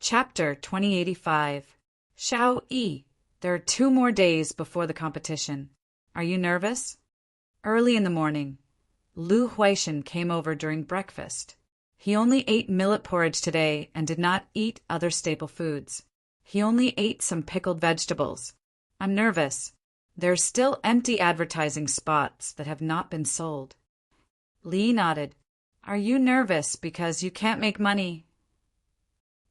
Chapter 2085. Xiao Yi. There are 2 more days before the competition. Are you nervous? Early in the morning, Lu Huaishan came over during breakfast. He only ate millet porridge today and did not eat other staple foods. He only ate some pickled vegetables. I'm nervous. There are still empty advertising spots that have not been sold. Li nodded. Are you nervous because you can't make money?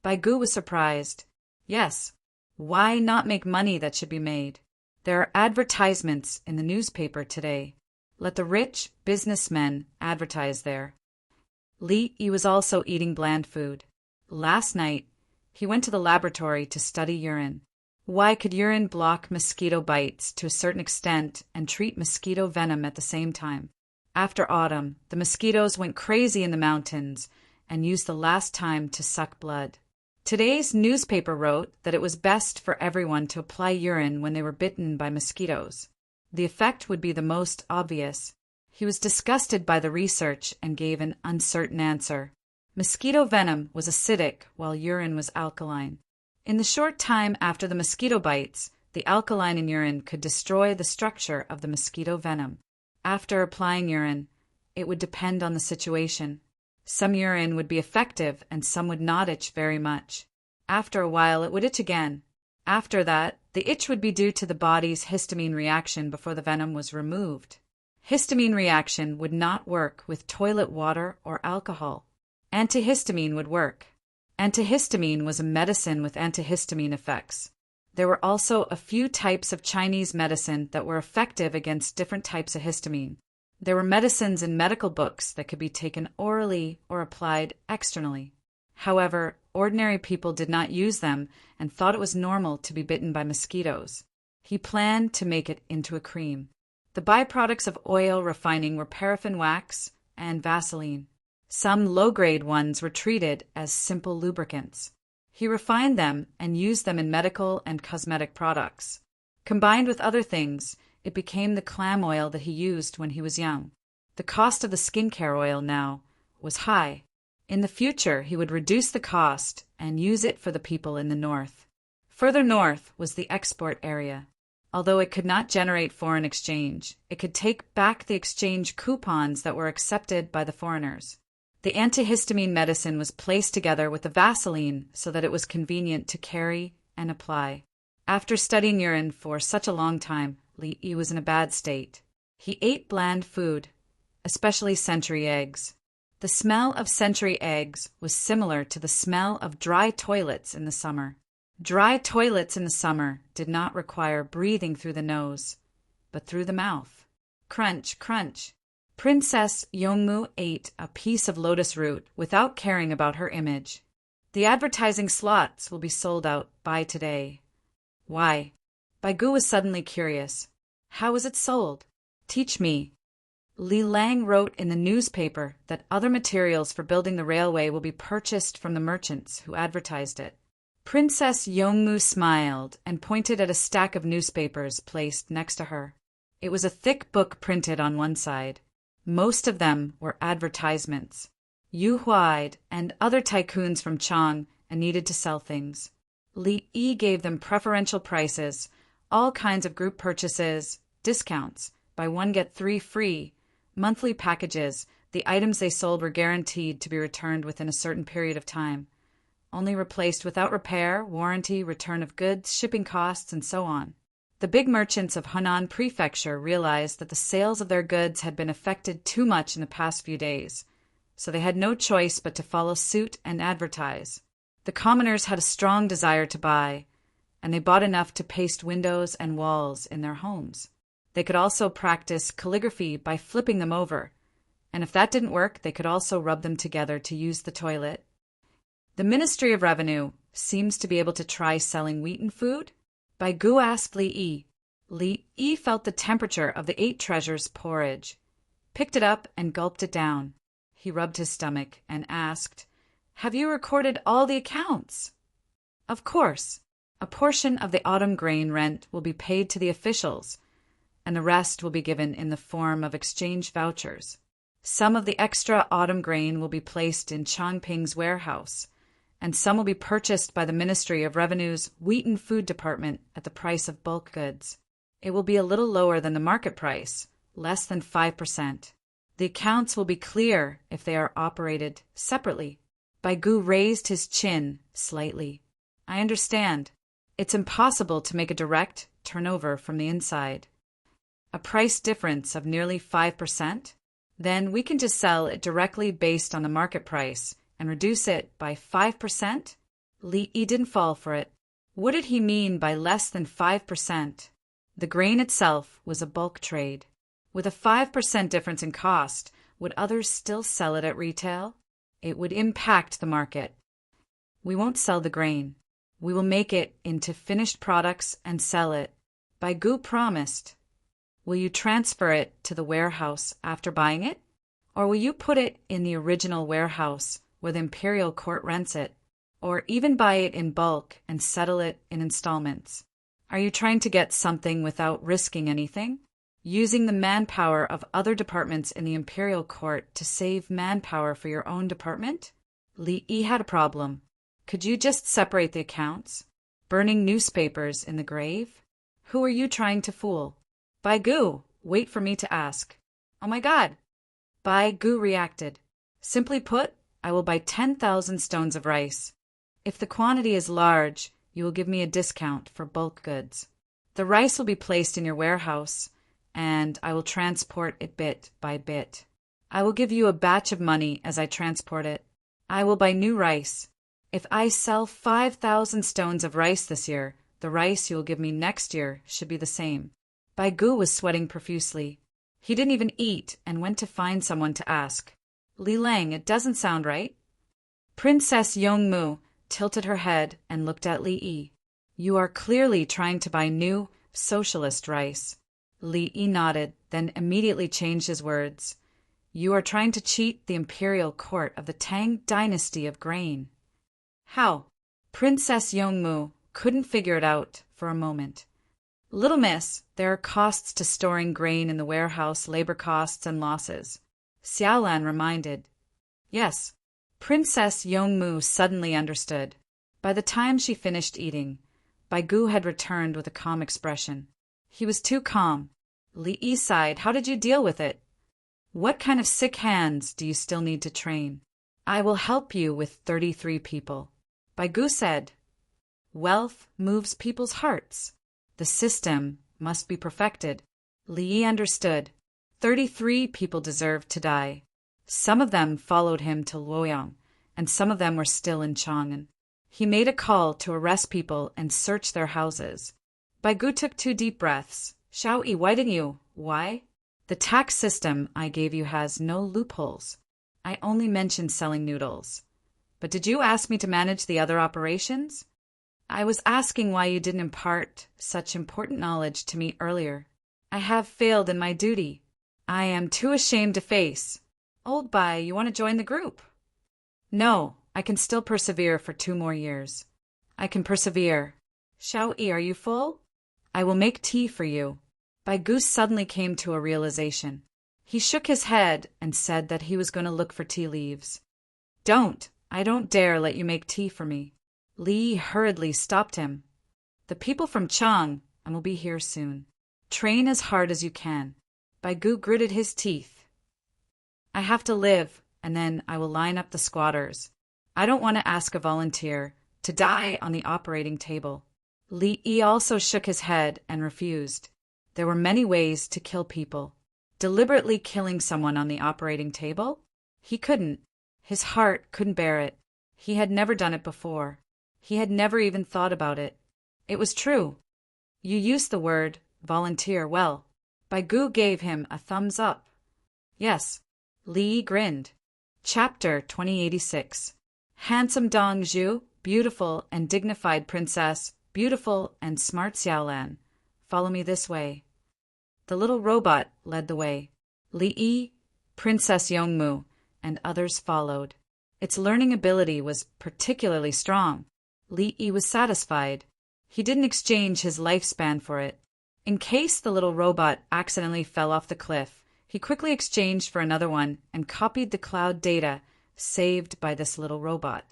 Bai Gu was surprised. Yes. Why not make money that should be made? There are advertisements in the newspaper today. Let the rich businessmen advertise there. Li Yi was also eating bland food. Last night, he went to the laboratory to study urine. Why could urine block mosquito bites to a certain extent and treat mosquito venom at the same time? After autumn, the mosquitoes went crazy in the mountains and used the last time to suck blood. Today's newspaper wrote that it was best for everyone to apply urine when they were bitten by mosquitoes. The effect would be the most obvious. He was disgusted by the research and gave an uncertain answer. Mosquito venom was acidic while urine was alkaline. In the short time after the mosquito bites, the alkaline in urine could destroy the structure of the mosquito venom. After applying urine, it would depend on the situation. Some urine would be effective and some would not itch very much. After a while it would itch again. After that, the itch would be due to the body's histamine reaction before the venom was removed. Histamine reaction would not work with toilet water or alcohol. Antihistamine would work. Antihistamine was a medicine with antihistamine effects. There were also a few types of Chinese medicine that were effective against different types of histamine. There were medicines in medical books that could be taken orally or applied externally. However, ordinary people did not use them and thought it was normal to be bitten by mosquitoes. He planned to make it into a cream. The byproducts of oil refining were paraffin wax and Vaseline. Some low-grade ones were treated as simple lubricants. He refined them and used them in medical and cosmetic products. Combined with other things, it became the clam oil that he used when he was young. The cost of the skincare oil now was high. In the future, he would reduce the cost and use it for the people in the north. Further north was the export area. Although it could not generate foreign exchange, it could take back the exchange coupons that were accepted by the foreigners. The antihistamine medicine was placed together with the Vaseline so that it was convenient to carry and apply. After studying urine for such a long time, Li Yi was in a bad state. He ate bland food, especially century eggs. The smell of century eggs was similar to the smell of dry toilets in the summer. Dry toilets in the summer did not require breathing through the nose, but through the mouth. Crunch, crunch. Princess Yongmu ate a piece of lotus root without caring about her image. The advertising slots will be sold out by today. Why? Bai Gu was suddenly curious. How is it sold? Teach me. Li Lang wrote in the newspaper that other materials for building the railway will be purchased from the merchants who advertised it. Princess Yongmu smiled and pointed at a stack of newspapers placed next to her. It was a thick book printed on one side. Most of them were advertisements. Yu Huaid and other tycoons from Chang and needed to sell things. Li Yi gave them preferential prices, all kinds of group purchases, discounts, buy one get 3 free, monthly packages. The items they sold were guaranteed to be returned within a certain period of time, only replaced without repair, warranty, return of goods, shipping costs, and so on. The big merchants of Henan Prefecture realized that the sales of their goods had been affected too much in the past few days, so they had no choice but to follow suit and advertise. The commoners had a strong desire to buy, and they bought enough to paste windows and walls in their homes. They could also practice calligraphy by flipping them over, and if that didn't work, they could also rub them together to use the toilet. The Ministry of Revenue seems to be able to try selling wheaten food. Bai Gu asked Li Yi. Li Yi felt the temperature of the 8 treasures porridge, picked it up and gulped it down. He rubbed his stomach and asked, Have you recorded all the accounts? Of course. A portion of the autumn grain rent will be paid to the officials, and the rest will be given in the form of exchange vouchers. Some of the extra autumn grain will be placed in Changping's warehouse, and some will be purchased by the Ministry of Revenue's Wheat and Food Department at the price of bulk goods. It will be a little lower than the market price, less than 5%. The accounts will be clear if they are operated separately. Baigu raised his chin slightly. I understand. It's impossible to make a direct turnover from the inside. A price difference of nearly 5%? Then we can just sell it directly based on the market price and reduce it by 5%? Li Yi didn't fall for it. What did he mean by less than 5%? The grain itself was a bulk trade. With a 5% difference in cost, would others still sell it at retail? It would impact the market. We won't sell the grain. We will make it into finished products and sell it. Baigu promised. Will you transfer it to the warehouse after buying it? Or will you put it in the original warehouse where the imperial court rents it? Or even buy it in bulk and settle it in installments? Are you trying to get something without risking anything? Using the manpower of other departments in the imperial court to save manpower for your own department? Li Yi had a problem. Could you just separate the accounts? Burning newspapers in the grave? Who are you trying to fool? Baigu, wait for me to ask. Oh my God! Baigu reacted. Simply put, I will buy 10,000 stones of rice. If the quantity is large, you will give me a discount for bulk goods. The rice will be placed in your warehouse, and I will transport it bit by bit. I will give you a batch of money as I transport it. I will buy new rice. If I sell 5,000 stones of rice this year, the rice you will give me next year should be the same. Baigu was sweating profusely. He didn't even eat and went to find someone to ask. Li Lang, it doesn't sound right. Princess Yongmu tilted her head and looked at Li Yi. You are clearly trying to buy new, socialist rice. Li Yi nodded, then immediately changed his words. You are trying to cheat the imperial court of the Tang dynasty of grain. How? Princess Yongmu couldn't figure it out for a moment. Little miss, there are costs to storing grain in the warehouse, labor costs and losses. Xiaolan reminded. Yes. Princess Yongmu suddenly understood. By the time she finished eating, Baigu had returned with a calm expression. He was too calm. Li Yi sighed. How did you deal with it? What kind of sick hands do you still need to train? I will help you with 33 people. Baigu said. Wealth moves people's hearts. The system must be perfected. Li Yi understood. 33 people deserved to die. Some of them followed him to Luoyang, and some of them were still in Chang'an. He made a call to arrest people and search their houses. Baigu took 2 deep breaths. Xiao Yi, why didn't you? Why? The tax system I gave you has no loopholes. I only mentioned selling noodles. But did you ask me to manage the other operations? I was asking why you didn't impart such important knowledge to me earlier. I have failed in my duty. I am too ashamed to face. Old Bai, you want to join the group? No, I can still persevere for 2 more years. I can persevere. Xiao Yi, are you full? I will make tea for you. Baigu suddenly came to a realization. He shook his head and said that he was going to look for tea leaves. I don't dare let you make tea for me. Li hurriedly stopped him. The people from Chang will be here soon. Train as hard as you can. Baigu gritted his teeth. I have to live, and then I will line up the squatters. I don't want to ask a volunteer to die on the operating table. Li Yi also shook his head and refused. There were many ways to kill people. Deliberately killing someone on the operating table? He couldn't. His heart couldn't bear it. He had never done it before. He had never even thought about it. It was true. You used the word volunteer well. Baigu gave him a thumbs up. Yes. Li grinned. Chapter 2086. Handsome Dong Zhu, beautiful and dignified princess, beautiful and smart Xiaolan. Follow me this way. The little robot led the way. Li Yi, Princess Yongmu, and others followed. Its learning ability was particularly strong. Li Yi was satisfied. He didn't exchange his lifespan for it. In case the little robot accidentally fell off the cliff, he quickly exchanged for another one and copied the cloud data saved by this little robot.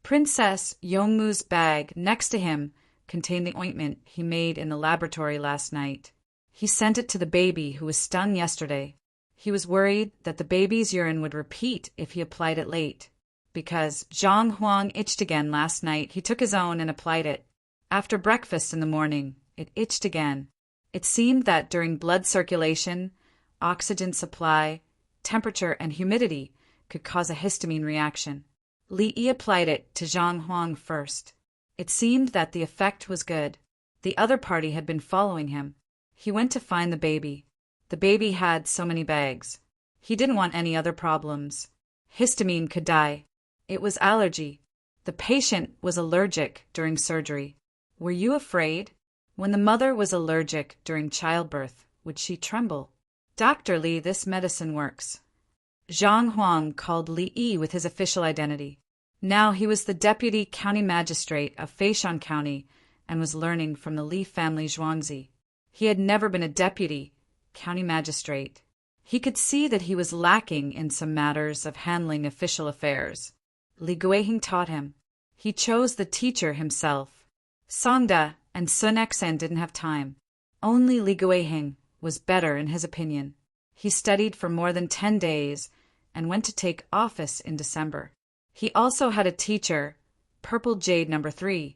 Princess Yongmu's bag next to him contained the ointment he made in the laboratory last night. He sent it to the baby who was stung yesterday. He was worried that the baby's urine would repeat if he applied it late. Because Zhang Huang itched again last night, he took his own and applied it. After breakfast in the morning, it itched again. It seemed that during blood circulation, oxygen supply, temperature, and humidity could cause a histamine reaction. Li Yi applied it to Zhang Huang first. It seemed that the effect was good. The other party had been following him. He went to find the baby. The baby had so many bags. He didn't want any other problems. Histamine could die. It was allergy. The patient was allergic during surgery. Were you afraid? When the mother was allergic during childbirth, would she tremble? Dr. Li, this medicine works. Zhang Huang called Li Yi with his official identity. Now he was the deputy county magistrate of Feishan County and was learning from the Li family Zhuangzi. He had never been a deputy county magistrate. He could see that he was lacking in some matters of handling official affairs. Li Guiheng taught him. He chose the teacher himself. Songda and Sun Xen didn't have time. Only Li Guiheng was better in his opinion. He studied for more than 10 days and went to take office in December. He also had a teacher, Purple Jade No. 3,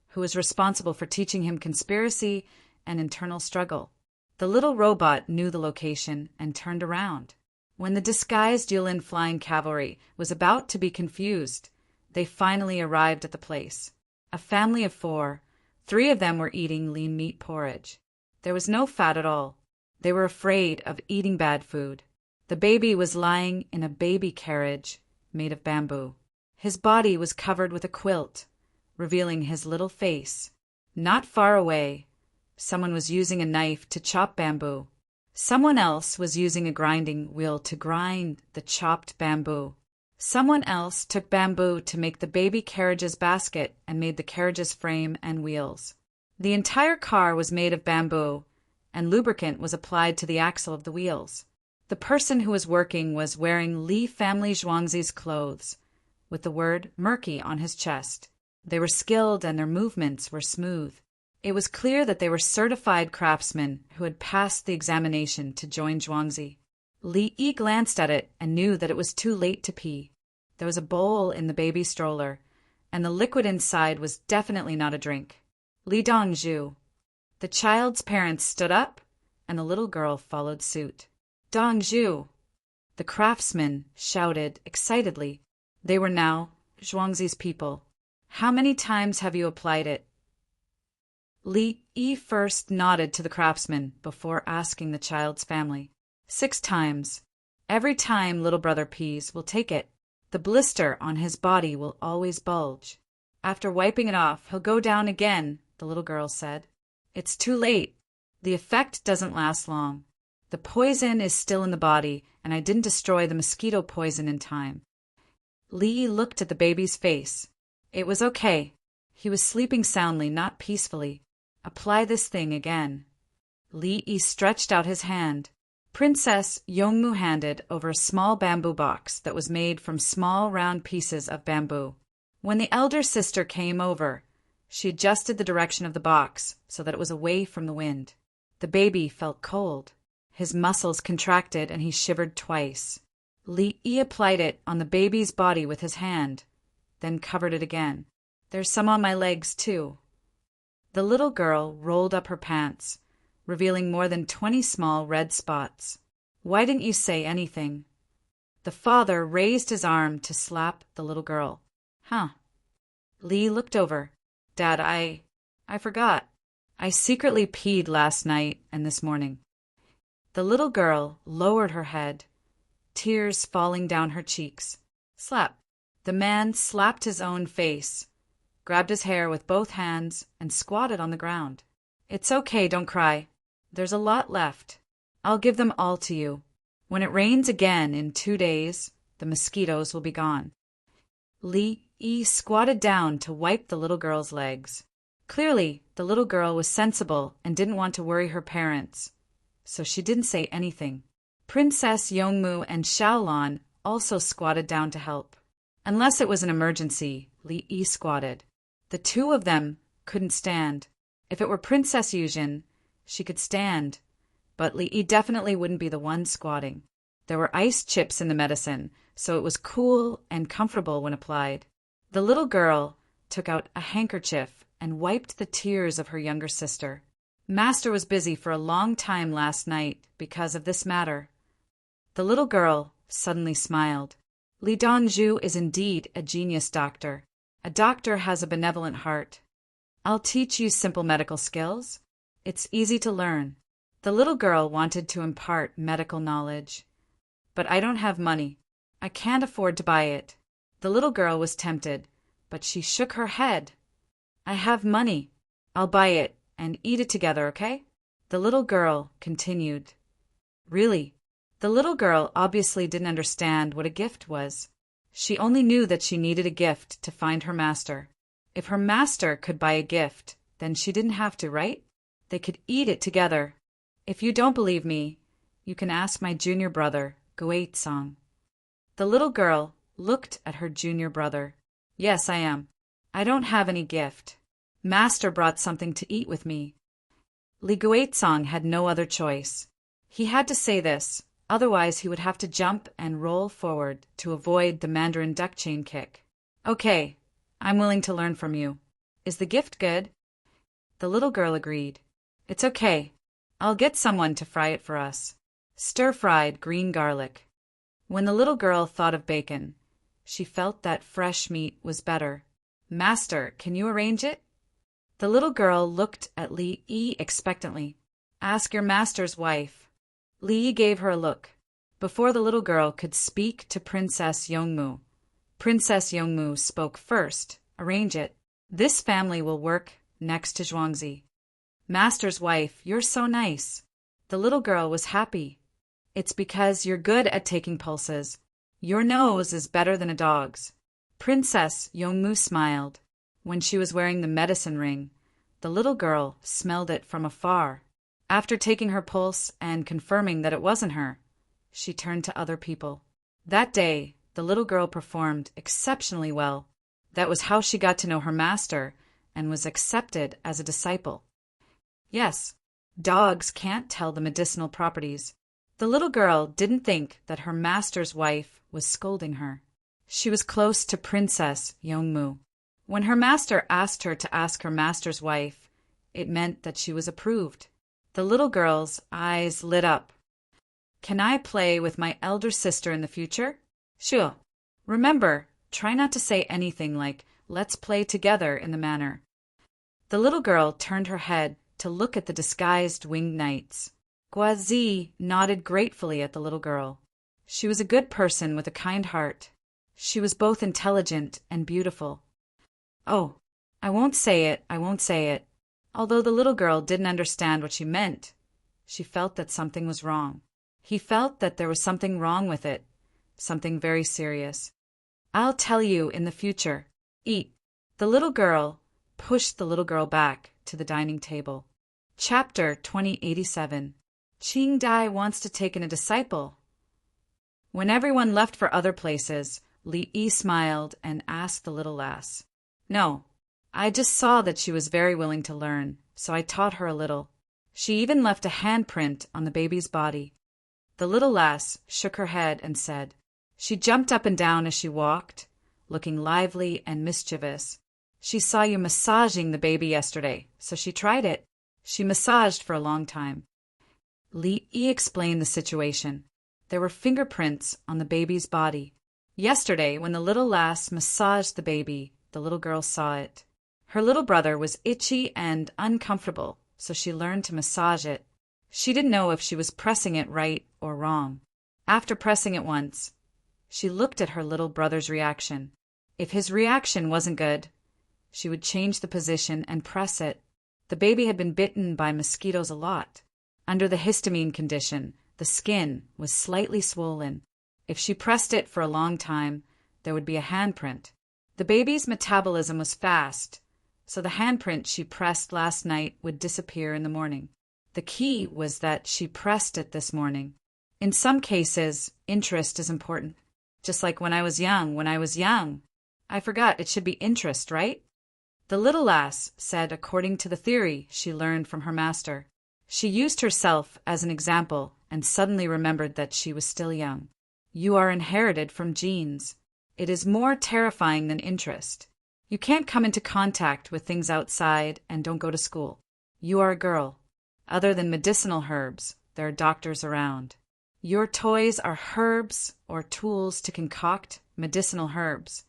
who was responsible for teaching him conspiracy and internal struggle. The little robot knew the location and turned around. When the disguised Yulin flying cavalry was about to be confused, they finally arrived at the place. A family of 4, 3 of them were eating lean meat porridge. There was no fat at all. They were afraid of eating bad food. The baby was lying in a baby carriage made of bamboo. His body was covered with a quilt, revealing his little face. Not far away, someone was using a knife to chop bamboo. Someone else was using a grinding wheel to grind the chopped bamboo. Someone else took bamboo to make the baby carriage's basket and made the carriage's frame and wheels. The entire car was made of bamboo, and lubricant was applied to the axle of the wheels. The person who was working was wearing Li family Zhuangzi's clothes, with the word murky on his chest. They were skilled and their movements were smooth. It was clear that they were certified craftsmen who had passed the examination to join Zhuangzi. Li Yi glanced at it and knew that it was too late to pee. There was a bowl in the baby stroller, and the liquid inside was definitely not a drink. Li Dongzhu. The child's parents stood up, and the little girl followed suit. Dongzhu. The craftsmen shouted excitedly. They were now Zhuangzi's people. How many times have you applied it? Li Yi first nodded to the craftsman before asking the child's family. 6 times. Every time little brother pees, we'll take it. The blister on his body will always bulge. After wiping it off, he'll go down again, the little girl said. It's too late. The effect doesn't last long. The poison is still in the body, and I didn't destroy the mosquito poison in time. Li looked at the baby's face. It was okay. He was sleeping soundly, not peacefully. Apply this thing again. Li Yi stretched out his hand. Princess Yongmu handed over a small bamboo box that was made from small round pieces of bamboo. When the elder sister came over, she adjusted the direction of the box so that it was away from the wind. The baby felt cold. His muscles contracted and he shivered twice. Li Yi applied it on the baby's body with his hand, then covered it again. There's some on my legs, too. The little girl rolled up her pants, revealing more than 20 small red spots. Why didn't you say anything? The father raised his arm to slap the little girl. Huh. Li looked over. Dad, I forgot. I secretly peed last night and this morning. The little girl lowered her head, tears falling down her cheeks. Slap. The man slapped his own face, grabbed his hair with both hands, and squatted on the ground. It's okay, don't cry. There's a lot left. I'll give them all to you. When it rains again in 2 days, the mosquitoes will be gone. Li Yi squatted down to wipe the little girl's legs. Clearly, the little girl was sensible and didn't want to worry her parents, so she didn't say anything. Princess Yongmu and Xiaolan also squatted down to help. Unless it was an emergency, Li Yi squatted. The two of them couldn't stand. If it were Princess Yuzhen, she could stand, but Li Yi definitely wouldn't be the one squatting. There were ice chips in the medicine, so it was cool and comfortable when applied. The little girl took out a handkerchief and wiped the tears of her younger sister. Master was busy for a long time last night because of this matter. The little girl suddenly smiled. Li Dongzhu is indeed a genius doctor. A doctor has a benevolent heart. I'll teach you simple medical skills. It's easy to learn. The little girl wanted to impart medical knowledge. But I don't have money. I can't afford to buy it. The little girl was tempted, but she shook her head. I have money. I'll buy it and eat it together, okay? The little girl continued. Really? The little girl obviously didn't understand what a gift was. She only knew that she needed a gift to find her master. If her master could buy a gift, then she didn't have to, right? They could eat it together. If you don't believe me, you can ask my junior brother, Guizong. The little girl looked at her junior brother. Yes, I am. I don't have any gift. Master brought something to eat with me. Li Guizong had no other choice. He had to say this, otherwise he would have to jump and roll forward to avoid the Mandarin duck chain kick. Okay, I'm willing to learn from you. Is the gift good? The little girl agreed. It's okay. I'll get someone to fry it for us. Stir-fried green garlic. When the little girl thought of bacon, she felt that fresh meat was better. Master, can you arrange it? The little girl looked at Li Yi expectantly. Ask your master's wife. Li Yi gave her a look. Before the little girl could speak to Princess Yongmu, Princess Yongmu spoke first. Arrange it. This family will work next to Zhuangzi. Master's wife, you're so nice. The little girl was happy. It's because you're good at taking pulses. Your nose is better than a dog's. Princess Yongmu smiled. When she was wearing the medicine ring, the little girl smelled it from afar. After taking her pulse and confirming that it wasn't her, she turned to other people. That day, the little girl performed exceptionally well. That was how she got to know her master and was accepted as a disciple. Yes, dogs can't tell the medicinal properties. The little girl didn't think that her master's wife was scolding her. She was close to Princess Yongmu. When her master asked her to ask her master's wife, it meant that she was approved. The little girl's eyes lit up. Can I play with my elder sister in the future? Sure. Remember, try not to say anything like, let's play together in the manner. The little girl turned her head to look at the disguised winged knights. Guazi nodded gratefully at the little girl. She was a good person with a kind heart. She was both intelligent and beautiful. Oh, I won't say it. Although the little girl didn't understand what she meant, she felt that something was wrong. He felt that there was something wrong with it, something very serious. I'll tell you in the future. Eat. The little girl pushed the little girl back to the dining table. Chapter 2087. Qing Dai wants to take in a disciple. When everyone left for other places, Li Yi smiled and asked the little lass. No, I just saw that she was very willing to learn, so I taught her a little. She even left a handprint on the baby's body. The little lass shook her head and said, she jumped up and down as she walked, looking lively and mischievous. She saw you massaging the baby yesterday, so she tried it. She massaged for a long time. Li Yi explained the situation. There were fingerprints on the baby's body. Yesterday, when the little lass massaged the baby, the little girl saw it. Her little brother was itchy and uncomfortable, so she learned to massage it. She didn't know if she was pressing it right or wrong. After pressing it once, she looked at her little brother's reaction. If his reaction wasn't good, she would change the position and press it. The baby had been bitten by mosquitoes a lot. Under the histamine condition, the skin was slightly swollen. If she pressed it for a long time, there would be a handprint. The baby's metabolism was fast, so the handprint she pressed last night would disappear in the morning. The key was that she pressed it this morning. In some cases, interest is important. Just like when I was young. I forgot it should be interest, right? The little lass said according to the theory she learned from her master. She used herself as an example and suddenly remembered that she was still young. You are inherited from genes. It is more terrifying than interest. You can't come into contact with things outside and don't go to school. You are a girl. Other than medicinal herbs, there are doctors around. Your toys are herbs or tools to concoct medicinal herbs.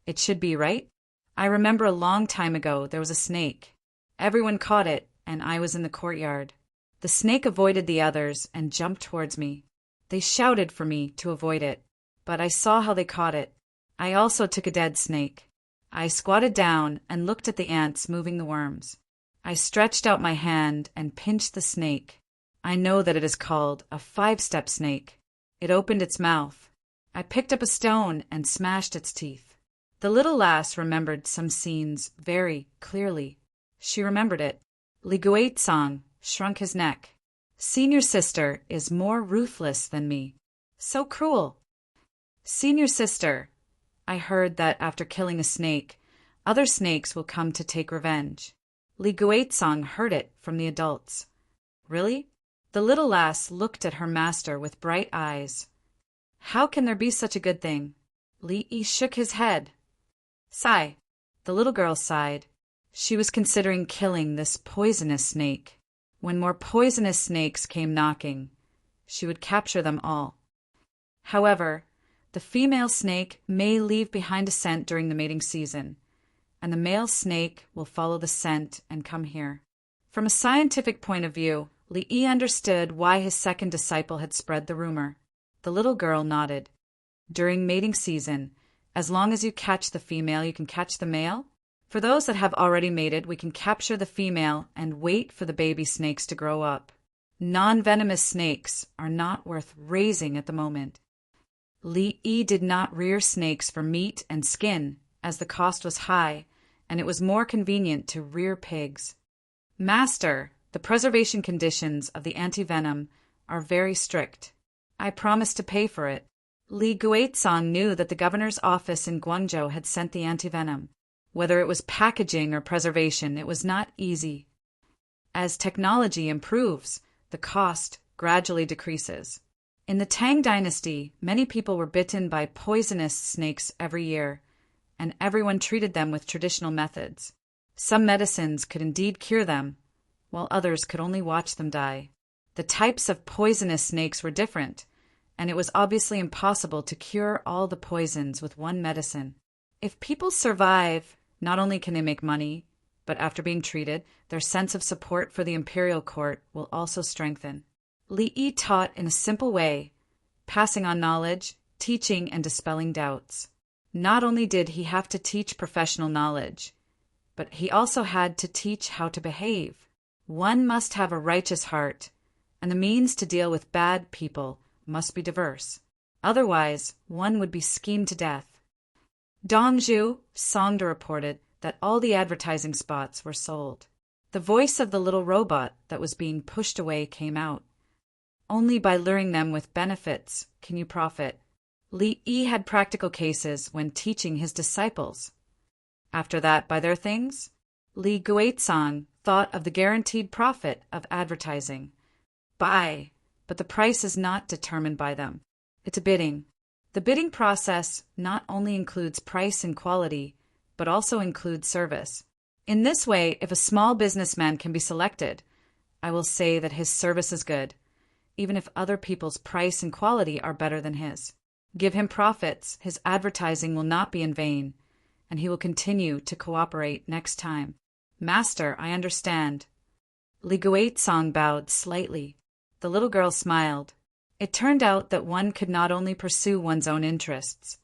It should be, right? I remember a long time ago there was a snake. Everyone caught it, and I was in the courtyard. The snake avoided the others and jumped towards me. They shouted for me to avoid it, but I saw how they caught it. I also took a dead snake. I squatted down and looked at the ants moving the worms. I stretched out my hand and pinched the snake. I know that it is called a 5-step snake. It opened its mouth. I picked up a stone and smashed its teeth. The little lass remembered some scenes very clearly. She remembered it. Li Guizhong shrunk his neck. Senior sister is more ruthless than me. So cruel. Senior sister, I heard that after killing a snake, other snakes will come to take revenge. Li Guizhong heard it from the adults. Really? The little lass looked at her master with bright eyes. How can there be such a good thing? Li Yi shook his head. Sigh. The little girl sighed. She was considering killing this poisonous snake. When more poisonous snakes came knocking, she would capture them all. However, the female snake may leave behind a scent during the mating season, and the male snake will follow the scent and come here. From a scientific point of view, Li Yi understood why his second disciple had spread the rumor. The little girl nodded. During mating season, as long as you catch the female, you can catch the male. For those that have already mated, we can capture the female and wait for the baby snakes to grow up. Non-venomous snakes are not worth raising at the moment. Li Yi did not rear snakes for meat and skin, as the cost was high, and it was more convenient to rear pigs. Master, the preservation conditions of the antivenom are very strict. I promised to pay for it. Li Guizhong knew that the governor's office in Guangzhou had sent the antivenom. Whether it was packaging or preservation, it was not easy. As technology improves, the cost gradually decreases. In the Tang dynasty, many people were bitten by poisonous snakes every year, and everyone treated them with traditional methods. Some medicines could indeed cure them, while others could only watch them die. The types of poisonous snakes were different, and it was obviously impossible to cure all the poisons with one medicine. If people survive, not only can they make money, but after being treated, their sense of support for the imperial court will also strengthen. Li Yi taught in a simple way, passing on knowledge, teaching and dispelling doubts. Not only did he have to teach professional knowledge, but he also had to teach how to behave. One must have a righteous heart, and the means to deal with bad people must be diverse. Otherwise, one would be schemed to death. Dongzhu, Songda reported that all the advertising spots were sold. The voice of the little robot that was being pushed away came out. Only by luring them with benefits can you profit. Li Yi had practical cases when teaching his disciples. After that, by their things, Li Guizhong thought of the guaranteed profit of advertising. Buy, but the price is not determined by them. It's a bidding. The bidding process not only includes price and quality, but also includes service. In this way, if a small businessman can be selected, I will say that his service is good, even if other people's price and quality are better than his. Give him profits, his advertising will not be in vain, and he will continue to cooperate next time. Master, I understand. Li Guizhong bowed slightly. The little girl smiled. It turned out that one could not only pursue one's own interests,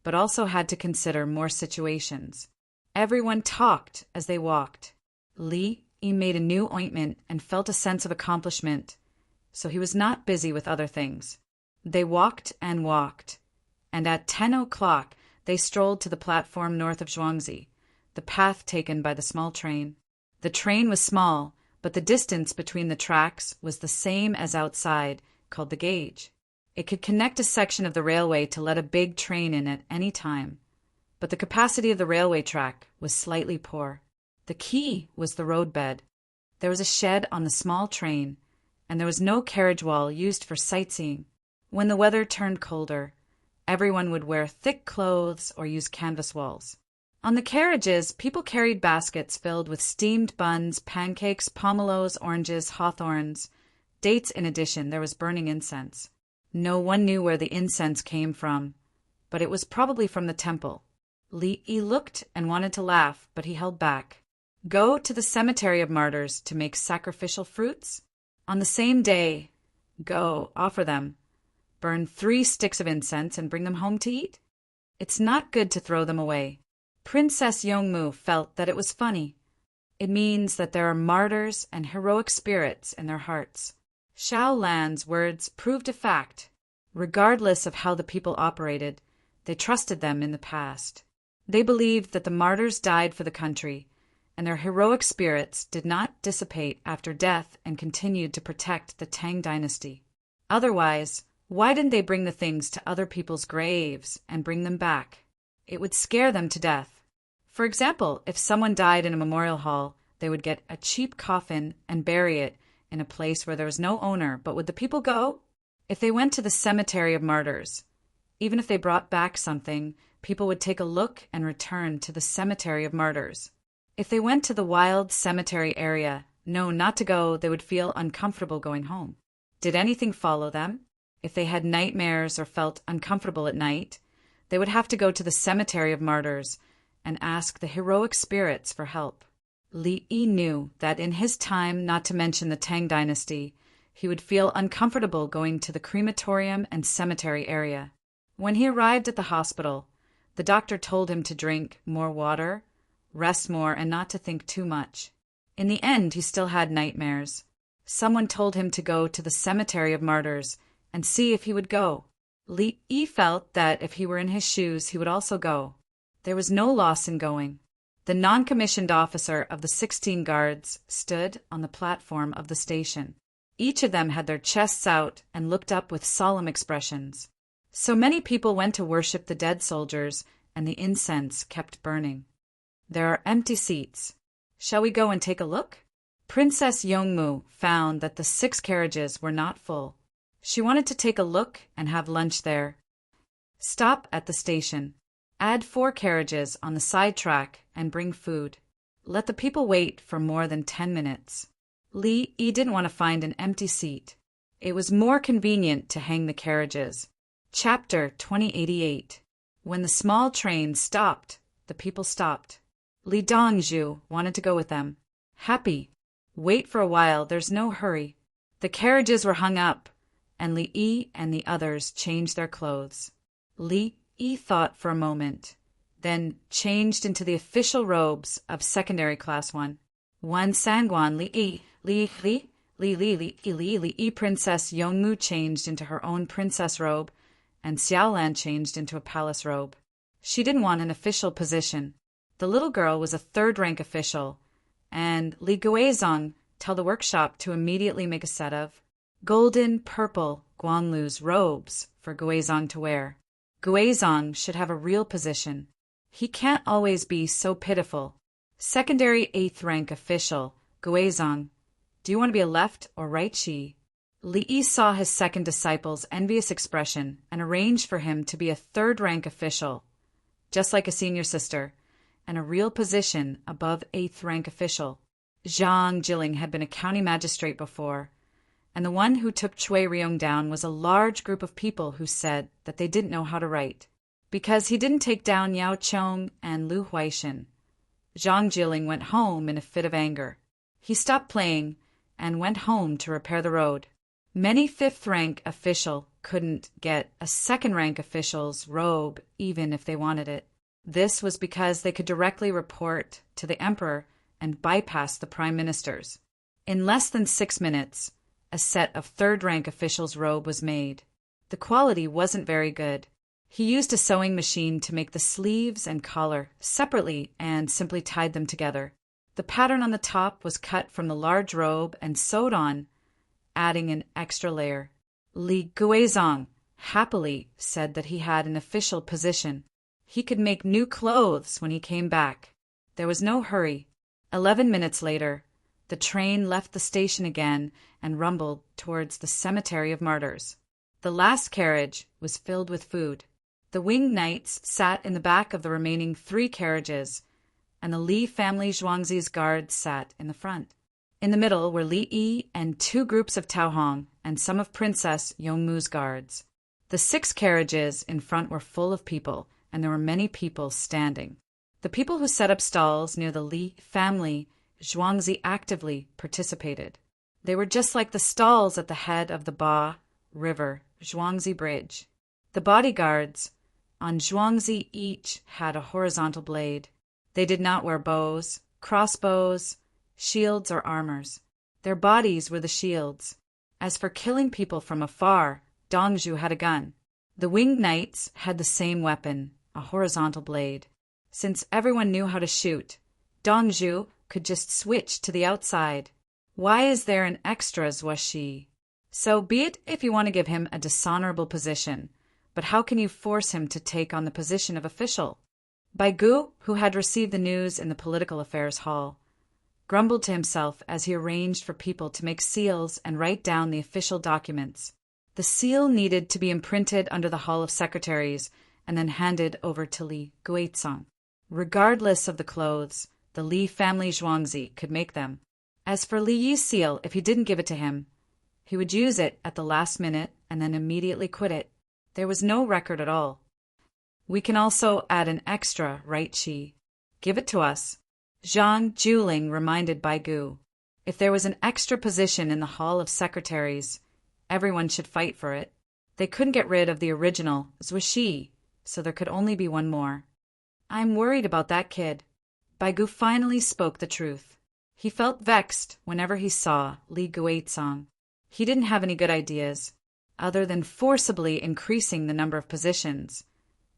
but also had to consider more situations. Everyone talked as they walked. Li Yi made a new ointment and felt a sense of accomplishment, so he was not busy with other things. They walked, and at 10 o'clock they strolled to the platform north of Zhuangzi, the path taken by the small train. The train was small, but the distance between the tracks was the same as outside, called the gauge. It could connect a section of the railway to let a big train in at any time. but the capacity of the railway track was slightly poor. The key was the roadbed. There was a shed on the small train, and there was no carriage wall used for sightseeing. When the weather turned colder, everyone would wear thick clothes or use canvas walls. On the carriages, people carried baskets filled with steamed buns, pancakes, pomelos, oranges, hawthorns, dates. In addition, there was burning incense. No one knew where the incense came from, but it was probably from the temple. Li Yi looked and wanted to laugh, but he held back. Go to the cemetery of martyrs to make sacrificial fruits? On the same day, go, offer them. Burn 3 sticks of incense and bring them home to eat? It's not good to throw them away. Princess Yongmu felt that it was funny. It means that there are martyrs and heroic spirits in their hearts. Xiao Lan's words proved a fact. Regardless of how the people operated, they trusted them in the past. They believed that the martyrs died for the country, and their heroic spirits did not dissipate after death and continued to protect the Tang dynasty. Otherwise, why didn't they bring the things to other people's graves and bring them back? It would scare them to death. For example, if someone died in a memorial hall, they would get a cheap coffin and bury it in a place where there was no owner. But would the people go? If they went to the cemetery of martyrs, even if they brought back something, people would take a look and return to the cemetery of martyrs. If they went to the wild cemetery area, known not to go, they would feel uncomfortable going home. Did anything follow them? If they had nightmares or felt uncomfortable at night, they would have to go to the cemetery of martyrs and ask the heroic spirits for help. Li Yi knew that in his time, not to mention the Tang dynasty, he would feel uncomfortable going to the crematorium and cemetery area. When he arrived at the hospital, the doctor told him to drink more water, rest more, and not to think too much. In the end, he still had nightmares. Someone told him to go to the cemetery of martyrs and see if he would go. Li Yi felt that if he were in his shoes, he would also go. There was no loss in going. The non-commissioned officer of the 16 guards stood on the platform of the station. Each of them had their chests out and looked up with solemn expressions. So many people went to worship the dead soldiers, and the incense kept burning. There are empty seats. Shall we go and take a look? Princess Yongmu found that the 6 carriages were not full. She wanted to take a look and have lunch there. Stop at the station. Add 4 carriages on the side track and bring food. Let the people wait for more than 10 minutes. Li Yi didn't want to find an empty seat. It was more convenient to hang the carriages. Chapter 2088. When the small train stopped, the people stopped. Li Dongzhu wanted to go with them. Happy. Wait for a while, there's no hurry. The carriages were hung up, and Li Yi and the others changed their clothes. Li Yi thought for a moment, then changed into the official robes of secondary class 1. Sangwan Li Yi Princess Yongmu changed into her own princess robe, and Xiaolan changed into a palace robe. She didn't want an official position. The little girl was a 3rd-rank official, and Li Guizong told the workshop to immediately make a set of golden purple Guanlu's robes for Guizong to wear. Guizong should have a real position. He can't always be so pitiful. Secondary 8th-rank official, Guizong, do you want to be a left or right Shi? Li Yi saw his second disciple's envious expression and arranged for him to be a 3rd-rank official, just like a senior sister, and a real position above 8th-rank official. Zhang Jiling had been a county magistrate before, and the one who took Cui Ryong down was a large group of people who said that they didn't know how to write. Because he didn't take down Yao Chong and Lu Huaishan, Zhang Jiling went home in a fit of anger. He stopped playing and went home to repair the road. Many 5th-rank official couldn't get a 2nd-rank official's robe even if they wanted it. This was because they could directly report to the emperor and bypass the prime ministers. In less than 6 minutes, a set of 3rd-rank officials' robe was made. The quality wasn't very good. He used a sewing machine to make the sleeves and collar separately and simply tied them together. The pattern on the top was cut from the large robe and sewed on, adding an extra layer. Li Guizong happily said that he had an official position. He could make new clothes when he came back. There was no hurry. 11 minutes later, the train left the station again and rumbled towards the cemetery of martyrs. The last carriage was filled with food. The winged knights sat in the back of the remaining 3 carriages, and the Li family Zhuangzi's guards sat in the front. In the middle were Li Yi and 2 groups of Tao Hong and some of Princess Yongmu's guards. The 6 carriages in front were full of people, and there were many people standing. The people who set up stalls near the Li family Zhuangzi actively participated. They were just like the stalls at the head of the Ba River Zhuangzi Bridge. The bodyguards on Zhuangzi each had a horizontal blade. They did not wear bows, crossbows, shields, or armors. Their bodies were the shields. As for killing people from afar, Dongzhu had a gun. The winged knights had the same weapon, a horizontal blade. Since everyone knew how to shoot, Dongzhu could just switch to the outside. Why is there an extra Zhuaxi? So be it if you want to give him a dishonorable position, but how can you force him to take on the position of official? Baigu, who had received the news in the political affairs hall, grumbled to himself as he arranged for people to make seals and write down the official documents. The seal needed to be imprinted under the Hall of Secretaries and then handed over to Li Guizong. Regardless of the clothes, the Li family Zhuangzi could make them. As for Li Yi's seal, if he didn't give it to him, he would use it at the last minute and then immediately quit it. There was no record at all. We can also add an extra, right, Shi? Give it to us. Zhang Juling reminded Baigu. If there was an extra position in the Hall of Secretaries, everyone should fight for it. They couldn't get rid of the original Zhuaxi, so there could only be one more. I'm worried about that kid. Baigu finally spoke the truth. He felt vexed whenever he saw Li Guizong. He didn't have any good ideas, other than forcibly increasing the number of positions.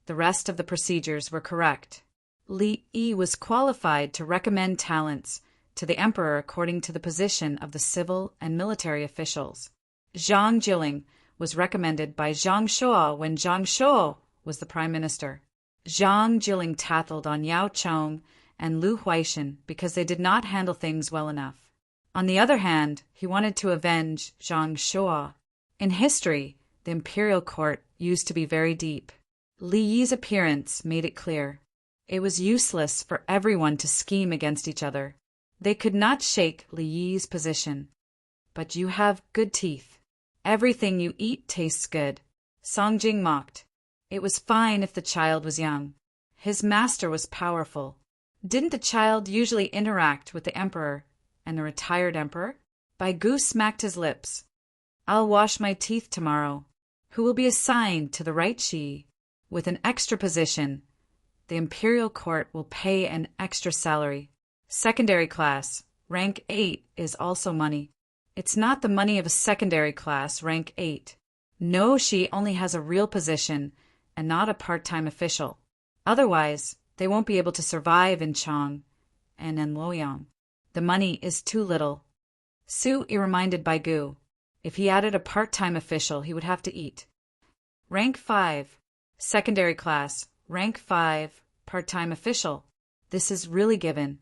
The rest of the procedures were correct. Li Yi was qualified to recommend talents to the emperor according to the position of the civil and military officials. Zhang Jiling was recommended by Zhang Shuo when Zhang Shuo was the prime minister. Zhang Jiling tattled on Yao Chong and Lu Huaishan because they did not handle things well enough. On the other hand, he wanted to avenge Zhang Shuo. In history, the imperial court used to be very deep. Li Yi's appearance made it clear. It was useless for everyone to scheme against each other. They could not shake Li Yi's position. But you have good teeth. Everything you eat tastes good. Songjing mocked. It was fine if the child was young. His master was powerful. Didn't the child usually interact with the emperor and the retired emperor? Baigu smacked his lips. I'll wash my teeth tomorrow. Who will be assigned to the right Shi? With an extra position, the imperial court will pay an extra salary. Secondary class, rank 8, is also money. It's not the money of a secondary class, rank 8. No, Shi only has a real position and not a part-time official. Otherwise, they won't be able to survive in Chang and in Luoyang. The money is too little. Su Yi reminded Baigu. If he added a part-time official, he would have to eat. Rank 5. Secondary class, rank 5, part-time official. This is really given.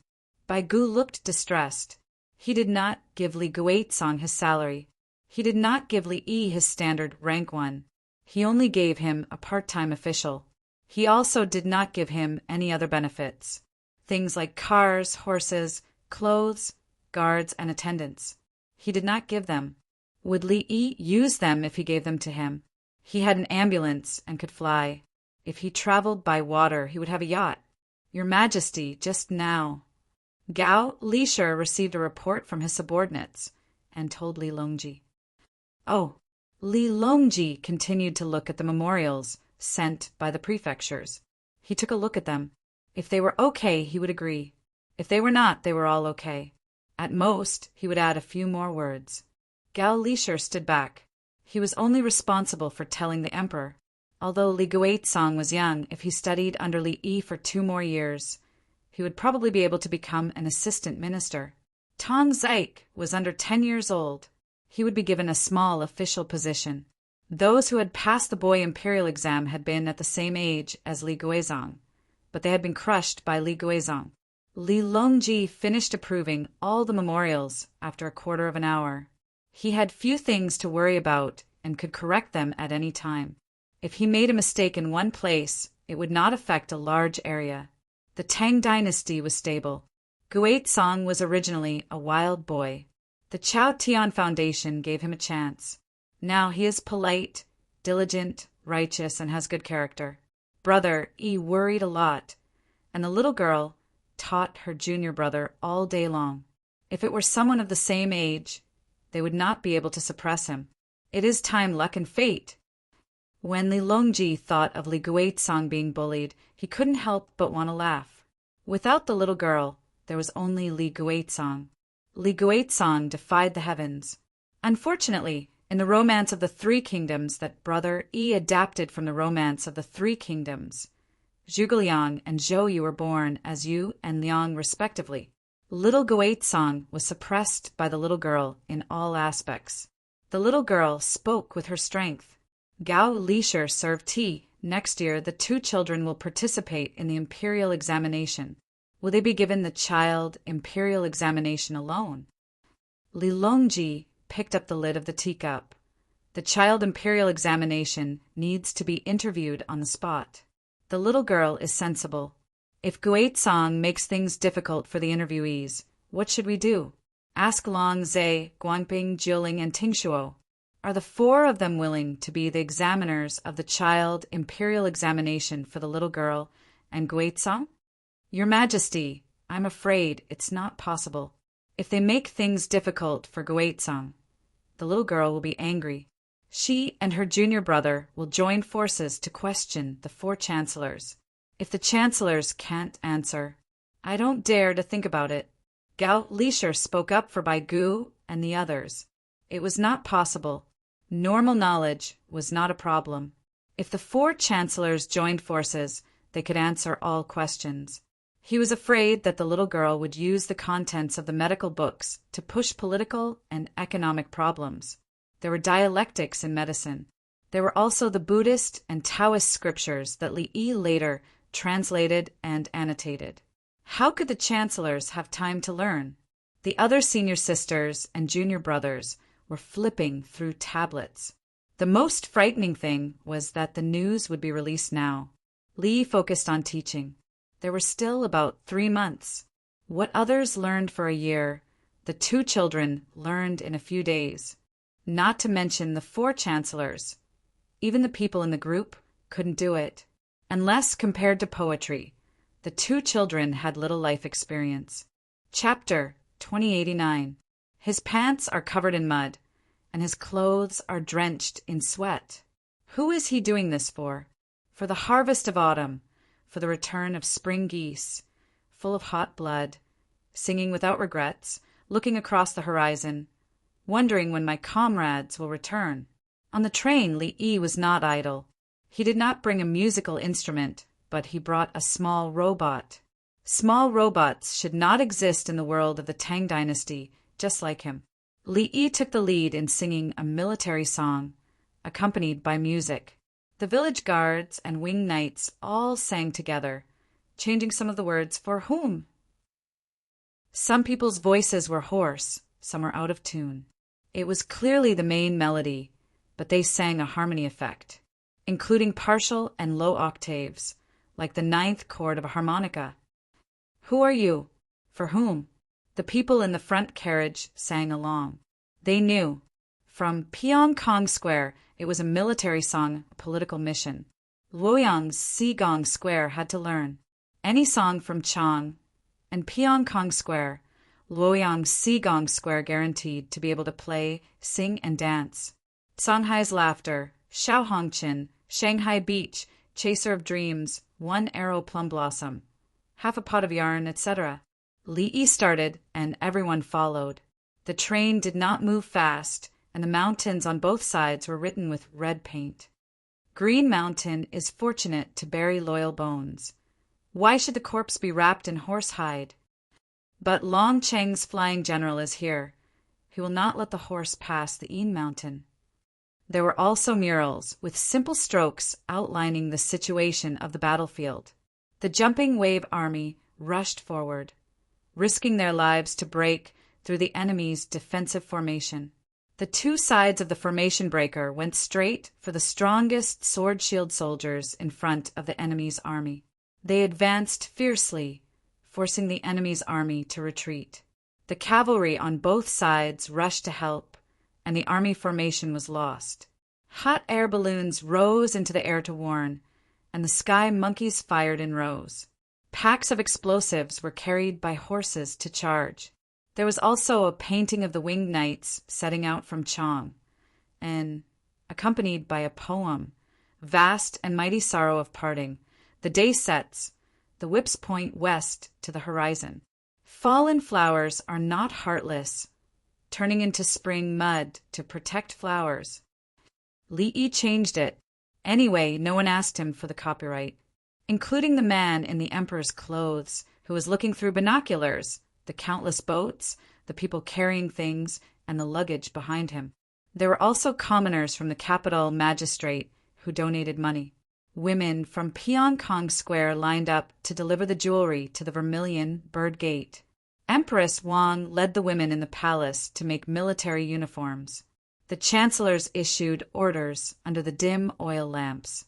Baigu looked distressed. He did not give Li Guizong his salary. He did not give Li Yi his standard rank 1. He only gave him a part-time official. He also did not give him any other benefits. Things like cars, horses, clothes, guards, and attendants. He did not give them. Would Li Yi use them if he gave them to him? He had an ambulance and could fly. If he traveled by water, he would have a yacht. Your Majesty, just now. Gao Lisher received a report from his subordinates and told Li Longji. Oh, Li Longji continued to look at the memorials sent by the prefectures. He took a look at them. If they were okay, he would agree. If they were not, they were all okay. At most, he would add a few more words. Gao Lisher stood back. He was only responsible for telling the emperor. Although Li Guizong was young, if he studied under Li Yi for 2 more years, he would probably be able to become an assistant minister. Tang Zik was under 10 years old. He would be given a small official position. Those who had passed the boy imperial exam had been at the same age as Li Guizhong, but they had been crushed by Li Guizhong. Li Longji finished approving all the memorials after a quarter of an hour. He had few things to worry about and could correct them at any time. If he made a mistake in one place, it would not affect a large area. The Tang dynasty was stable. Guizhong was originally a wild boy. The Chao Tian Foundation gave him a chance. Now he is polite, diligent, righteous, and has good character. Brother Yi worried a lot, and the little girl taught her junior brother all day long. If it were someone of the same age, they would not be able to suppress him. It is time, luck, and fate. When Li Longji thought of Li Guizhong being bullied, he couldn't help but want to laugh. Without the little girl, there was only Li Guizhong. Li Guizhong defied the heavens. Unfortunately, in the Romance of the Three Kingdoms that Brother Yi adapted from the Romance of the Three Kingdoms, Zhuge Liang and Zhou Yu were born as Yu and Liang respectively. Little Guizhong was suppressed by the little girl in all aspects. The little girl spoke with her strength. Gao Lisher served tea. Next year, the two children will participate in the imperial examination. Will they be given the child imperial examination alone? Li Longji picked up the lid of the teacup. The child imperial examination needs to be interviewed on the spot. The little girl is sensible. If Guizhong makes things difficult for the interviewees, what should we do? Ask Long Zhe, Guangping, Jiuling, and Tingshuo. Are the four of them willing to be the examiners of the child imperial examination for the little girl and Guizhong? Your Majesty, I'm afraid it's not possible. If they make things difficult for Guizhong, the little girl will be angry. She and her junior brother will join forces to question the four chancellors. If the chancellors can't answer, I don't dare to think about it. Gao Lisher spoke up for Bai Gu and the others. It was not possible. Normal knowledge was not a problem. If the four chancellors joined forces, they could answer all questions. He was afraid that the little girl would use the contents of the medical books to push political and economic problems. There were dialectics in medicine. There were also the Buddhist and Taoist scriptures that Li Yi later translated and annotated. How could the chancellors have time to learn? The other senior sisters and junior brothers were flipping through tablets. The most frightening thing was that the news would be released now. Li focused on teaching. There were still about 3 months. What others learned for a year, the two children learned in a few days. Not to mention the four chancellors. Even the people in the group couldn't do it. Unless compared to poetry, the two children had little life experience. Chapter 2089. His pants are covered in mud, and his clothes are drenched in sweat. Who is he doing this for? For the harvest of autumn, for the return of spring geese, full of hot blood, singing without regrets, looking across the horizon, wondering when my comrades will return. On the train, Li Yi was not idle. He did not bring a musical instrument, but he brought a small robot. Small robots should not exist in the world of the Tang dynasty, just like him. Li Yi took the lead in singing a military song, accompanied by music. The village guards and winged knights all sang together, changing some of the words for whom. Some people's voices were hoarse, some were out of tune. It was clearly the main melody, but they sang a harmony effect, including partial and low octaves, like the 9th chord of a harmonica. Who are you? For whom? The people in the front carriage sang along. They knew. From Pyongkong Square, it was a military song, a political mission. Luoyang's Sigong Square had to learn. Any song from Chang and Pyongkong Square, Luoyang's Sigong Square guaranteed to be able to play, sing, and dance. Songhai's Laughter, Shaohongqin, Shanghai Beach, Chaser of Dreams, One Arrow Plum Blossom, Half a Pot of Yarn, etc. Li Yi started, and everyone followed. The train did not move fast, and the mountains on both sides were written with red paint. Green Mountain is fortunate to bury loyal bones. Why should the corpse be wrapped in horsehide? But Long Cheng's flying general is here. He will not let the horse pass the Yin Mountain. There were also murals with simple strokes outlining the situation of the battlefield. The jumping wave army rushed forward, risking their lives to break through the enemy's defensive formation. The two sides of the formation breaker went straight for the strongest sword-shield soldiers in front of the enemy's army. They advanced fiercely, forcing the enemy's army to retreat. The cavalry on both sides rushed to help, and the army formation was lost. Hot air balloons rose into the air to warn, and the sky monkeys fired in rows. Packs of explosives were carried by horses to charge. There was also a painting of the winged knights setting out from Tang, and accompanied by a poem, Vast and Mighty Sorrow of Parting. The day sets, the whips point west to the horizon. Fallen flowers are not heartless, turning into spring mud to protect flowers. Li Yi changed it. Anyway, no one asked him for the copyright, including the man in the emperor's clothes who was looking through binoculars, the countless boats, the people carrying things, and the luggage behind him. There were also commoners from the capital magistrate who donated money. Women from Pyongkong Square lined up to deliver the jewelry to the Vermilion Bird Gate. Empress Wang led the women in the palace to make military uniforms. The chancellors issued orders under the dim oil lamps.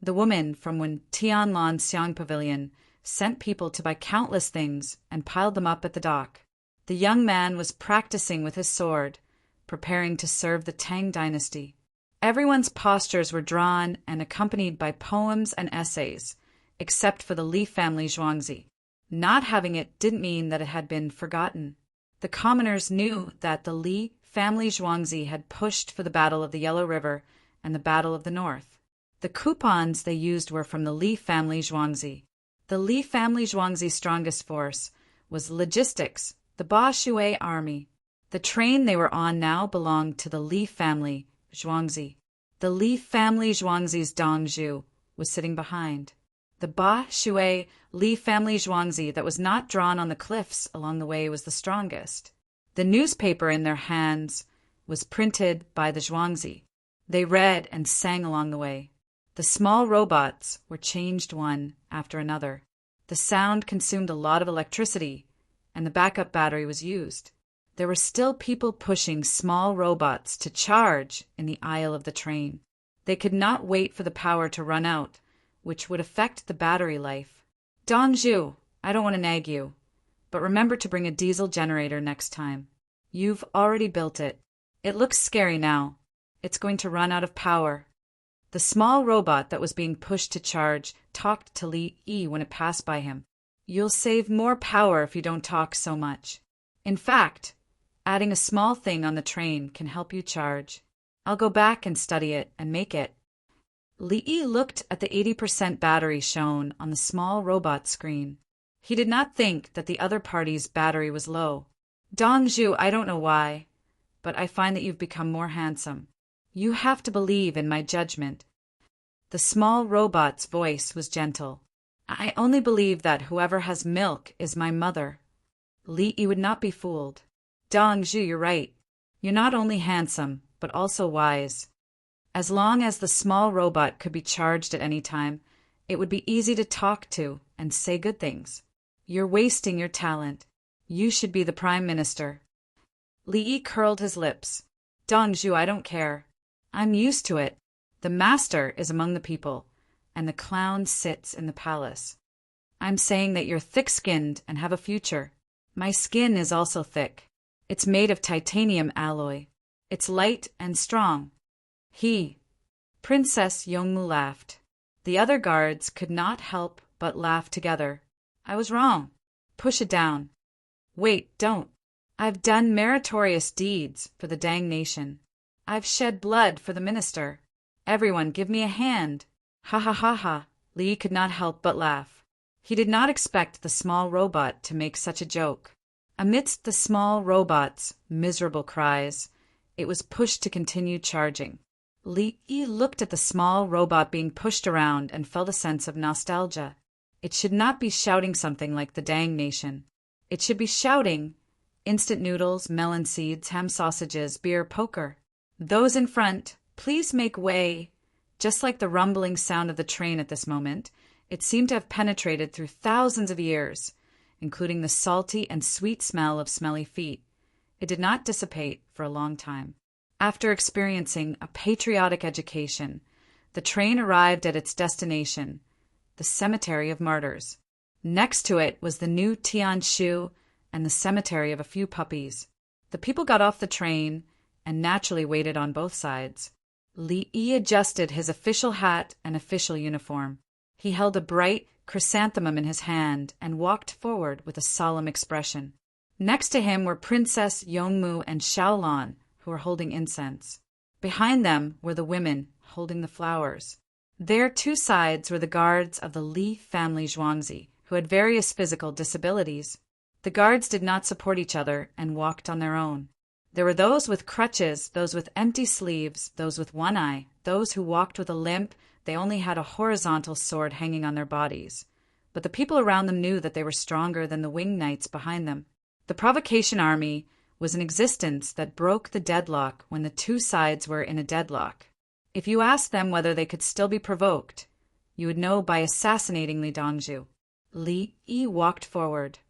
The woman from Tianlan Xiang Pavilion sent people to buy countless things and piled them up at the dock. The young man was practicing with his sword, preparing to serve the Tang dynasty. Everyone's postures were drawn and accompanied by poems and essays, except for the Li family Zhuangzi. Not having it didn't mean that it had been forgotten. The commoners knew that the Li family Zhuangzi had pushed for the Battle of the Yellow River and the Battle of the North. The coupons they used were from the Li family Zhuangzi. The Li family Zhuangzi's strongest force was logistics, the Ba Shui army. The train they were on now belonged to the Li family Zhuangzi. The Li family Zhuangzi's Dongzhu was sitting behind. The Ba Shui Li family Zhuangzi that was not drawn on the cliffs along the way was the strongest. The newspaper in their hands was printed by the Zhuangzi. They read and sang along the way. The small robots were changed one after another. The sound consumed a lot of electricity, and the backup battery was used. There were still people pushing small robots to charge in the aisle of the train. They could not wait for the power to run out, which would affect the battery life. Dongzhu, I don't want to nag you, but remember to bring a diesel generator next time. You've already built it. It looks scary now. It's going to run out of power. The small robot that was being pushed to charge talked to Li Yi when it passed by him. You'll save more power if you don't talk so much. In fact, adding a small thing on the train can help you charge. I'll go back and study it and make it. Li Yi looked at the 80% battery shown on the small robot screen. He did not think that the other party's battery was low. Dongzhu, I don't know why, but I find that you've become more handsome. You have to believe in my judgment. The small robot's voice was gentle. I only believe that whoever has milk is my mother. Li Yi would not be fooled. Dongzhu, you're right. You're not only handsome, but also wise. As long as the small robot could be charged at any time, it would be easy to talk to and say good things. You're wasting your talent. You should be the prime minister. Li Yi curled his lips. Dongzhu, I don't care. I'm used to it. The master is among the people, and the clown sits in the palace. I'm saying that you're thick-skinned and have a future. My skin is also thick. It's made of titanium alloy. It's light and strong. Princess Yongmu laughed. The other guards could not help but laugh together. I was wrong. Push it down. Wait, don't. I've done meritorious deeds for the Tang nation. I've shed blood for the minister. Everyone give me a hand. Ha ha ha ha. Li could not help but laugh. He did not expect the small robot to make such a joke. Amidst the small robot's miserable cries, it was pushed to continue charging. Li looked at the small robot being pushed around and felt a sense of nostalgia. It should not be shouting something like the Tang nation. It should be shouting instant noodles, melon seeds, ham sausages, beer, poker. Those in front Please make way. Just like the rumbling sound of the train at this moment, it seemed to have penetrated through thousands of years, including the salty and sweet smell of smelly feet. It did not dissipate for a long time. After experiencing a patriotic education, the train arrived at its destination, the Cemetery of Martyrs. Next to it was the new Tian Shu and the cemetery of a few puppies. The people got off the train and naturally waited on both sides. Li Yi adjusted his official hat and official uniform. He held a bright chrysanthemum in his hand and walked forward with a solemn expression. Next to him were Princess Yongmu and Xiaolan, who were holding incense. Behind them were the women holding the flowers. Their two sides were the guards of the Li family Zhuangzi, who had various physical disabilities. The guards did not support each other and walked on their own. There were those with crutches, those with empty sleeves, those with one eye, those who walked with a limp. They only had a horizontal sword hanging on their bodies. But the people around them knew that they were stronger than the winged knights behind them. The Provocation Army was an existence that broke the deadlock when the two sides were in a deadlock. If you asked them whether they could still be provoked, you would know by assassinating Li Dongzhu. Li Yi walked forward,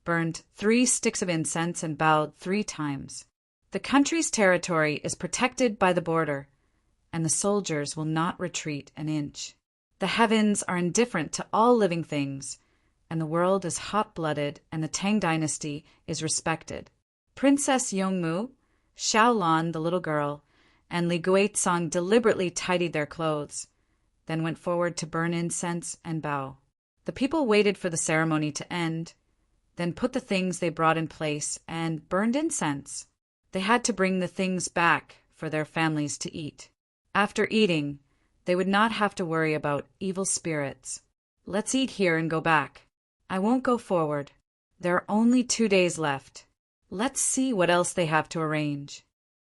burned 3 sticks of incense, and bowed 3 times. The country's territory is protected by the border, and the soldiers will not retreat an inch. The heavens are indifferent to all living things, and the world is hot-blooded, and the Tang dynasty is respected. Princess Yongmu, Xiaolan, the little girl, and Li Guizong deliberately tidied their clothes, then went forward to burn incense and bow. The people waited for the ceremony to end, then put the things they brought in place and burned incense. They had to bring the things back for their families to eat. After eating, they would not have to worry about evil spirits. Let's eat here and go back. I won't go forward. There are only 2 days left. Let's see what else they have to arrange.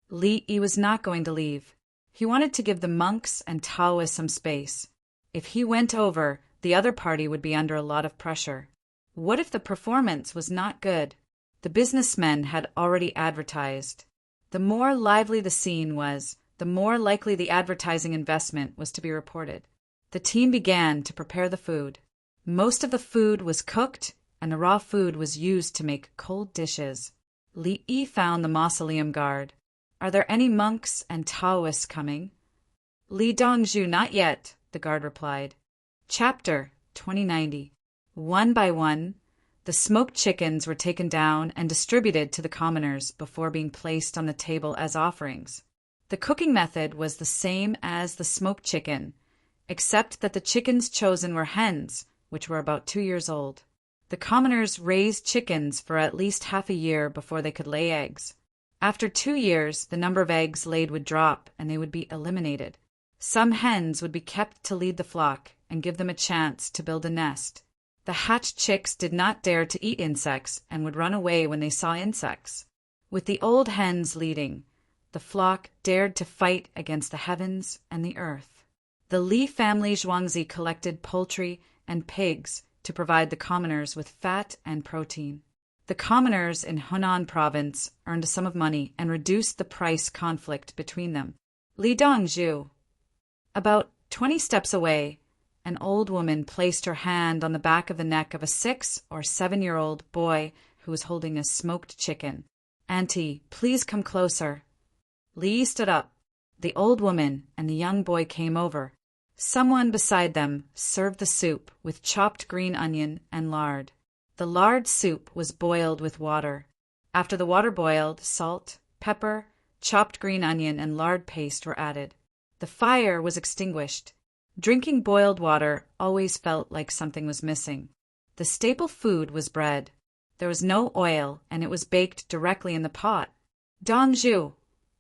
Li Yi was not going to leave. He wanted to give the monks and Taoists some space. If he went over, the other party would be under a lot of pressure. What if the performance was not good? The businessmen had already advertised. The more lively the scene was, the more likely the advertising investment was to be reported. The team began to prepare the food. Most of the food was cooked, and the raw food was used to make cold dishes. Li Yi found the mausoleum guard. Are there any monks and Taoists coming? Li Dongzhu, not yet, the guard replied. Chapter 2090. One by one, the smoked chickens were taken down and distributed to the commoners before being placed on the table as offerings. The cooking method was the same as the smoked chicken, except that the chickens chosen were hens, which were about 2 years old. The commoners raised chickens for at least half a year before they could lay eggs. After 2 years, the number of eggs laid would drop and they would be eliminated. Some hens would be kept to lead the flock and give them a chance to build a nest. The hatched chicks did not dare to eat insects and would run away when they saw insects. With the old hens leading, the flock dared to fight against the heavens and the earth. The Li family Zhuangzi collected poultry and pigs to provide the commoners with fat and protein. The commoners in Hunan province earned a sum of money and reduced the price conflict between them. Li Dongzhu. About 20 steps away, an old woman placed her hand on the back of the neck of a 6 or 7-year-old boy who was holding a smoked chicken. Auntie, please come closer. Li stood up. The old woman and the young boy came over. Someone beside them served the soup with chopped green onion and lard. The lard soup was boiled with water. After the water boiled, salt, pepper, chopped green onion, and lard paste were added. The fire was extinguished. Drinking boiled water always felt like something was missing. The staple food was bread. There was no oil, and it was baked directly in the pot. Dongzhu,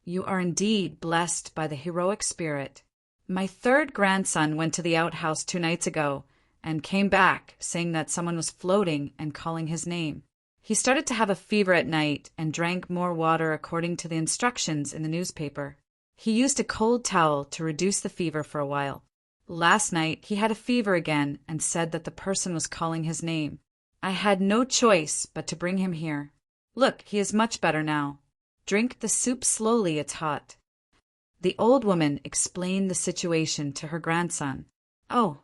you are indeed blessed by the heroic spirit. My 3rd grandson went to the outhouse 2 nights ago and came back saying that someone was floating and calling his name. He started to have a fever at night and drank more water according to the instructions in the newspaper. He used a cold towel to reduce the fever for a while. Last night he had a fever again and said that the person was calling his name. I had no choice but to bring him here. Look, he is much better now. Drink the soup slowly, it's hot. The old woman explained the situation to her grandson. Oh,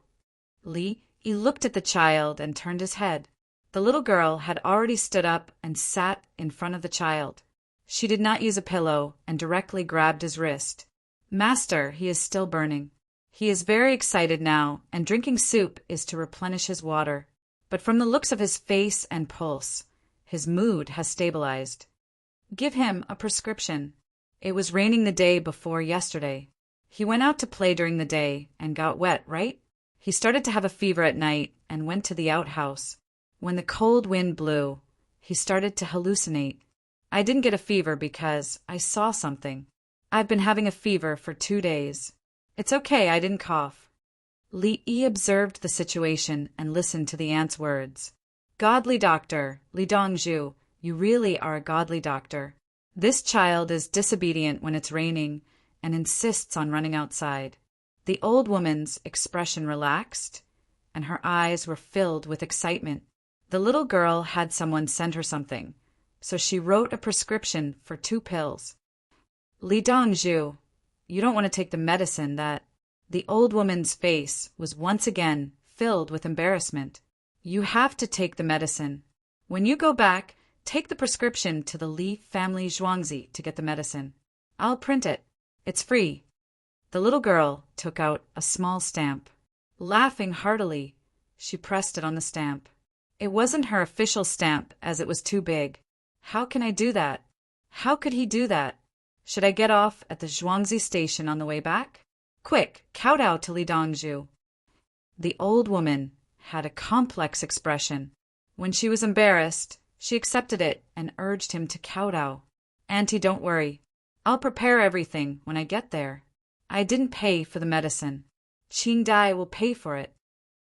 Li looked at the child and turned his head. The little girl had already stood up and sat in front of the child. She did not use a pillow and directly grabbed his wrist. Master, he is still burning. He is very excited now, and drinking soup is to replenish his water. But from the looks of his face and pulse, his mood has stabilized. Give him a prescription. It was raining the day before yesterday. He went out to play during the day and got wet, right? He started to have a fever at night and went to the outhouse. When the cold wind blew, he started to hallucinate. I didn't get a fever because I saw something. I've been having a fever for 2 days. It's okay, I didn't cough. Li observed the situation and listened to the aunt's words. Godly doctor, Li Dongzhu, you really are a godly doctor. This child is disobedient when it's raining and insists on running outside. The old woman's expression relaxed, and her eyes were filled with excitement. The little girl had someone send her something, so she wrote a prescription for 2 pills. Li Dongzhu, you don't want to take the medicine that... The old woman's face was once again filled with embarrassment. You have to take the medicine. When you go back, take the prescription to the Li family Zhuangzi to get the medicine. I'll print it. It's free. The little girl took out a small stamp. Laughing heartily, she pressed it on the stamp. It wasn't her official stamp as it was too big. How can I do that? How could he do that? Should I get off at the Zhuangzi station on the way back? Quick, kowtow to Li Dongzhu. The old woman had a complex expression. When she was embarrassed, she accepted it and urged him to kowtow. Auntie, don't worry. I'll prepare everything when I get there. I didn't pay for the medicine. Qing Dai will pay for it.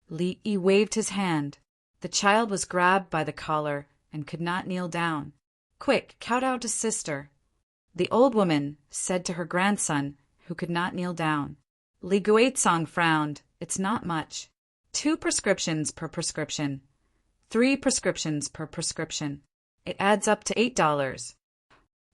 Li waved his hand. The child was grabbed by the collar and could not kneel down. Quick, kowtow to sister. The old woman said to her grandson, who could not kneel down. Li Guizong frowned. It's not much. 2 prescriptions per prescription. 3 prescriptions per prescription. It adds up to $8.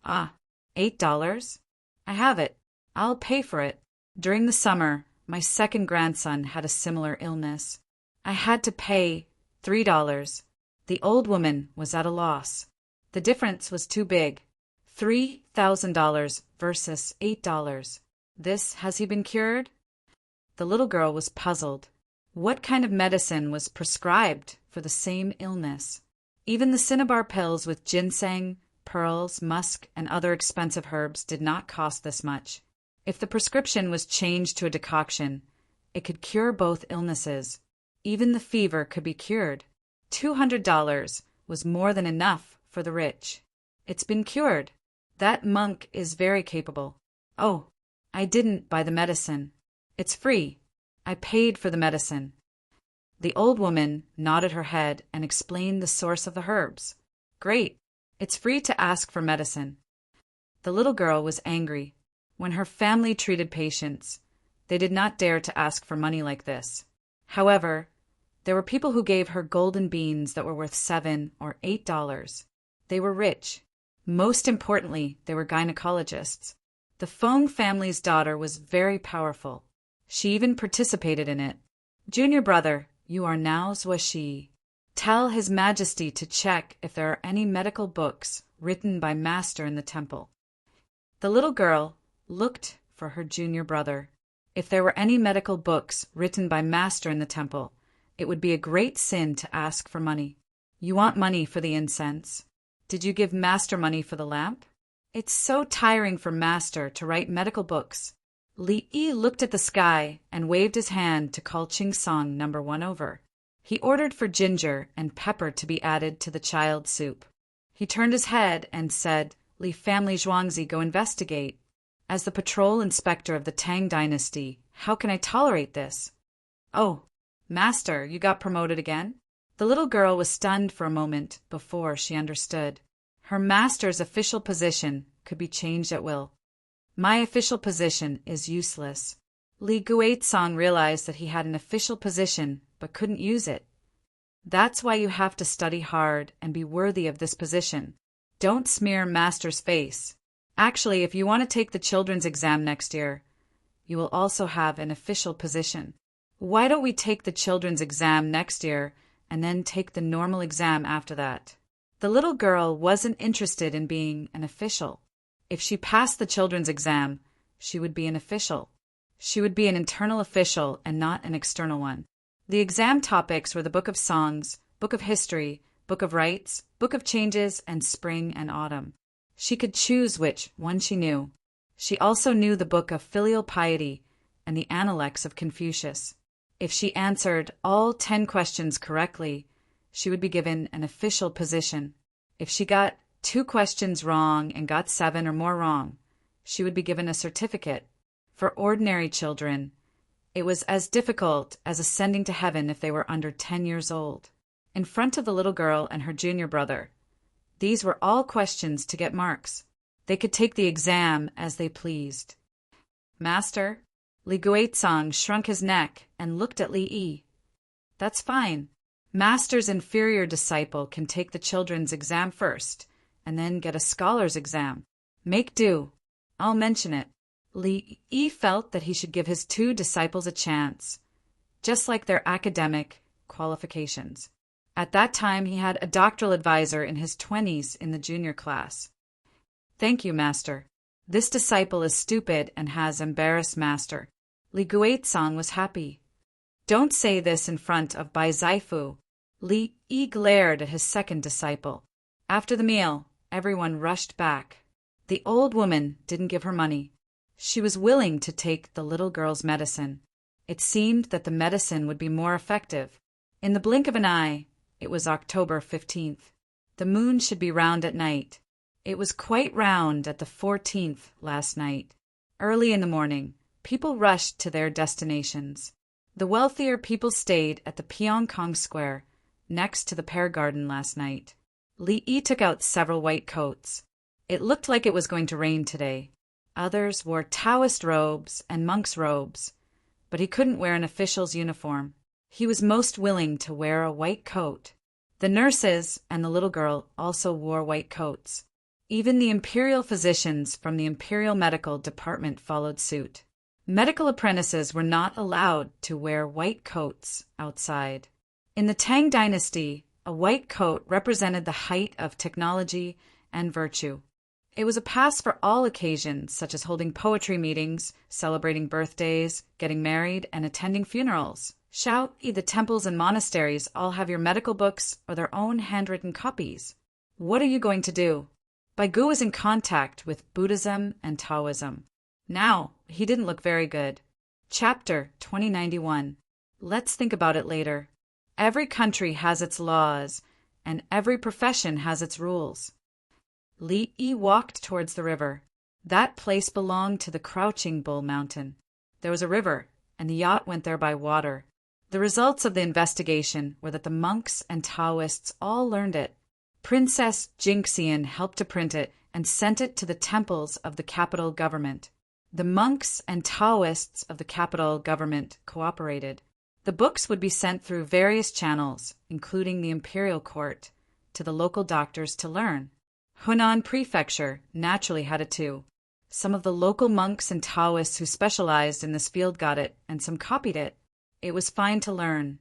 Ah, $8? I have it. I'll pay for it. During the summer, my second grandson had a similar illness. I had to pay $3. The old woman was at a loss. The difference was too big. $3,000 versus $8. Has he been cured? The little girl was puzzled. What kind of medicine was prescribed for the same illness? Even the cinnabar pills with ginseng, pearls, musk, and other expensive herbs did not cost this much. If the prescription was changed to a decoction, it could cure both illnesses. Even the fever could be cured. $200 was more than enough for the rich. It's been cured. That monk is very capable. Oh, I didn't buy the medicine. It's free. I paid for the medicine. The old woman nodded her head and explained the source of the herbs. Great. It's free to ask for medicine. The little girl was angry. When her family treated patients, they did not dare to ask for money like this. However, there were people who gave her golden beans that were worth $7 or $8. They were rich. Most importantly, they were gynecologists. The Feng family's daughter was very powerful. She even participated in it. Junior brother, you are now Zuoshi. Tell His Majesty to check if there are any medical books written by Master in the temple. The little girl looked for her junior brother. If there were any medical books written by Master in the temple, it would be a great sin to ask for money. You want money for the incense. Did you give Master money for the lamp? It's so tiring for Master to write medical books. Li Yi looked at the sky and waved his hand to call Ching Song No. 1 over. He ordered for ginger and pepper to be added to the child's soup. He turned his head and said, Li family Zhuangzi go investigate. As the patrol inspector of the Tang dynasty, how can I tolerate this? Oh, Master, you got promoted again? The little girl was stunned for a moment before she understood. Her master's official position could be changed at will. My official position is useless. Li Guizong realized that he had an official position but couldn't use it. That's why you have to study hard and be worthy of this position. Don't smear Master's face. Actually, if you want to take the children's exam next year, you will also have an official position. Why don't we take the children's exam next year and then take the normal exam after that? The little girl wasn't interested in being an official. If she passed the children's exam, she would be an official. She would be an internal official and not an external one. The exam topics were the Book of Songs, Book of History, Book of Rites, Book of Changes, and Spring and Autumn. She could choose which one she knew. She also knew the Book of Filial Piety and the Analects of Confucius. If she answered all 10 questions correctly, she would be given an official position. If she got 2 questions wrong and got 7 or more wrong, she would be given a certificate. For ordinary children, it was as difficult as ascending to heaven if they were under 10 years old. In front of the little girl and her junior brother, these were all questions to get marks. They could take the exam as they pleased. Master, Li Guizhang shrunk his neck and looked at Li Yi. That's fine. Master's inferior disciple can take the children's exam first, and then get a scholar's exam. Make do. I'll mention it. Li Yi felt that he should give his 2 disciples a chance, just like their academic qualifications. At that time, he had a doctoral advisor in his 20s in the junior class. Thank you, Master. This disciple is stupid and has embarrassed Master. Li Guizhang was happy. Don't say this in front of Bai Zaifu. Li Yi glared at his second disciple. After the meal, everyone rushed back. The old woman didn't give her money. She was willing to take the little girl's medicine. It seemed that the medicine would be more effective. In the blink of an eye, it was October 15th. The moon should be round at night. It was quite round at the 14th last night. Early in the morning, people rushed to their destinations. The wealthier people stayed at the Pyongkong Square, next to the Pear Garden last night. Li Yi took out several white coats. It looked like it was going to rain today. Others wore Taoist robes and monk's robes, but he couldn't wear an official's uniform. He was most willing to wear a white coat. The nurses and the little girl also wore white coats. Even the imperial physicians from the Imperial Medical Department followed suit. Medical apprentices were not allowed to wear white coats outside. In the Tang dynasty, a white coat represented the height of technology and virtue. It was a pass for all occasions, such as holding poetry meetings, celebrating birthdays, getting married, and attending funerals. The temples and monasteries all have your medical books or their own handwritten copies. What are you going to do? Baigu was in contact with Buddhism and Taoism. Now, he didn't look very good. Chapter 2091. Let's think about it later. Every country has its laws, and every profession has its rules. Li Yi walked towards the river. That place belonged to the Crouching Bull Mountain. There was a river, and the yacht went there by water. The results of the investigation were that the monks and Taoists all learned it. Princess Jinxian helped to print it and sent it to the temples of the capital government. The monks and Taoists of the capital government cooperated. The books would be sent through various channels, including the imperial court, to the local doctors to learn. Hunan Prefecture naturally had it too. Some of the local monks and Taoists who specialized in this field got it, and some copied it. It was fine to learn.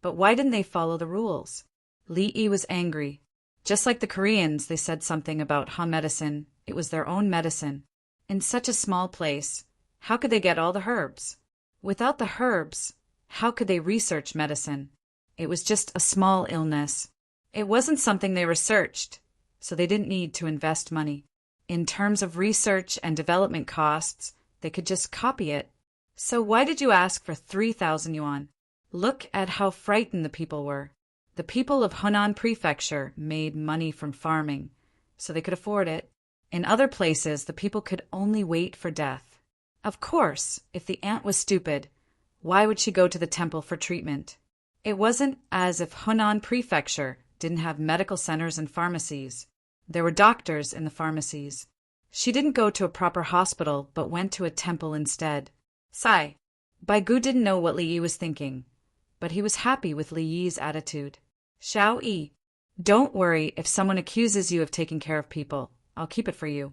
But why didn't they follow the rules? Li Yi was angry. Just like the Koreans, they said something about Han medicine. It was their own medicine. In such a small place, how could they get all the herbs? Without the herbs, how could they research medicine? It was just a small illness. It wasn't something they researched, so they didn't need to invest money. In terms of research and development costs, they could just copy it. So why did you ask for 3,000 yuan? Look at how frightened the people were. The people of Hunan Prefecture made money from farming, so they could afford it. In other places, the people could only wait for death. Of course, if the aunt was stupid, why would she go to the temple for treatment? It wasn't as if Hunan Prefecture didn't have medical centers and pharmacies. There were doctors in the pharmacies. She didn't go to a proper hospital, but went to a temple instead. Baigu didn't know what Li Yi was thinking, but he was happy with Li Yi's attitude. Yi, don't worry if someone accuses you of taking care of people. I'll keep it for you.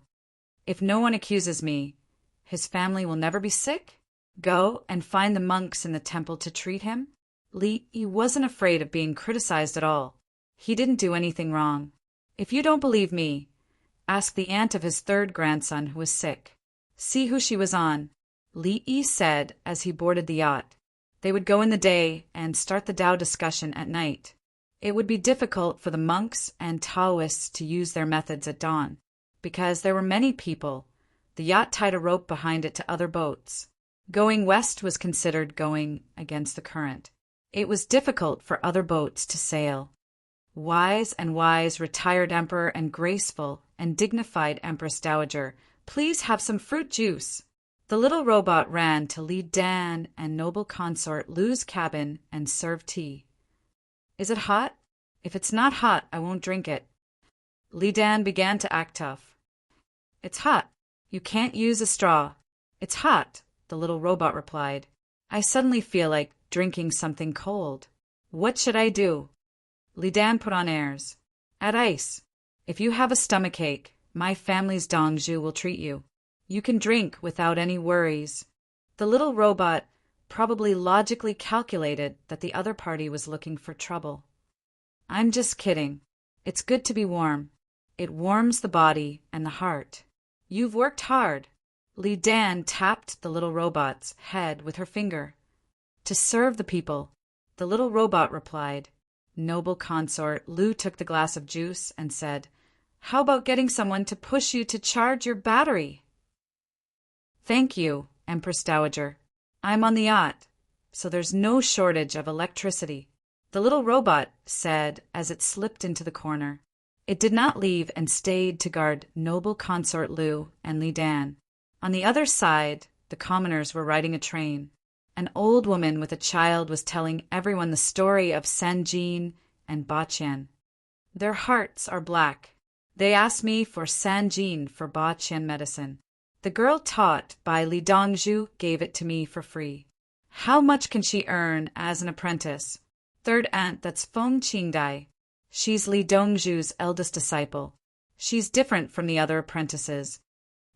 If no one accuses me, his family will never be sick? Go and find the monks in the temple to treat him? Li wasn't afraid of being criticized at all. He didn't do anything wrong. If you don't believe me, ask the aunt of his third grandson who was sick. See who she was on, Li said as he boarded the yacht. They would go in the day and start the Tao discussion at night. It would be difficult for the monks and Taoists to use their methods at dawn, because there were many people. The yacht tied a rope behind it to other boats. Going west was considered going against the current. It was difficult for other boats to sail. Wise and wise retired emperor and graceful and dignified Empress Dowager, please have some fruit juice. The little robot ran to lead Dan and noble consort Lu's cabin and serve tea. Is it hot? If it's not hot, I won't drink it. Li Dan began to act tough. It's hot. You can't use a straw. It's hot, the little robot replied. I suddenly feel like drinking something cold. What should I do? Li Dan put on airs. Add ice. If you have a stomachache, my family's Dongzhu will treat you. You can drink without any worries. The little robot probably logically calculated that the other party was looking for trouble. I'm just kidding. It's good to be warm. It warms the body and the heart. You've worked hard. Li Dan tapped the little robot's head with her finger. To serve the people, the little robot replied. Noble consort Lu took the glass of juice and said, How about getting someone to push you to charge your battery? Thank you, Empress Dowager. I'm on the yacht, so there's no shortage of electricity, the little robot said as it slipped into the corner. It did not leave and stayed to guard noble consort Lu and Li Dan. On the other side, the commoners were riding a train. An old woman with a child was telling everyone the story of Sanjin and Baqian. Their hearts are black. They asked me for Sanjin for Baqian medicine. The girl taught by Li Dongzhu gave it to me for free. How much can she earn as an apprentice? Third aunt, that's Feng Qingdai. She's Li Dongzhu's eldest disciple. She's different from the other apprentices.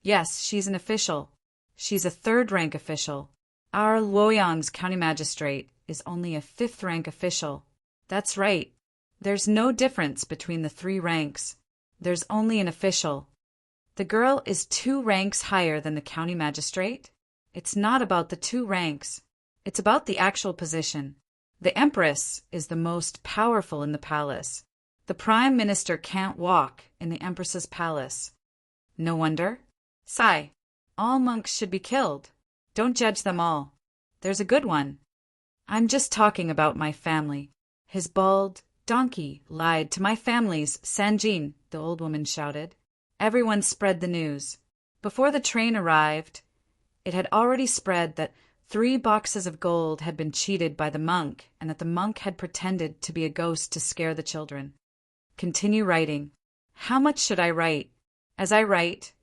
Yes, she's an official. She's a third-rank official. Our Luoyang's county magistrate is only a fifth-rank official. That's right. There's no difference between the three ranks. There's only an official. The girl is 2 ranks higher than the county magistrate. It's not about the 2 ranks. It's about the actual position. The empress is the most powerful in the palace. The prime minister can't walk in the empress's palace. No wonder. Sigh. All monks should be killed. Don't judge them all. There's a good one. I'm just talking about my family. His bald donkey lied to my family's Sanjin, the old woman shouted. Everyone spread the news. Before the train arrived, it had already spread that 3 boxes of gold had been cheated by the monk and that the monk had pretended to be a ghost to scare the children. Continue writing. How much should I write? As I write,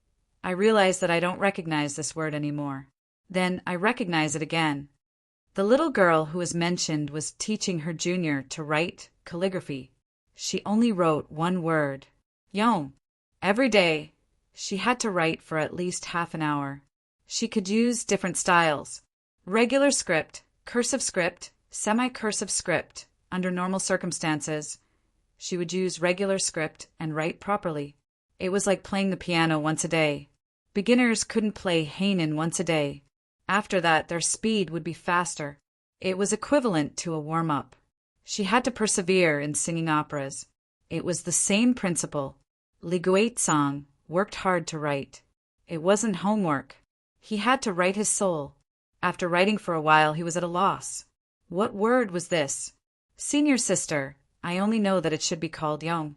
I realize that I don't recognize this word anymore. Then I recognize it again. The little girl who was mentioned was teaching her junior to write calligraphy. She only wrote 1 word. Yong. Every day, she had to write for at least half an hour. She could use different styles. Regular script, cursive script, semi-cursive script. Under normal circumstances, she would use regular script and write properly. It was like playing the piano once a day. Beginners couldn't play Hanen once a day. After that, their speed would be faster. It was equivalent to a warm-up. She had to persevere in singing operas. It was the same principle. Li Guizhang worked hard to write. It wasn't homework. He had to write his soul. After writing for a while, he was at a loss. What word was this? Senior sister, I only know that it should be called Yong.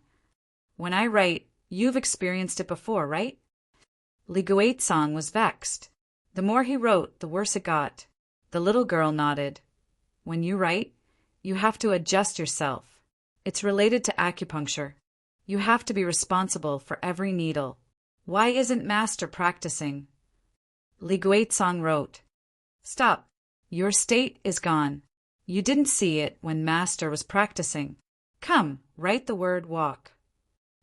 When I write, you've experienced it before, right? Li Guizhang was vexed. The more he wrote, the worse it got. The little girl nodded. When you write, you have to adjust yourself. It's related to acupuncture. You have to be responsible for every needle. Why isn't Master practicing? Li Guizhang wrote, Stop. Your state is gone. You didn't see it when Master was practicing. Come, write the word walk.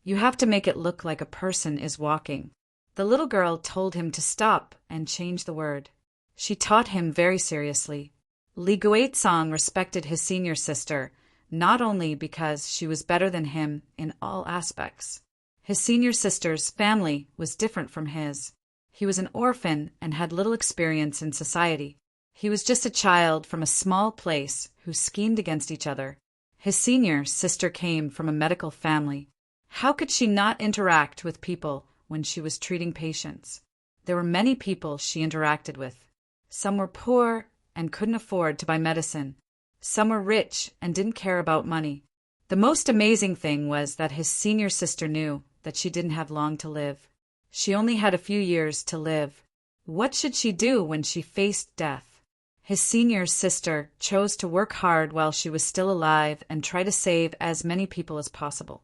You have to make it look like a person is walking. The little girl told him to stop and change the word. She taught him very seriously. Li Guizong respected his senior sister, not only because she was better than him in all aspects. His senior sister's family was different from his. He was an orphan and had little experience in society. He was just a child from a small place who schemed against each other. His senior sister came from a medical family. How could she not interact with people when she was treating patients? There were many people she interacted with. Some were poor and couldn't afford to buy medicine. Some were rich and didn't care about money. The most amazing thing was that his senior sister knew that she didn't have long to live. She only had a few years to live. What should she do when she faced death? His senior sister chose to work hard while she was still alive and try to save as many people as possible.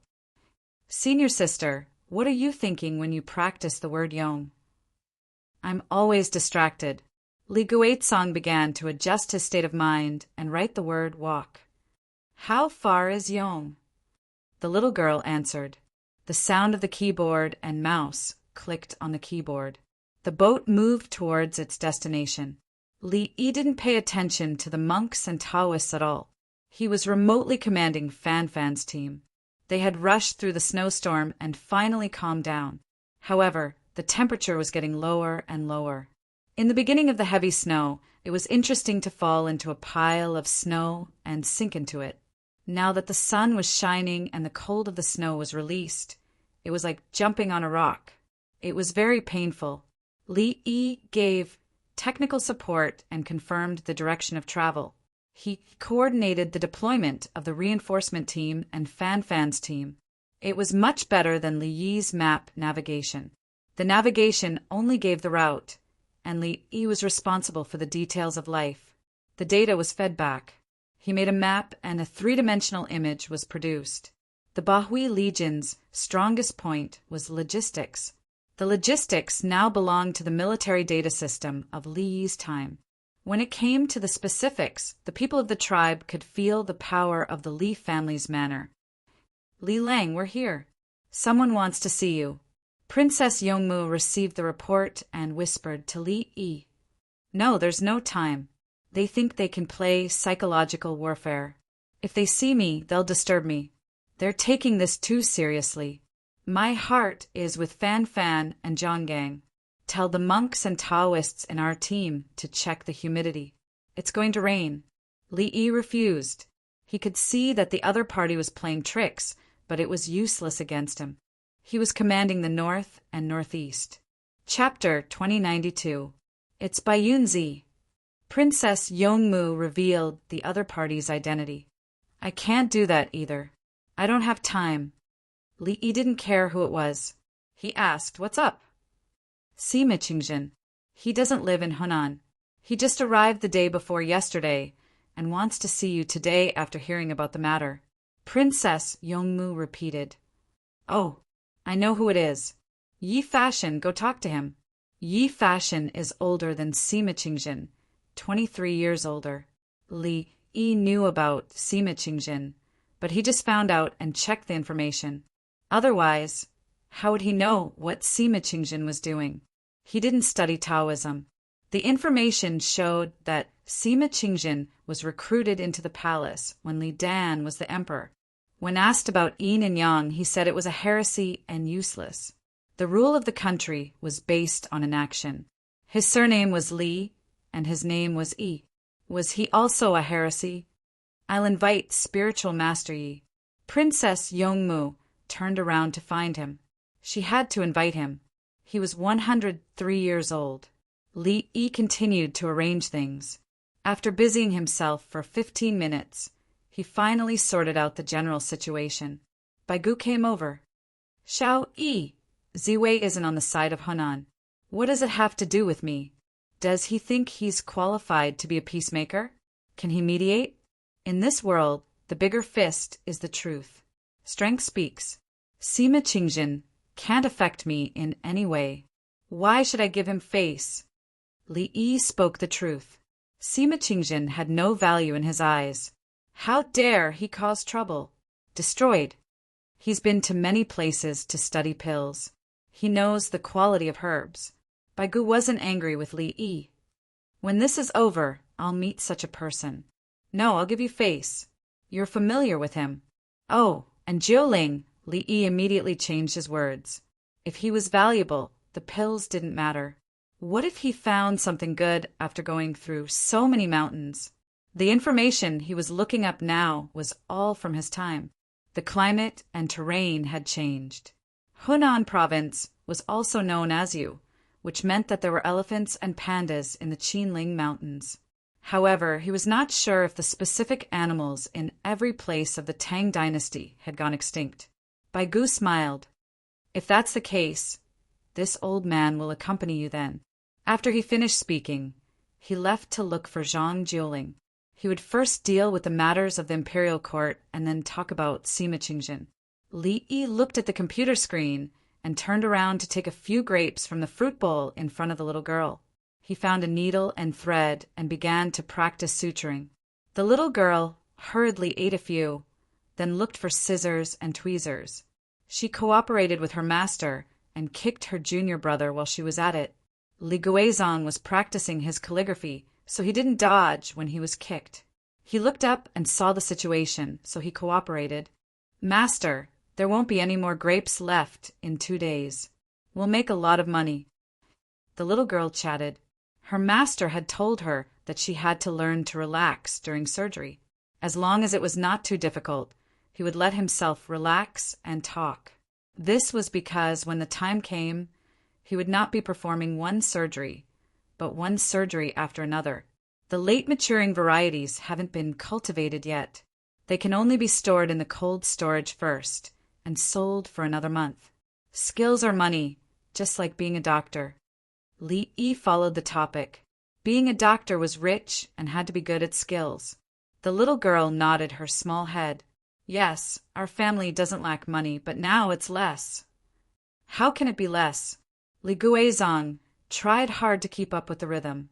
Senior sister, what are you thinking when you practice the word yong? I'm always distracted. Li Guizong began to adjust his state of mind and write the word walk. How far is yong? The little girl answered. The sound of the keyboard and mouse clicked on the keyboard. The boat moved towards its destination. Li Yi didn't pay attention to the monks and Taoists at all. He was remotely commanding Fan Fan's team. They had rushed through the snowstorm and finally calmed down. However, the temperature was getting lower and lower. In the beginning of the heavy snow, it was interesting to fall into a pile of snow and sink into it. Now that the sun was shining and the cold of the snow was released, it was like jumping on a rock. It was very painful. Li Yi gave technical support and confirmed the direction of travel. He coordinated the deployment of the reinforcement team and Fan Fan's team. It was much better than Li Yi's map navigation. The navigation only gave the route, and Li Yi was responsible for the details of life. The data was fed back. He made a map and a three-dimensional image was produced. The Bahui Legion's strongest point was logistics. The logistics now belonged to the military data system of Li Yi's time. When it came to the specifics, the people of the tribe could feel the power of the Li family's manner. Li Lang, we're here. Someone wants to see you. Princess Yongmu received the report and whispered to Li Yi. No, there's no time. They think they can play psychological warfare. If they see me, they'll disturb me. They're taking this too seriously. My heart is with Fan Fan and Zhonggang. Tell the monks and Taoists in our team to check the humidity. It's going to rain. Li Yi refused. He could see that the other party was playing tricks, but it was useless against him. He was commanding the north and northeast. Chapter 2092. It's by Yunzi. Princess Yongmu revealed the other party's identity. I can't do that either. I don't have time. Li Yi didn't care who it was. He asked, what's up? Sima Qingjin. He doesn't live in Hunan. He just arrived the day before yesterday and wants to see you today after hearing about the matter. Princess Yongmu repeated. Oh, I know who it is. Yi Fashion, go talk to him. Yi Fashion is older than Sima Qingjin, 23 years older. Li Yi knew about Sima Qingjin, but he just found out and checked the information. Otherwise, how would he know what Sima Qingjin was doing? He didn't study Taoism. The information showed that Sima Qingjin was recruited into the palace when Li Dan was the emperor. When asked about yin and yang, he said it was a heresy and useless. The rule of the country was based on an action. His surname was Li, and his name was Yi. Was he also a heresy? I'll invite spiritual master Yi. Princess Yongmu turned around to find him. She had to invite him. He was 103 years old. Li Yi continued to arrange things. After busying himself for 15 minutes, he finally sorted out the general situation. Baigu came over. Xiao Yi, Ziwei isn't on the side of Hunan. What does it have to do with me? Does he think he's qualified to be a peacemaker? Can he mediate? In this world, the bigger fist is the truth. Strength speaks. Sima Qingjin can't affect me in any way. Why should I give him face? Li Yi spoke the truth. Sima Qingjin had no value in his eyes. How dare he cause trouble? Destroyed. He's been to many places to study pills. He knows the quality of herbs. Bai Gu wasn't angry with Li Yi. When this is over, I'll meet such a person. No, I'll give you face. You're familiar with him. Oh, and Jiuling, Li Yi immediately changed his words. If he was valuable, the pills didn't matter. What if he found something good after going through so many mountains? The information he was looking up now was all from his time. The climate and terrain had changed. Hunan province was also known as Yu, which meant that there were elephants and pandas in the Qinling Mountains. However, he was not sure if the specific animals in every place of the Tang dynasty had gone extinct. Bai Gu smiled. If that's the case, this old man will accompany you then. After he finished speaking, he left to look for Zhang Jiuling. He would first deal with the matters of the imperial court and then talk about Sima Qingjin. Li Yi looked at the computer screen and turned around to take a few grapes from the fruit bowl in front of the little girl. He found a needle and thread and began to practice suturing. The little girl hurriedly ate a few, then looked for scissors and tweezers. She cooperated with her master and kicked her junior brother while she was at it. Li Guizong was practicing his calligraphy, so he didn't dodge when he was kicked. He looked up and saw the situation, so he cooperated. Master, there won't be any more grapes left in 2 days. We'll make a lot of money. The little girl chatted. Her master had told her that she had to learn to relax during surgery. As long as it was not too difficult, he would let himself relax and talk. This was because when the time came, he would not be performing one surgery, but one surgery after another. The late maturing varieties haven't been cultivated yet. They can only be stored in the cold storage first and sold for another month. Skills are money, just like being a doctor. Li Yi followed the topic. Being a doctor was rich and had to be good at skills. The little girl nodded her small head. Yes, our family doesn't lack money, but now it's less. How can it be less? Li Guizong tried hard to keep up with the rhythm.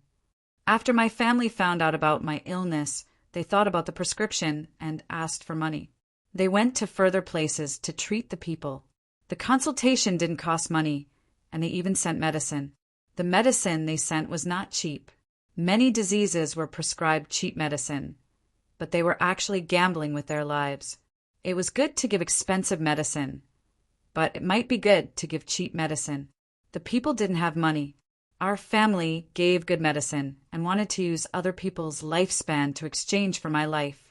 After my family found out about my illness, they thought about the prescription and asked for money. They went to further places to treat the people. The consultation didn't cost money, and they even sent medicine. The medicine they sent was not cheap. Many diseases were prescribed cheap medicine, but they were actually gambling with their lives. It was good to give expensive medicine, but it might be good to give cheap medicine. The people didn't have money. Our family gave good medicine and wanted to use other people's lifespan to exchange for my life.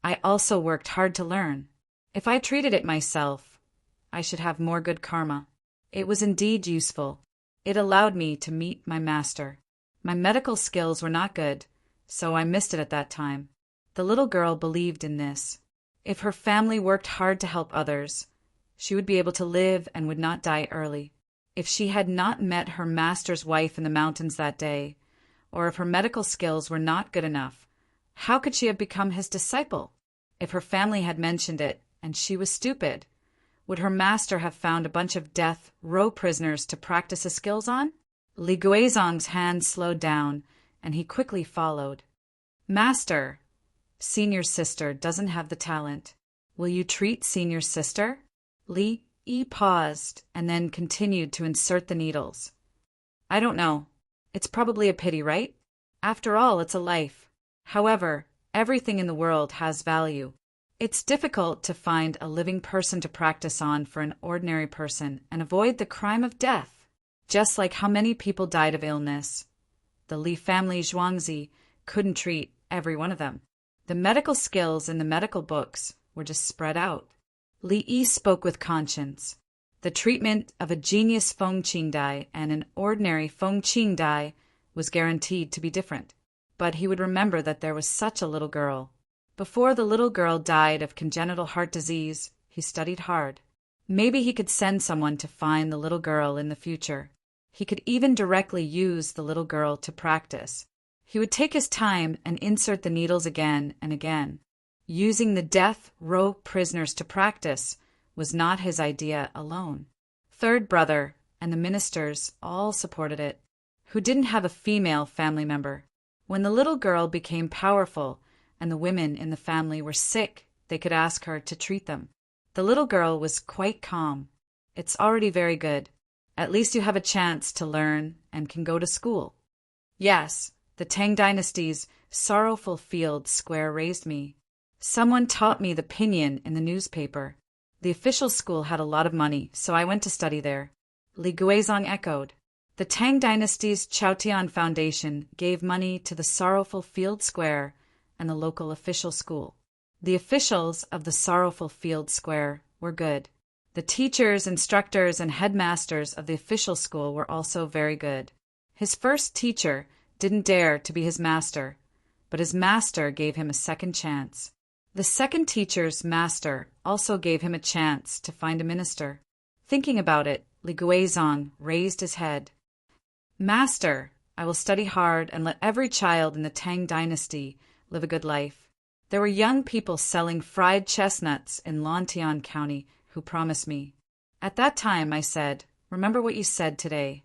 I also worked hard to learn. If I treated it myself, I should have more good karma. It was indeed useful. It allowed me to meet my master. My medical skills were not good, so I missed it at that time. The little girl believed in this. If her family worked hard to help others, she would be able to live and would not die early. If she had not met her master's wife in the mountains that day, or if her medical skills were not good enough, how could she have become his disciple? If her family had mentioned it and she was stupid, would her master have found a bunch of death row prisoners to practice his skills on? Li Guizong's hand slowed down, and he quickly followed. Master, Senior's sister doesn't have the talent. Will you treat Senior's sister? Li Yi paused and then continued to insert the needles. I don't know. It's probably a pity, right? After all, it's a life. However, everything in the world has value. It's difficult to find a living person to practice on for an ordinary person and avoid the crime of death. Just like how many people died of illness. The Li family Zhuangzi couldn't treat every one of them. The medical skills in the medical books were just spread out. Li Yi spoke with conscience. The treatment of a genius Feng Qing Dai and an ordinary Feng Qing Dai was guaranteed to be different. But he would remember that there was such a little girl. Before the little girl died of congenital heart disease, he studied hard. Maybe he could send someone to find the little girl in the future. He could even directly use the little girl to practice. He would take his time and insert the needles again and again. Using the death row prisoners to practice was not his idea alone. Third brother and the ministers all supported it, who didn't have a female family member. When the little girl became powerful and the women in the family were sick, they could ask her to treat them. The little girl was quite calm. It's already very good. At least you have a chance to learn and can go to school. Yes, the Tang dynasty's sorrowful field square raised me. Someone taught me the pinyin in the newspaper. The official school had a lot of money, so I went to study there. Li Guizhong echoed. The Tang dynasty's Chaotian Foundation gave money to the sorrowful field square and the local official school. The officials of the sorrowful field square were good. The teachers, instructors, and headmasters of the official school were also very good. His first teacher didn't dare to be his master, but his master gave him a second chance. The second teacher's master also gave him a chance to find a minister. Thinking about it, Li Guizhong raised his head. Master, I will study hard and let every child in the Tang dynasty live a good life. There were young people selling fried chestnuts in Lantian County who promised me. At that time, I said, remember what you said today.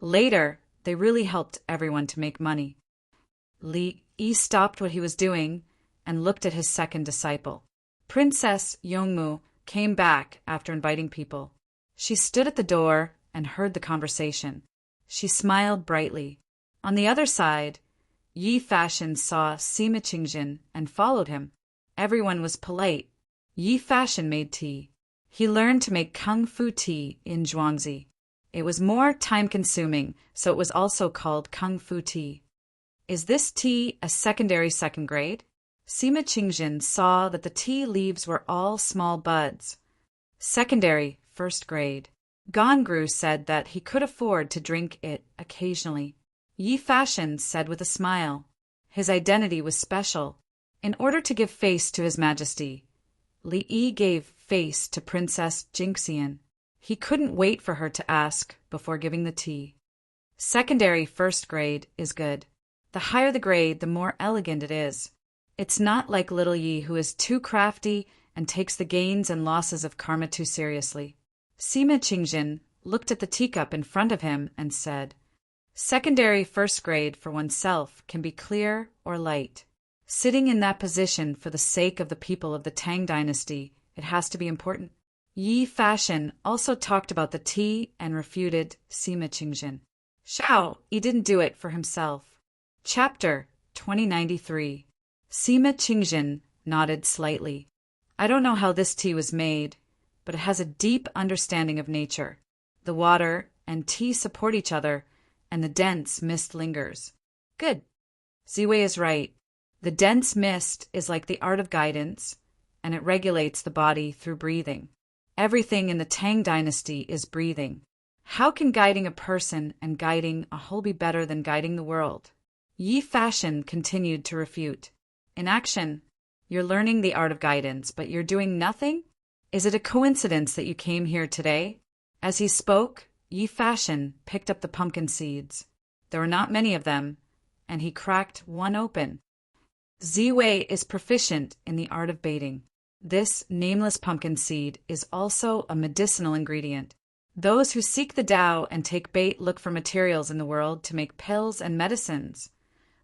Later, they really helped everyone to make money. Li Yi stopped what he was doing and looked at his second disciple. Princess Yongmu came back after inviting people. She stood at the door and heard the conversation. She smiled brightly. On the other side, Yi Fashion saw Sima Qingjin and followed him. Everyone was polite. Yi Fashion made tea. He learned to make kung fu tea in Zhuangzi. It was more time-consuming, so it was also called kung fu tea. Is this tea a secondary second grade? Sima Qingjin saw that the tea leaves were all small buds. Secondary, first grade. Gongru said that he could afford to drink it occasionally. Yi Fashion said with a smile. His identity was special. In order to give face to His Majesty, Li Yi gave face to Princess Jinxian. He couldn't wait for her to ask before giving the tea. Secondary, first grade is good. The higher the grade, the more elegant it is. It's not like little Yi, who is too crafty and takes the gains and losses of karma too seriously. Sima Qingjin looked at the teacup in front of him and said, Secondary, first grade for oneself can be clear or light. Sitting in that position for the sake of the people of the Tang dynasty, it has to be important. Yi Fashion also talked about the tea and refuted Sima Qingjin. Shao Yi didn't do it for himself. Chapter 2093. Sima Qingjin nodded slightly. I don't know how this tea was made, but it has a deep understanding of nature. The water and tea support each other, and the dense mist lingers. Good. Ziwei is right. The dense mist is like the art of guidance, and it regulates the body through breathing. Everything in the Tang dynasty is breathing. How can guiding a person and guiding a whole be better than guiding the world? Yi Fashion continued to refute. In action, you're learning the art of guidance, but you're doing nothing? Is it a coincidence that you came here today? As he spoke, Yi Fashion picked up the pumpkin seeds. There were not many of them, and he cracked one open. Ziwei is proficient in the art of baiting. This nameless pumpkin seed is also a medicinal ingredient. Those who seek the Tao and take bait look for materials in the world to make pills and medicines.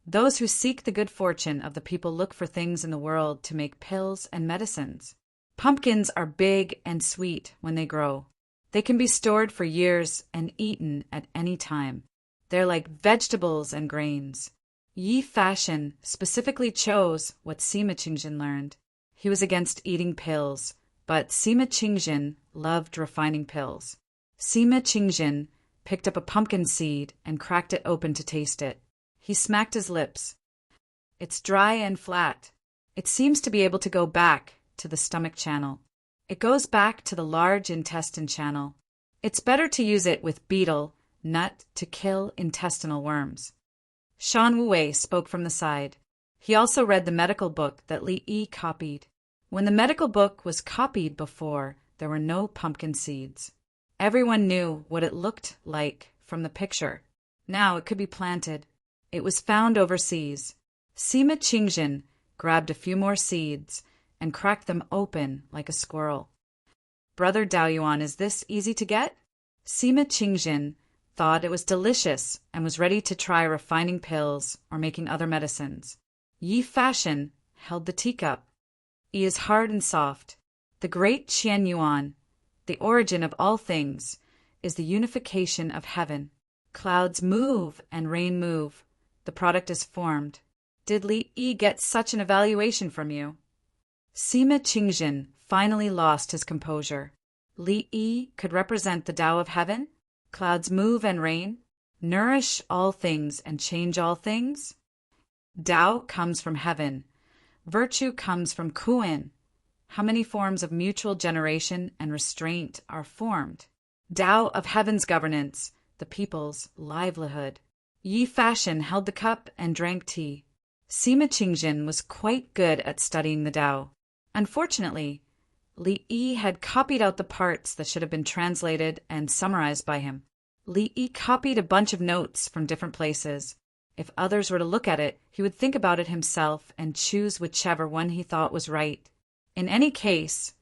Those who seek the good fortune of the people look for things in the world to make pills and medicines. Pumpkins are big and sweet when they grow. They can be stored for years and eaten at any time. They're like vegetables and grains. Yi Fashion specifically chose what Sima Qingjin learned. He was against eating pills, but Sima Qingjin loved refining pills. Sima Qingjin picked up a pumpkin seed and cracked it open to taste it. He smacked his lips. It's dry and flat. It seems to be able to go back to the stomach channel. It goes back to the large intestine channel. It's better to use it with betel nut to kill intestinal worms. Shan Wuwei spoke from the side. He also read the medical book that Li Yi copied. When the medical book was copied before, there were no pumpkin seeds. Everyone knew what it looked like from the picture. Now it could be planted. It was found overseas. Sima Qingjin grabbed a few more seeds and cracked them open like a squirrel. Brother Daoyuan, is this easy to get? Sima Qingjin thought it was delicious and was ready to try refining pills or making other medicines. Yi Fashion held the teacup. It is hard and soft. The great Qian Yuan, the origin of all things, is the unification of heaven. Clouds move and rain move. The product is formed. Did Li Yi get such an evaluation from you? Sima Qingjin finally lost his composure. Li Yi could represent the Tao of heaven? Clouds move and rain, nourish all things and change all things? Tao comes from heaven. Virtue comes from Kuan. How many forms of mutual generation and restraint are formed? Tao of heaven's governance, the people's livelihood. Yi Fashion held the cup and drank tea. Sima Qingjin was quite good at studying the Tao. Unfortunately, Li Yi had copied out the parts that should have been translated and summarized by him. Li Yi copied a bunch of notes from different places. If others were to look at it, he would think about it himself and choose whichever one he thought was right. In any case,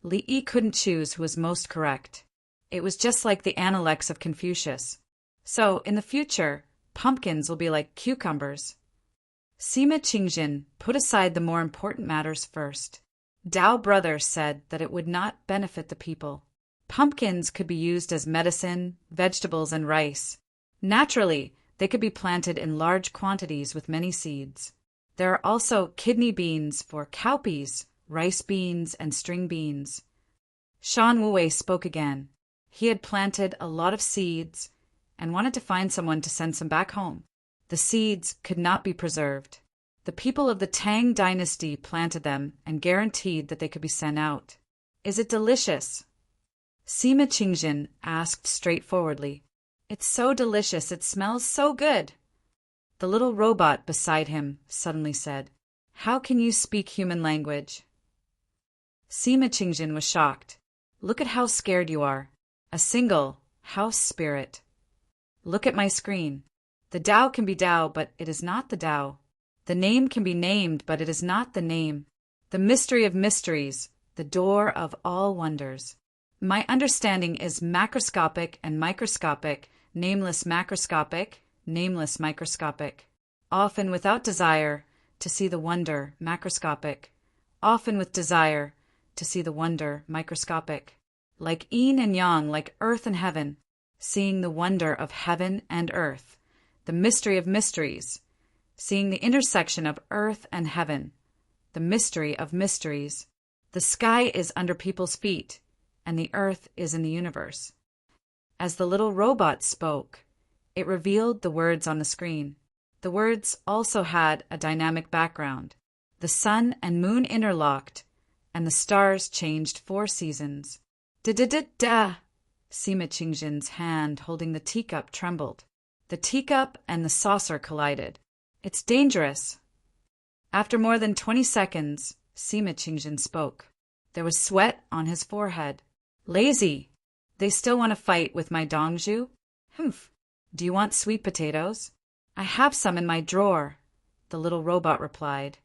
Li Yi couldn't choose who was most correct. It was just like the Analects of Confucius. So, in the future, pumpkins will be like cucumbers. Sima Qingjin put aside the more important matters first. Tao Brother said that it would not benefit the people. Pumpkins could be used as medicine, vegetables, and rice. Naturally, they could be planted in large quantities with many seeds. There are also kidney beans for cowpeas, rice beans, and string beans. Shan Wuwei spoke again. He had planted a lot of seeds and wanted to find someone to send some back home. The seeds could not be preserved. The people of the Tang dynasty planted them and guaranteed that they could be sent out. Is it delicious? Sima Qingjin asked straightforwardly. It's so delicious, it smells so good. The little robot beside him suddenly said, How can you speak human language? Sima Qingjin was shocked. Look at how scared you are. A single house spirit. Look at my screen. The Tao can be Tao, but it is not the Tao. The name can be named, but it is not the name. The mystery of mysteries, the door of all wonders. My understanding is macroscopic and microscopic, nameless macroscopic, nameless microscopic. Often without desire to see the wonder, macroscopic. Often with desire to see the wonder, microscopic. Like yin and yang, like earth and heaven, seeing the wonder of heaven and earth, the mystery of mysteries, seeing the intersection of earth and heaven, the mystery of mysteries. The sky is under people's feet, and the earth is in the universe. As the little robot spoke, it revealed the words on the screen. The words also had a dynamic background. The sun and moon interlocked, and the stars changed 4 seasons. Da-da-da-da! Sima Qingjin's hand holding the teacup trembled. The teacup and the saucer collided. It's dangerous. After more than 20 seconds, Sima Qingjin spoke. There was sweat on his forehead. Lazy. They still want to fight with my dongju? Humph. Do you want sweet potatoes? I have some in my drawer, the little robot replied.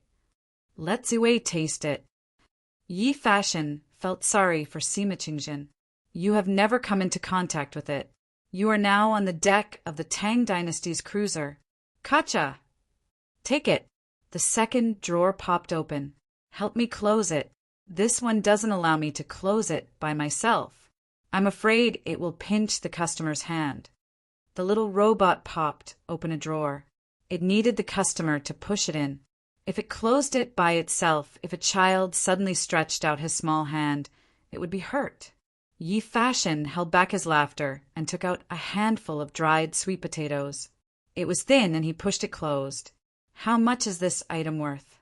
Let Ziwei taste it. Yi Fashion felt sorry for Sima Qingjin. You have never come into contact with it. You are now on the deck of the Tang dynasty's cruiser. Kacha! Take it. The second drawer popped open. Help me close it. This one doesn't allow me to close it by myself. I'm afraid it will pinch the customer's hand. The little robot popped open a drawer. It needed the customer to push it in. If it closed it by itself, if a child suddenly stretched out his small hand, it would be hurt. Yi Fashion held back his laughter and took out a handful of dried sweet potatoes. It was thin and he pushed it closed. How much is this item worth?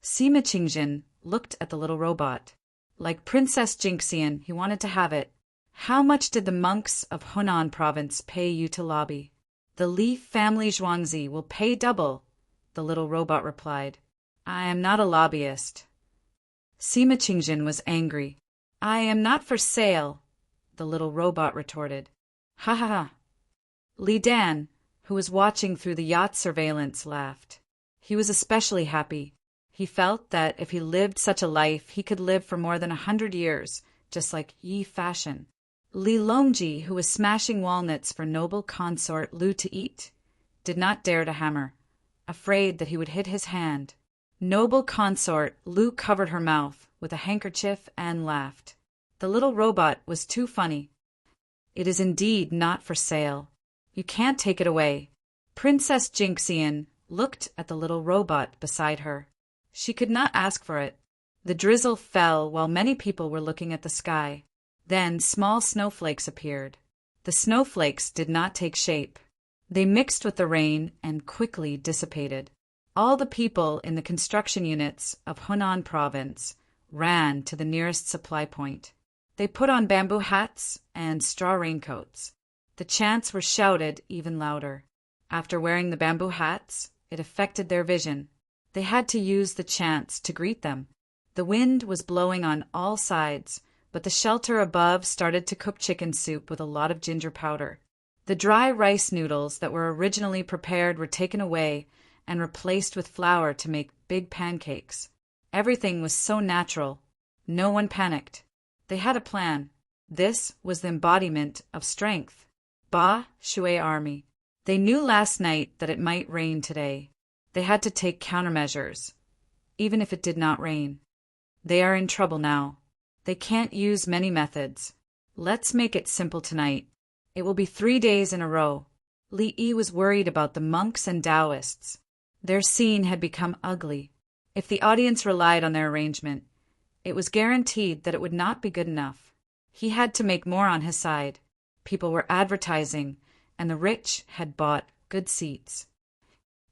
Sima Qingjin looked at the little robot. Like Princess Jinxian, he wanted to have it. How much did the monks of Hunan province pay you to lobby? The Li family Zhuangzi will pay double, the little robot replied. I am not a lobbyist. Sima Qingjin was angry. I am not for sale, the little robot retorted. Ha ha ha. Li Dan, who was watching through the yacht surveillance, laughed. He was especially happy. He felt that if he lived such a life, he could live for more than 100 years, just like Yi Fashion. Li Longji, who was smashing walnuts for noble consort Lu to eat, did not dare to hammer, afraid that he would hit his hand. Noble consort Lu covered her mouth with a handkerchief and laughed. The little robot was too funny. It is indeed not for sale. You can't take it away. Princess Jinxian looked at the little robot beside her. She could not ask for it. The drizzle fell while many people were looking at the sky. Then small snowflakes appeared. The snowflakes did not take shape. They mixed with the rain and quickly dissipated. All the people in the construction units of Hunan province ran to the nearest supply point. They put on bamboo hats and straw raincoats. The chants were shouted even louder. After wearing the bamboo hats, it affected their vision. They had to use the chants to greet them. The wind was blowing on all sides, but the shelter above started to cook chicken soup with a lot of ginger powder. The dry rice noodles that were originally prepared were taken away and replaced with flour to make big pancakes. Everything was so natural. No one panicked. They had a plan. This was the embodiment of strength. Ba Shui Army. They knew last night that it might rain today. They had to take countermeasures, even if it did not rain. They are in trouble now. They can't use many methods. Let's make it simple tonight. It will be 3 days in a row. Li Yi was worried about the monks and Taoists. Their scene had become ugly. If the audience relied on their arrangement, it was guaranteed that it would not be good enough. He had to make more on his side. People were advertising, and the rich had bought good seats.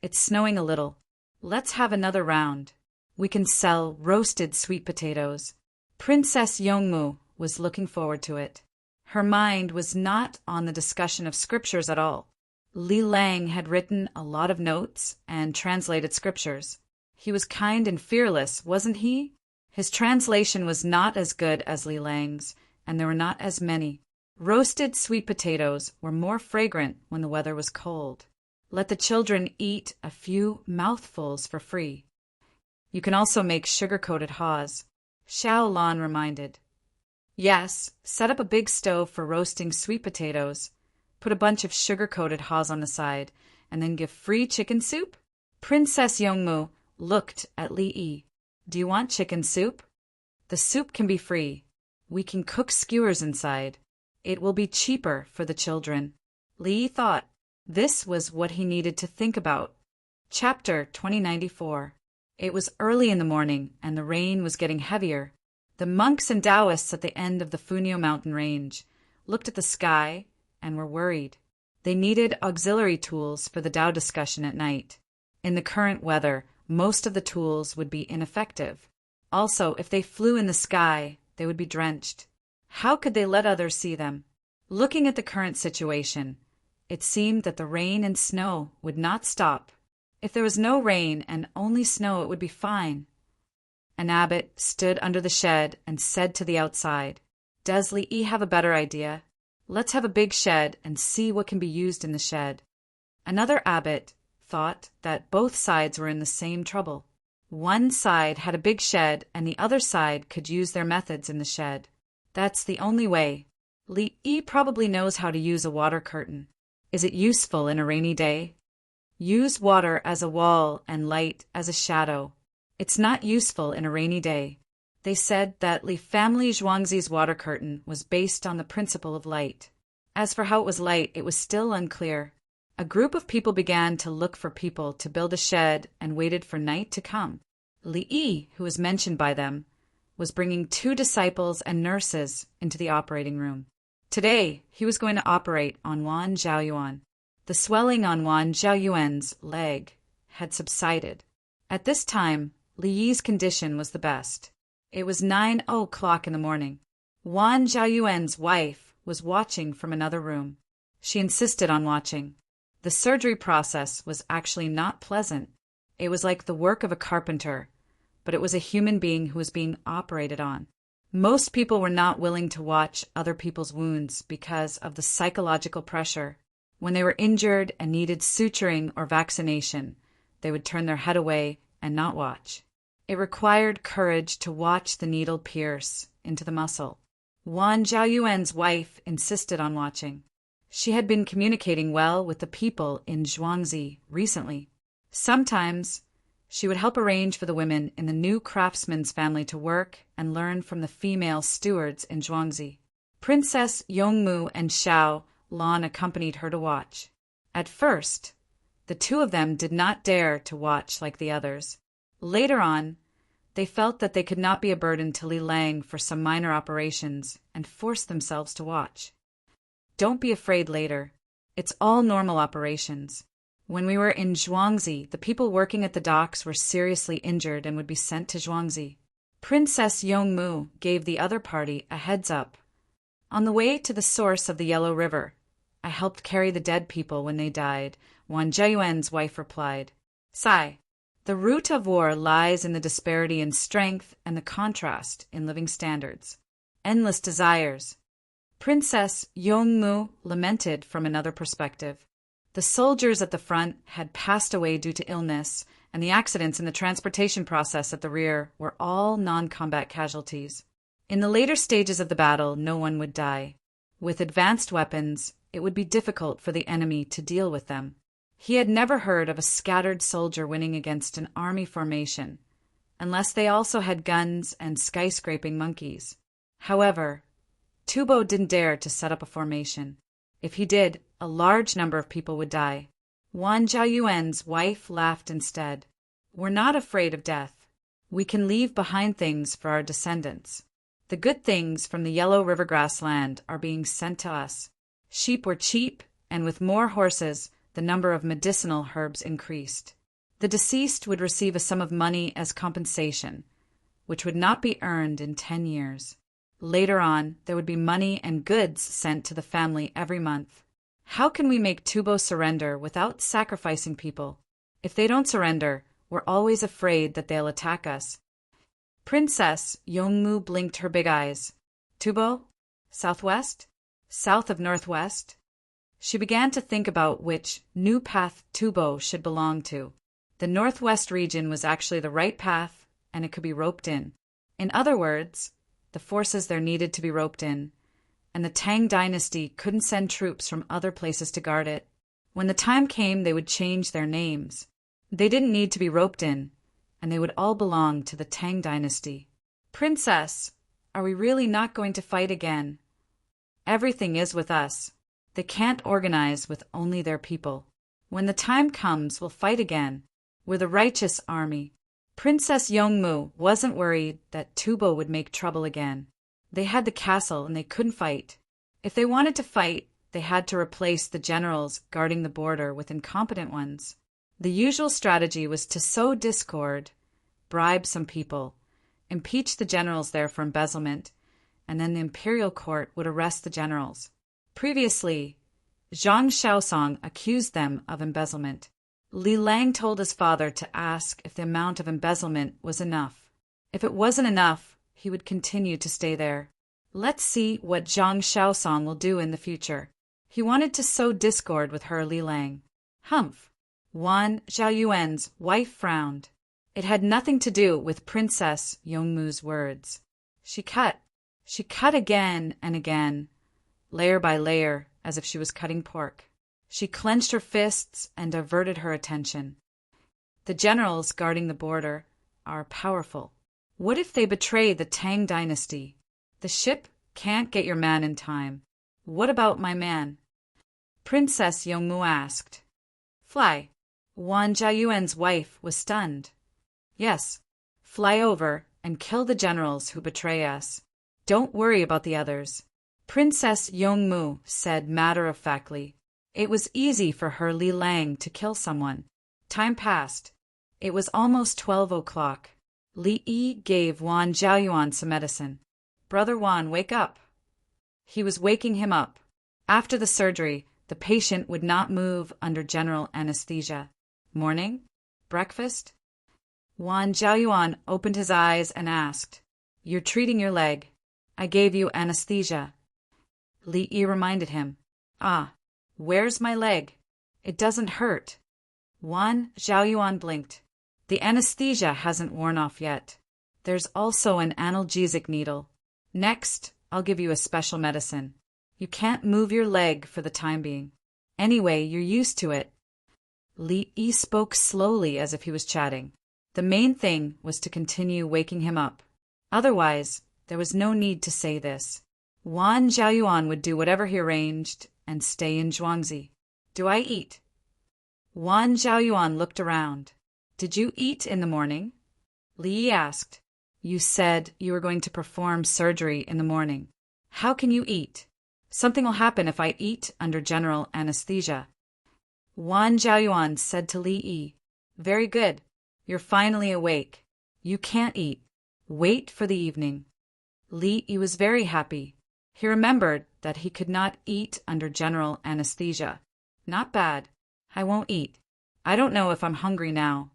It's snowing a little. Let's have another round. We can sell roasted sweet potatoes. Princess Yongmu was looking forward to it. Her mind was not on the discussion of scriptures at all. Li Lang had written a lot of notes and translated scriptures. He was kind and fearless, wasn't he? His translation was not as good as Li Lang's, and there were not as many. Roasted sweet potatoes were more fragrant when the weather was cold. Let the children eat a few mouthfuls for free. You can also make sugar-coated haws, Xiao Lan reminded. Yes, set up a big stove for roasting sweet potatoes. Put a bunch of sugar-coated haws on the side, and then give free chicken soup? Princess Yongmu looked at Li Yi. Do you want chicken soup? The soup can be free. We can cook skewers inside. It will be cheaper for the children. Li Yi thought. This was what he needed to think about. Chapter 2094. It was early in the morning, and the rain was getting heavier. The monks and Taoists at the end of the Funio mountain range looked at the sky and were worried. They needed auxiliary tools for the Tao discussion at night. In the current weather, most of the tools would be ineffective. Also, if they flew in the sky, they would be drenched. How could they let others see them? Looking at the current situation, it seemed that the rain and snow would not stop. If there was no rain and only snow, it would be fine. An abbot stood under the shed and said to the outside, Does Li Yi have a better idea? Let's have a big shed and see what can be used in the shed. Another abbot thought that both sides were in the same trouble. One side had a big shed and the other side could use their methods in the shed. That's the only way. Li Yi probably knows how to use a water curtain. Is it useful in a rainy day? Use water as a wall and light as a shadow. It's not useful in a rainy day. They said that Li family Zhuangzi's water curtain was based on the principle of light. As for how it was light, it was still unclear. A group of people began to look for people to build a shed and waited for night to come. Li Yi, who was mentioned by them, was bringing 2 disciples and nurses into the operating room. Today, he was going to operate on Wan Zhaoyuan. The swelling on Wan Zhaoyuan's leg had subsided. At this time, Li Yi's condition was the best. It was 9 o'clock in the morning. Wan Zhaoyuan's wife was watching from another room. She insisted on watching. The surgery process was actually not pleasant. It was like the work of a carpenter, but it was a human being who was being operated on. Most people were not willing to watch other people's wounds because of the psychological pressure. When they were injured and needed suturing or vaccination, they would turn their head away and not watch. It required courage to watch the needle pierce into the muscle. Wan Zhaoyuan's wife insisted on watching. She had been communicating well with the people in Zhuangzi recently. Sometimes she would help arrange for the women in the new craftsman's family to work and learn from the female stewards in Zhuangzi. Princess Yongmu and Xiao Lan accompanied her to watch. At first, the two of them did not dare to watch like the others. Later on, they felt that they could not be a burden to Li Lang for some minor operations and forced themselves to watch. Don't be afraid later. It's all normal operations. When we were in Zhuangzi, the people working at the docks were seriously injured and would be sent to Zhuangzi. Princess Yongmu gave the other party a heads up. On the way to the source of the Yellow River, I helped carry the dead people when they died, Wang Jiayuan's wife replied. Sigh. The root of war lies in the disparity in strength and the contrast in living standards. Endless desires. Princess Yongmu lamented from another perspective. The soldiers at the front had passed away due to illness, and the accidents in the transportation process at the rear were all non-combat casualties. In the later stages of the battle, no one would die. With advanced weapons, it would be difficult for the enemy to deal with them. He had never heard of a scattered soldier winning against an army formation, unless they also had guns and skyscraping monkeys. However, Tubo didn't dare to set up a formation. If he did, a large number of people would die. Wan Jiayuan's wife laughed instead. We're not afraid of death. We can leave behind things for our descendants. The good things from the Yellow River grassland are being sent to us. Sheep were cheap, and with more horses, the number of medicinal herbs increased. The deceased would receive a sum of money as compensation, which would not be earned in 10 years. Later on, there would be money and goods sent to the family every month. How can we make Tubo surrender without sacrificing people? If they don't surrender, we're always afraid that they'll attack us. Princess Yongmu blinked her big eyes. Tubo? Southwest? South of Northwest? She began to think about which new path Tubo should belong to. The Northwest region was actually the right path, and it could be roped in. In other words, the forces there needed to be roped in, and the Tang dynasty couldn't send troops from other places to guard it. When the time came, they would change their names. They didn't need to be roped in, and they would all belong to the Tang dynasty. Princess, are we really not going to fight again? Everything is with us. They can't organize with only their people. When the time comes, we'll fight again. We're the righteous army. Princess Yongmu wasn't worried that Tubo would make trouble again. They had the castle and they couldn't fight. If they wanted to fight, they had to replace the generals guarding the border with incompetent ones. The usual strategy was to sow discord, bribe some people, impeach the generals there for embezzlement, and then the imperial court would arrest the generals. Previously, Zhang Shaosong accused them of embezzlement. Li Lang told his father to ask if the amount of embezzlement was enough. If it wasn't enough, he would continue to stay there. Let's see what Zhang Shaosong will do in the future. He wanted to sow discord with her Li Lang. Humph! Wan Jiayuan's wife frowned. It had nothing to do with Princess Yongmu's words. She cut again and again, layer by layer, as if she was cutting pork. She clenched her fists and diverted her attention. The generals guarding the border are powerful. What if they betray the Tang dynasty? The ship can't get your man in time. What about my man? Princess Yongmu asked. Fly. Wan Jiayuan's wife was stunned. Yes, fly over and kill the generals who betray us. Don't worry about the others. Princess Yongmu said matter-of-factly. It was easy for her Li Lang to kill someone. Time passed. It was almost 12 o'clock. Li Yi gave Wan Jiayuan some medicine. Brother Wan, wake up. He was waking him up. After the surgery, the patient would not move under general anesthesia. Morning? Breakfast? Wan Jiayuan opened his eyes and asked, You're treating your leg. I gave you anesthesia. Li Yi reminded him. Ah, where's my leg? It doesn't hurt. Wan Jiayuan blinked. The anesthesia hasn't worn off yet. There's also an analgesic needle. Next, I'll give you a special medicine. You can't move your leg for the time being. Anyway, you're used to it. Li Yi spoke slowly as if he was chatting. The main thing was to continue waking him up. Otherwise, there was no need to say this. Wan Zhaoyuan would do whatever he arranged and stay in Zhuangzi. Do I eat? Wan Zhaoyuan looked around. Did you eat in the morning? Li Yi asked. You said you were going to perform surgery in the morning. How can you eat? Something will happen if I eat under general anesthesia. Wan Zhaoyuan said to Li Yi, Very good. You're finally awake. You can't eat. Wait for the evening. Li Yi was very happy. He remembered that he could not eat under general anesthesia. Not bad. I won't eat. I don't know if I'm hungry now.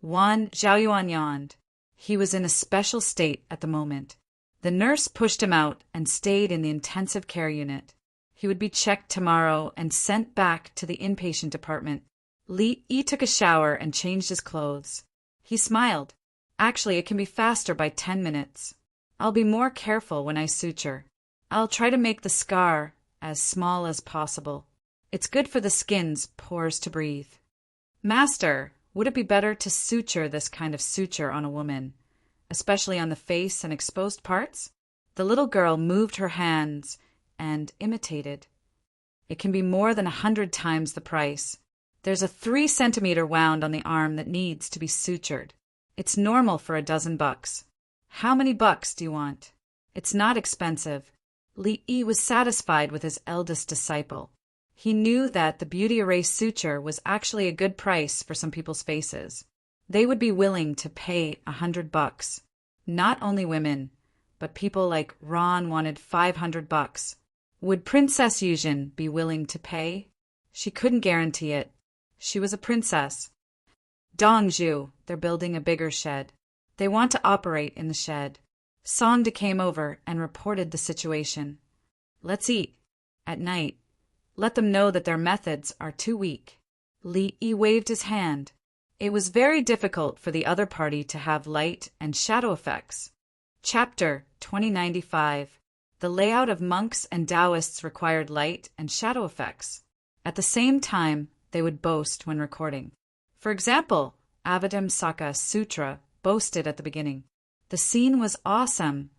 Wan Zhaoyuan yawned. He was in a special state at the moment. The nurse pushed him out and stayed in the intensive care unit. He would be checked tomorrow and sent back to the inpatient department. Li Yi took a shower and changed his clothes. He smiled. Actually, it can be faster by 10 minutes. I'll be more careful when I suture. I'll try to make the scar as small as possible. It's good for the skin's pores to breathe. Master, would it be better to suture this kind of suture on a woman, especially on the face and exposed parts? The little girl moved her hands and imitated. It can be more than 100 times the price. There's a 3-centimeter wound on the arm that needs to be sutured. It's normal for $12. How many bucks do you want? It's not expensive. Li Yi was satisfied with his eldest disciple. He knew that the beauty erase suture was actually a good price for some people's faces. They would be willing to pay $100. Not only women, but people like Ron wanted $500. Would Princess Yuzhen be willing to pay? She couldn't guarantee it. She was a princess. Dongzhu, they're building a bigger shed. They want to operate in the shed. Songde came over and reported the situation. Let's eat. At night. Let them know that their methods are too weak. Li Yi waved his hand. It was very difficult for the other party to have light and shadow effects. Chapter 2095. The layout of monks and Taoists required light and shadow effects. At the same time, they would boast when recording. For example, Avatamsaka Sutra boasted at the beginning. The scene was awesome,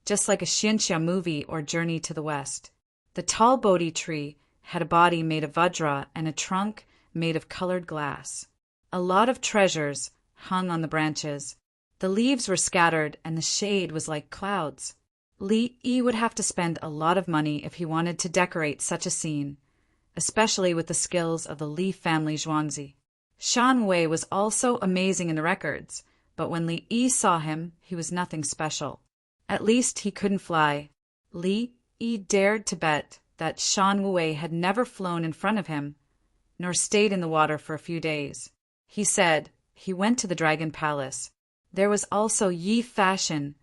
just like a Xianxia movie or Journey to the West. The tall Bodhi tree had a body made of vajra and a trunk made of colored glass. A lot of treasures hung on the branches. The leaves were scattered and the shade was like clouds. Li Yi would have to spend a lot of money if he wanted to decorate such a scene, especially with the skills of the Li family Zhuangzi. Shan Wei was also amazing in the records, but when Li Yi saw him, he was nothing special. At least he couldn't fly. Li Yi dared to bet that Shan Wei had never flown in front of him, nor stayed in the water for a few days. He said he went to the Dragon Palace. There was also Yi Fashion,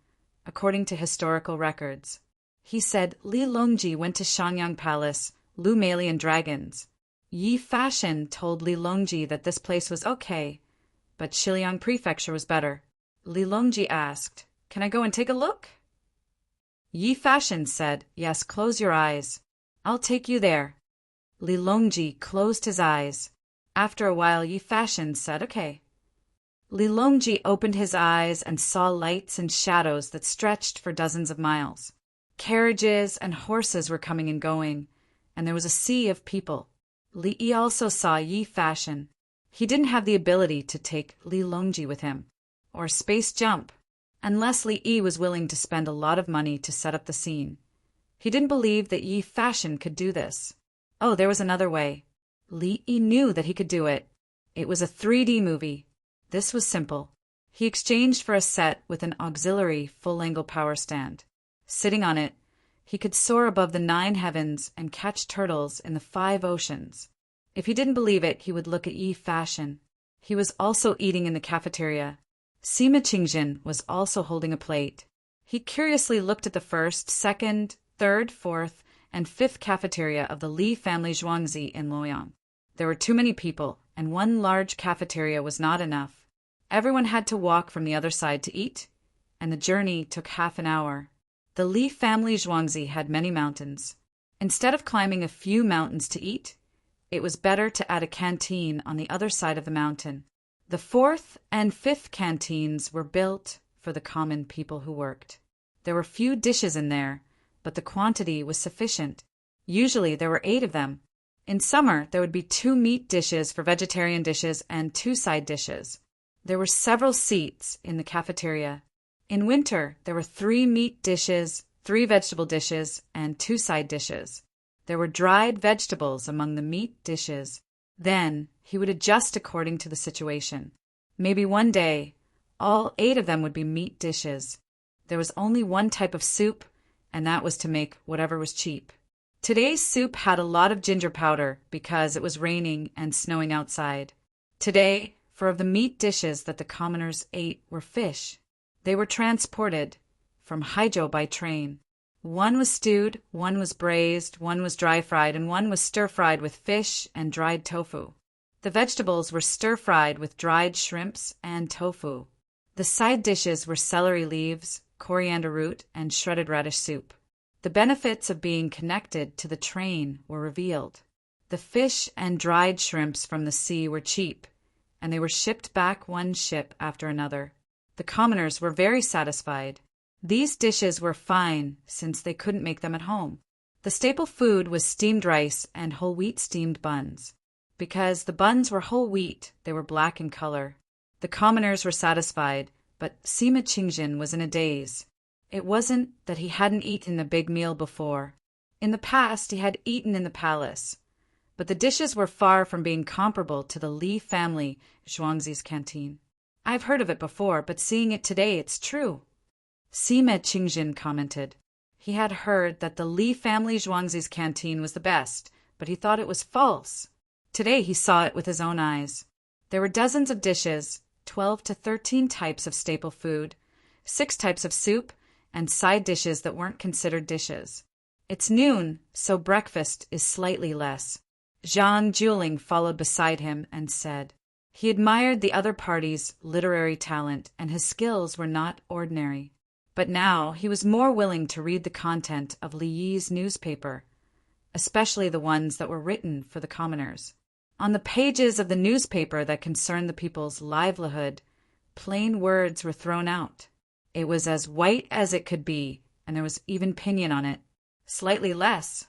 according to historical records. He said Li Longji went to Shangyang Palace, Lu Meili and dragons. Yi Fashion told Li Longji that this place was okay, but Shiliang Prefecture was better. Li Longji asked, Can I go and take a look? Yi Fashion said, Yes, close your eyes. I'll take you there. Li Longji closed his eyes. After a while, Yi Fashion said, Okay. Li Longji opened his eyes and saw lights and shadows that stretched for dozens of miles. Carriages and horses were coming and going, and there was a sea of people. Li Yi also saw Yi Fashion. He didn't have the ability to take Li Longji with him, or space jump, unless Li Yi was willing to spend a lot of money to set up the scene. He didn't believe that Yi Fashion could do this. Oh, there was another way. Li Yi knew that he could do it. It was a 3D movie. This was simple. He exchanged for a set with an auxiliary full-angle power stand. Sitting on it, he could soar above the 9 heavens and catch turtles in the 5 oceans. If he didn't believe it, he would look at Yi Fashion. He was also eating in the cafeteria. Sima Qingjin was also holding a plate. He curiously looked at the first, second, third, fourth, and fifth cafeteria of the Li family Zhuangzi in Luoyang. There were too many people, and one large cafeteria was not enough. Everyone had to walk from the other side to eat, and the journey took half an hour. The Li family Zhuangzi had many mountains. Instead of climbing a few mountains to eat, it was better to add a canteen on the other side of the mountain. The 4th and 5th canteens were built for the common people who worked. There were few dishes in there, but the quantity was sufficient. Usually there were 8 of them. In summer, there would be 2 meat dishes for vegetarian dishes and 2 side dishes. There were several seats in the cafeteria. In winter, there were 3 meat dishes, 3 vegetable dishes, and 2 side dishes. There were dried vegetables among the meat dishes. Then, he would adjust according to the situation. Maybe one day, all 8 of them would be meat dishes. There was only one type of soup, and that was to make whatever was cheap. Today's soup had a lot of ginger powder because it was raining and snowing outside. Today, 4 of the meat dishes that the commoners ate were fish. They were transported from Haijo by train. 1 was stewed, 1 was braised, 1 was dry-fried, and 1 was stir-fried with fish and dried tofu. The vegetables were stir-fried with dried shrimps and tofu. The side dishes were celery leaves, coriander root, and shredded radish soup. The benefits of being connected to the train were revealed. The fish and dried shrimps from the sea were cheap, and they were shipped back one ship after another. The commoners were very satisfied. These dishes were fine since they couldn't make them at home. The staple food was steamed rice and whole wheat steamed buns. Because the buns were whole wheat, they were black in color. The commoners were satisfied, but Sima Qingjin was in a daze. It wasn't that he hadn't eaten a big meal before. In the past, he had eaten in the palace. But the dishes were far from being comparable to the Li family Zhuangzi's canteen. I've heard of it before, but seeing it today, it's true. Sima Qingjin commented. He had heard that the Li family Zhuangzi's canteen was the best, but he thought it was false. Today he saw it with his own eyes. There were dozens of dishes, 12 to 13 types of staple food, 6 types of soup, and side dishes that weren't considered dishes. It's noon, so breakfast is slightly less. Zhang Juling followed beside him and said. He admired the other party's literary talent, and his skills were not ordinary. But now he was more willing to read the content of Li Yi's newspaper, especially the ones that were written for the commoners. On the pages of the newspaper that concerned the people's livelihood, plain words were thrown out. It was as white as it could be, and there was even pinyin on it. Slightly less.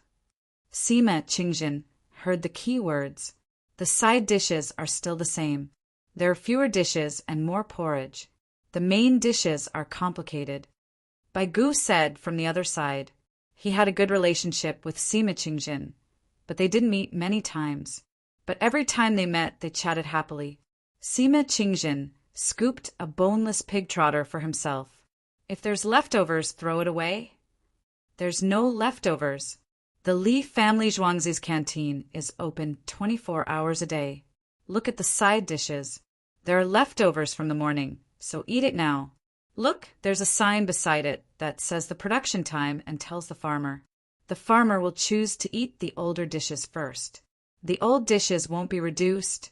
Sima Qingjin heard the key words. The side dishes are still the same. There are fewer dishes and more porridge. The main dishes are complicated. Baigu said from the other side. He had a good relationship with Sima Qingjin, but they didn't meet many times. But every time they met, they chatted happily. Sima Qingjin scooped a boneless pig trotter for himself. If there's leftovers, throw it away. There's no leftovers. The Li family Zhuangzi's canteen is open 24 hours a day. Look at the side dishes. There are leftovers from the morning, so eat it now. Look, there's a sign beside it that says the production time and tells the farmer. The farmer will choose to eat the older dishes first. The old dishes won't be reduced,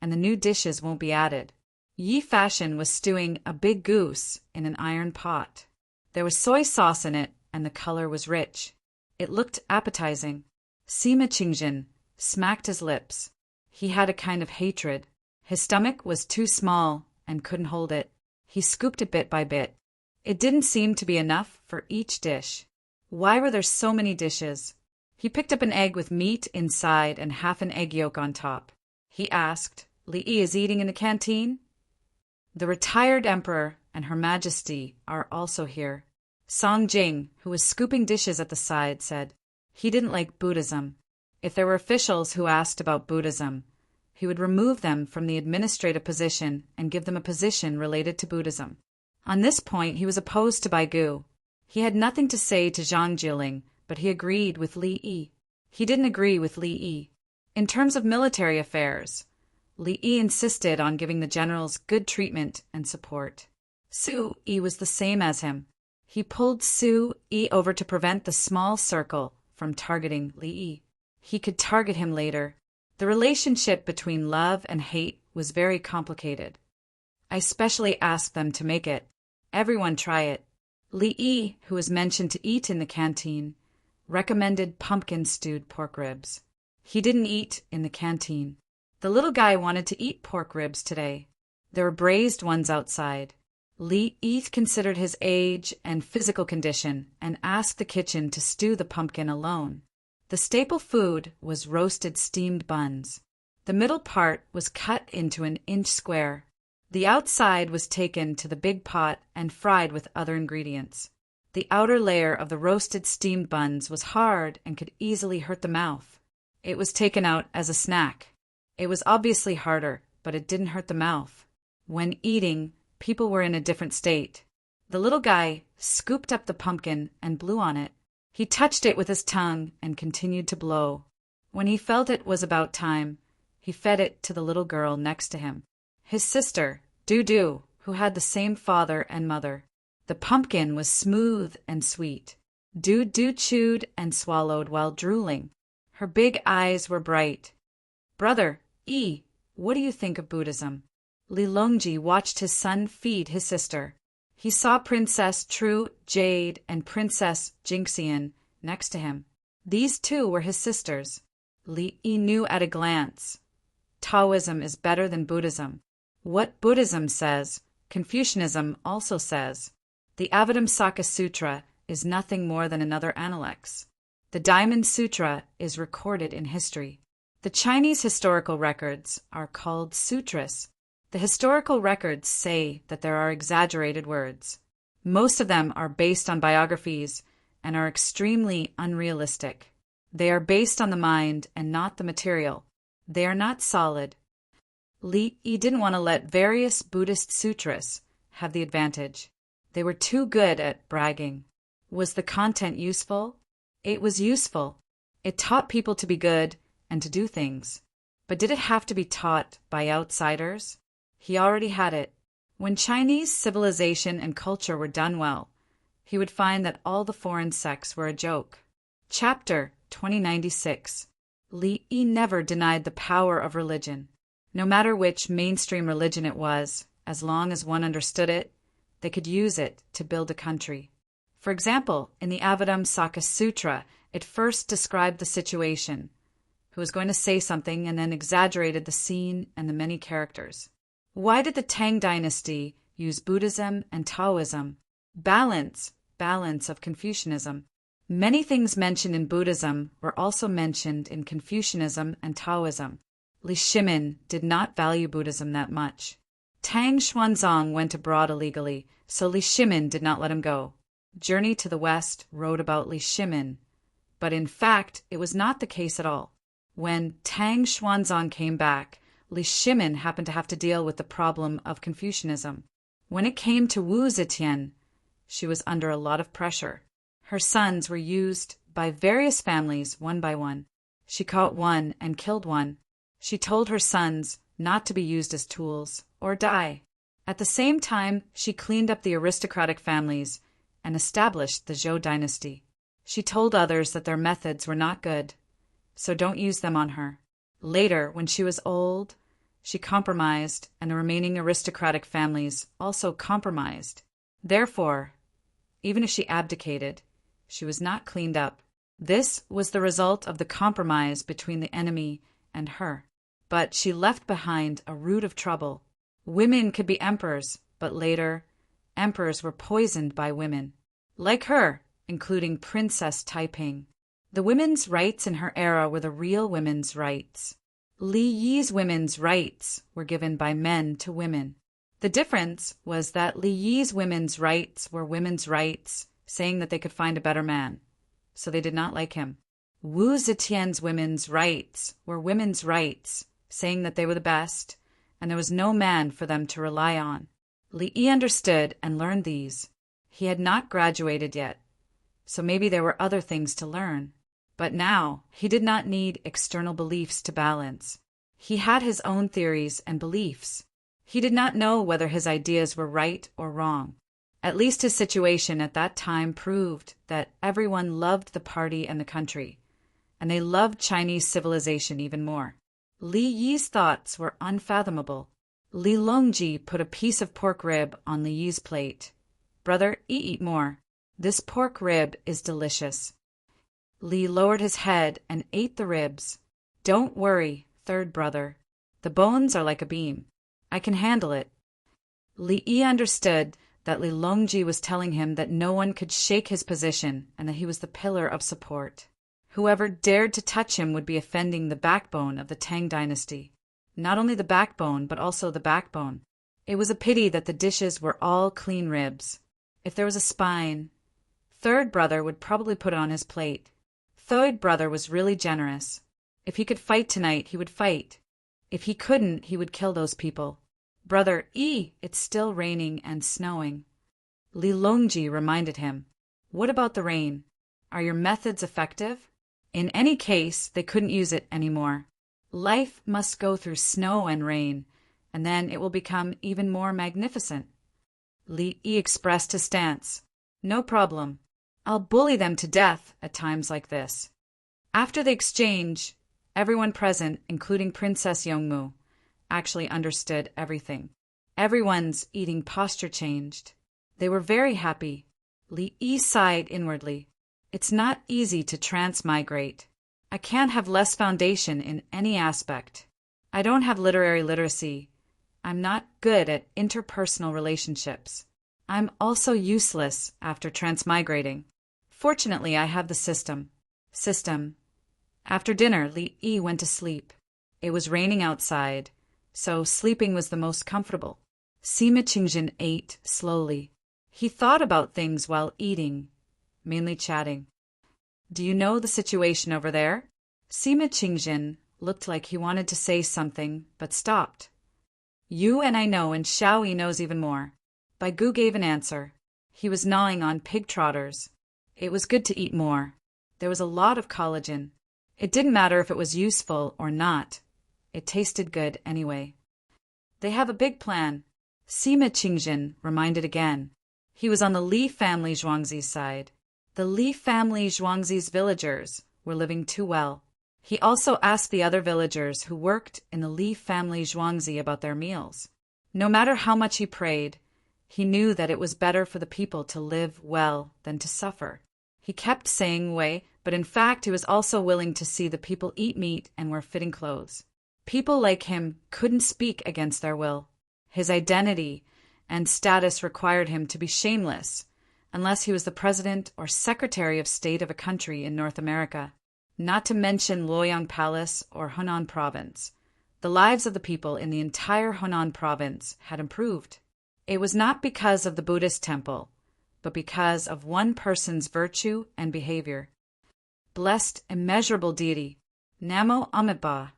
and the new dishes won't be added. Yi Fashion was stewing a big goose in an iron pot. There was soy sauce in it, and the color was rich. It looked appetizing. Sima Qingjin smacked his lips. He had a kind of hatred. His stomach was too small and couldn't hold it. He scooped it bit by bit. It didn't seem to be enough for each dish. Why were there so many dishes? He picked up an egg with meat inside and half an egg yolk on top. He asked, Li Yi is eating in the canteen? The retired emperor and Her Majesty are also here. Song Jing, who was scooping dishes at the side, said he didn't like Buddhism. If there were officials who asked about Buddhism, he would remove them from the administrative position and give them a position related to Buddhism. On this point, he was opposed to Baigu. He had nothing to say to Zhang Jiling, but he agreed with Li Yi. He didn't agree with Li Yi. In terms of military affairs, Li Yi insisted on giving the generals good treatment and support. Su Yi was the same as him. He pulled Su Yi over to prevent the small circle from targeting Li Yi. He could target him later. The relationship between love and hate was very complicated. I specially asked them to make it. Everyone try it. Li Yi, who was mentioned to eat in the canteen, recommended pumpkin-stewed pork ribs. He didn't eat in the canteen. The little guy wanted to eat pork ribs today. There were braised ones outside. Li Yi considered his age and physical condition and asked the kitchen to stew the pumpkin alone. The staple food was roasted steamed buns. The middle part was cut into an inch square. The outside was taken to the big pot and fried with other ingredients. The outer layer of the roasted steamed buns was hard and could easily hurt the mouth. It was taken out as a snack. It was obviously harder, but it didn't hurt the mouth. When eating, people were in a different state. The little guy scooped up the pumpkin and blew on it. He touched it with his tongue and continued to blow. When he felt it was about time, he fed it to the little girl next to him, his sister, Dudu, who had the same father and mother. The pumpkin was smooth and sweet. Dudu chewed and swallowed while drooling. Her big eyes were bright. "Brother, Yi, what do you think of Buddhism?" Li Longji watched his son feed his sister. He saw Princess True Jade and Princess Jinxian next to him. These two were his sisters. Li Yi knew at a glance. Taoism is better than Buddhism. What Buddhism says, Confucianism also says. The Avatamsaka Sutra is nothing more than another Analects. The Diamond Sutra is recorded in history. The Chinese historical records are called sutras. The historical records say that there are exaggerated words. Most of them are based on biographies and are extremely unrealistic. They are based on the mind and not the material. They are not solid. Li Yi didn't want to let various Buddhist sutras have the advantage. They were too good at bragging. Was the content useful? It was useful. It taught people to be good and to do things. But did it have to be taught by outsiders? He already had it. When Chinese civilization and culture were done well, he would find that all the foreign sects were a joke. Chapter 2096. Li Yi never denied the power of religion. No matter which mainstream religion it was, as long as one understood it, they could use it to build a country. For example, in the Avatamsaka Sutra, it first described the situation, who was going to say something and then exaggerated the scene and the many characters. Why did the Tang dynasty use Buddhism and Taoism? Balance of Confucianism. Many things mentioned in Buddhism were also mentioned in Confucianism and Taoism. Li Shimin did not value Buddhism that much. Tang Xuanzang went abroad illegally, so Li Shimin did not let him go. Journey to the West wrote about Li Shimin, but in fact it was not the case at all. When Tang Xuanzang came back, Li Shimin happened to have to deal with the problem of Confucianism. When it came to Wu Zetian, she was under a lot of pressure. Her sons were used by various families one by one. She caught one and killed one. She told her sons not to be used as tools or die. At the same time, she cleaned up the aristocratic families and established the Zhou dynasty. She told others that their methods were not good, so don't use them on her. Later, when she was old, she compromised, and the remaining aristocratic families also compromised. Therefore, even if she abdicated, she was not cleaned up. This was the result of the compromise between the enemy and her. But she left behind a root of trouble. Women could be emperors, but later, emperors were poisoned by women. Like her, including Princess Taiping. The women's rights in her era were the real women's rights. Li Yi's women's rights were given by men to women. The difference was that Li Yi's women's rights were women's rights, saying that they could find a better man, so they did not like him. Wu Zetian's women's rights were women's rights, saying that they were the best, and there was no man for them to rely on. Li Yi understood and learned these. He had not graduated yet, so maybe there were other things to learn. But now, he did not need external beliefs to balance. He had his own theories and beliefs. He did not know whether his ideas were right or wrong. At least his situation at that time proved that everyone loved the party and the country, and they loved Chinese civilization even more. Li Yi's thoughts were unfathomable. Li Longji put a piece of pork rib on Li Yi's plate. "Brother, eat more. This pork rib is delicious." Li lowered his head and ate the ribs. "Don't worry, third brother. The bones are like a beam. I can handle it." Li Yi understood that Li Longji was telling him that no one could shake his position and that he was the pillar of support. Whoever dared to touch him would be offending the backbone of the Tang dynasty. Not only the backbone, but also the backbone. It was a pity that the dishes were all clean ribs. If there was a spine, third brother would probably put it on his plate. Third brother was really generous. If he could fight tonight, he would fight. If he couldn't, he would kill those people. Brother it's still raining and snowing. Li Longji reminded him. What about the rain? Are your methods effective? In any case, they couldn't use it anymore. Life must go through snow and rain, and then it will become even more magnificent. Li expressed his stance. No problem. I'll bully them to death at times like this. After the exchange, everyone present, including Princess Yongmu, actually understood everything. Everyone's eating posture changed. They were very happy. Li sighed inwardly. It's not easy to transmigrate. I can't have less foundation in any aspect. I don't have literary literacy. I'm not good at interpersonal relationships. I'm also useless after transmigrating. Fortunately, I have the system. After dinner, Li went to sleep. It was raining outside, so sleeping was the most comfortable. Sima Qingjin ate slowly. He thought about things while eating, mainly chatting. Do you know the situation over there? Sima Qingjin looked like he wanted to say something, but stopped. You and I know, and Xiao Yi knows even more. Bai Gu gave an answer. He was gnawing on pig trotters. It was good to eat more. There was a lot of collagen. It didn't matter if it was useful or not. It tasted good anyway. They have a big plan. Sima Qingjin reminded again. He was on the Li family Zhuangzi's side. The Li family Zhuangzi's villagers were living too well. He also asked the other villagers who worked in the Li family Zhuangzi about their meals. No matter how much he prayed, he knew that it was better for the people to live well than to suffer. He kept saying wei, but in fact he was also willing to see the people eat meat and wear fitting clothes. People like him couldn't speak against their will. His identity and status required him to be shameless, unless he was the president or secretary of state of a country in North America. Not to mention Luoyang Palace or Hunan Province. The lives of the people in the entire Hunan Province had improved. It was not because of the Buddhist temple, but because of one person's virtue and behavior. Blessed immeasurable deity, Namo Amitabha.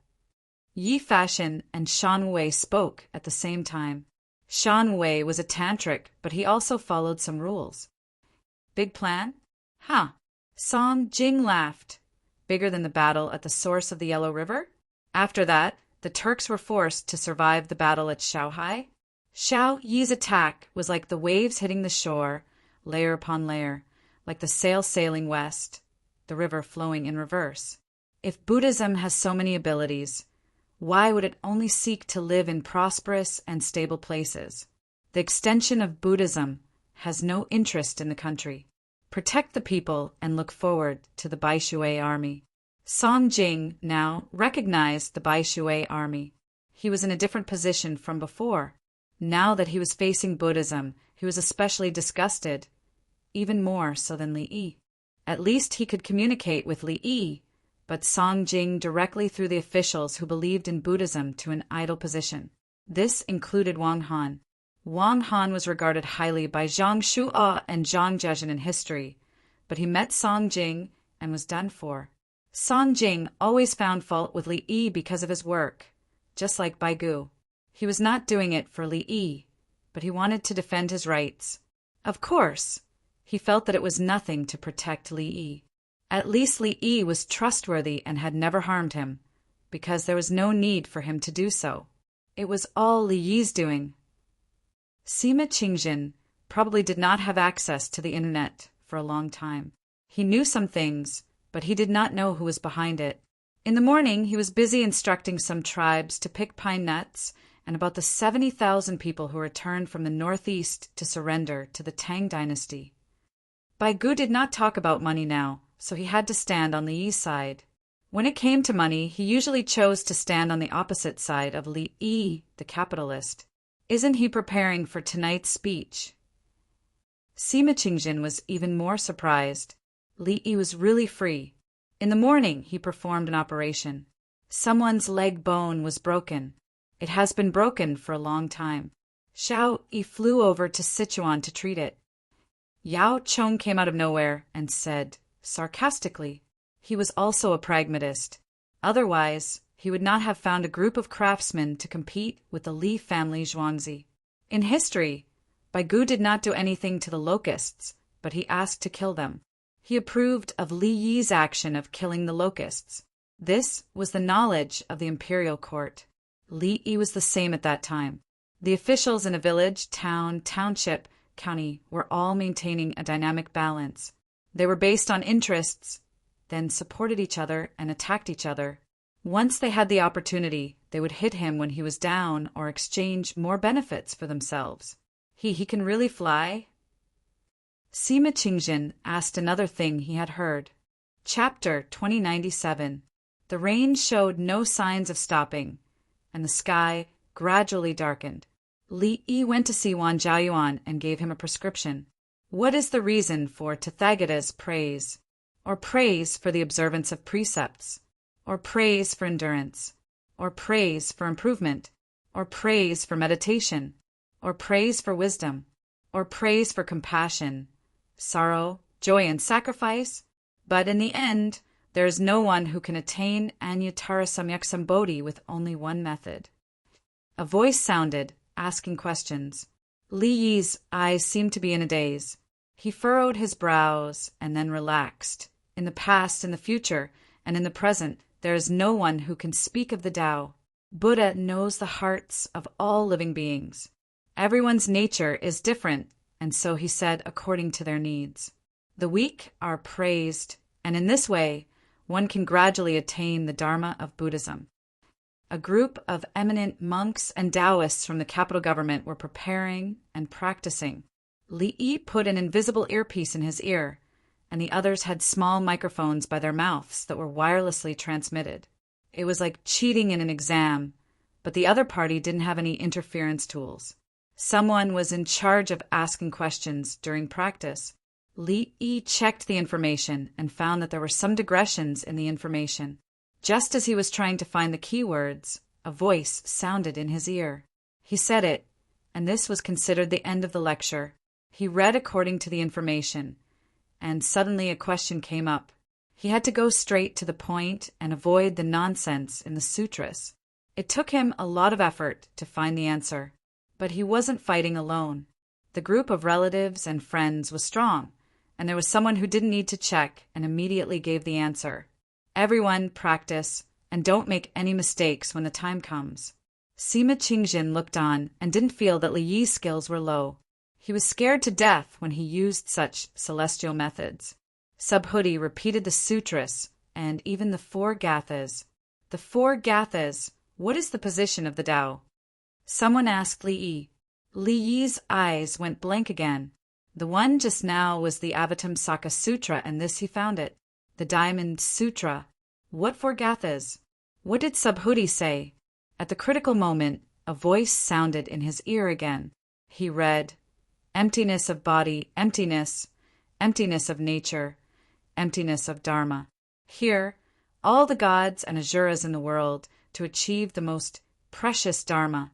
Yi Fashion and Shan Wei spoke at the same time. Shan Wei was a tantric, but he also followed some rules. Big plan? Huh. Song Jing laughed. Bigger than the battle at the source of the Yellow River? After that, the Turks were forced to survive the battle at Shaohai. Xiao Yi's attack was like the waves hitting the shore, layer upon layer, like the sail sailing west, the river flowing in reverse. If Buddhism has so many abilities, why would it only seek to live in prosperous and stable places? The extension of Buddhism has no interest in the country. Protect the people and look forward to the Baishui army. Song Jing now recognized the Baishui army. He was in a different position from before. Now that he was facing Buddhism, he was especially disgusted, even more so than Li Yi. At least he could communicate with Li Yi, but Song Jing directly threw the officials who believed in Buddhism to an idle position. This included Wang Han. Wang Han was regarded highly by Zhang Shu'a and Zhang Zhezhen in history, but he met Song Jing and was done for. Song Jing always found fault with Li Yi because of his work, just like Bai Gu. He was not doing it for Li Yi, but he wanted to defend his rights. Of course, he felt that it was nothing to protect Li Yi. At least Li Yi was trustworthy and had never harmed him, because there was no need for him to do so. It was all Li Yi's doing. Sima Qingjin probably did not have access to the internet for a long time. He knew some things, but he did not know who was behind it. In the morning, he was busy instructing some tribes to pick pine nuts and about the 70,000 people who returned from the northeast to surrender to the Tang dynasty. Bai Gu did not talk about money now, so he had to stand on Li Yi's side. When it came to money, he usually chose to stand on the opposite side of Li Yi, the capitalist. Isn't he preparing for tonight's speech? Sima Qingjin was even more surprised. Li Yi was really free. In the morning, he performed an operation. Someone's leg bone was broken. It has been broken for a long time. Xiao Yi flew over to Sichuan to treat it. Yao Chong came out of nowhere and said, sarcastically, he was also a pragmatist. Otherwise, he would not have found a group of craftsmen to compete with the Li family Zhuangzi. In history, Baigu did not do anything to the locusts, but he asked to kill them. He approved of Li Yi's action of killing the locusts. This was the knowledge of the imperial court. Li Yi was the same at that time. The officials in a village, town, township, county were all maintaining a dynamic balance. They were based on interests, then supported each other and attacked each other. Once they had the opportunity, they would hit him when he was down or exchange more benefits for themselves. He can really fly? Sima Qingjin asked another thing he had heard. Chapter 2097. The rain showed no signs of stopping, and the sky gradually darkened. Li Yi went to see Wan Jiayuan and gave him a prescription. What is the reason for Tathagata's praise? Or praise for the observance of precepts? Or praise for endurance? Or praise for improvement? Or praise for meditation? Or praise for wisdom? Or praise for compassion, sorrow, joy, and sacrifice? But in the end, there is no one who can attain Anuttara Samyak Sambodhi with only one method. A voice sounded, asking questions. Li Yi's eyes seemed to be in a daze. He furrowed his brows and then relaxed. In the past, in the future, and in the present, there is no one who can speak of the Tao. Buddha knows the hearts of all living beings. Everyone's nature is different, and so he said according to their needs. The weak are praised, and in this way, one can gradually attain the Dharma of Buddhism. A group of eminent monks and Taoists from the capital government were preparing and practicing. Li Yi put an invisible earpiece in his ear, and the others had small microphones by their mouths that were wirelessly transmitted. It was like cheating in an exam, but the other party didn't have any interference tools. Someone was in charge of asking questions during practice. Li Yi checked the information and found that there were some digressions in the information. Just as he was trying to find the keywords, a voice sounded in his ear. He said it, and this was considered the end of the lecture. He read according to the information, and suddenly a question came up. He had to go straight to the point and avoid the nonsense in the sutras. It took him a lot of effort to find the answer. But he wasn't fighting alone. The group of relatives and friends was strong, and there was someone who didn't need to check and immediately gave the answer. Everyone practice, and don't make any mistakes when the time comes. Sima Qingjin looked on and didn't feel that Li Yi's skills were low. He was scared to death when he used such celestial methods. Subhuti repeated the sutras and even the 4 gathas. The 4 gathas, what is the position of the Tao? Someone asked Li Yi. Li Yi's eyes went blank again. The one just now was the Avatamsaka Sutra, and this he found it. The Diamond Sutra. What 4 gathas? What did Subhuti say? At the critical moment, a voice sounded in his ear again. He read, emptiness of body, emptiness of nature, emptiness of Dharma. Here, all the gods and asuras in the world to achieve the most precious Dharma.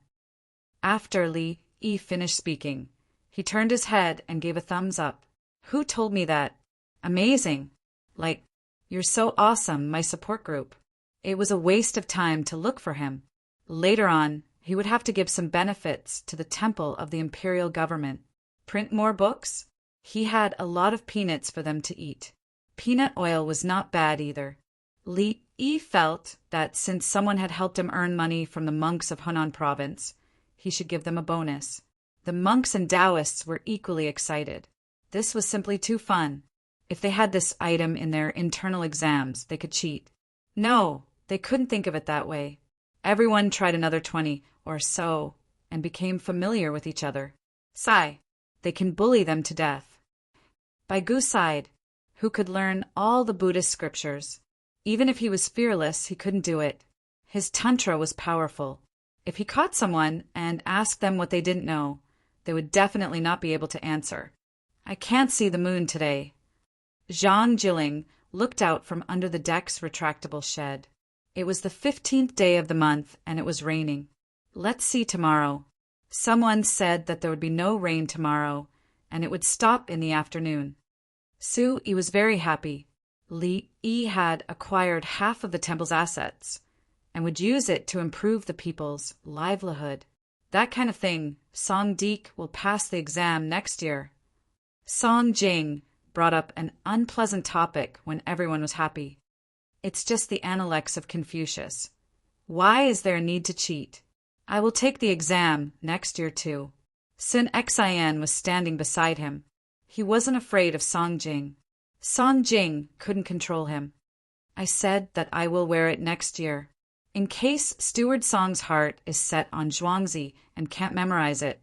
After Li Yi finished speaking, he turned his head and gave a thumbs up. Who told me that? Amazing. Like, you're so awesome, my support group. It was a waste of time to look for him. Later on, he would have to give some benefits to the temple of the imperial government. Print more books? He had a lot of peanuts for them to eat. Peanut oil was not bad either. Li Yi felt that since someone had helped him earn money from the monks of Hunan province, he should give them a bonus. The monks and Taoists were equally excited. This was simply too fun. If they had this item in their internal exams, they could cheat. No, they couldn't think of it that way. Everyone tried another 20 or so and became familiar with each other. Sai, they can bully them to death. Baigu sighed, who could learn all the Buddhist scriptures. Even if he was fearless, he couldn't do it. His tantra was powerful. If he caught someone and asked them what they didn't know, they would definitely not be able to answer. I can't see the moon today. Zhang Jiling looked out from under the deck's retractable shed. It was the 15th day of the month, and it was raining. Let's see tomorrow. Someone said that there would be no rain tomorrow, and it would stop in the afternoon. Su Yi was very happy. Li Yi had acquired half of the temple's assets, and would use it to improve the people's livelihood. That kind of thing. Song Deek will pass the exam next year. Song Jing brought up an unpleasant topic when everyone was happy. It's just the Analects of Confucius. Why is there a need to cheat? I will take the exam next year too. Sun Xian was standing beside him. He wasn't afraid of Song Jing. Song Jing couldn't control him. I said that I will wear it next year. In case Steward Song's heart is set on Zhuangzi and can't memorize it,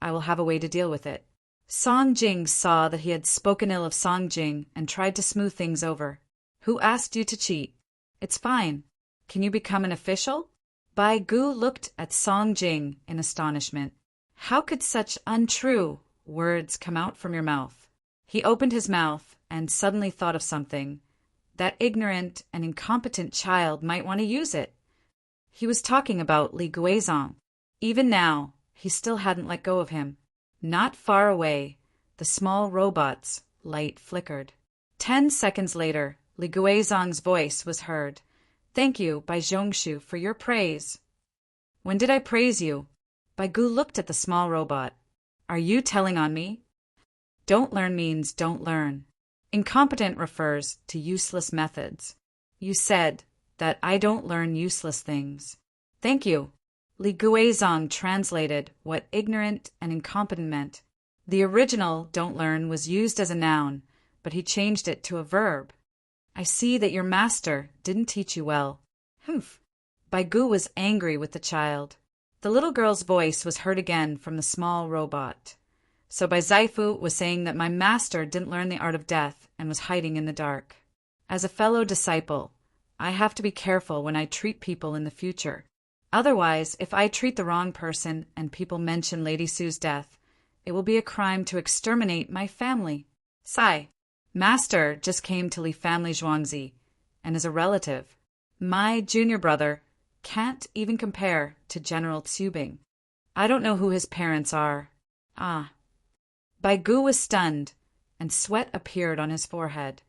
I will have a way to deal with it. Song Jing saw that he had spoken ill of Song Jing and tried to smooth things over. Who asked you to cheat? It's fine. Can you become an official? Bai Gu looked at Song Jing in astonishment. How could such untrue words come out from your mouth? He opened his mouth and suddenly thought of something. That ignorant and incompetent child might want to use it. He was talking about Li Guizhong. Even now, he still hadn't let go of him. Not far away, the small robot's light flickered. 10 seconds later, Li Guizhong's voice was heard. Thank you, Bai Zhongshu, for your praise. When did I praise you? Bai Gu looked at the small robot. Are you telling on me? Don't learn means don't learn. Incompetent refers to useless methods. You said that I don't learn useless things. Thank you. Li Guizhong translated what ignorant and incompetent meant. The original don't learn was used as a noun, but he changed it to a verb. I see that your master didn't teach you well. Humph. Bai Gu was angry with the child. The little girl's voice was heard again from the small robot. So Bai Zaifu was saying that my master didn't learn the art of death and was hiding in the dark. As a fellow disciple, I have to be careful when I treat people in the future. Otherwise, if I treat the wrong person and people mention Lady Su's death, it will be a crime to exterminate my family. Sai, Master just came to leave family Zhuangzi and is a relative. My junior brother can't even compare to General Tsubing. I don't know who his parents are. Ah. Bai Gu was stunned, and sweat appeared on his forehead.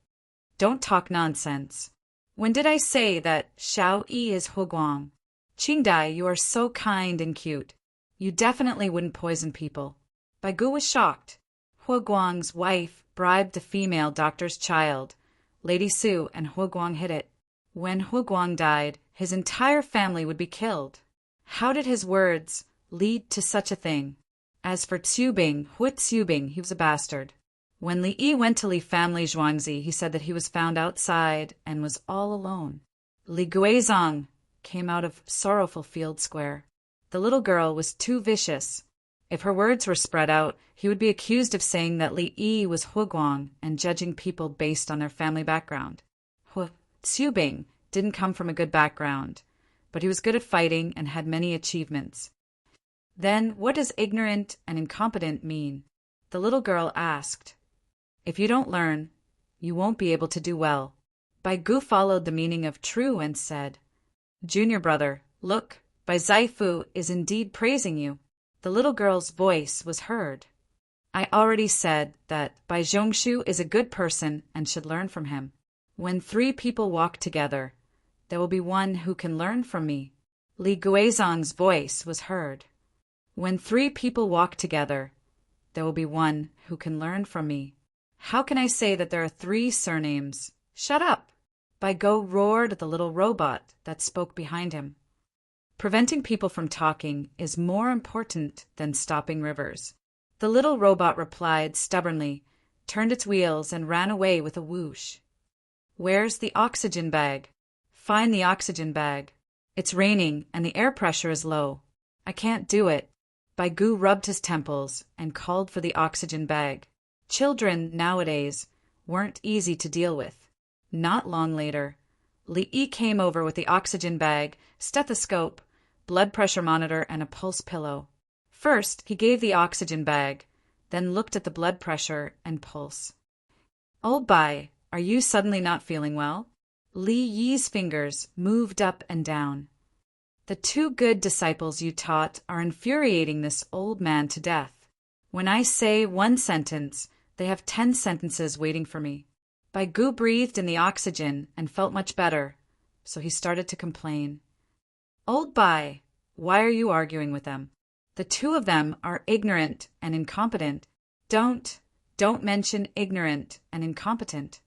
Don't talk nonsense. When did I say that Xiao Yi is Huguang? Qingdai, you are so kind and cute. You definitely wouldn't poison people. Bai Gu was shocked. Huguang's wife bribed a female doctor's child. Lady Su and Huguang hid it. When Huguang died, his entire family would be killed. How did his words lead to such a thing? As for Tsubing, Hu Tsubing, he was a bastard. When Li Yi went to leave family Zhuangzi, he said that he was found outside and was all alone. Li Guizhong came out of Sorrowful Field Square. The little girl was too vicious. If her words were spread out, he would be accused of saying that Li Yi was Huguang and judging people based on their family background. Hu Tsubing didn't come from a good background, but he was good at fighting and had many achievements. Then what does ignorant and incompetent mean? The little girl asked. If you don't learn, you won't be able to do well. Bai Gu followed the meaning of true and said, Junior brother, look, Bai Zaifu is indeed praising you. The little girl's voice was heard. I already said that Bai Zhongshu is a good person and should learn from him. When 3 people walk together, there will be one who can learn from me. Li Guizhong's voice was heard. When 3 people walk together, there will be one who can learn from me. How can I say that there are 3 surnames? Shut up! Bai Gu roared at the little robot that spoke behind him. Preventing people from talking is more important than stopping rivers. The little robot replied stubbornly, turned its wheels, and ran away with a whoosh. Where's the oxygen bag? Find the oxygen bag. It's raining and the air pressure is low. I can't do it. Bai Gu rubbed his temples and called for the oxygen bag. Children nowadays weren't easy to deal with. Not long later, Li Yi came over with the oxygen bag, stethoscope, blood pressure monitor, and a pulse pillow. First, he gave the oxygen bag, then looked at the blood pressure and pulse. "Old Bai, are you suddenly not feeling well?" Li Yi's fingers moved up and down. "The two good disciples you taught are infuriating this old man to death. When I say one sentence, they have 10 sentences waiting for me." Bai Gu breathed in the oxygen and felt much better, so he started to complain. "Old Bai, why are you arguing with them? The two of them are ignorant and incompetent." Don't mention ignorant and incompetent."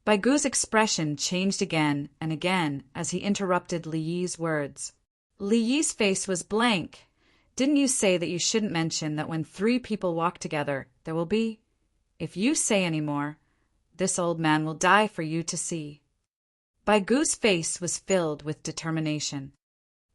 Bai Gu's expression changed again and again as he interrupted Li Yi's words. Li Yi's face was blank. "Didn't you say that you shouldn't mention that when 3 people walk together, there will be? If you say any more, this old man will die for you to see." Bai Gu's face was filled with determination.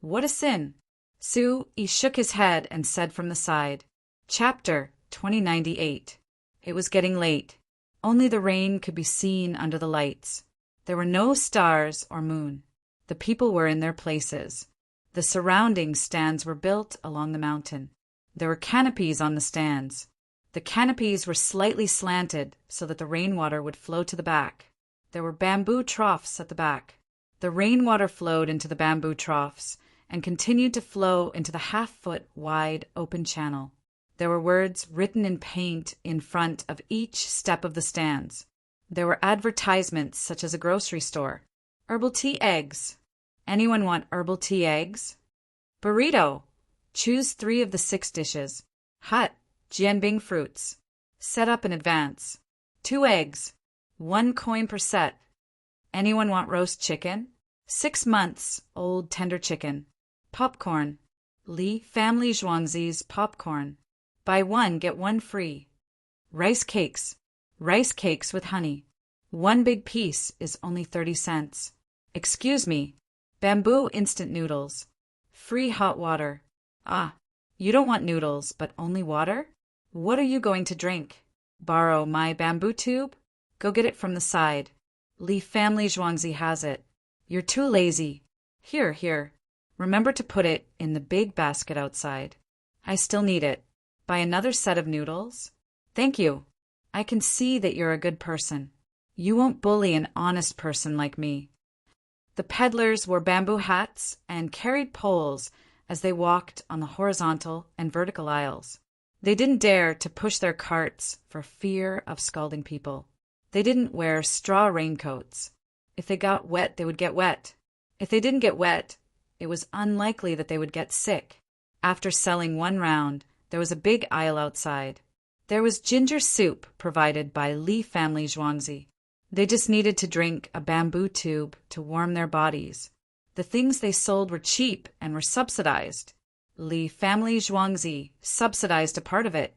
"What a sin!" Su Yi shook his head and said from the side, Chapter 2098. It was getting late. Only the rain could be seen under the lights. There were no stars or moon. The people were in their places. The surrounding stands were built along the mountain. There were canopies on the stands. The canopies were slightly slanted so that the rainwater would flow to the back. There were bamboo troughs at the back. The rainwater flowed into the bamboo troughs and continued to flow into the half-foot wide open channel. There were words written in paint in front of each step of the stands. There were advertisements such as a grocery store. Herbal tea eggs. Anyone want herbal tea eggs? Burrito. Choose 3 of the 6 dishes. Hut. Jianbing fruits. Set up in advance. 2 eggs. 1 coin per set. Anyone want roast chicken? 6 months old tender chicken. Popcorn. Li Family Zhuangzi's popcorn. Buy 1, get 1 free. Rice cakes. Rice cakes with honey. 1 big piece is only 30 cents. Excuse me. Bamboo instant noodles. Free hot water. Ah, you don't want noodles, but only water? What are you going to drink? Borrow my bamboo tube? Go get it from the side. Li Family Zhuangzi has it. You're too lazy. Here. Remember to put it in the big basket outside. I still need it. Buy another set of noodles? Thank you. I can see that you're a good person. You won't bully an honest person like me. The peddlers wore bamboo hats and carried poles as they walked on the horizontal and vertical aisles. They didn't dare to push their carts for fear of scalding people. They didn't wear straw raincoats. If they got wet, they would get wet. If they didn't get wet, it was unlikely that they would get sick. After selling 1 round, there was a big aisle outside. There was ginger soup provided by Li Family Zhuangzi. They just needed to drink a bamboo tube to warm their bodies. The things they sold were cheap and were subsidized. Li Family Zhuangzi subsidized a part of it,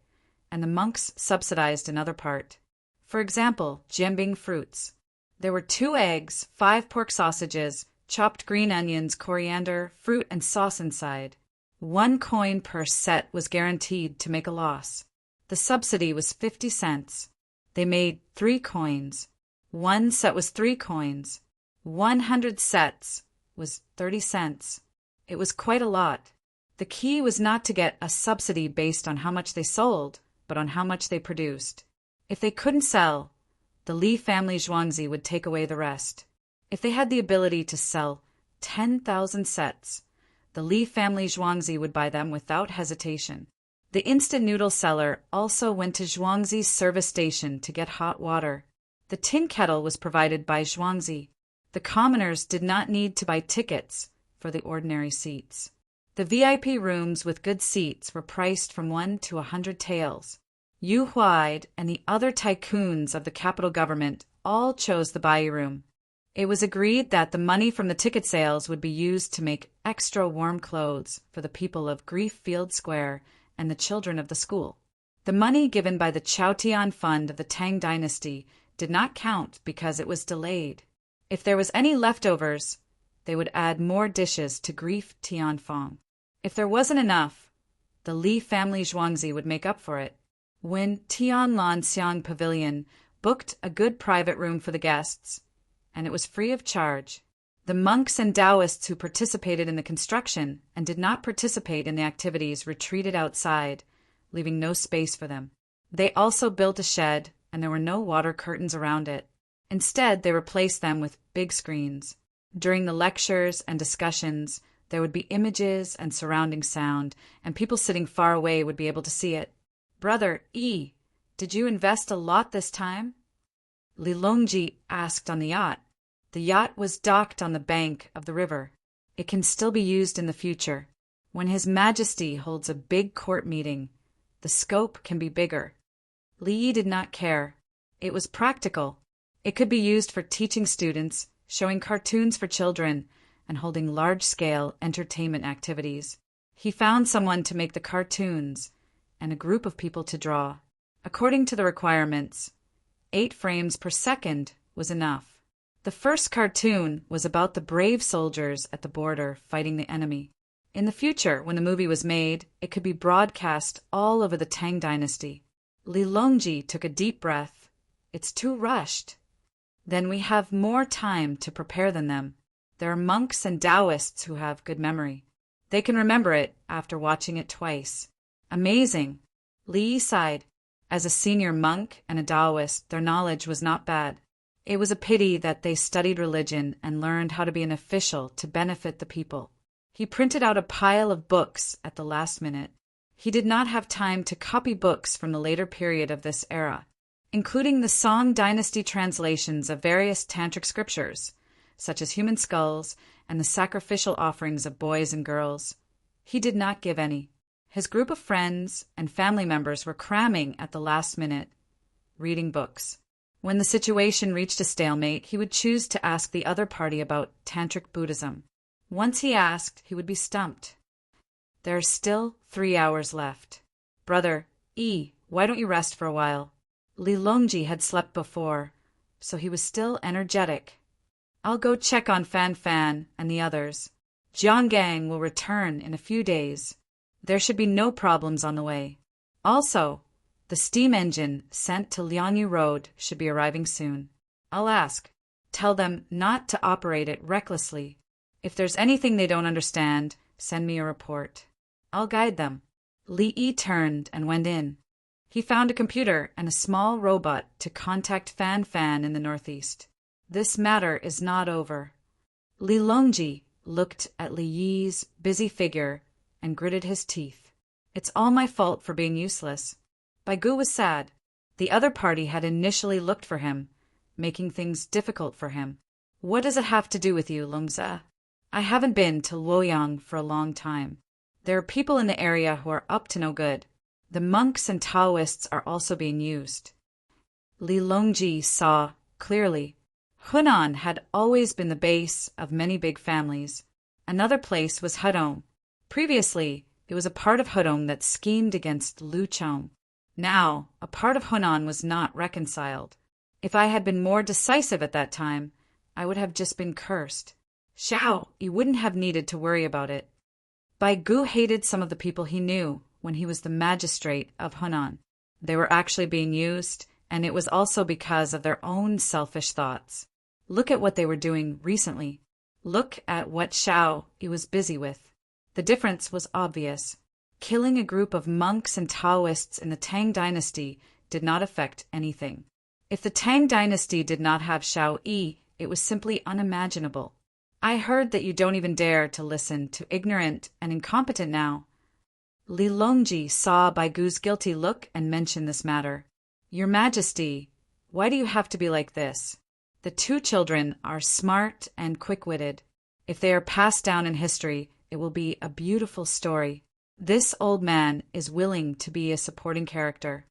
and the monks subsidized another part. For example, jianbing fruits. There were 2 eggs, 5 pork sausages, chopped green onions, coriander, fruit, and sauce inside. 1 coin per set was guaranteed to make a loss. The subsidy was 50 cents. They made 3 coins. 1 set was 3 coins. 100 sets was 30 cents. It was quite a lot. The key was not to get a subsidy based on how much they sold, but on how much they produced. If they couldn't sell, the Li Family Zhuangzi would take away the rest. If they had the ability to sell 10,000 sets, the Li Family Zhuangzi would buy them without hesitation. The instant noodle seller also went to Zhuangzi's service station to get hot water. The tin kettle was provided by Zhuangzi. The commoners did not need to buy tickets for the ordinary seats. The VIP rooms with good seats were priced from 1 to 100 taels. Yu Huaid and the other tycoons of the capital government all chose the Bai room. It was agreed that the money from the ticket sales would be used to make extra warm clothes for the people of Grief Field Square and the children of the school. The money given by the Chaotian Fund of the Tang dynasty did not count because it was delayed. If there was any leftovers, they would add more dishes to Grief Tianfang. If there wasn't enough, the Li Family Zhuangzi would make up for it. When Tianlan Xiang Pavilion booked a good private room for the guests, and it was free of charge, the monks and Taoists who participated in the construction and did not participate in the activities retreated outside, leaving no space for them. They also built a shed, and there were no water curtains around it. Instead, they replaced them with big screens. During the lectures and discussions, there would be images and surrounding sound, and people sitting far away would be able to see it. Brother E, did you invest a lot this time? Lilongji asked on the yacht. The yacht was docked on the bank of the river. It can still be used in the future. When His Majesty holds a big court meeting, the scope can be bigger. Li Yi did not care. It was practical. It could be used for teaching students, showing cartoons for children, and holding large-scale entertainment activities. He found someone to make the cartoons and a group of people to draw. According to the requirements, 8 frames per second was enough. The first cartoon was about the brave soldiers at the border fighting the enemy. In the future, when the movie was made, it could be broadcast all over the Tang dynasty. Lilongji took a deep breath. It's too rushed. Then we have more time to prepare than them. There are monks and Taoists who have good memory. They can remember it after watching it twice. Amazing. Li sighed. As a senior monk and a Taoist, their knowledge was not bad. It was a pity that they studied religion and learned how to be an official to benefit the people. He printed out a pile of books at the last minute. He did not have time to copy books from the later period of this era, including the Song dynasty translations of various tantric scriptures, such as human skulls and the sacrificial offerings of boys and girls. He did not give any. His group of friends and family members were cramming at the last minute, reading books. When the situation reached a stalemate, he would choose to ask the other party about tantric Buddhism. Once he asked, he would be stumped. There are still 3 hours left. Brother E, why don't you rest for a while? Lilongji had slept before, so he was still energetic. I'll go check on Fan Fan and the others. Jianggang will return in a few days. There should be no problems on the way. Also, the steam engine sent to Liangyu Road should be arriving soon. I'll ask. Tell them not to operate it recklessly. If there's anything they don't understand, send me a report. I'll guide them. Li Yi turned and went in. He found a computer and a small robot to contact Fan Fan in the northeast. This matter is not over. Lilongji looked at Li Yi's busy figure and gritted his teeth. It's all my fault for being useless. Baigu was sad. The other party had initially looked for him, making things difficult for him. What does it have to do with you, Longza? I haven't been to Luoyang for a long time. There are people in the area who are up to no good. The monks and Taoists are also being used. Lilongji saw clearly. Hunan had always been the base of many big families. Another place was Hudong. Previously, it was a part of Hudong that schemed against Lu Chong. Now, a part of Hunan was not reconciled. If I had been more decisive at that time, I would have just been cursed. Xiao, you wouldn't have needed to worry about it. Baigu hated some of the people he knew when he was the magistrate of Hunan. They were actually being used, and it was also because of their own selfish thoughts. Look at what they were doing recently. Look at what Xiao was busy with. The difference was obvious. Killing a group of monks and Taoists in the Tang dynasty did not affect anything. If the Tang dynasty did not have Xiao Yi, it was simply unimaginable. I heard that you don't even dare to listen to ignorant and incompetent now. Lilongji saw Baigu's guilty look and mentioned this matter. Your Majesty, why do you have to be like this? The 2 children are smart and quick-witted. If they are passed down in history, it will be a beautiful story. This old man is willing to be a supporting character.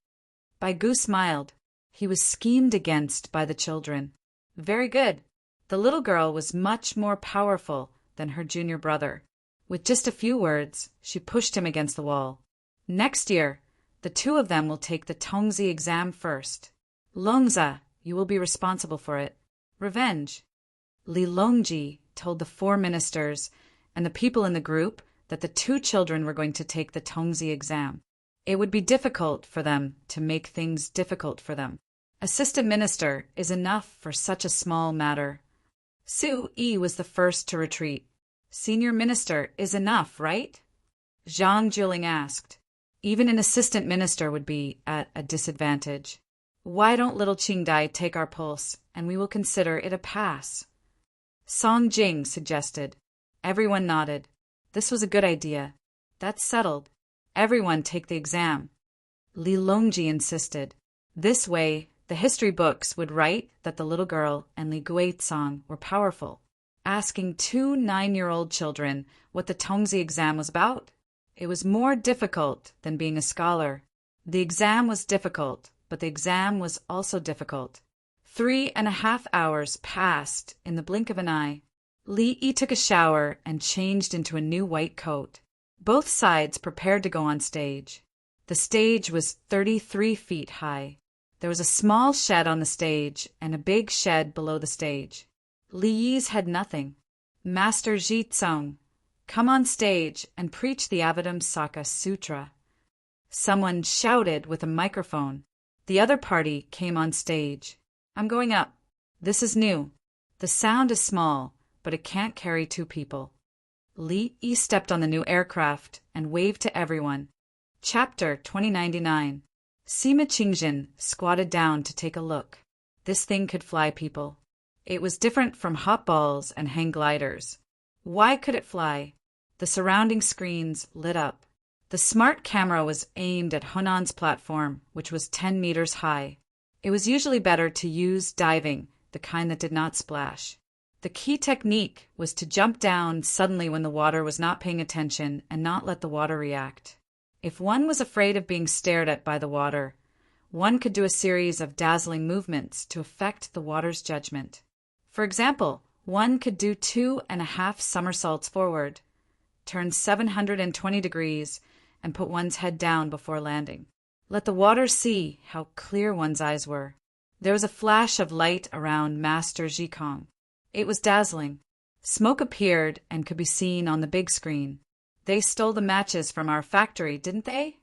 Baigu smiled. He was schemed against by the children. Very good. The little girl was much more powerful than her junior brother. With just a few words, she pushed him against the wall. Next year, the 2 of them will take the Tongzi exam first. Longza, you will be responsible for it. Revenge. Lilongji told the 4 ministers and the people in the group that the 2 children were going to take the Tongzi exam. It would be difficult for them to make things difficult for them. Assistant minister is enough for such a small matter. Su Yi was the first to retreat. Senior minister is enough, right? Zhang Juling asked. Even an assistant minister would be at a disadvantage. Why don't little Qingdai take our pulse, and we will consider it a pass? Song Jing suggested. Everyone nodded. This was a good idea. That's settled. Everyone take the exam. Li Longji insisted. This way, the history books would write that the little girl and Li Guizong were powerful. Asking 2 9-year-old children what the Tongzi exam was about? It was more difficult than being a scholar. The exam was difficult, but the exam was also difficult. 3.5 hours passed in the blink of an eye. Li Yi took a shower and changed into a new white coat. Both sides prepared to go on stage. The stage was 33 feet high. There was a small shed on the stage and a big shed below the stage. Li Yi's had nothing. Master Ji Tsung, come on stage and preach the Avadamsaka Sutra. Someone shouted with a microphone. The other party came on stage. I'm going up. This is new. The sound is small, but it can't carry 2 people. Li Yi stepped on the new aircraft and waved to everyone. Chapter 2099. Sima Qingjin squatted down to take a look. This thing could fly people. It was different from hot balls and hang gliders. Why could it fly? The surrounding screens lit up. The smart camera was aimed at Honan's platform, which was 10 meters high. It was usually better to use diving, the kind that did not splash. The key technique was to jump down suddenly when the water was not paying attention and not let the water react. If one was afraid of being stared at by the water, one could do a series of dazzling movements to affect the water's judgment. For example, one could do 2.5 somersaults forward, turn 720 degrees, and put one's head down before landing. Let the water see how clear one's eyes were. There was a flash of light around Master Zhikong. It was dazzling. Smoke appeared and could be seen on the big screen. They stole the matches from our factory, didn't they?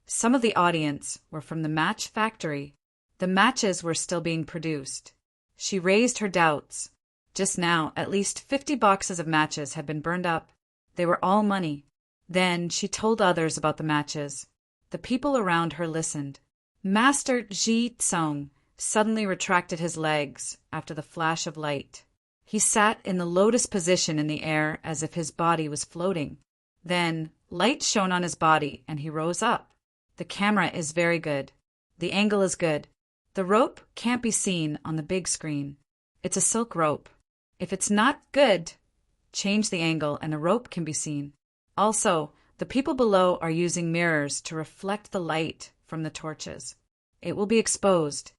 Some of the audience were from the match factory. The matches were still being produced. She raised her doubts. Just now, at least 50 boxes of matches had been burned up. They were all money. Then she told others about the matches. The people around her listened. Master Ji Tsung suddenly retracted his legs after the flash of light. He sat in the lotus position in the air as if his body was floating. Then light shone on his body and he rose up. The camera is very good. The angle is good. The rope can't be seen on the big screen. It's a silk rope. If it's not good, change the angle and the rope can be seen. Also, the people below are using mirrors to reflect the light from the torches. It will be exposed.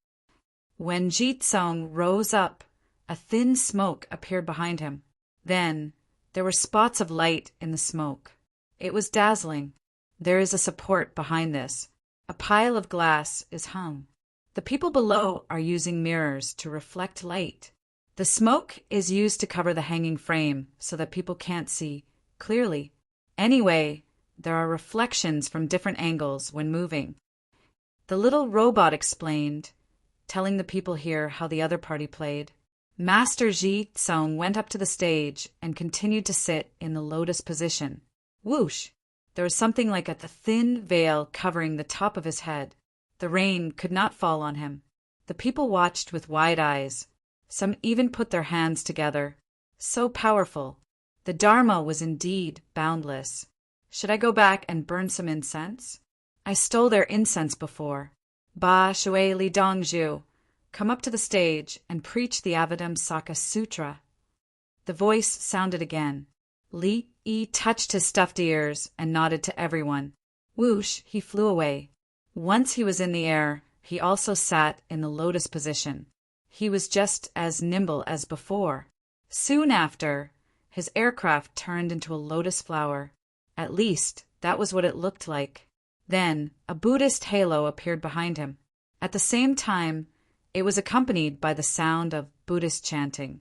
When Ji Tsung rose up, a thin smoke appeared behind him. Then there were spots of light in the smoke. It was dazzling. There is a support behind this. A pile of glass is hung. The people below are using mirrors to reflect light. The smoke is used to cover the hanging frame so that people can't see clearly. Anyway, there are reflections from different angles when moving. The little robot explained, telling the people here how the other party played. Master Ji Tsung went up to the stage and continued to sit in the lotus position. Whoosh! There was something like a thin veil covering the top of his head. The rain could not fall on him. The people watched with wide eyes. Some even put their hands together. So powerful. The Dharma was indeed boundless. Should I go back and burn some incense? I stole their incense before. Ba Shui Li Dongzhu, come up to the stage and preach the Avadamsaka Sutra. The voice sounded again. Li Yi touched his stuffed ears and nodded to everyone. Whoosh, he flew away. Once he was in the air, he also sat in the lotus position. He was just as nimble as before. Soon after, his aircraft turned into a lotus flower. At least, that was what it looked like. Then, a Buddhist halo appeared behind him. At the same time, it was accompanied by the sound of Buddhist chanting.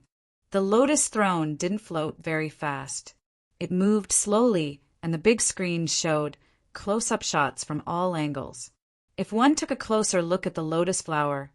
The lotus throne didn't float very fast. It moved slowly, and the big screen showed close-up shots from all angles. If one took a closer look at the lotus flower,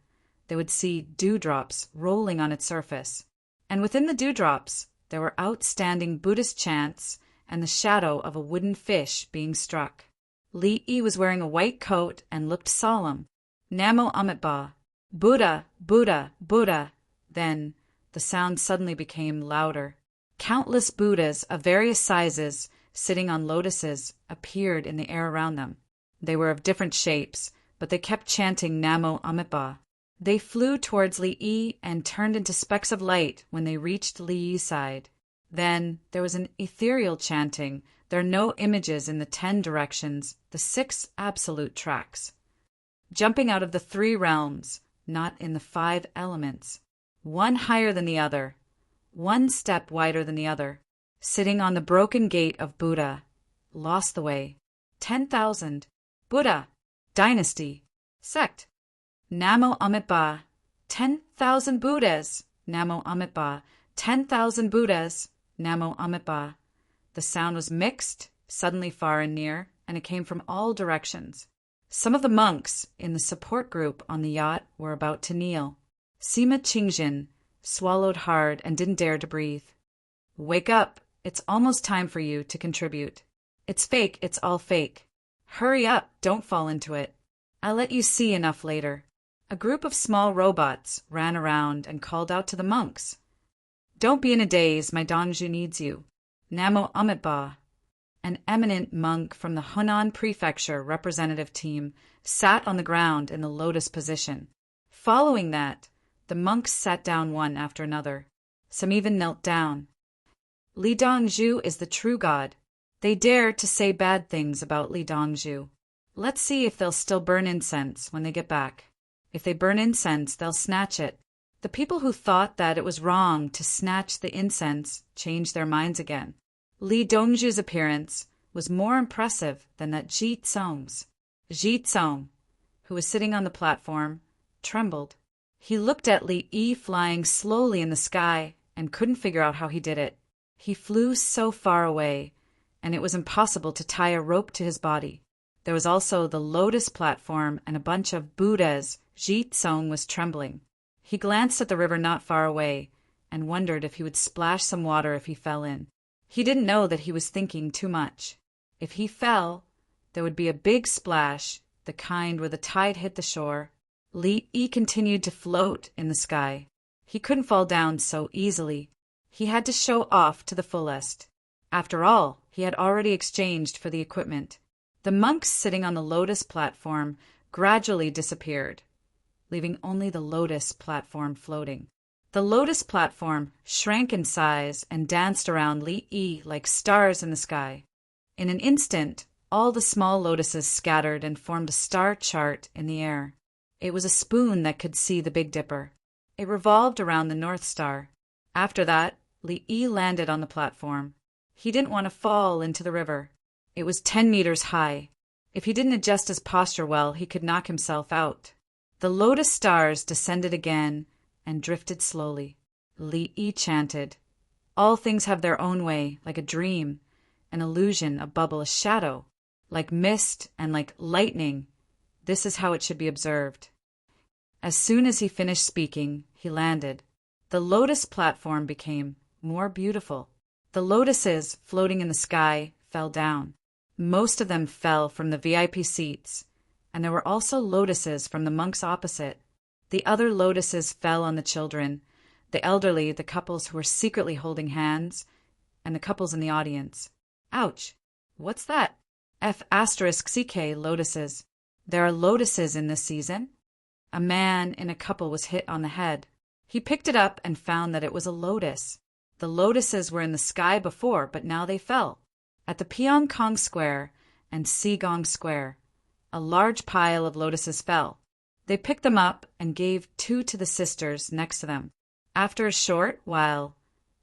they would see dewdrops rolling on its surface. And within the dewdrops, there were outstanding Buddhist chants and the shadow of a wooden fish being struck. Li Yi was wearing a white coat and looked solemn. Namo Amitabha. Buddha, Buddha, Buddha. Then the sound suddenly became louder. Countless Buddhas of various sizes, sitting on lotuses, appeared in the air around them. They were of different shapes, but they kept chanting Namo Amitabha. They flew towards Li Yi and turned into specks of light when they reached Li Yi's side. Then there was an ethereal chanting. There are no images in the 10 directions, the 6 absolute tracks. Jumping out of the 3 realms, not in the 5 elements. One higher than the other, one step wider than the other. Sitting on the broken gate of Buddha, lost the way. 10,000. Buddha. Dynasty. Sect. Namo Amitabha. 10,000 Buddhas. Namo Amitabha. 10,000 Buddhas. Namo Amitabha. The sound was mixed, suddenly far and near, and it came from all directions. Some of the monks in the support group on the yacht were about to kneel. Sima Qingjin swallowed hard and didn't dare to breathe. Wake up. It's almost time for you to contribute. It's fake. It's all fake. Hurry up. Don't fall into it. I'll let you see enough later. A group of small robots ran around and called out to the monks. Don't be in a daze. My Dongzhu needs you. Namo Amitabha. An eminent monk from the Hunan Prefecture representative team sat on the ground in the lotus position. Following that, the monks sat down one after another. Some even knelt down. Li Dongzhu is the true God. They dare to say bad things about Li Dongzhu. Let's see if they'll still burn incense when they get back. If they burn incense, they'll snatch it. The people who thought that it was wrong to snatch the incense changed their minds again. Li Dongzhu's appearance was more impressive than that Ji Tsong's. Ji Tsong, who was sitting on the platform, trembled. He looked at Li Yi flying slowly in the sky and couldn't figure out how he did it. He flew so far away, and it was impossible to tie a rope to his body. There was also the lotus platform and a bunch of Buddhas. Ji Tsong was trembling. He glanced at the river not far away and wondered if he would splash some water if he fell in. He didn't know that he was thinking too much. If he fell, there would be a big splash, the kind where the tide hit the shore. Li Yi continued to float in the sky. He couldn't fall down so easily. He had to show off to the fullest. After all, he had already exchanged for the equipment. The monks sitting on the lotus platform gradually disappeared, leaving only the lotus platform floating. The lotus platform shrank in size and danced around Li Yi like stars in the sky. In an instant, all the small lotuses scattered and formed a star chart in the air. It was a spoon that could see the Big Dipper. It revolved around the North Star. After that, Li Yi landed on the platform. He didn't want to fall into the river. It was 10 meters high. If he didn't adjust his posture well, he could knock himself out. The lotus stars descended again and drifted slowly. Li Yi chanted, "All things have their own way, like a dream, an illusion, a bubble, a shadow, like mist and like lightning. This is how it should be observed." As soon as he finished speaking, he landed. The lotus platform became more beautiful. The lotuses floating in the sky fell down. Most of them fell from the VIP seats, and there were also lotuses from the monks opposite. The other lotuses fell on the children, the elderly, the couples who were secretly holding hands, and the couples in the audience. Ouch! What's that? F***CK lotuses. There are lotuses in this season? A man in a couple was hit on the head. He picked it up and found that it was a lotus. The lotuses were in the sky before, but now they fell. At the Pyongkong Square and Sigong Square, a large pile of lotuses fell. They picked them up and gave 2 to the sisters next to them. After a short while,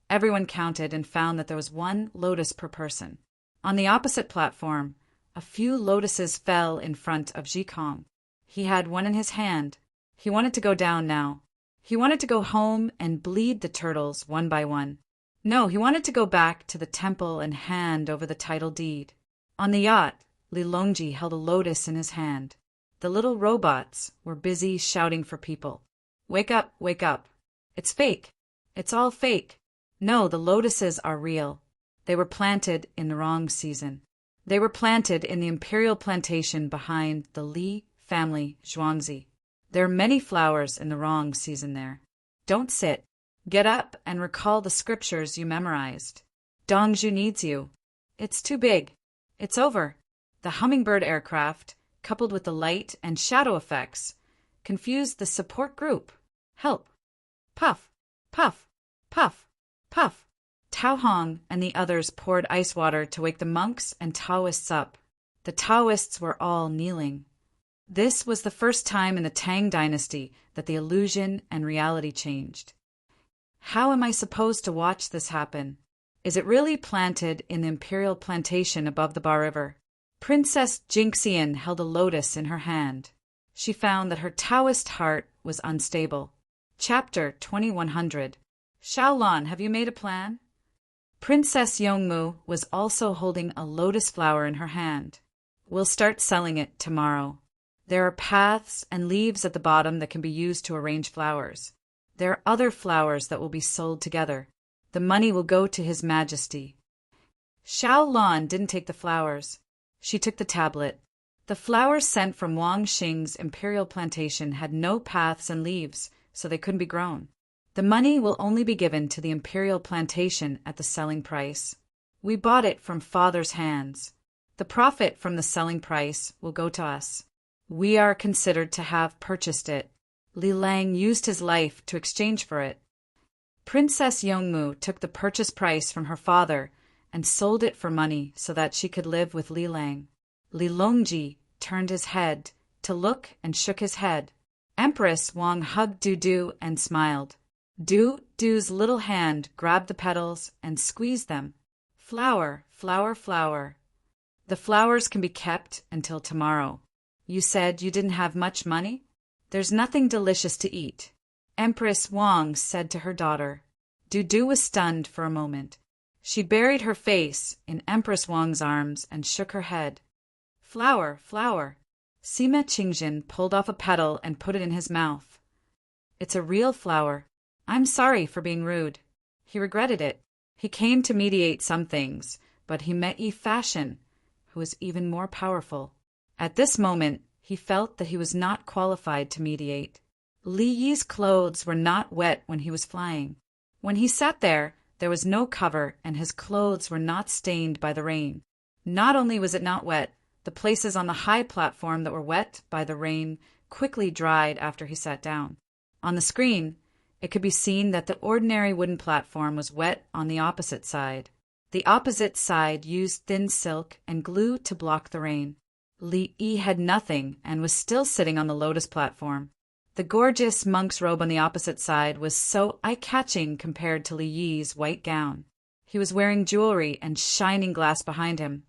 everyone counted and found that there was 1 lotus per person. On the opposite platform, a few lotuses fell in front of Jikong. He had one in his hand. He wanted to go down now. He wanted to go home and bleed the turtles one by one. No, he wanted to go back to the temple and hand over the title deed. On the yacht, Li Longji held a lotus in his hand. The little robots were busy shouting for people. Wake up, wake up. It's fake. It's all fake. No, the lotuses are real. They were planted in the wrong season. They were planted in the imperial plantation behind the Li family Zhuangzi. There are many flowers in the wrong season there. Don't sit. Get up and recall the scriptures you memorized. Dongzhu needs you. It's too big. It's over. The hummingbird aircraft, coupled with the light and shadow effects, confused the support group. Help. Puff, puff, puff, puff. Tao Hong and the others poured ice water to wake the monks and Taoists up. The Taoists were all kneeling. This was the first time in the Tang dynasty that the illusion and reality changed. How am I supposed to watch this happen? Is it really planted in the imperial plantation above the Ba River? Princess Jinxian held a lotus in her hand. She found that her Taoist heart was unstable. Chapter 2100. Shaolan, have you made a plan? Princess Yongmu was also holding a lotus flower in her hand. We'll start selling it tomorrow. There are paths and leaves at the bottom that can be used to arrange flowers. There are other flowers that will be sold together. The money will go to His Majesty. Shaolan didn't take the flowers. She took the tablet. The flowers sent from Wang Xing's imperial plantation had no paths and leaves, so they couldn't be grown. The money will only be given to the imperial plantation at the selling price. We bought it from Father's hands. The profit from the selling price will go to us. We are considered to have purchased it. Li Lang used his life to exchange for it. Princess Yongmu took the purchase price from her father and sold it for money so that she could live with Li Lang. Li Longji turned his head to look and shook his head. Empress Wang hugged Du and smiled. Du's little hand grabbed the petals and squeezed them. Flower, flower, flower. The flowers can be kept until tomorrow. You said you didn't have much money? There's nothing delicious to eat. Empress Wang said to her daughter. Du was stunned for a moment. She buried her face in Empress Wang's arms and shook her head. Flower, flower. Sima Qingjin pulled off a petal and put it in his mouth. It's a real flower. I'm sorry for being rude. He regretted it. He came to mediate some things, but he met Yi Fashion, who was even more powerful. At this moment, he felt that he was not qualified to mediate. Li Yi's clothes were not wet when he was flying. When he sat there was no cover and his clothes were not stained by the rain. Not only was it not wet, the places on the high platform that were wet by the rain quickly dried after he sat down. On the screen, it could be seen that the ordinary wooden platform was wet on the opposite side. The opposite side used thin silk and glue to block the rain. Li Yi had nothing and was still sitting on the lotus platform. The gorgeous monk's robe on the opposite side was so eye-catching compared to Li Yi's white gown. He was wearing jewelry and shining glass behind him,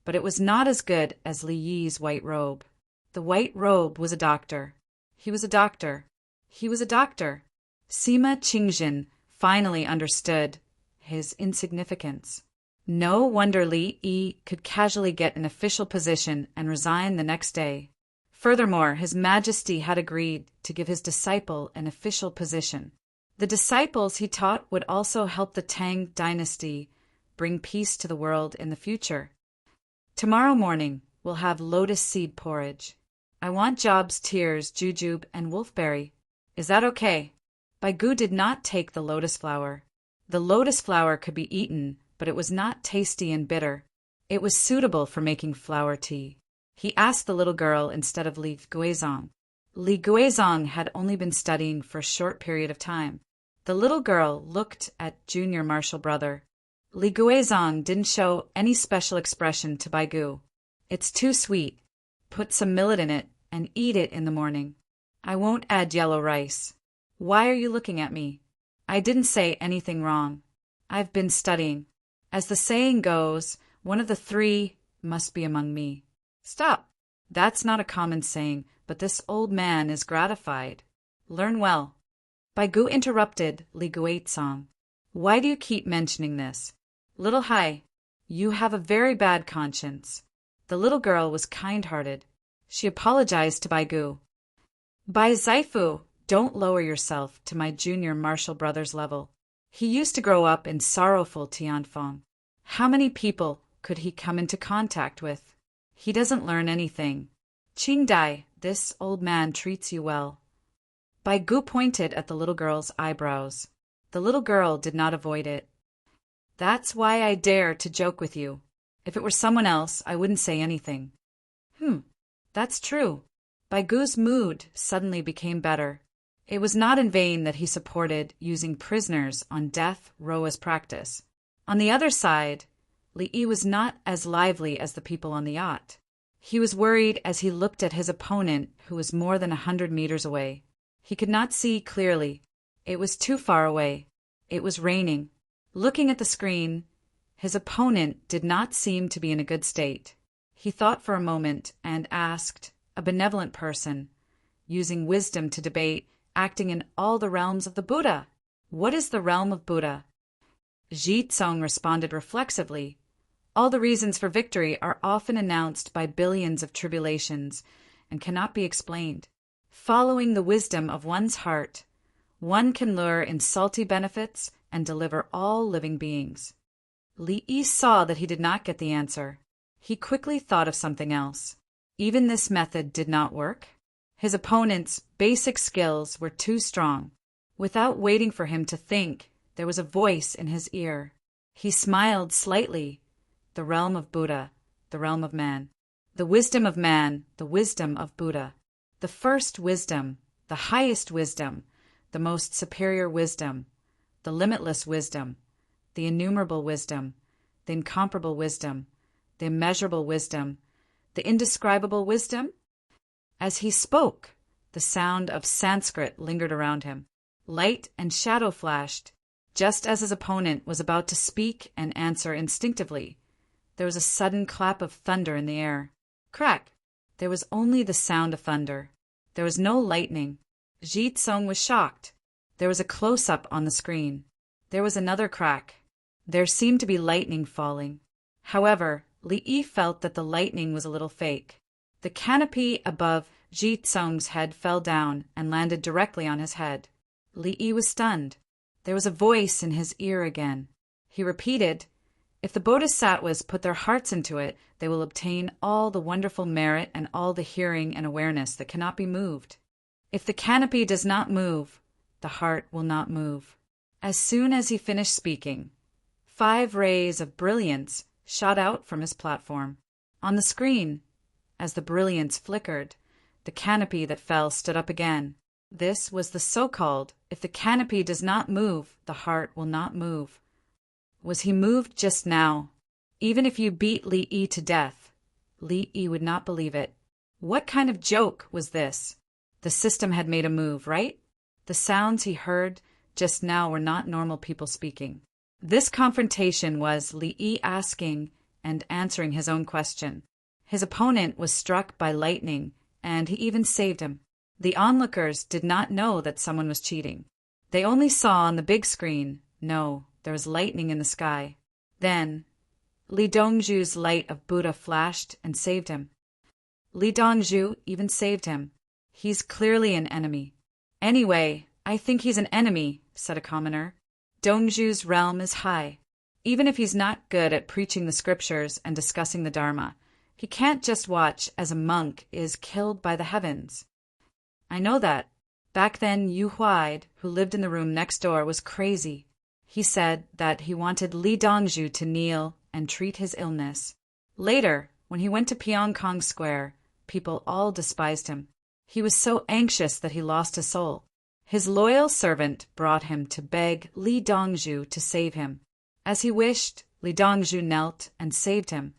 but it was not as good as Li Yi's white robe. The white robe was a doctor. He was a doctor. He was a doctor. Sima Qingjin finally understood his insignificance. No wonder Li Yi could casually get an official position and resign the next day. Furthermore, His Majesty had agreed to give his disciple an official position. The disciples he taught would also help the Tang dynasty bring peace to the world in the future. Tomorrow morning, we'll have lotus seed porridge. I want Job's tears, jujube, and wolfberry. Is that okay? Baigu did not take the lotus flower. The lotus flower could be eaten, but it was not tasty and bitter. It was suitable for making flower tea. He asked the little girl instead of Li Guizong. Li Guizong had only been studying for a short period of time. The little girl looked at junior martial brother. Li Guizong didn't show any special expression to Baigu. It's too sweet. Put some millet in it and eat it in the morning. I won't add yellow rice. Why are you looking at me? I didn't say anything wrong. I've been studying. As the saying goes, one of the three must be among me. Stop. That's not a common saying, but this old man is gratified. Learn well. Baigu interrupted Li Guizong. Why do you keep mentioning this? Little Hai, you have a very bad conscience. The little girl was kind-hearted. She apologized to Baigu. Bai Zaifu, don't lower yourself to my junior martial brother's level. He used to grow up in sorrowful Tianfeng. How many people could he come into contact with? He doesn't learn anything. Qing Dai, this old man treats you well. Bai Gu pointed at the little girl's eyebrows. The little girl did not avoid it. That's why I dare to joke with you. If it were someone else, I wouldn't say anything. That's true. Bai Gu's mood suddenly became better. It was not in vain that he supported using prisoners on death row as practice. On the other side, Li Yi was not as lively as the people on the yacht. He was worried as he looked at his opponent, who was more than 100 meters away. He could not see clearly. It was too far away. It was raining. Looking at the screen, his opponent did not seem to be in a good state. He thought for a moment and asked, a benevolent person, using wisdom to debate, acting in all the realms of the Buddha. What is the realm of Buddha? Ji Tsong responded reflexively. All the reasons for victory are often announced by billions of tribulations and cannot be explained. Following the wisdom of one's heart, one can lure in salty benefits and deliver all living beings. Li Yi saw that he did not get the answer. He quickly thought of something else. Even this method did not work. His opponent's basic skills were too strong. Without waiting for him to think, there was a voice in his ear. He smiled slightly. The realm of Buddha, the realm of man. The wisdom of man, the wisdom of Buddha. The first wisdom, the highest wisdom, the most superior wisdom, the limitless wisdom, the innumerable wisdom, the incomparable wisdom, the immeasurable wisdom, the indescribable wisdom? As he spoke, the sound of Sanskrit lingered around him. Light and shadow flashed, just as his opponent was about to speak and answer instinctively. There was a sudden clap of thunder in the air. Crack! There was only the sound of thunder. There was no lightning. Ji Tsong was shocked. There was a close-up on the screen. There was another crack. There seemed to be lightning falling. However, Li Yi felt that the lightning was a little fake. The canopy above Ji Tsong's head fell down and landed directly on his head. Li Yi was stunned. There was a voice in his ear again. He repeated, "If the bodhisattvas put their hearts into it, they will obtain all the wonderful merit and all the hearing and awareness that cannot be moved. If the canopy does not move, the heart will not move." As soon as he finished speaking, 5 rays of brilliance shot out from his platform. On the screen, as the brilliance flickered, the canopy that fell stood up again. This was the so-called, if the canopy does not move, the heart will not move. Was he moved just now? Even if you beat Li Yi to death, Li Yi would not believe it. What kind of joke was this? The system had made a move, right? The sounds he heard just now were not normal people speaking. This confrontation was Li Yi asking and answering his own question. His opponent was struck by lightning, and he even saved him. The onlookers did not know that someone was cheating. They only saw on the big screen, no, there was lightning in the sky. Then, Li Dongzhu's light of Buddha flashed and saved him. Li Dongzhu even saved him. He's clearly an enemy. Anyway, I think he's an enemy, said a commoner. Dongzhu's realm is high. Even if he's not good at preaching the scriptures and discussing the Dharma, he can't just watch as a monk is killed by the heavens. I know that. Back then, Yu Huaid, who lived in the room next door, was crazy. He said that he wanted Li Dongzhu to kneel and treat his illness. Later, when he went to Pyongkong Square, people all despised him. He was so anxious that he lost his soul. His loyal servant brought him to beg Li Dongzhu to save him. As he wished, Li Dongzhu knelt and saved him.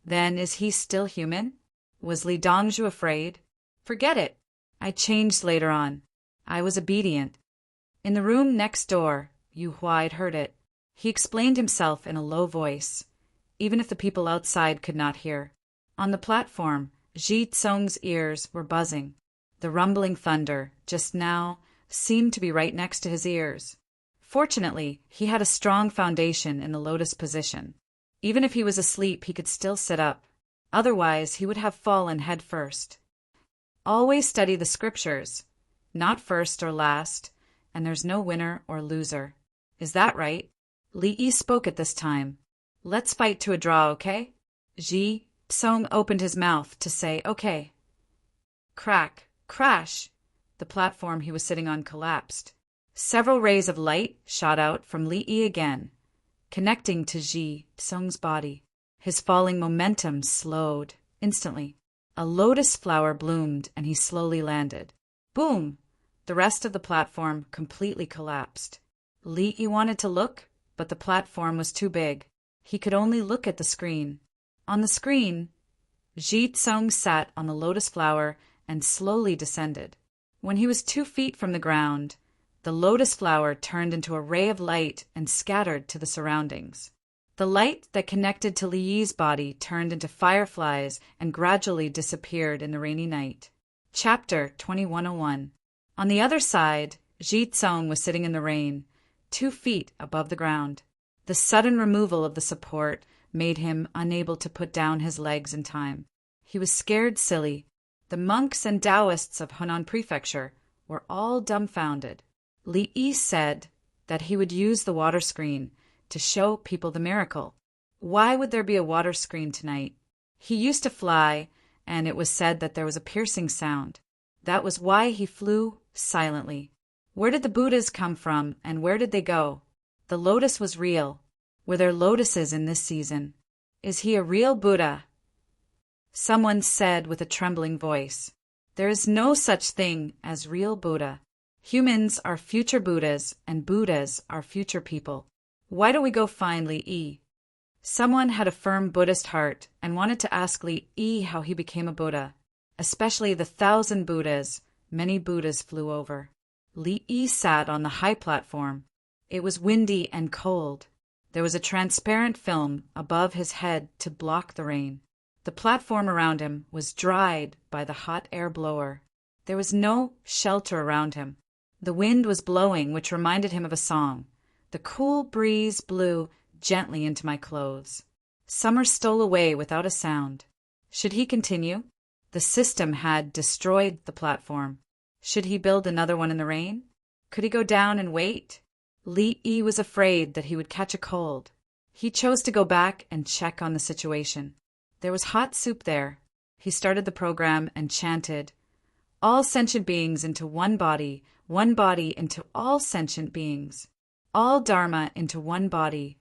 Then is he still human? Was Li Dongzhu afraid? Forget it. I changed later on. I was obedient. In the room next door, Yu Huaid heard it. He explained himself in a low voice, even if the people outside could not hear. On the platform, Ji Tsong's ears were buzzing. The rumbling thunder, just now, seemed to be right next to his ears. Fortunately, he had a strong foundation in the lotus position. Even if he was asleep, he could still sit up. Otherwise, he would have fallen head first. Always study the scriptures, not first or last, and there's no winner or loser. Is that right? Li Yi spoke at this time. Let's fight to a draw, okay? Ji Song opened his mouth to say, okay. Crack, crash. The platform he was sitting on collapsed. Several rays of light shot out from Li Yi again, connecting to Ji Song's body. His falling momentum slowed instantly. A lotus flower bloomed and he slowly landed. Boom! The rest of the platform completely collapsed. Li Yi wanted to look, but the platform was too big. He could only look at the screen. On the screen, Ji Song sat on the lotus flower and slowly descended. When he was 2 feet from the ground, the lotus flower turned into a ray of light and scattered to the surroundings. The light that connected to Li Yi's body turned into fireflies and gradually disappeared in the rainy night. Chapter 2101. On the other side, Ji Song was sitting in the rain, 2 feet above the ground. The sudden removal of the support made him unable to put down his legs in time. He was scared silly. The monks and Taoists of Hunan Prefecture were all dumbfounded. Li Yi said that he would use the water screen to show people the miracle. Why would there be a water screen tonight? He used to fly, and it was said that there was a piercing sound. That was why he flew silently. Where did the Buddhas come from, and where did they go? The lotus was real. Were there lotuses in this season? Is he a real Buddha? Someone said with a trembling voice, "There is no such thing as real Buddha. Humans are future Buddhas, and Buddhas are future people. Why don't we go find Li Yi?" Someone had a firm Buddhist heart and wanted to ask Li Yi how he became a Buddha, especially the 1,000 Buddhas. Many Buddhas flew over. Li Yi sat on the high platform. It was windy and cold. There was a transparent film above his head to block the rain. The platform around him was dried by the hot air blower. There was no shelter around him. The wind was blowing, which reminded him of a song. The cool breeze blew gently into my clothes. Summer stole away without a sound. Should he continue? The system had destroyed the platform. Should he build another one in the rain? Could he go down and wait? Li Yi was afraid that he would catch a cold. He chose to go back and check on the situation. There was hot soup there. He started the program and chanted, "All sentient beings into one body into all sentient beings. All Dharma into one body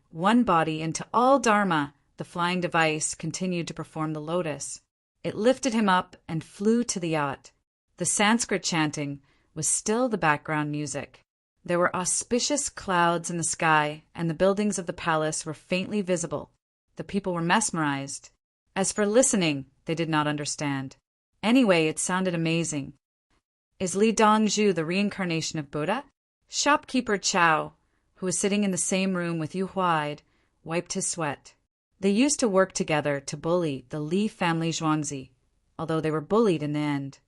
into all Dharma." The flying device continued to perform the lotus. It lifted him up and flew to the yacht. The Sanskrit chanting was still the background music. There were auspicious clouds in the sky, and the buildings of the palace were faintly visible. The people were mesmerized. As for listening, they did not understand. Anyway, it sounded amazing. Is Li Dongzhu the reincarnation of Buddha? Shopkeeper Chow, who was sitting in the same room with Yu Huaid, wiped his sweat. They used to work together to bully the Li family Zhuangzi, although they were bullied in the end.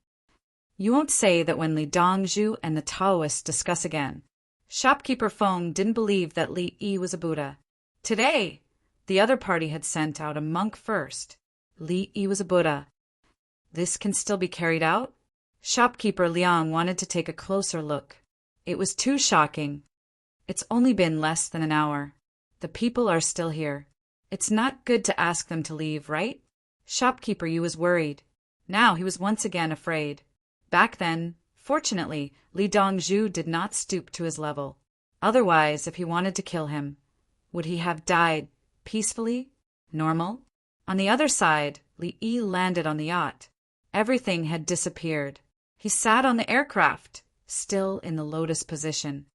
You won't say that when Li Dongzhu and the Taoists discuss again. Shopkeeper Feng didn't believe that Li Yi was a Buddha. Today, the other party had sent out a monk first. Li Yi was a Buddha. This can still be carried out? Shopkeeper Liang wanted to take a closer look. It was too shocking. It's only been less than an hour. The people are still here. It's not good to ask them to leave, right? Shopkeeper Yu was worried. Now he was once again afraid. Back then, fortunately, Li Dongzhu did not stoop to his level. Otherwise, if he wanted to kill him, would he have died peacefully? Normal? On the other side, Li Yi landed on the yacht. Everything had disappeared. He sat on the aircraft, still in the lotus position.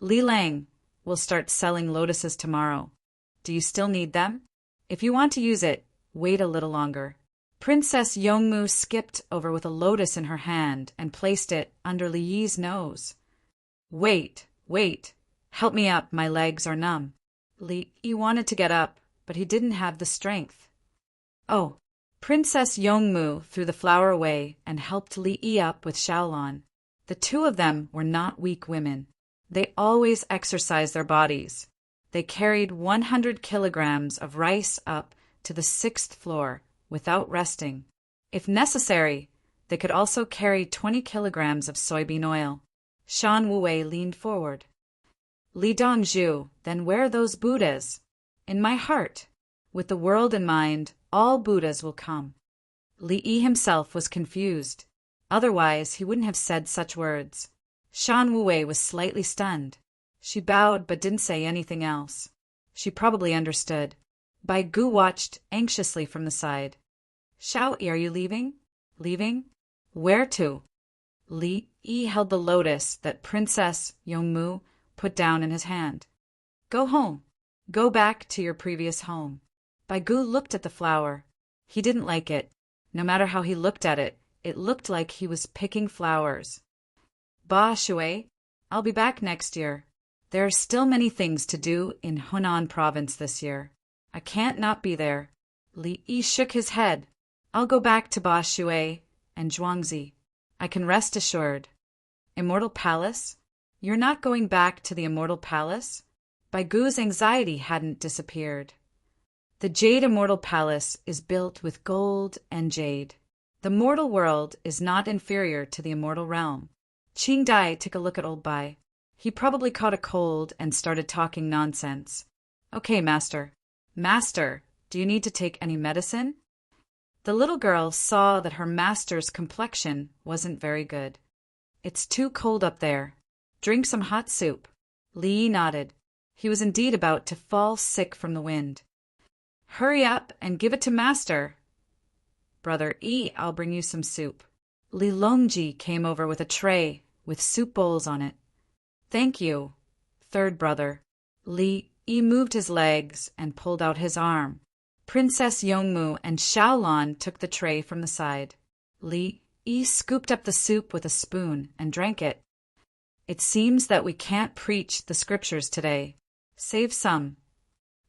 Li Lang will start selling lotuses tomorrow. Do you still need them? If you want to use it, wait a little longer. Princess Yongmu skipped over with a lotus in her hand and placed it under Li Yi's nose. Wait. Help me up, my legs are numb. Li Yi wanted to get up, but he didn't have the strength. Oh, Princess Yongmu threw the flower away and helped Li Yi up with Xiaolon. The two of them were not weak women. They always exercised their bodies. They carried 100 kilograms of rice up to the 6th floor without resting. If necessary, they could also carry 20 kilograms of soybean oil. Shan Wuwei leaned forward. Li Dongzhu, then where are those Buddhas? In my heart. With the world in mind, all Buddhas will come. Li Yi himself was confused. Otherwise, he wouldn't have said such words. Shan Wuwei was slightly stunned. She bowed but didn't say anything else. She probably understood. Bai Gu watched anxiously from the side. Shao Yi, are you leaving? Leaving? Where to? Li Yi held the lotus that Princess Yongmu put down in his hand. Go home. Go back to your previous home. Bai Gu looked at the flower. He didn't like it. No matter how he looked at it, it looked like he was picking flowers. Ba Shui, I'll be back next year. There are still many things to do in Hunan province this year. I can't not be there. Li Yi shook his head. I'll go back to Ba Shui and Zhuangzi. I can rest assured. Immortal Palace? You're not going back to the Immortal Palace? Bai Gu's anxiety hadn't disappeared. The Jade Immortal Palace is built with gold and jade. The mortal world is not inferior to the immortal realm. Qing Dai took a look at old Bai. He probably caught a cold and started talking nonsense. Okay, master. Master, do you need to take any medicine? The little girl saw that her master's complexion wasn't very good. It's too cold up there. Drink some hot soup. Li Yi nodded. He was indeed about to fall sick from the wind. Hurry up and give it to master. Brother Yi, I'll bring you some soup. Li Longji came over with a tray with soup bowls on it. Thank you, third brother. Li Yi moved his legs and pulled out his arm. Princess Yongmu and Xiaolan took the tray from the side. Li Yi scooped up the soup with a spoon and drank it. It seems that we can't preach the scriptures today. Save some.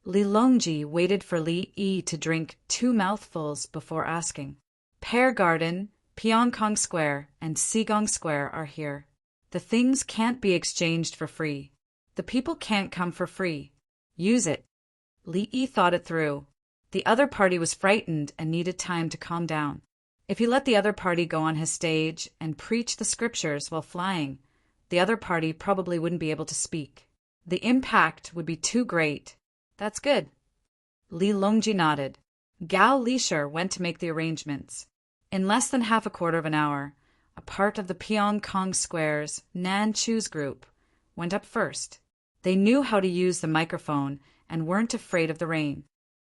Li Longji waited for Li Yi to drink 2 mouthfuls before asking. Pear Garden, Pyongkong Square, and Sigong Square are here. The things can't be exchanged for free. The people can't come for free. Use it. Li Yi thought it through. The other party was frightened and needed time to calm down. If he let the other party go on his stage and preach the scriptures while flying, the other party probably wouldn't be able to speak. The impact would be too great. That's good. Li Longji nodded. Gao Lisher went to make the arrangements. In less than half a quarter of an hour, a part of the Pyongkong Square's Nan Chu's group went up first. They knew how to use the microphone and weren't afraid of the rain.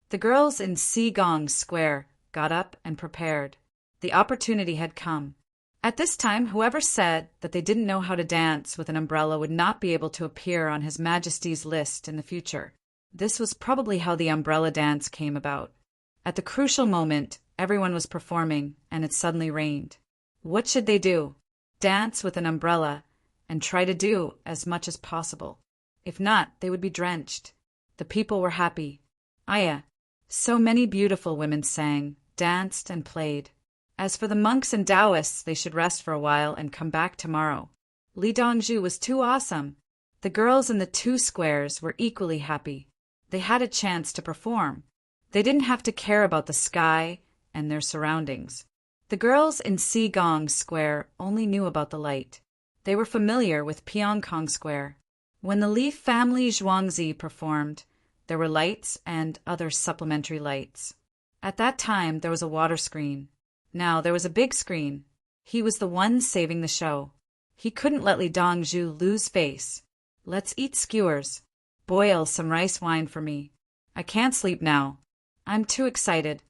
The girls in Sigong Square got up and prepared. The opportunity had come. At this time, whoever said that they didn't know how to dance with an umbrella would not be able to appear on His Majesty's list in the future. This was probably how the umbrella dance came about. At the crucial moment, everyone was performing, and it suddenly rained. What should they do? Dance with an umbrella and try to do as much as possible. If not, they would be drenched. The people were happy. Aya. So many beautiful women sang, danced, and played. As for the monks and Taoists, they should rest for a while and come back tomorrow. Li Dongzhu was too awesome. The girls in the 2 squares were equally happy. They had a chance to perform. They didn't have to care about the sky and their surroundings. The girls in Sigong Square only knew about the light. They were familiar with Pyongkong Square. When the Li family Zhuangzi performed, there were lights and other supplementary lights. At that time, there was a water screen. Now there was a big screen. He was the one saving the show. He couldn't let Li Dongzhu lose face. Let's eat skewers. Boil some rice wine for me. I can't sleep now. I'm too excited.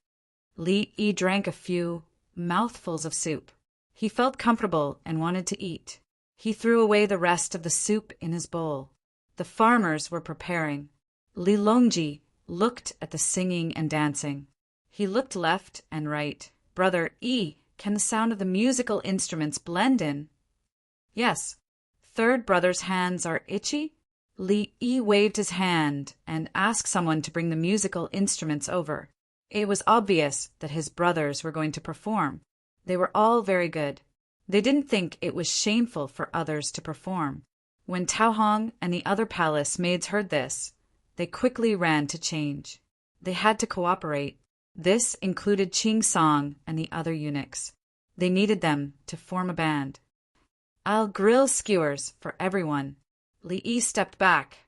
Li Yi drank a few mouthfuls of soup. He felt comfortable and wanted to eat. He threw away the rest of the soup in his bowl. The farmers were preparing. Li Longji looked at the singing and dancing. He looked left and right. Brother Yi, can the sound of the musical instruments blend in? Yes. Third brother's hands are itchy? Li Yi waved his hand and asked someone to bring the musical instruments over. It was obvious that his brothers were going to perform. They were all very good. They didn't think it was shameful for others to perform. When Tao Hong and the other palace maids heard this, they quickly ran to change. They had to cooperate. This included Qing Song and the other eunuchs. They needed them to form a band. I'll grill skewers for everyone. Li Yi stepped back.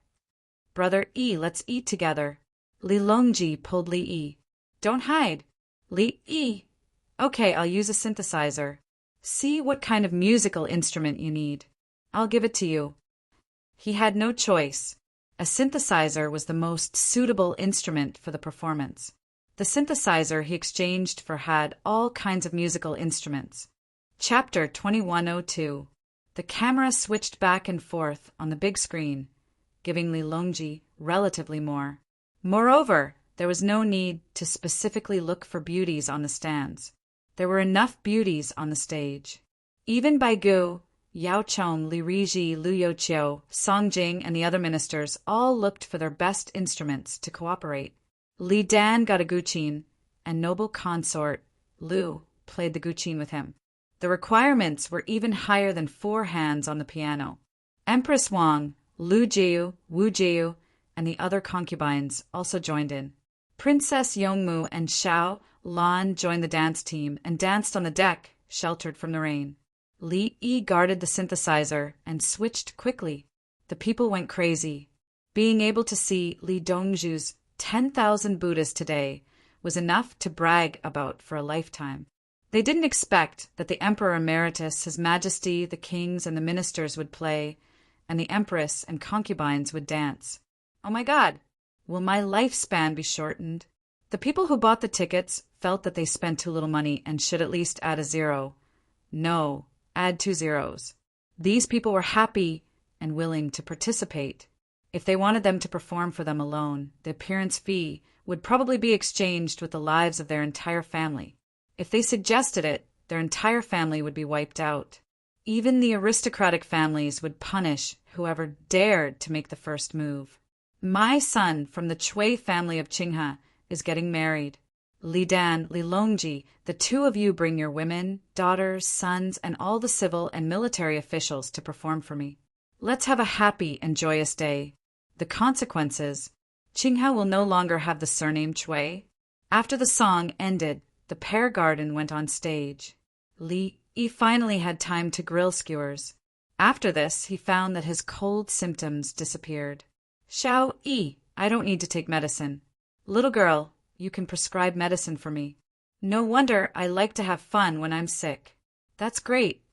Brother Yi, let's eat together. Li Longji pulled Li Yi. Don't hide. Li Yi. Okay, I'll use a synthesizer. See what kind of musical instrument you need. I'll give it to you. He had no choice. A synthesizer was the most suitable instrument for the performance. The synthesizer he exchanged for had all kinds of musical instruments. Chapter 2102. The camera switched back and forth on the big screen, giving Li Longji relatively more. Moreover, there was no need to specifically look for beauties on the stands. There were enough beauties on the stage. Even Bai Gu, Yao Chong, Li Riji, Lu Youqiu, Song Jing, and the other ministers all looked for their best instruments to cooperate. Li Dan got a guqin, and noble consort, Lu, played the guqin with him. The requirements were even higher than 4 hands on the piano. Empress Wang, Lu Jiu, Wu Jiu, and the other concubines also joined in. Princess Yongmu and Xiao Lan joined the dance team and danced on the deck, sheltered from the rain. Li Yi guarded the synthesizer and switched quickly. The people went crazy. Being able to see Li Dongzhu's 10,000 Buddhas today was enough to brag about for a lifetime. They didn't expect that the Emperor Emeritus, His Majesty, the kings, and the ministers would play, and the Empress and concubines would dance. Oh my God! Will my lifespan be shortened? The people who bought the tickets felt that they spent too little money and should at least add a 0. No, add 2 zeros. These people were happy and willing to participate. If they wanted them to perform for them alone, the appearance fee would probably be exchanged with the lives of their entire family. If they suggested it, their entire family would be wiped out. Even the aristocratic families would punish whoever dared to make the first move. My son from the Chui family of Qinghe is getting married. Li Dan, Li Longji, the 2 of you bring your women, daughters, sons, and all the civil and military officials to perform for me. Let's have a happy and joyous day. The consequences: Qinghe will no longer have the surname Chui. After the song ended, the pear garden went on stage. Li Yi finally had time to grill skewers. After this, he found that his cold symptoms disappeared. Xiao Yi, I don't need to take medicine. Little girl, you can prescribe medicine for me. No wonder I like to have fun when I'm sick. That's great.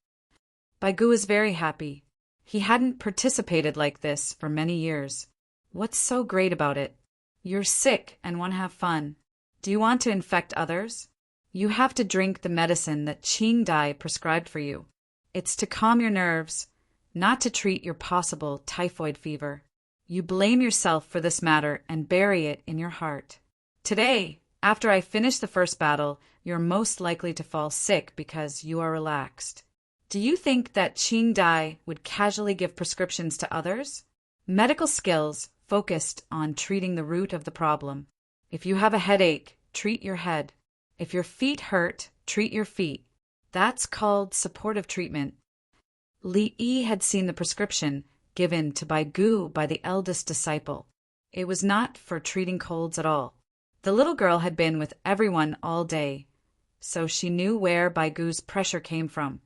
Bai Gu is very happy. He hadn't participated like this for many years. What's so great about it? You're sick and want to have fun. Do you want to infect others? You have to drink the medicine that Qing Dai prescribed for you. It's to calm your nerves, not to treat your possible typhoid fever. You blame yourself for this matter and bury it in your heart. Today, after I finish the first battle, you're most likely to fall sick because you are relaxed. Do you think that Qing Dai would casually give prescriptions to others? Medical skills focused on treating the root of the problem. If you have a headache, treat your head. If your feet hurt, treat your feet. That's called supportive treatment. Li Yi had seen the prescription given to Bai Gu by the eldest disciple. It was not for treating colds at all. The little girl had been with everyone all day, so she knew where Bai Gu's pressure came from.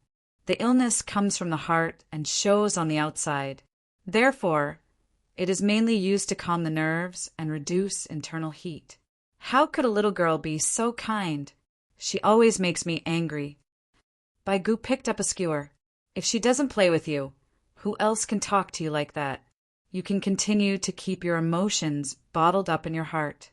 The illness comes from the heart and shows on the outside. Therefore, it is mainly used to calm the nerves and reduce internal heat. How could a little girl be so kind? She always makes me angry. Bai Gu picked up a skewer. If she doesn't play with you, who else can talk to you like that? You can continue to keep your emotions bottled up in your heart.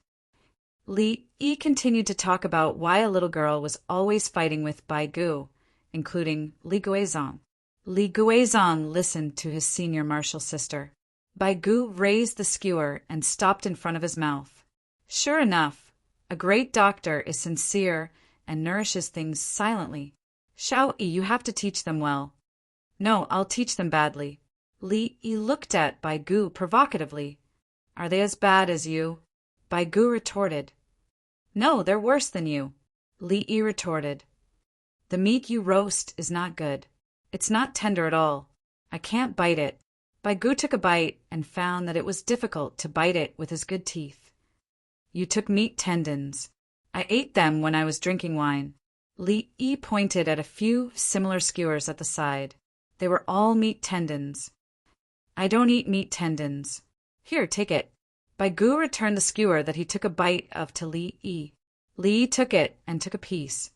Li Yi continued to talk about why a little girl was always fighting with Bai Gu, including Li Guizong. Li Guizong listened to his senior martial sister. Bai Gu raised the skewer and stopped in front of his mouth. Sure enough, a great doctor is sincere and nourishes things silently. Xiao Yi, you have to teach them well. No, I'll teach them badly. Li Yi looked at Bai Gu provocatively. Are they as bad as you? Bai Gu retorted. No, they're worse than you. Li Yi retorted. The meat you roast is not good. It's not tender at all. I can't bite it. Bai Gu took a bite and found that it was difficult to bite it with his good teeth. You took meat tendons. I ate them when I was drinking wine. Li Yi pointed at a few similar skewers at the side. They were all meat tendons. I don't eat meat tendons. Here, take it. Bai Gu returned the skewer that he took a bite of to Li Yi. Li Yi took it and took a piece.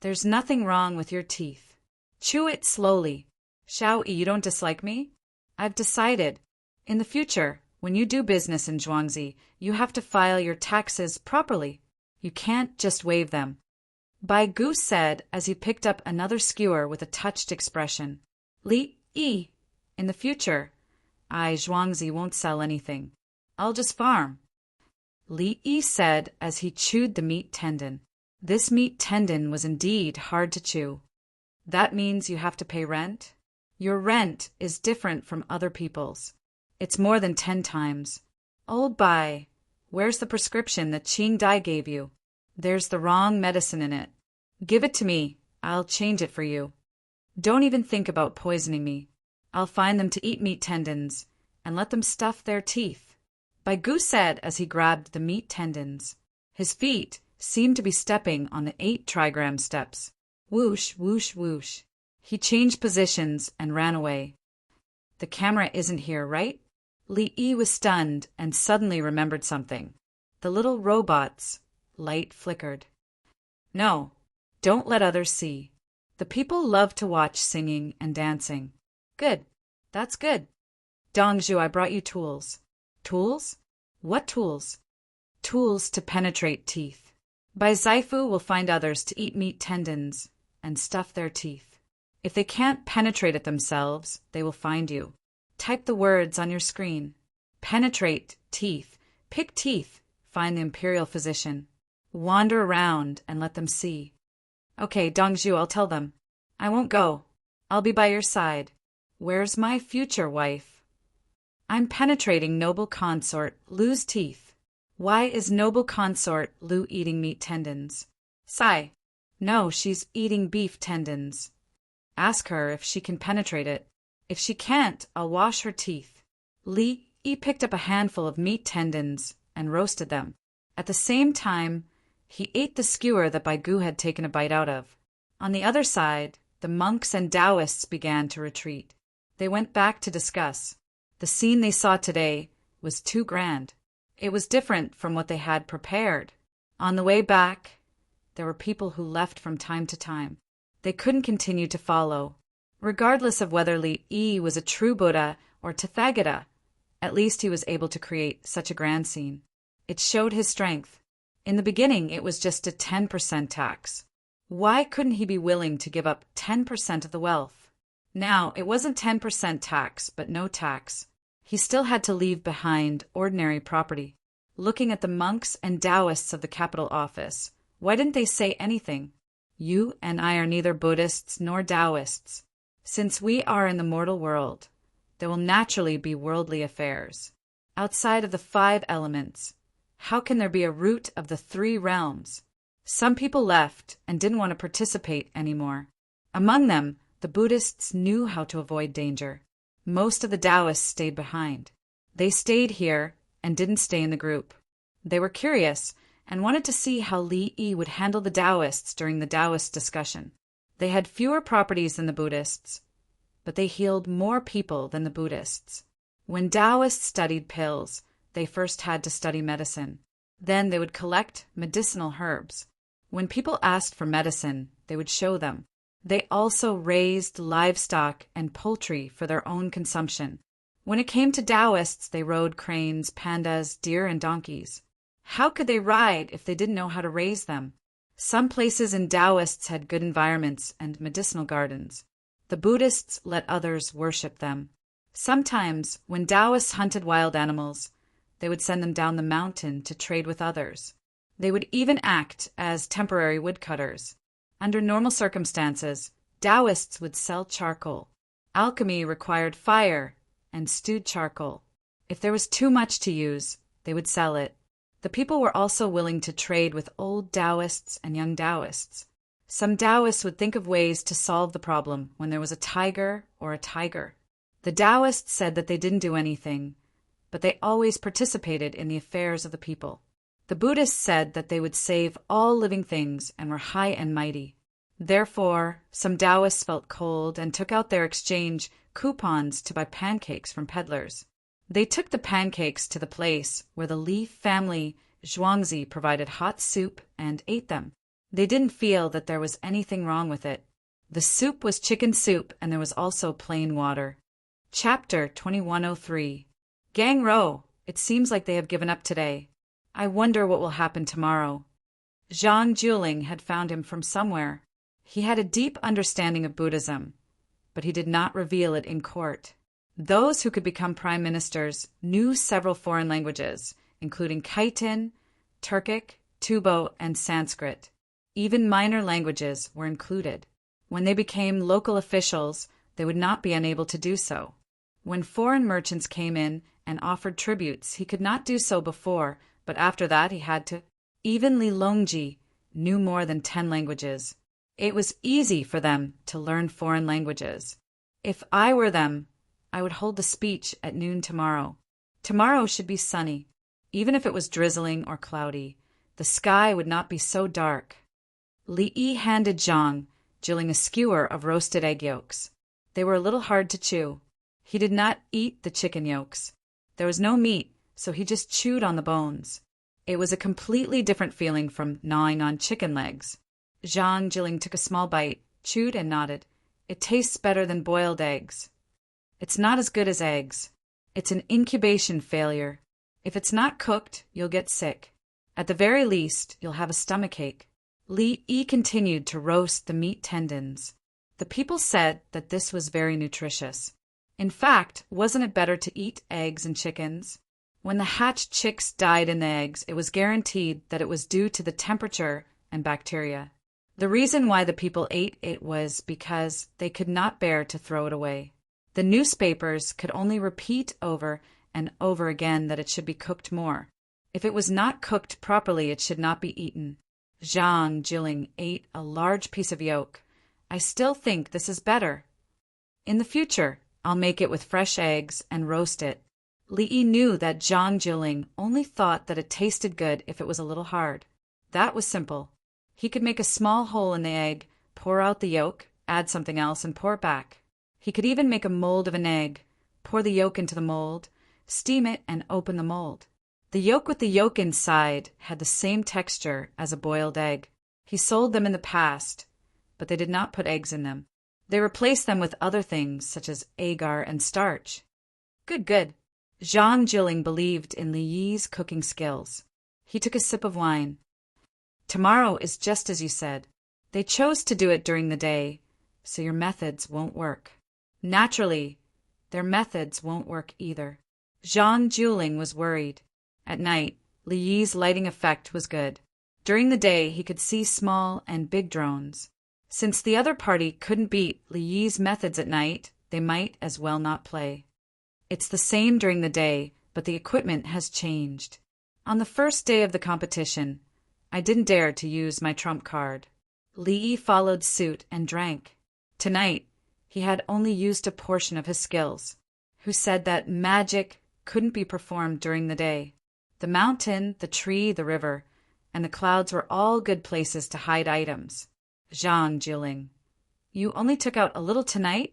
There's nothing wrong with your teeth. Chew it slowly. Xiao Yi, you don't dislike me? I've decided. In the future, when you do business in Zhuangzi, you have to file your taxes properly. You can't just waive them. Bai Gu said as he picked up another skewer with a touched expression. Li Yi, in the future, Zhuangzi won't sell anything. I'll just farm. Li Yi said as he chewed the meat tendon. This meat tendon was indeed hard to chew. That means you have to pay rent? Your rent is different from other people's. It's more than 10 times. Old Bai, where's the prescription that Qing Dai gave you? There's the wrong medicine in it. Give it to me. I'll change it for you. Don't even think about poisoning me. I'll find them to eat meat tendons and let them stuff their teeth. Bai Gu said as he grabbed the meat tendons. His feet seemed to be stepping on the 8 trigram steps. Whoosh, whoosh, whoosh. He changed positions and ran away. The camera isn't here, right? Li Yi was stunned and suddenly remembered something. The little robot's light flickered. No, don't let others see. The people love to watch singing and dancing. Good. That's good. Dongzhu, I brought you tools. Tools? What tools? Tools to penetrate teeth. Bai Zaifu will find others to eat meat tendons and stuff their teeth. If they can't penetrate it themselves, they will find you. Type the words on your screen. Penetrate teeth. Pick teeth. Find the imperial physician. Wander around and let them see. Okay, Dongzhu, I'll tell them. I won't go. I'll be by your side. Where's my future wife? I'm penetrating noble consort Lu's teeth. Why is noble consort Lu eating meat tendons? Sai. No, she's eating beef tendons. Ask her if she can penetrate it. If she can't, I'll wash her teeth. Li Yi picked up a handful of meat tendons and roasted them. At the same time, he ate the skewer that Bai Gu had taken a bite out of. On the other side, the monks and Taoists began to retreat. They went back to discuss. The scene they saw today was too grand. It was different from what they had prepared. On the way back, there were people who left from time to time. They couldn't continue to follow. Regardless of whether Li Yi was a true Buddha or Tathagata, at least he was able to create such a grand scene. It showed his strength. In the beginning, it was just a 10% tax. Why couldn't he be willing to give up 10% of the wealth? Now, it wasn't 10% tax, but no tax. He still had to leave behind ordinary property. Looking at the monks and Taoists of the capital office, why didn't they say anything? You and I are neither Buddhists nor Taoists. Since we are in the mortal world, there will naturally be worldly affairs. Outside of the 5 elements, how can there be a root of the 3 realms? Some people left and didn't want to participate anymore. Among them, the Buddhists knew how to avoid danger. Most of the Taoists stayed behind. They stayed here and didn't stay in the group. They were curious and wanted to see how Li Yi would handle the Taoists during the Taoist discussion. They had fewer properties than the Buddhists, but they healed more people than the Buddhists. When Taoists studied pills, they first had to study medicine. Then they would collect medicinal herbs. When people asked for medicine, they would show them. They also raised livestock and poultry for their own consumption. When it came to Taoists, they rode cranes, pandas, deer, and donkeys. How could they ride if they didn't know how to raise them? Some places in Taoists had good environments and medicinal gardens. The Buddhists let others worship them. Sometimes, when Taoists hunted wild animals, they would send them down the mountain to trade with others. They would even act as temporary woodcutters. Under normal circumstances, Taoists would sell charcoal. Alchemy required fire and stewed charcoal. If there was too much to use, they would sell it. The people were also willing to trade with old Taoists and young Taoists. Some Taoists would think of ways to solve the problem when there was a tiger or a tiger. The Taoists said that they didn't do anything, but they always participated in the affairs of the people. The Buddhists said that they would save all living things and were high and mighty. Therefore, some Taoists felt cold and took out their exchange coupons to buy pancakes from peddlers. They took the pancakes to the place where the Li family Zhuangzi provided hot soup and ate them. They didn't feel that there was anything wrong with it. The soup was chicken soup, and there was also plain water. Chapter 2103. Gang Rou, it seems like they have given up today. I wonder what will happen tomorrow. Zhang Juling had found him from somewhere. He had a deep understanding of Buddhism, but he did not reveal it in court. Those who could become prime ministers knew several foreign languages, including Khitan, Turkic, Tubo, and Sanskrit. Even minor languages were included. When they became local officials, they would not be unable to do so. When foreign merchants came in and offered tributes, he could not do so before, but after that he had to. Even Li Longji knew more than 10 languages. It was easy for them to learn foreign languages. If I were them, I would hold the speech at noon tomorrow. Tomorrow should be sunny. Even if it was drizzling or cloudy, the sky would not be so dark. Li Yi handed Zhang Juling a skewer of roasted egg yolks. They were a little hard to chew. He did not eat the chicken yolks. There was no meat, so he just chewed on the bones. It was a completely different feeling from gnawing on chicken legs. Zhang Juling took a small bite, chewed and nodded. It tastes better than boiled eggs. It's not as good as eggs. It's an incubation failure. If it's not cooked, you'll get sick. At the very least, you'll have a stomachache. Li Yi continued to roast the meat tendons. The people said that this was very nutritious. In fact, wasn't it better to eat eggs and chickens? When the hatched chicks died in the eggs, it was guaranteed that it was due to the temperature and bacteria. The reason why the people ate it was because they could not bear to throw it away. The newspapers could only repeat over and over again that it should be cooked more. If it was not cooked properly, it should not be eaten. Zhang Juling ate a large piece of yolk. I still think this is better. In the future, I'll make it with fresh eggs and roast it. Li Yi knew that Zhang Juling only thought that it tasted good if it was a little hard. That was simple. He could make a small hole in the egg, pour out the yolk, add something else, and pour it back. He could even make a mold of an egg, pour the yolk into the mold, steam it, and open the mold. The yolk with the yolk inside had the same texture as a boiled egg. He sold them in the past, but they did not put eggs in them. They replaced them with other things, such as agar and starch. Good. Zhang Juling believed in Li Yi's cooking skills. He took a sip of wine. Tomorrow is just as you said. They chose to do it during the day, so your methods won't work. Naturally, their methods won't work either. Zhang Juling was worried. At night, Li Yi's lighting effect was good. During the day, he could see small and big drones. Since the other party couldn't beat Li Yi's methods at night, they might as well not play. It's the same during the day, but the equipment has changed. On the first day of the competition, I didn't dare to use my trump card. Li Yi followed suit and drank. Tonight, he had only used a portion of his skills. Who said that magic couldn't be performed during the day? The mountain, the tree, the river, and the clouds were all good places to hide items. Zhang Juling, you only took out a little tonight?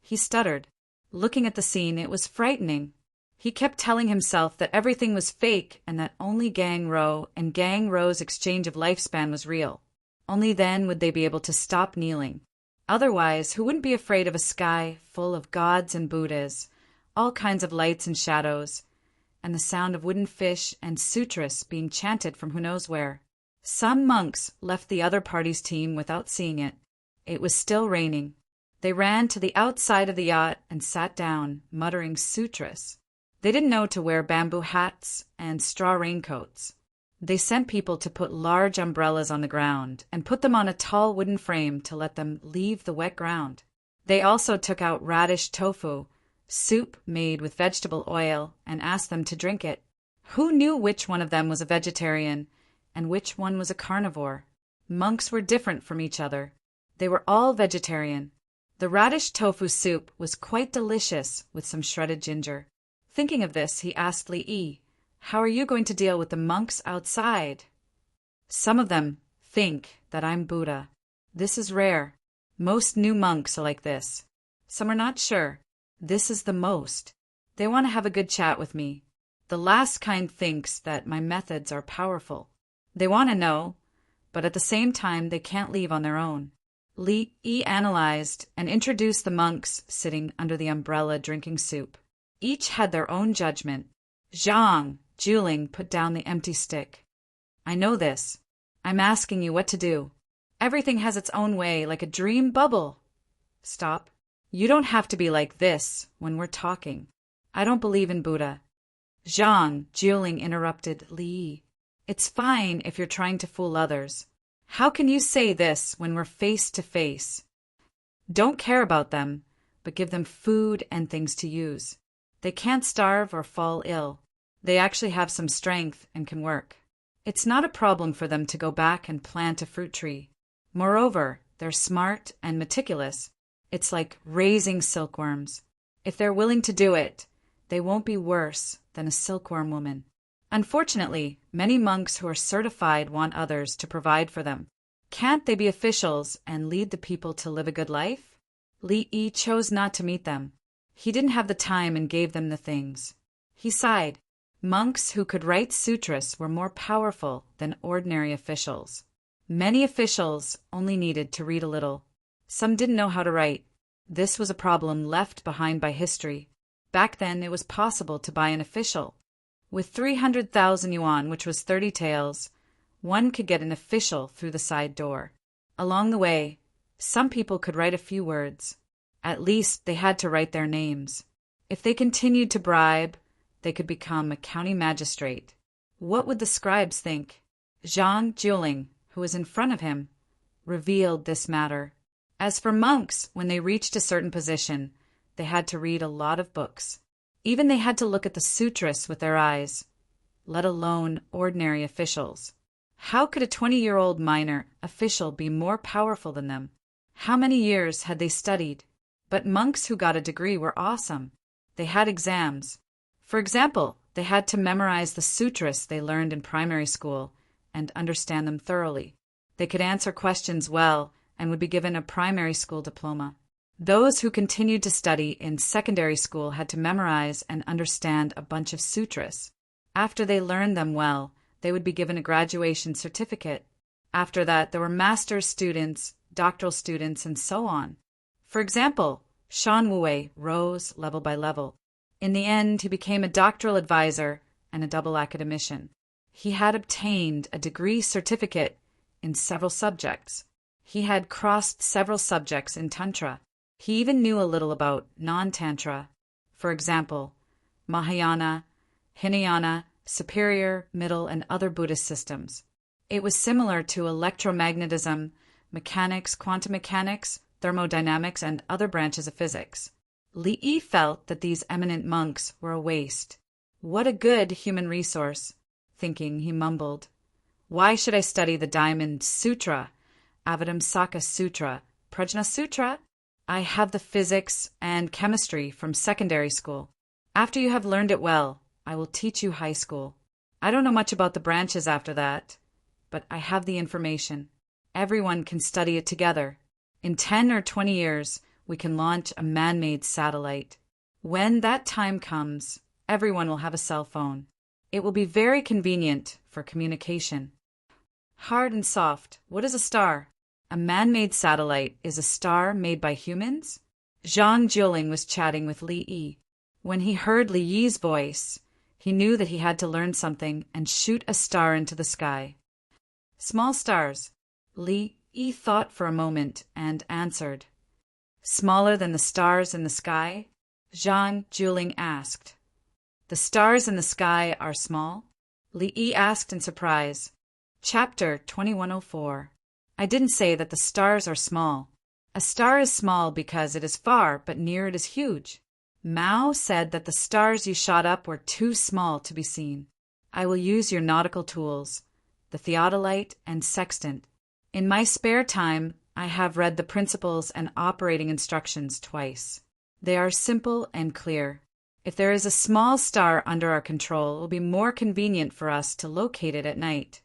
He stuttered. Looking at the scene, it was frightening. He kept telling himself that everything was fake and that only Gang Rou and Gang Rou's exchange of lifespan was real. Only then would they be able to stop kneeling. Otherwise, who wouldn't be afraid of a sky full of gods and Buddhas, all kinds of lights and shadows, and the sound of wooden fish and sutras being chanted from who knows where? Some monks left the other party's team without seeing it. It was still raining. They ran to the outside of the yacht and sat down, muttering sutras. They didn't know to wear bamboo hats and straw raincoats. They sent people to put large umbrellas on the ground and put them on a tall wooden frame to let them leave the wet ground. They also took out radish tofu, soup made with vegetable oil, and asked them to drink it. Who knew which one of them was a vegetarian and which one was a carnivore? Monks were different from each other. They were all vegetarian. The radish tofu soup was quite delicious with some shredded ginger. Thinking of this, he asked Li Yi, "How are you going to deal with the monks outside?" "Some of them think that I'm Buddha. This is rare. Most new monks are like this. Some are not sure. This is the most. They want to have a good chat with me. The last kind thinks that my methods are powerful. They want to know, but at the same time they can't leave on their own. Li Yi analyzed and introduced the monks sitting under the umbrella drinking soup. Each had their own judgment. Zhang Juling put down the empty stick. I know this. I'm asking you what to do. Everything has its own way, like a dream bubble. Stop. You don't have to be like this when we're talking. I don't believe in Buddha. Zhang Juling interrupted Li Yi. It's fine if you're trying to fool others. How can you say this when we're face to face? Don't care about them, but give them food and things to use. They can't starve or fall ill. They actually have some strength and can work. It's not a problem for them to go back and plant a fruit tree. Moreover, they're smart and meticulous. It's like raising silkworms. If they're willing to do it, they won't be worse than a silkworm woman. Unfortunately, many monks who are certified want others to provide for them. Can't they be officials and lead the people to live a good life? Li Yi chose not to meet them. He didn't have the time and gave them the things. He sighed. Monks who could write sutras were more powerful than ordinary officials. Many officials only needed to read a little. Some didn't know how to write. This was a problem left behind by history. Back then, it was possible to buy an official. With 300,000 yuan, which was 30 taels, one could get an official through the side door. Along the way, some people could write a few words. At least they had to write their names. If they continued to bribe, they could become a county magistrate. What would the scribes think? Zhang Juling, who was in front of him, revealed this matter. As for monks, when they reached a certain position, they had to read a lot of books. Even they had to look at the sutras with their eyes, let alone ordinary officials. How could a 20-year-old minor official be more powerful than them? How many years had they studied? But monks who got a degree were awesome. They had exams. For example, they had to memorize the sutras they learned in primary school and understand them thoroughly. They could answer questions well and would be given a primary school diploma. Those who continued to study in secondary school had to memorize and understand a bunch of sutras. After they learned them well, they would be given a graduation certificate. After that, there were master's students, doctoral students, and so on. For example, Shan Wei rose level by level. In the end, he became a doctoral advisor and a double academician. He had obtained a degree certificate in several subjects. He had crossed several subjects in Tantra. He even knew a little about non-Tantra. For example, Mahayana, Hinayana, Superior, Middle, and other Buddhist systems. It was similar to electromagnetism, mechanics, quantum mechanics, thermodynamics, and other branches of physics. Li Yi felt that these eminent monks were a waste. What a good human resource. Thinking, he mumbled, "Why should I study the Diamond Sutra, Avadamsaka Sutra, Prajna Sutra? I have the physics and chemistry from secondary school. After you have learned it well, I will teach you high school. I don't know much about the branches after that, but I have the information. Everyone can study it together. In 10 or 20 years, we can launch a man-made satellite. When that time comes, everyone will have a cell phone. It will be very convenient for communication." Hard and soft. What is a star? A man-made satellite is a star made by humans? Zhang Juling was chatting with Li Yi. When he heard Li Yi's voice, he knew that he had to learn something and shoot a star into the sky. Small stars. Li Yi thought for a moment and answered. Smaller than the stars in the sky? Zhang Juling asked. The stars in the sky are small? Li Yi asked in surprise. Chapter 2104. I didn't say that the stars are small. A star is small because it is far, but near it is huge. Mao said that the stars you shot up were too small to be seen. I will use your nautical tools, the theodolite and sextant. In my spare time, I have read the principles and operating instructions twice. They are simple and clear. If there is a small star under our control, it will be more convenient for us to locate it at night.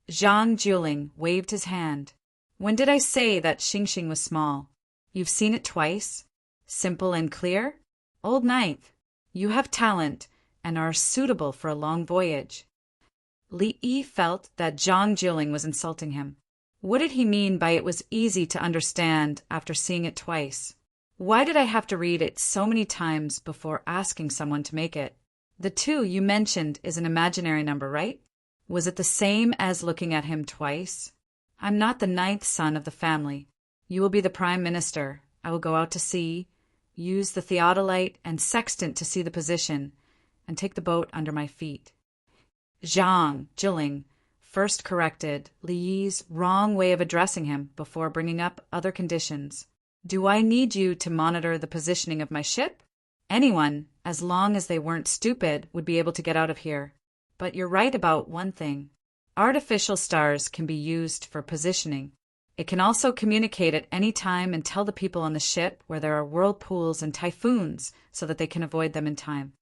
Zhang Juling waved his hand. When did I say that Xingxing was small? You've seen it twice? Simple and clear? Old ninth. You have talent and are suitable for a long voyage. Li Yi felt that Zhang Jiling was insulting him. What did he mean by it was easy to understand after seeing it twice? Why did I have to read it so many times before asking someone to make it? The 2 you mentioned is an imaginary number, right? Was it the same as looking at him twice? I'm not the 9th son of the family. You will be the prime minister. I will go out to sea, use the theodolite and sextant to see the position, and take the boat under my feet. Zhang Jiling first corrected Li Yi's wrong way of addressing him before bringing up other conditions. Do I need you to monitor the positioning of my ship? Anyone, as long as they weren't stupid, would be able to get out of here. But you're right about one thing. Artificial stars can be used for positioning. It can also communicate at any time and tell the people on the ship where there are whirlpools and typhoons so that they can avoid them in time.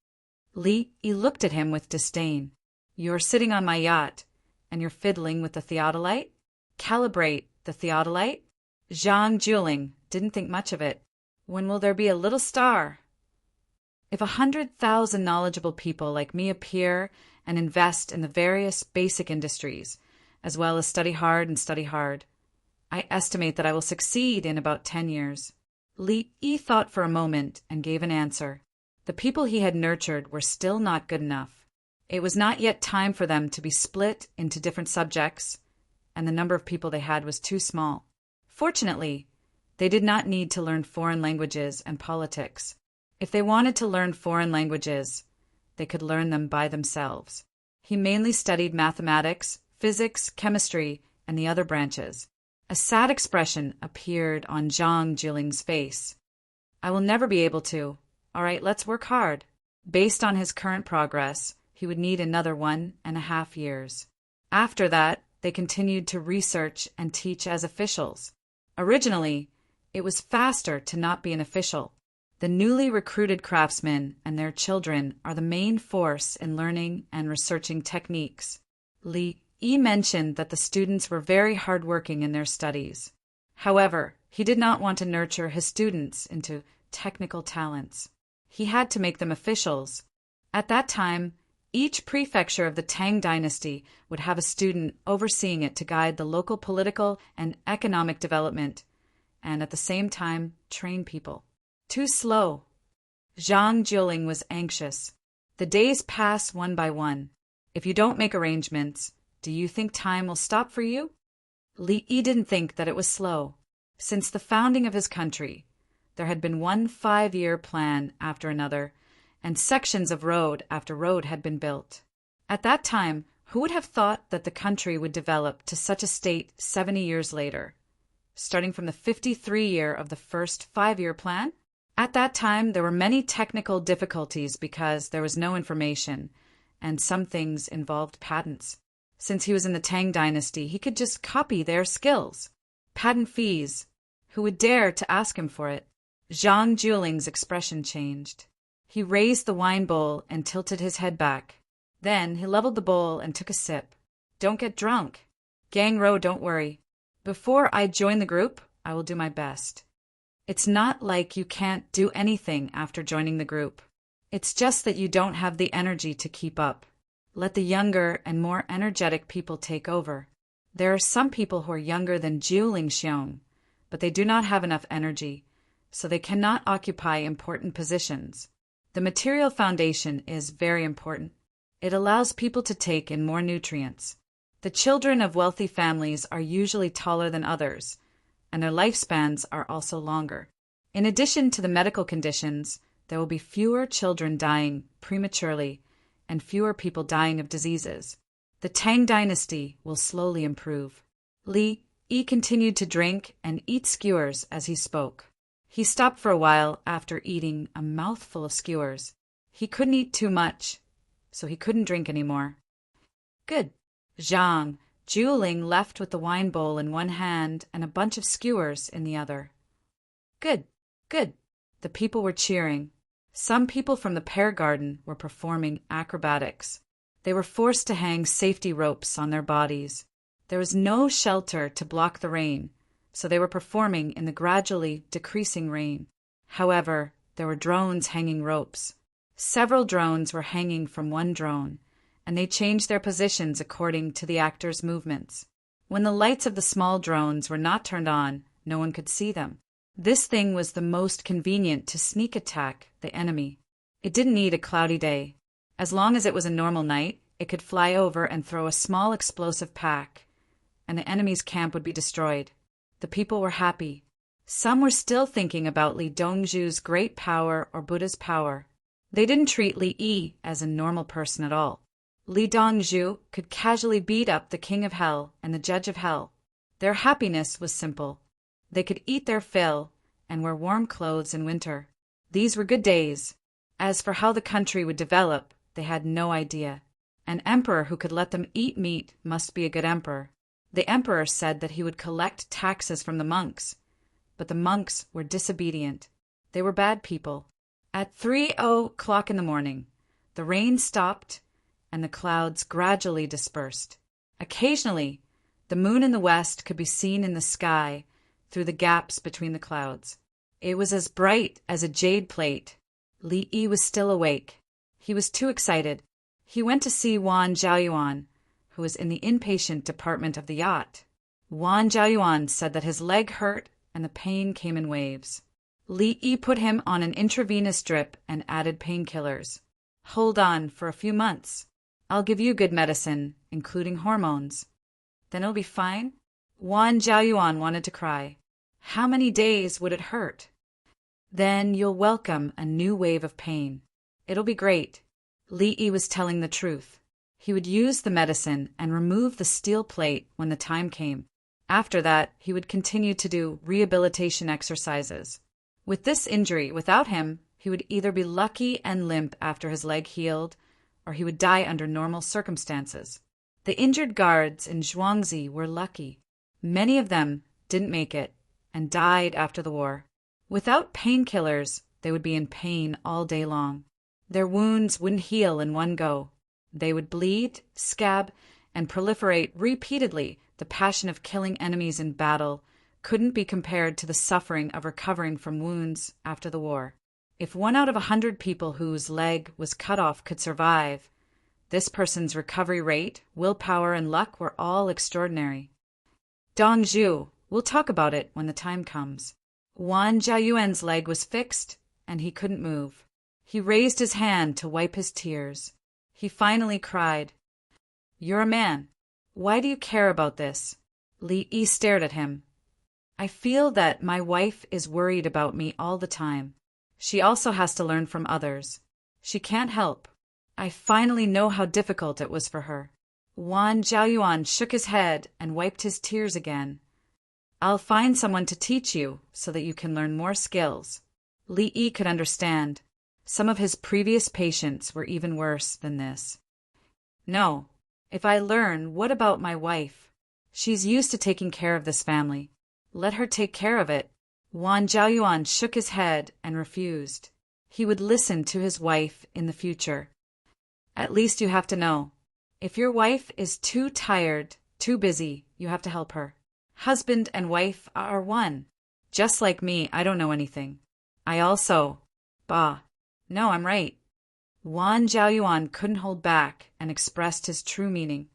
Li Yi looked at him with disdain. You're sitting on my yacht, and you're fiddling with the theodolite? Calibrate the theodolite? Zhang Jiling didn't think much of it. When will there be a little star? If 100,000 knowledgeable people like me appear and invest in the various basic industries, as well as study hard and study hard, I estimate that I will succeed in about 10 years. Li Yi thought for a moment and gave an answer. The people he had nurtured were still not good enough. It was not yet time for them to be split into different subjects, and the number of people they had was too small. Fortunately, they did not need to learn foreign languages and politics. If they wanted to learn foreign languages, they could learn them by themselves. He mainly studied mathematics, physics, chemistry, and the other branches. A sad expression appeared on Zhang Jiling's face. I will never be able to. All right, let's work hard. Based on his current progress, he would need another 1.5 years. After that, they continued to research and teach as officials. Originally, it was faster to not be an official. The newly recruited craftsmen and their children are the main force in learning and researching techniques. Li Yi mentioned that the students were very hardworking in their studies. However, he did not want to nurture his students into technical talents. He had to make them officials. At that time, each prefecture of the Tang dynasty would have a student overseeing it to guide the local political and economic development, and at the same time train people. Too slow. Zhang Jiling was anxious. The days pass one by one. If you don't make arrangements, do you think time will stop for you? Li Yi didn't think that it was slow. Since the founding of his country, there had been one 5-year plan after another, and sections of road after road had been built. At that time, who would have thought that the country would develop to such a state 70 years later, starting from the 53 year of the first 5-year plan? At that time, there were many technical difficulties because there was no information, and some things involved patents. Since he was in the Tang dynasty, he could just copy their skills. Patent fees. Who would dare to ask him for it? Zhang Jiling's expression changed. He raised the wine bowl and tilted his head back. Then he leveled the bowl and took a sip. Don't get drunk. Gang Ro, don't worry. Before I join the group, I will do my best. It's not like you can't do anything after joining the group. It's just that you don't have the energy to keep up. Let the younger and more energetic people take over. There are some people who are younger than Jiuling Xiong, but they do not have enough energy, so they cannot occupy important positions. The material foundation is very important. It allows people to take in more nutrients. The children of wealthy families are usually taller than others, and their lifespans are also longer. In addition to the medical conditions, there will be fewer children dying prematurely and fewer people dying of diseases. The Tang dynasty will slowly improve. Li Yi continued to drink and eat skewers as he spoke. He stopped for a while after eating a mouthful of skewers. He couldn't eat too much, so he couldn't drink anymore. Good. Zhang Jiling left with the wine bowl in one hand and a bunch of skewers in the other. Good, good. The people were cheering. Some people from the pear garden were performing acrobatics. They were forced to hang safety ropes on their bodies. There was no shelter to block the rain, so they were performing in the gradually decreasing rain. However, there were drones hanging ropes. Several drones were hanging from one drone, and they changed their positions according to the actors' movements. When the lights of the small drones were not turned on, no one could see them. This thing was the most convenient to sneak attack the enemy. It didn't need a cloudy day. As long as it was a normal night, it could fly over and throw a small explosive pack, and the enemy's camp would be destroyed. The people were happy. Some were still thinking about Li Dongzhu's great power or Buddha's power. They didn't treat Li Yi as a normal person at all. Li Dongzhu could casually beat up the king of hell and the judge of hell. Their happiness was simple. They could eat their fill and wear warm clothes in winter. These were good days. As for how the country would develop, they had no idea. An emperor who could let them eat meat must be a good emperor. The emperor said that he would collect taxes from the monks, but the monks were disobedient. They were bad people. At 3:00 in the morning, the rain stopped and the clouds gradually dispersed. Occasionally, the moon in the west could be seen in the sky through the gaps between the clouds. It was as bright as a jade plate. Li Yi was still awake. He was too excited. He went to see Wan Zhaoyuan, who was in the inpatient department of the yacht. Wan Zhaoyuan said that his leg hurt and the pain came in waves. Li Yi put him on an intravenous drip and added painkillers. Hold on for a few months. I'll give you good medicine, including hormones. Then it'll be fine? Wan Zhaoyuan wanted to cry. How many days would it hurt? Then you'll welcome a new wave of pain. It'll be great. Li Yi was telling the truth. He would use the medicine and remove the steel plate when the time came. After that, he would continue to do rehabilitation exercises. With this injury, without him, he would either be lucky and limp after his leg healed, or he would die under normal circumstances. The injured guards in Zhuangzi were lucky. Many of them didn't make it and died after the war. Without painkillers, they would be in pain all day long. Their wounds wouldn't heal in one go. They would bleed, scab, and proliferate repeatedly. The passion of killing enemies in battle couldn't be compared to the suffering of recovering from wounds after the war. If 1 out of 100 people whose leg was cut off could survive, this person's recovery rate, willpower, and luck were all extraordinary. Dongzhu, we'll talk about it when the time comes. Wan Zhaoyuan's leg was fixed, and he couldn't move. He raised his hand to wipe his tears. He finally cried, "You're a man. Why do you care about this?" Li Yi stared at him. "I feel that my wife is worried about me all the time. She also has to learn from others. She can't help. I finally know how difficult it was for her." Wan Zhaoyuan shook his head and wiped his tears again. "I'll find someone to teach you so that you can learn more skills." Li Yi could understand. Some of his previous patients were even worse than this. "No. If I learn, what about my wife? She's used to taking care of this family. Let her take care of it." Wan Zhaoyuan shook his head and refused. He would listen to his wife in the future. "At least you have to know. If your wife is too tired, too busy, you have to help her. Husband and wife are one. Just like me, I don't know anything. I also... Bah. No, I'm right." Wan Zhaoyuan couldn't hold back and expressed his true meaning.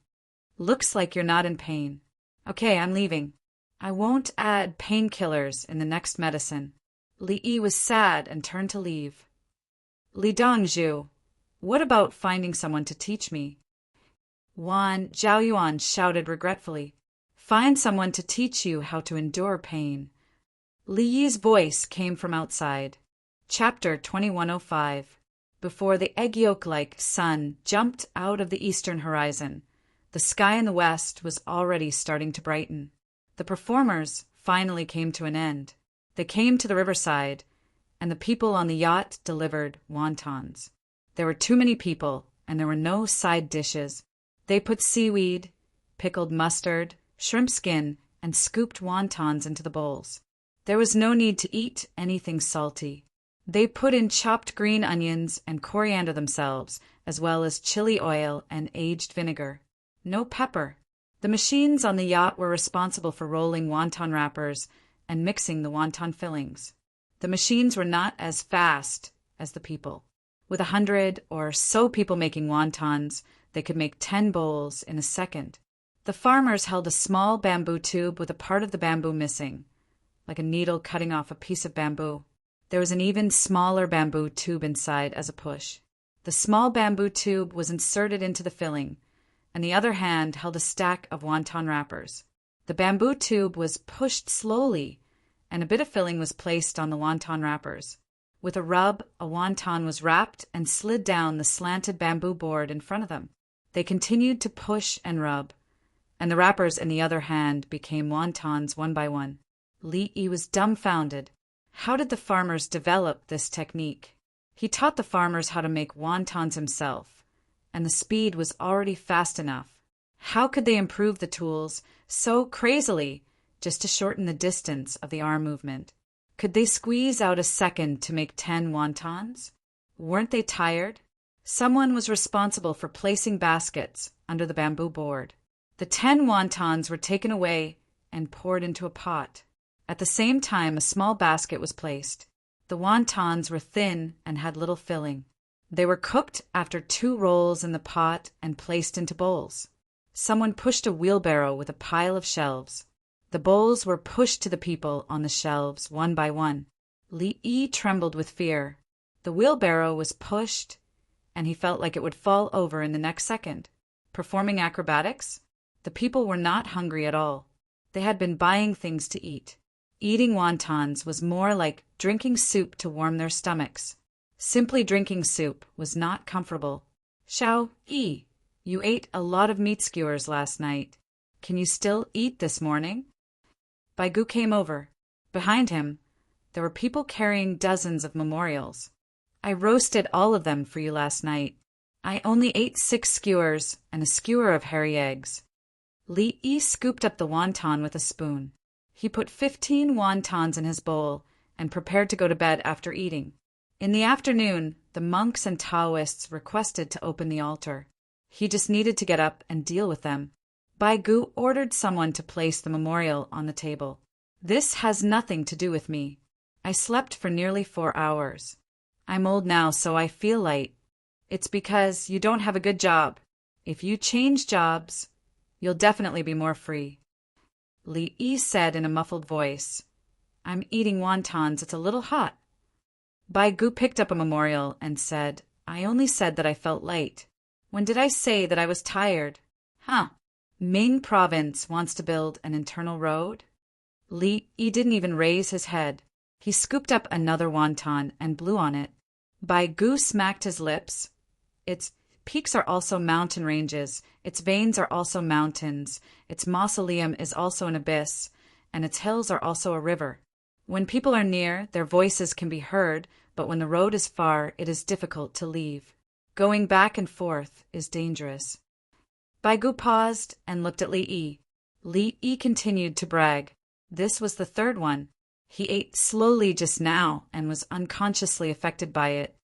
"Looks like you're not in pain. Okay, I'm leaving. I won't add painkillers in the next medicine." Li Yi was sad and turned to leave. "Li Dongzhu, what about finding someone to teach me?" Wan Zhaoyuan shouted regretfully. "Find someone to teach you how to endure pain." Li Yi's voice came from outside. Chapter 2105. Before the egg yolk-like sun jumped out of the eastern horizon, the sky in the west was already starting to brighten. The performers finally came to an end. They came to the riverside, and the people on the yacht delivered wontons. There were too many people, and there were no side dishes. They put seaweed, pickled mustard, shrimp skin, and scooped wontons into the bowls. There was no need to eat anything salty. They put in chopped green onions and coriander themselves, as well as chili oil and aged vinegar. No pepper. The machines on the yacht were responsible for rolling wonton wrappers and mixing the wonton fillings. The machines were not as fast as the people. With 100 or so people making wontons, they could make 10 bowls in a second. The farmers held a small bamboo tube with a part of the bamboo missing, like a needle cutting off a piece of bamboo. There was an even smaller bamboo tube inside as a push. The small bamboo tube was inserted into the filling, and the other hand held a stack of wonton wrappers. The bamboo tube was pushed slowly, and a bit of filling was placed on the wonton wrappers. With a rub, a wonton was wrapped and slid down the slanted bamboo board in front of them. They continued to push and rub, and the wrappers in the other hand became wontons one by one. Li was dumbfounded. How did the farmers develop this technique? He taught the farmers how to make wontons himself, and the speed was already fast enough. How could they improve the tools so crazily just to shorten the distance of the arm movement? Could they squeeze out a second to make 10 wontons? Weren't they tired? Someone was responsible for placing baskets under the bamboo board. The 10 wontons were taken away and poured into a pot. At the same time, a small basket was placed. The wontons were thin and had little filling. They were cooked after 2 rolls in the pot and placed into bowls. Someone pushed a wheelbarrow with a pile of shelves. The bowls were pushed to the people on the shelves one by one. Li trembled with fear. The wheelbarrow was pushed, and he felt like it would fall over in the next second. Performing acrobatics? The people were not hungry at all. They had been buying things to eat. Eating wontons was more like drinking soup to warm their stomachs. Simply drinking soup was not comfortable. Xiao-yi, you ate a lot of meat skewers last night. Can you still eat this morning? Baigu came over. Behind him, there were people carrying dozens of memorials. I roasted all of them for you last night. I only ate 6 skewers and a skewer of hairy eggs. Li scooped up the wonton with a spoon. He put 15 wontons in his bowl and prepared to go to bed after eating. In the afternoon, the monks and Taoists requested to open the altar. He just needed to get up and deal with them. Baigu ordered someone to place the memorial on the table. This has nothing to do with me. I slept for nearly 4 hours. I'm old now, so I feel light. It's because you don't have a good job. If you change jobs, you'll definitely be more free. Li said in a muffled voice, I'm eating wontons, it's a little hot. Baigu picked up a memorial and said, I only said that I felt light. When did I say that I was tired? Ming province wants to build an internal road? Li didn't even raise his head. He scooped up another wonton and blew on it. Baigu smacked his lips. Its peaks are also mountain ranges, its veins are also mountains, its mausoleum is also an abyss, and its hills are also a river. When people are near, their voices can be heard, but when the road is far, it is difficult to leave. Going back and forth is dangerous. Baigu paused and looked at Li. Li continued to brag. This was the 3rd one. He ate slowly just now and was unconsciously affected by it.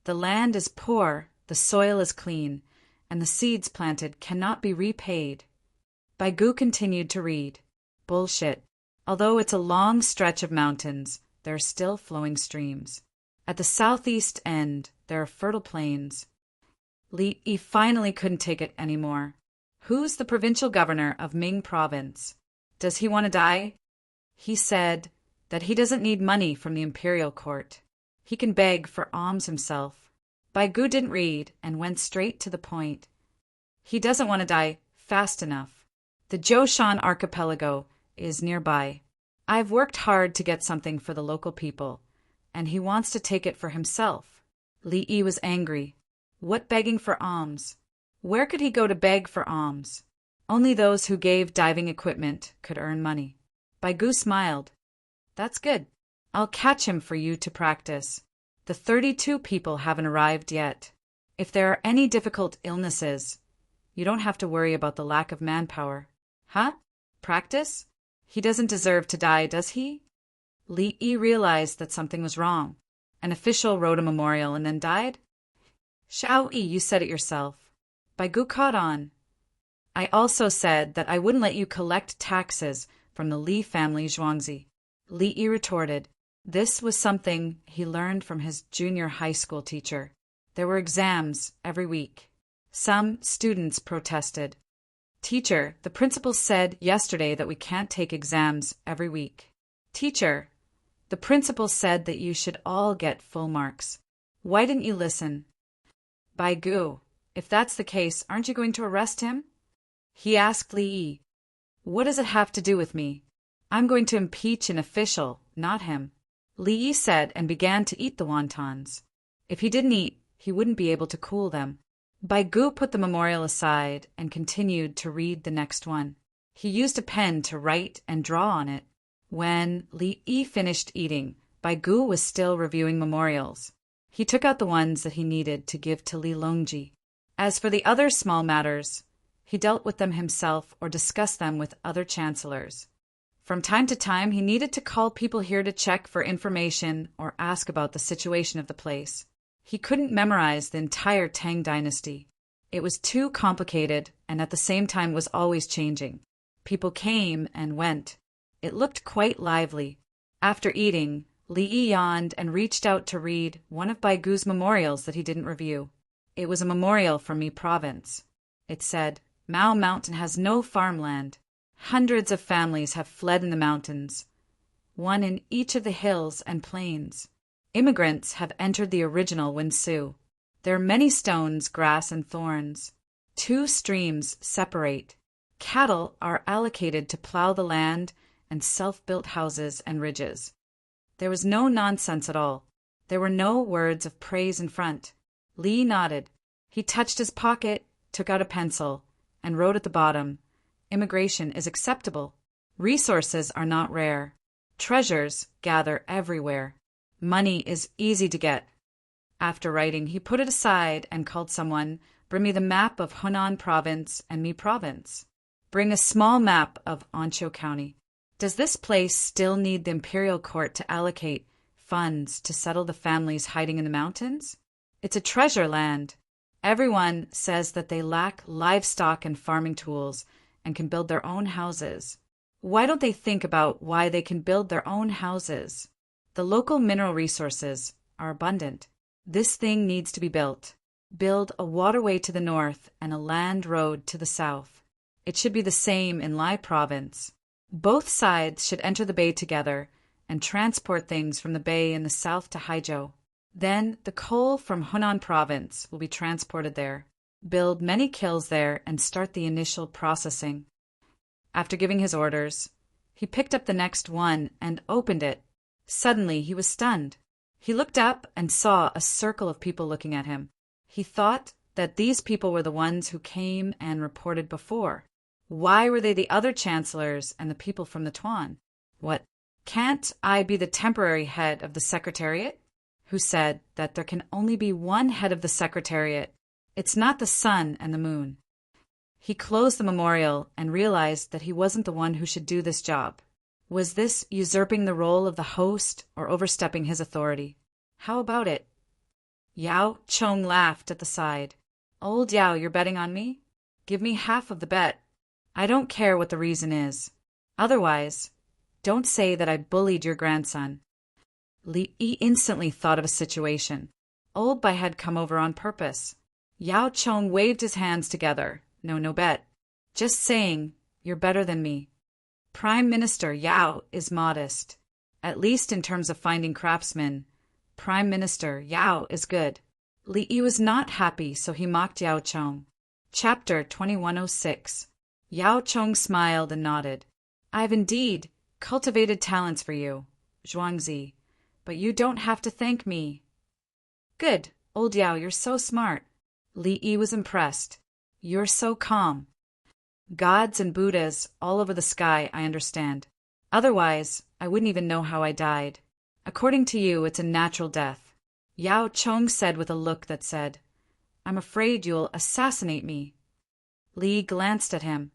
The land is poor, the soil is clean, and the seeds planted cannot be repaid. Baigu continued to read. Bullshit. Although it's a long stretch of mountains, there are still flowing streams. At the southeast end, there are fertile plains. Li finally couldn't take it anymore. Who's the provincial governor of Ming province? Does he want to die? He said that he doesn't need money from the imperial court. He can beg for alms himself. Baigu didn't read and went straight to the point. He doesn't want to die fast enough. The Zhoushan archipelago is nearby. I've worked hard to get something for the local people, and he wants to take it for himself. Li was angry. What begging for alms? Where could he go to beg for alms? Only those who gave diving equipment could earn money. Baigu smiled. That's good. I'll catch him for you to practice. The 32 people haven't arrived yet. If there are any difficult illnesses, you don't have to worry about the lack of manpower. Practice? He doesn't deserve to die, does he? Li realized that something was wrong. An official wrote a memorial and then died? Xiao-yi, you said it yourself. Baigu caught on. I also said that I wouldn't let you collect taxes from the Li family Zhuangzi. Li retorted. This was something he learned from his junior high school teacher. There were exams every week. Some students protested. Teacher, the principal said yesterday that we can't take exams every week. Teacher, the principal said that you should all get full marks. Why didn't you listen? By goo, if that's the case, aren't you going to arrest him? He asked Li. What does it have to do with me? I'm going to impeach an official, not him. Li said and began to eat the wontons. If he didn't eat, he wouldn't be able to cool them. Bai Gu put the memorial aside and continued to read the next one. He used a pen to write and draw on it. When Li Yi finished eating, Bai Gu was still reviewing memorials. He took out the ones that he needed to give to Li Longji. As for the other small matters, he dealt with them himself or discussed them with other chancellors. From time to time, he needed to call people here to check for information or ask about the situation of the place. He couldn't memorize the entire Tang dynasty. It was too complicated and at the same time was always changing. People came and went. It looked quite lively. After eating, Li Yi yawned and reached out to read one of Bai Gu's memorials that he didn't review. It was a memorial from Mi province. It said, Mao Mountain has no farmland. Hundreds of families have fled in the mountains, one in each of the hills and plains. Immigrants have entered the original Winsu. There are many stones, grass, and thorns. 2 streams separate. Cattle are allocated to plow the land and self-built houses and ridges. There was no nonsense at all. There were no words of praise in front. Li nodded. He touched his pocket, took out a pencil, and wrote at the bottom, Immigration is acceptable. Resources are not rare. Treasures gather everywhere. Money is easy to get. After writing, he put it aside and called someone, Bring me the map of Hunan Province and Mi Province. Bring a small map of Anqiu County. Does this place still need the imperial court to allocate funds to settle the families hiding in the mountains? It's a treasure land. Everyone says that they lack livestock and farming tools and can build their own houses. Why don't they think about why they can build their own houses? The local mineral resources are abundant. This thing needs to be built. Build a waterway to the north and a land road to the south. It should be the same in Lai Province. Both sides should enter the bay together and transport things from the bay in the south to Haizhou. Then the coal from Hunan Province will be transported there. Build many kilns there and start the initial processing. After giving his orders, he picked up the next one and opened it. Suddenly he was stunned. He looked up and saw a circle of people looking at him. He thought that these people were the ones who came and reported before. Why were they the other chancellors and the people from the Tuan? What? Can't I be the temporary head of the secretariat? Who said that there can only be one head of the secretariat. It's not the sun and the moon. He closed the memorial and realized that he wasn't the one who should do this job. Was this usurping the role of the host or overstepping his authority? How about it? Yao Chong laughed at the side. Old Yao, you're betting on me? Give me half of the bet. I don't care what the reason is. Otherwise, don't say that I bullied your grandson. Li Yi instantly thought of a situation. Old Bai had come over on purpose. Yao Chong waved his hands together. No bet. Just saying, you're better than me. Prime Minister Yao is modest. At least in terms of finding craftsmen. Prime Minister Yao is good. Li Yi was not happy, so he mocked Yao Chong. Chapter 2106. Yao Chong smiled and nodded. I've indeed cultivated talents for you, Zhuangzi, but you don't have to thank me. Good, old Yao, you're so smart. Li Yi was impressed. You're so calm. Gods and Buddhas all over the sky, I understand. Otherwise, I wouldn't even know how I died. According to you, it's a natural death. Yao Chong said with a look that said, I'm afraid you'll assassinate me. Li glanced at him.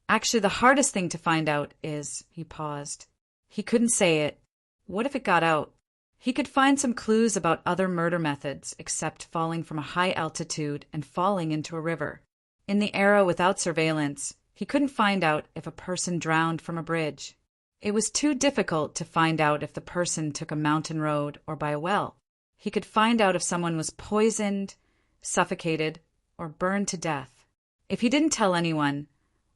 Actually, the hardest thing to find out is, he paused. He couldn't say it. What if it got out? He could find some clues about other murder methods, except falling from a high altitude and falling into a river. In the era without surveillance, he couldn't find out if a person drowned from a bridge. It was too difficult to find out if the person took a mountain road or by a well. He could find out if someone was poisoned, suffocated, or burned to death. If he didn't tell anyone,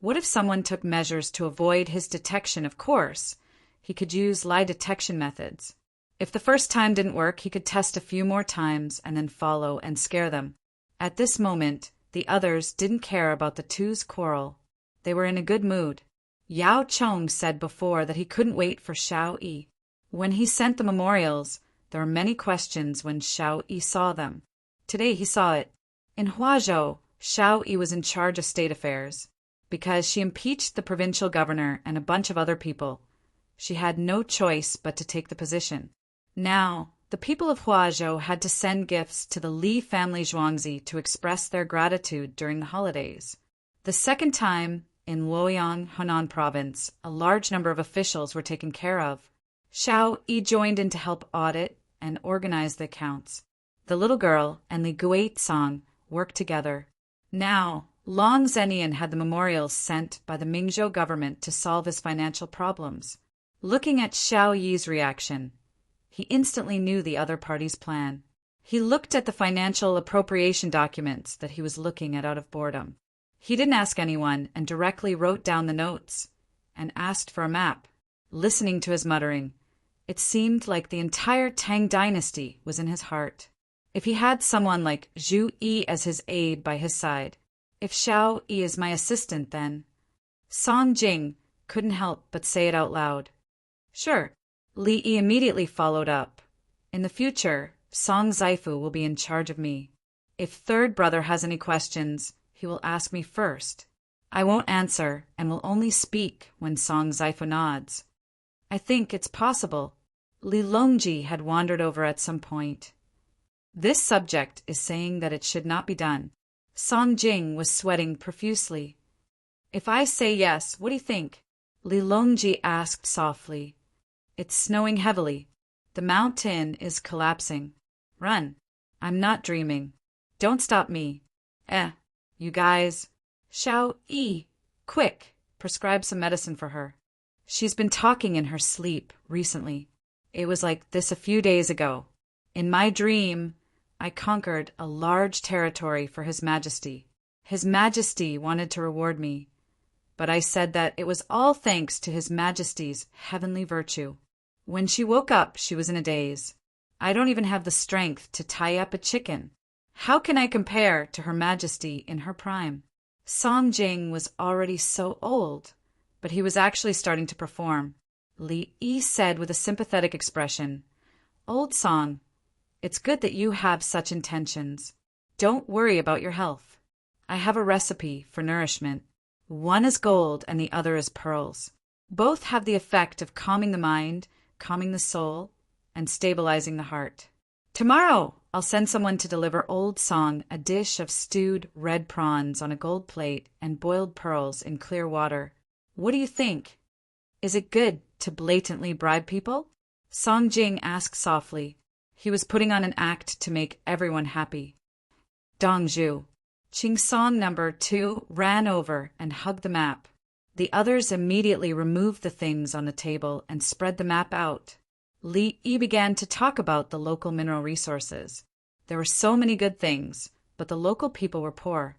what if someone took measures to avoid his detection? Of course, he could use lie detection methods. If the first time didn't work, he could test a few more times and then follow and scare them. At this moment, the others didn't care about the two's quarrel. They were in a good mood. Yao Chong said before that he couldn't wait for Xiao Yi. When he sent the memorials, there were many questions when Xiao Yi saw them. Today he saw it. In Huazhou, Xiao Yi was in charge of state affairs. Because she impeached the provincial governor and a bunch of other people, she had no choice but to take the position. Now, the people of Huazhou had to send gifts to the Li family Zhuangzi to express their gratitude during the holidays. The second time, in Luoyang, Henan province, a large number of officials were taken care of. Xiao Yi joined in to help audit and organize the accounts. The little girl and Li Guizong worked together. Now, Long Zhenyan had the memorials sent by the Mingzhou government to solve his financial problems. Looking at Xiao Yi's reaction, he instantly knew the other party's plan. He looked at the financial appropriation documents that he was looking at out of boredom. He didn't ask anyone and directly wrote down the notes and asked for a map. Listening to his muttering, it seemed like the entire Tang dynasty was in his heart. If he had someone like Zhu Yi as his aide by his side, if Xiao Yi is my assistant, then... Song Jing couldn't help but say it out loud. Sure. Li Yi immediately followed up. In the future, Song Zaifu will be in charge of me. If third brother has any questions, he will ask me first. I won't answer and will only speak when Song Zaifu nods. I think it's possible. Li Longji had wandered over at some point. This subject is saying that it should not be done. Song Jing was sweating profusely. If I say yes, what do you think? Li Longji asked softly. It's snowing heavily. The mountain is collapsing. Run. I'm not dreaming. Don't stop me. You guys. Xiao Yi, quick, prescribe some medicine for her. She's been talking in her sleep recently. It was like this a few days ago. In my dream, I conquered a large territory for His Majesty. His Majesty wanted to reward me, but I said that it was all thanks to His Majesty's heavenly virtue. When she woke up, she was in a daze. I don't even have the strength to tie up a chicken. How can I compare to Her Majesty in her prime? Song Jing was already so old, but he was actually starting to perform. Li Yi said with a sympathetic expression, Old Song, it's good that you have such intentions. Don't worry about your health. I have a recipe for nourishment. One is gold and the other is pearls. Both have the effect of calming the mind, calming the soul, and stabilizing the heart. Tomorrow, I'll send someone to deliver Old Song a dish of stewed red prawns on a gold plate and boiled pearls in clear water. What do you think? Is it good to blatantly bribe people? Song Jing asked softly. He was putting on an act to make everyone happy. Dongzhu. Ching Song number 2 ran over and hugged the map. The others immediately removed the things on the table and spread the map out. Li Yi began to talk about the local mineral resources. There were so many good things, but the local people were poor.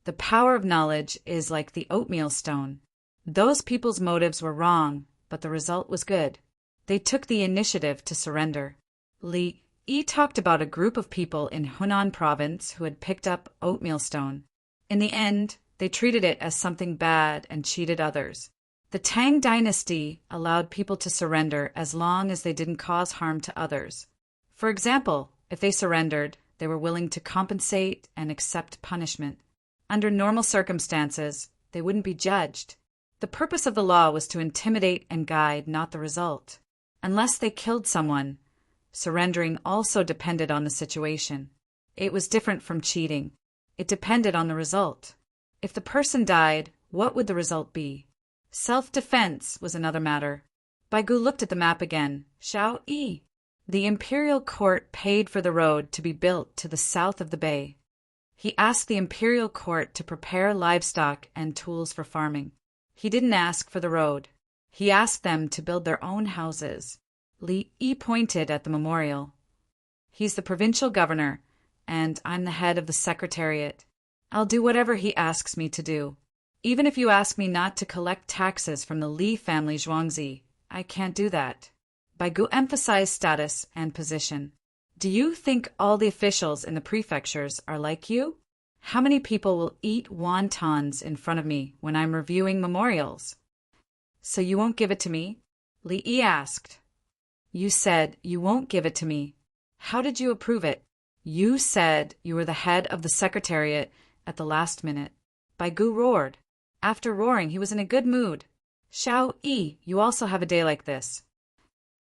The power of knowledge is like the oatmeal stone. Those people's motives were wrong, but the result was good. They took the initiative to surrender. Li Yi talked about a group of people in Henan province who had picked up oatmeal stone. In the end, they treated it as something bad and cheated others. The Tang dynasty allowed people to surrender as long as they didn't cause harm to others. For example, if they surrendered, they were willing to compensate and accept punishment. Under normal circumstances, they wouldn't be judged. The purpose of the law was to intimidate and guide, not the result. Unless they killed someone, surrendering also depended on the situation. It was different from cheating. It depended on the result. If the person died, what would the result be? Self-defense was another matter. Baigu looked at the map again. Xiao Yi. The imperial court paid for the road to be built to the south of the bay. He asked the imperial court to prepare livestock and tools for farming. He didn't ask for the road. He asked them to build their own houses. Li Yi pointed at the memorial. He's the provincial governor, and I'm the head of the secretariat. I'll do whatever he asks me to do. Even if you ask me not to collect taxes from the Li family Zhuangzi, I can't do that. Baigu emphasized status and position. Do you think all the officials in the prefectures are like you? How many people will eat wontons in front of me when I'm reviewing memorials? So you won't give it to me? Li Yi asked. You said you won't give it to me. How did you approve it? You said you were the head of the secretariat at the last minute. Baigu roared. After roaring, he was in a good mood. Xiao Yi, you also have a day like this.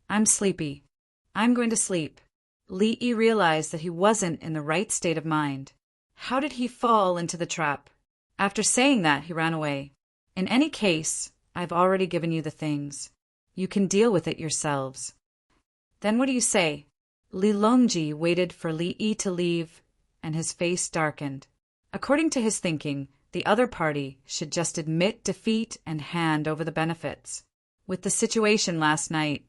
I'm sleepy. I'm going to sleep. Li Yi realized that he wasn't in the right state of mind. How did he fall into the trap? After saying that, he ran away. In any case, I've already given you the things. You can deal with it yourselves. Then what do you say? Li Longji waited for Li Yi to leave, and his face darkened. According to his thinking, the other party should just admit defeat and hand over the benefits. With the situation last night,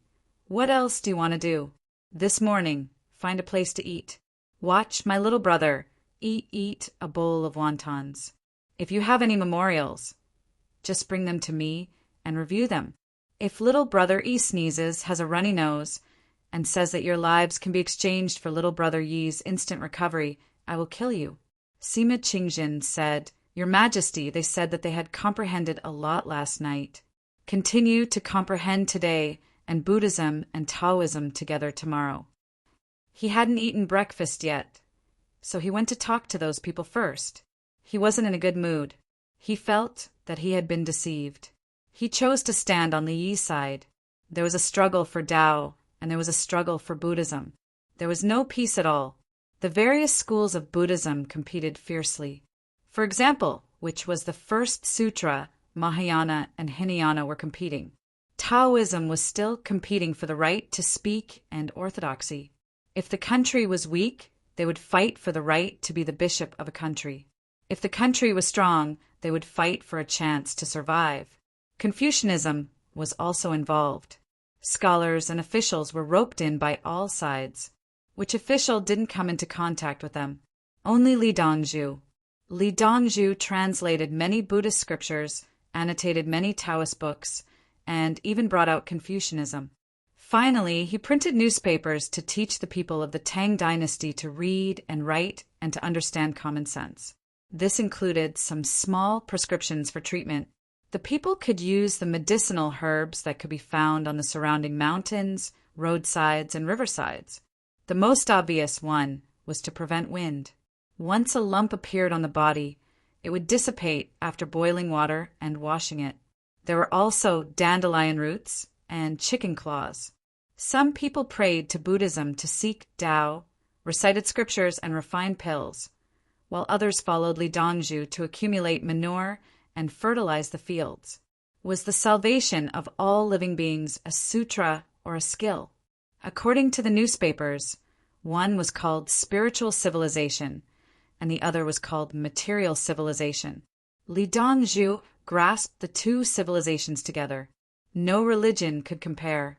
what else do you want to do? This morning, find a place to eat. Watch my little brother eat a bowl of wontons. If you have any memorials, just bring them to me and review them. If little brother Yi sneezes, has a runny nose, and says that your lives can be exchanged for little brother Yi's instant recovery, I will kill you. Sima Qingjin said, Your Majesty, they said that they had comprehended a lot last night. Continue to comprehend today, and Buddhism and Taoism together tomorrow. He hadn't eaten breakfast yet, so he went to talk to those people first. He wasn't in a good mood. He felt that he had been deceived. He chose to stand on Li Yi's side. There was a struggle for Tao, and there was a struggle for Buddhism. There was no peace at all. The various schools of Buddhism competed fiercely. For example, which was the first sutra, Mahayana and Hinayana were competing. Taoism was still competing for the right to speak and orthodoxy. If the country was weak, they would fight for the right to be the bishop of a country. If the country was strong, they would fight for a chance to survive. Confucianism was also involved. Scholars and officials were roped in by all sides. Which official didn't come into contact with them? Only Li Dongzhu. Li Dongzhu translated many Buddhist scriptures, annotated many Taoist books, and even brought out Confucianism. Finally, he printed newspapers to teach the people of the Tang dynasty to read and write and to understand common sense. This included some small prescriptions for treatment. The people could use the medicinal herbs that could be found on the surrounding mountains, roadsides, and riversides. The most obvious one was to prevent wind. Once a lump appeared on the body, it would dissipate after boiling water and washing it. There were also dandelion roots and chicken claws. Some people prayed to Buddhism to seek Tao, recited scriptures, and refined pills, while others followed Li Dongzhu to accumulate manure and fertilize the fields. Was the salvation of all living beings a sutra or a skill? According to the newspapers, one was called spiritual civilization, and the other was called material civilization. Li Dongzhu grasped the two civilizations together. No religion could compare.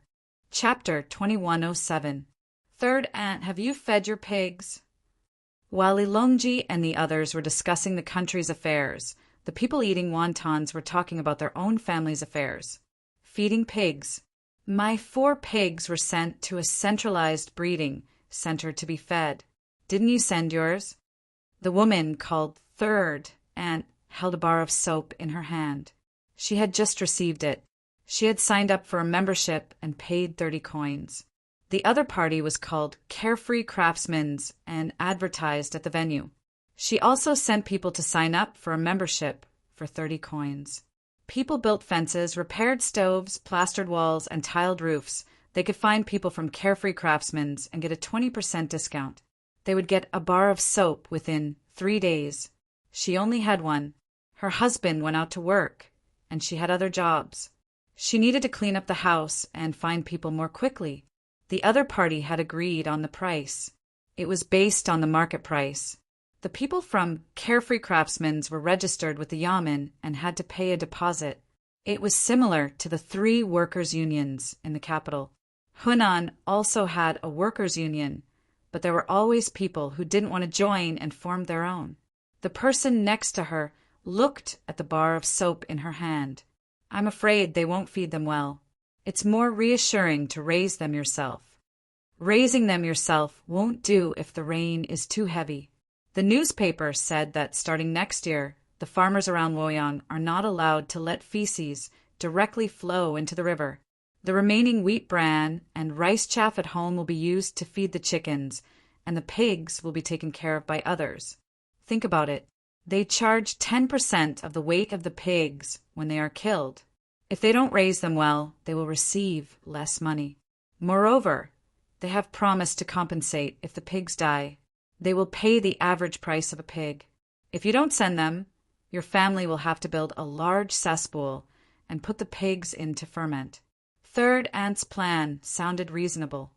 Chapter 2107. Third Aunt, have you fed your pigs? While Li Longji and the others were discussing the country's affairs, the people eating wontons were talking about their own family's affairs. Feeding pigs. My 4 pigs were sent to a centralized breeding center to be fed. Didn't you send yours? The woman called Third Aunt held a bar of soap in her hand. She had just received it. She had signed up for a membership and paid 30 coins. The other party was called Carefree Craftsmen's and advertised at the venue. She also sent people to sign up for a membership for 30 coins. People built fences, repaired stoves, plastered walls, and tiled roofs. They could find people from Carefree Craftsmen's and get a 20% discount. They would get a bar of soap within 3 days. She only had one. Her husband went out to work, and she had other jobs. She needed to clean up the house and find people more quickly. The other party had agreed on the price. It was based on the market price. The people from Carefree Craftsmen's were registered with the yamen and had to pay a deposit. It was similar to the 3 workers' unions in the capital. Hunan also had a workers' union, but there were always people who didn't want to join and formed their own. The person next to her looked at the bar of soap in her hand. I'm afraid they won't feed them well. It's more reassuring to raise them yourself. Raising them yourself won't do if the rain is too heavy. The newspaper said that starting next year, the farmers around Luoyang are not allowed to let feces directly flow into the river. The remaining wheat bran and rice chaff at home will be used to feed the chickens, and the pigs will be taken care of by others. Think about it. They charge 10% of the weight of the pigs when they are killed. If they don't raise them well, they will receive less money. Moreover, they have promised to compensate if the pigs die. They will pay the average price of a pig. If you don't send them, your family will have to build a large cesspool and put the pigs in to ferment. Third aunt's plan sounded reasonable.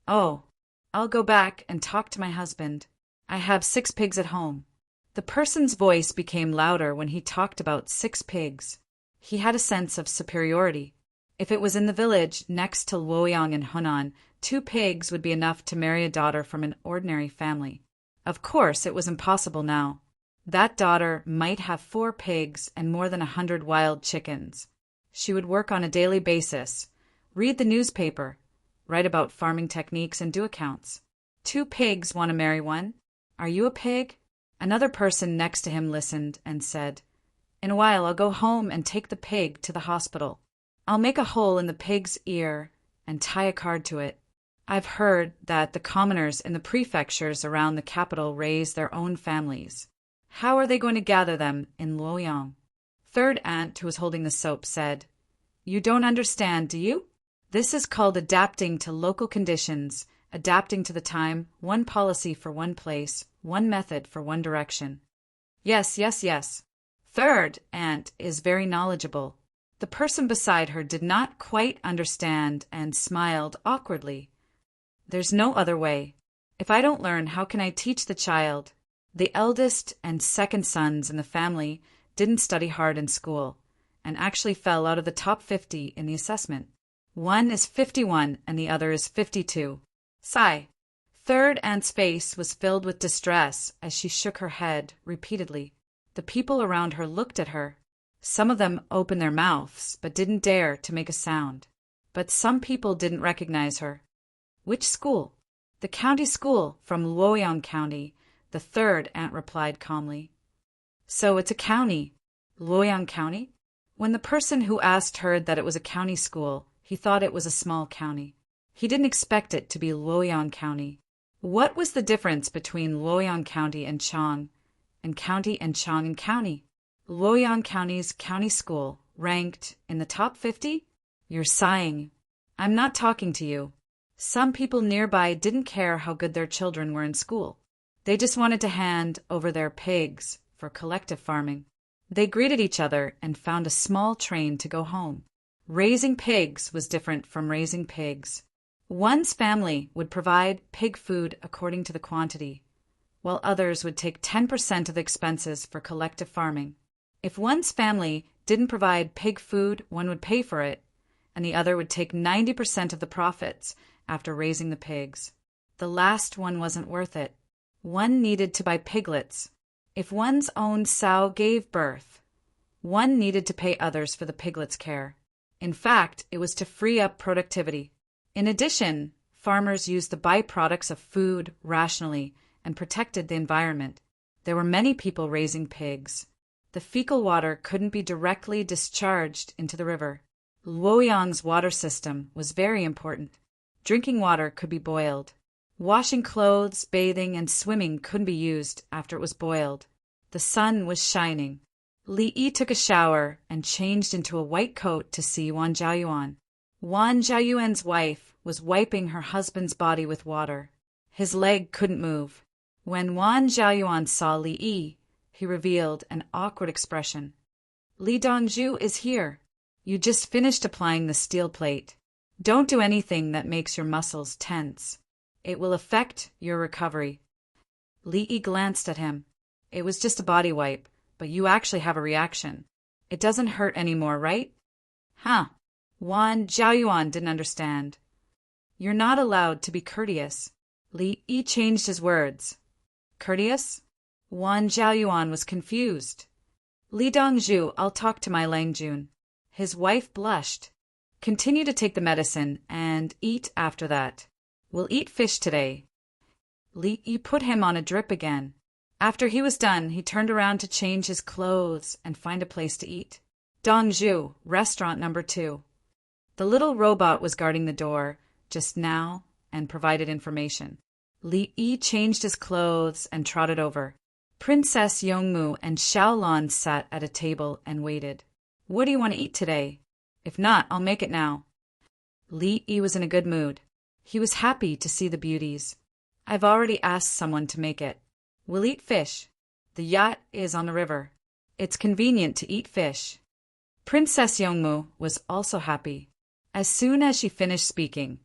Oh, I'll go back and talk to my husband. I have 6 pigs at home. The person's voice became louder when he talked about 6 pigs. He had a sense of superiority. If it was in the village next to Luoyang and Hunan, 2 pigs would be enough to marry a daughter from an ordinary family. Of course, it was impossible now. That daughter might have 4 pigs and more than 100 wild chickens. She would work on a daily basis, read the newspaper, write about farming techniques and do accounts. 2 pigs want to marry one. Are you a pig? Another person next to him listened and said, In a while I'll go home and take the pig to the hospital. I'll make a hole in the pig's ear and tie a card to it. I've heard that the commoners in the prefectures around the capital raise their own families. How are they going to gather them in Luoyang? Third aunt, who was holding the soap, said, You don't understand, do you? This is called adapting to local conditions, adapting to the time, one policy for one place, one method for one direction. Yes. Third aunt is very knowledgeable. The person beside her did not quite understand and smiled awkwardly. There's no other way. If I don't learn, how can I teach the child? The eldest and second sons in the family didn't study hard in school and actually fell out of the top 50 in the assessment. One is 51 and the other is 52. Sigh. Third aunt's face was filled with distress as she shook her head repeatedly. The people around her looked at her. Some of them opened their mouths but didn't dare to make a sound. But some people didn't recognize her. Which school? The county school from Luoyang County, the third aunt replied calmly. So it's a county. Luoyang County? When the person who asked heard that it was a county school, he thought it was a small county. He didn't expect it to be Luoyang County. What was the difference between Luoyang County and Chang, and county and Chang and county? Luoyang County's county school ranked in the top 50? You're sighing. I'm not talking to you. Some people nearby didn't care how good their children were in school. They just wanted to hand over their pigs for collective farming. They greeted each other and found a small train to go home. Raising pigs was different from raising pigs. One's family would provide pig food according to the quantity, while others would take 10% of the expenses for collective farming. If one's family didn't provide pig food, one would pay for it, and the other would take 90% of the profits after raising the pigs. The last one wasn't worth it. One needed to buy piglets. If one's own sow gave birth, one needed to pay others for the piglets' care. In fact, it was to free up productivity. In addition, farmers used the byproducts of food rationally and protected the environment. There were many people raising pigs. The fecal water couldn't be directly discharged into the river. Luoyang's water system was very important. Drinking water could be boiled. Washing clothes, bathing, and swimming couldn't be used after it was boiled. The sun was shining. Li Yi took a shower and changed into a white coat to see Wan Jiayuan. Wan Jiayuan's wife was wiping her husband's body with water. His leg couldn't move. When Wan Jiayuan saw Li Yi, he revealed an awkward expression. Li Dongzhu is here. You just finished applying the steel plate. Don't do anything that makes your muscles tense. It will affect your recovery. Li Yi glanced at him. It was just a body wipe, but you actually have a reaction. It doesn't hurt anymore, right? Huh. Wan Jiayuan didn't understand. You're not allowed to be courteous. Li Yi changed his words. Courteous? Wan Zhaoyuan was confused. Li Dongzhu, I'll talk to my Langjun. His wife blushed. Continue to take the medicine and eat after that. We'll eat fish today. Li Yi put him on a drip again. After he was done, he turned around to change his clothes and find a place to eat. Dongzhu, restaurant number 2. The little robot was guarding the door just now and provided information. Li Yi changed his clothes and trotted over. Princess Yongmu and Xiaolan sat at a table and waited. What do you want to eat today? If not, I'll make it now. Li Yi was in a good mood. He was happy to see the beauties. I've already asked someone to make it. We'll eat fish. The yacht is on the river. It's convenient to eat fish. Princess Yongmu was also happy. As soon as she finished speaking,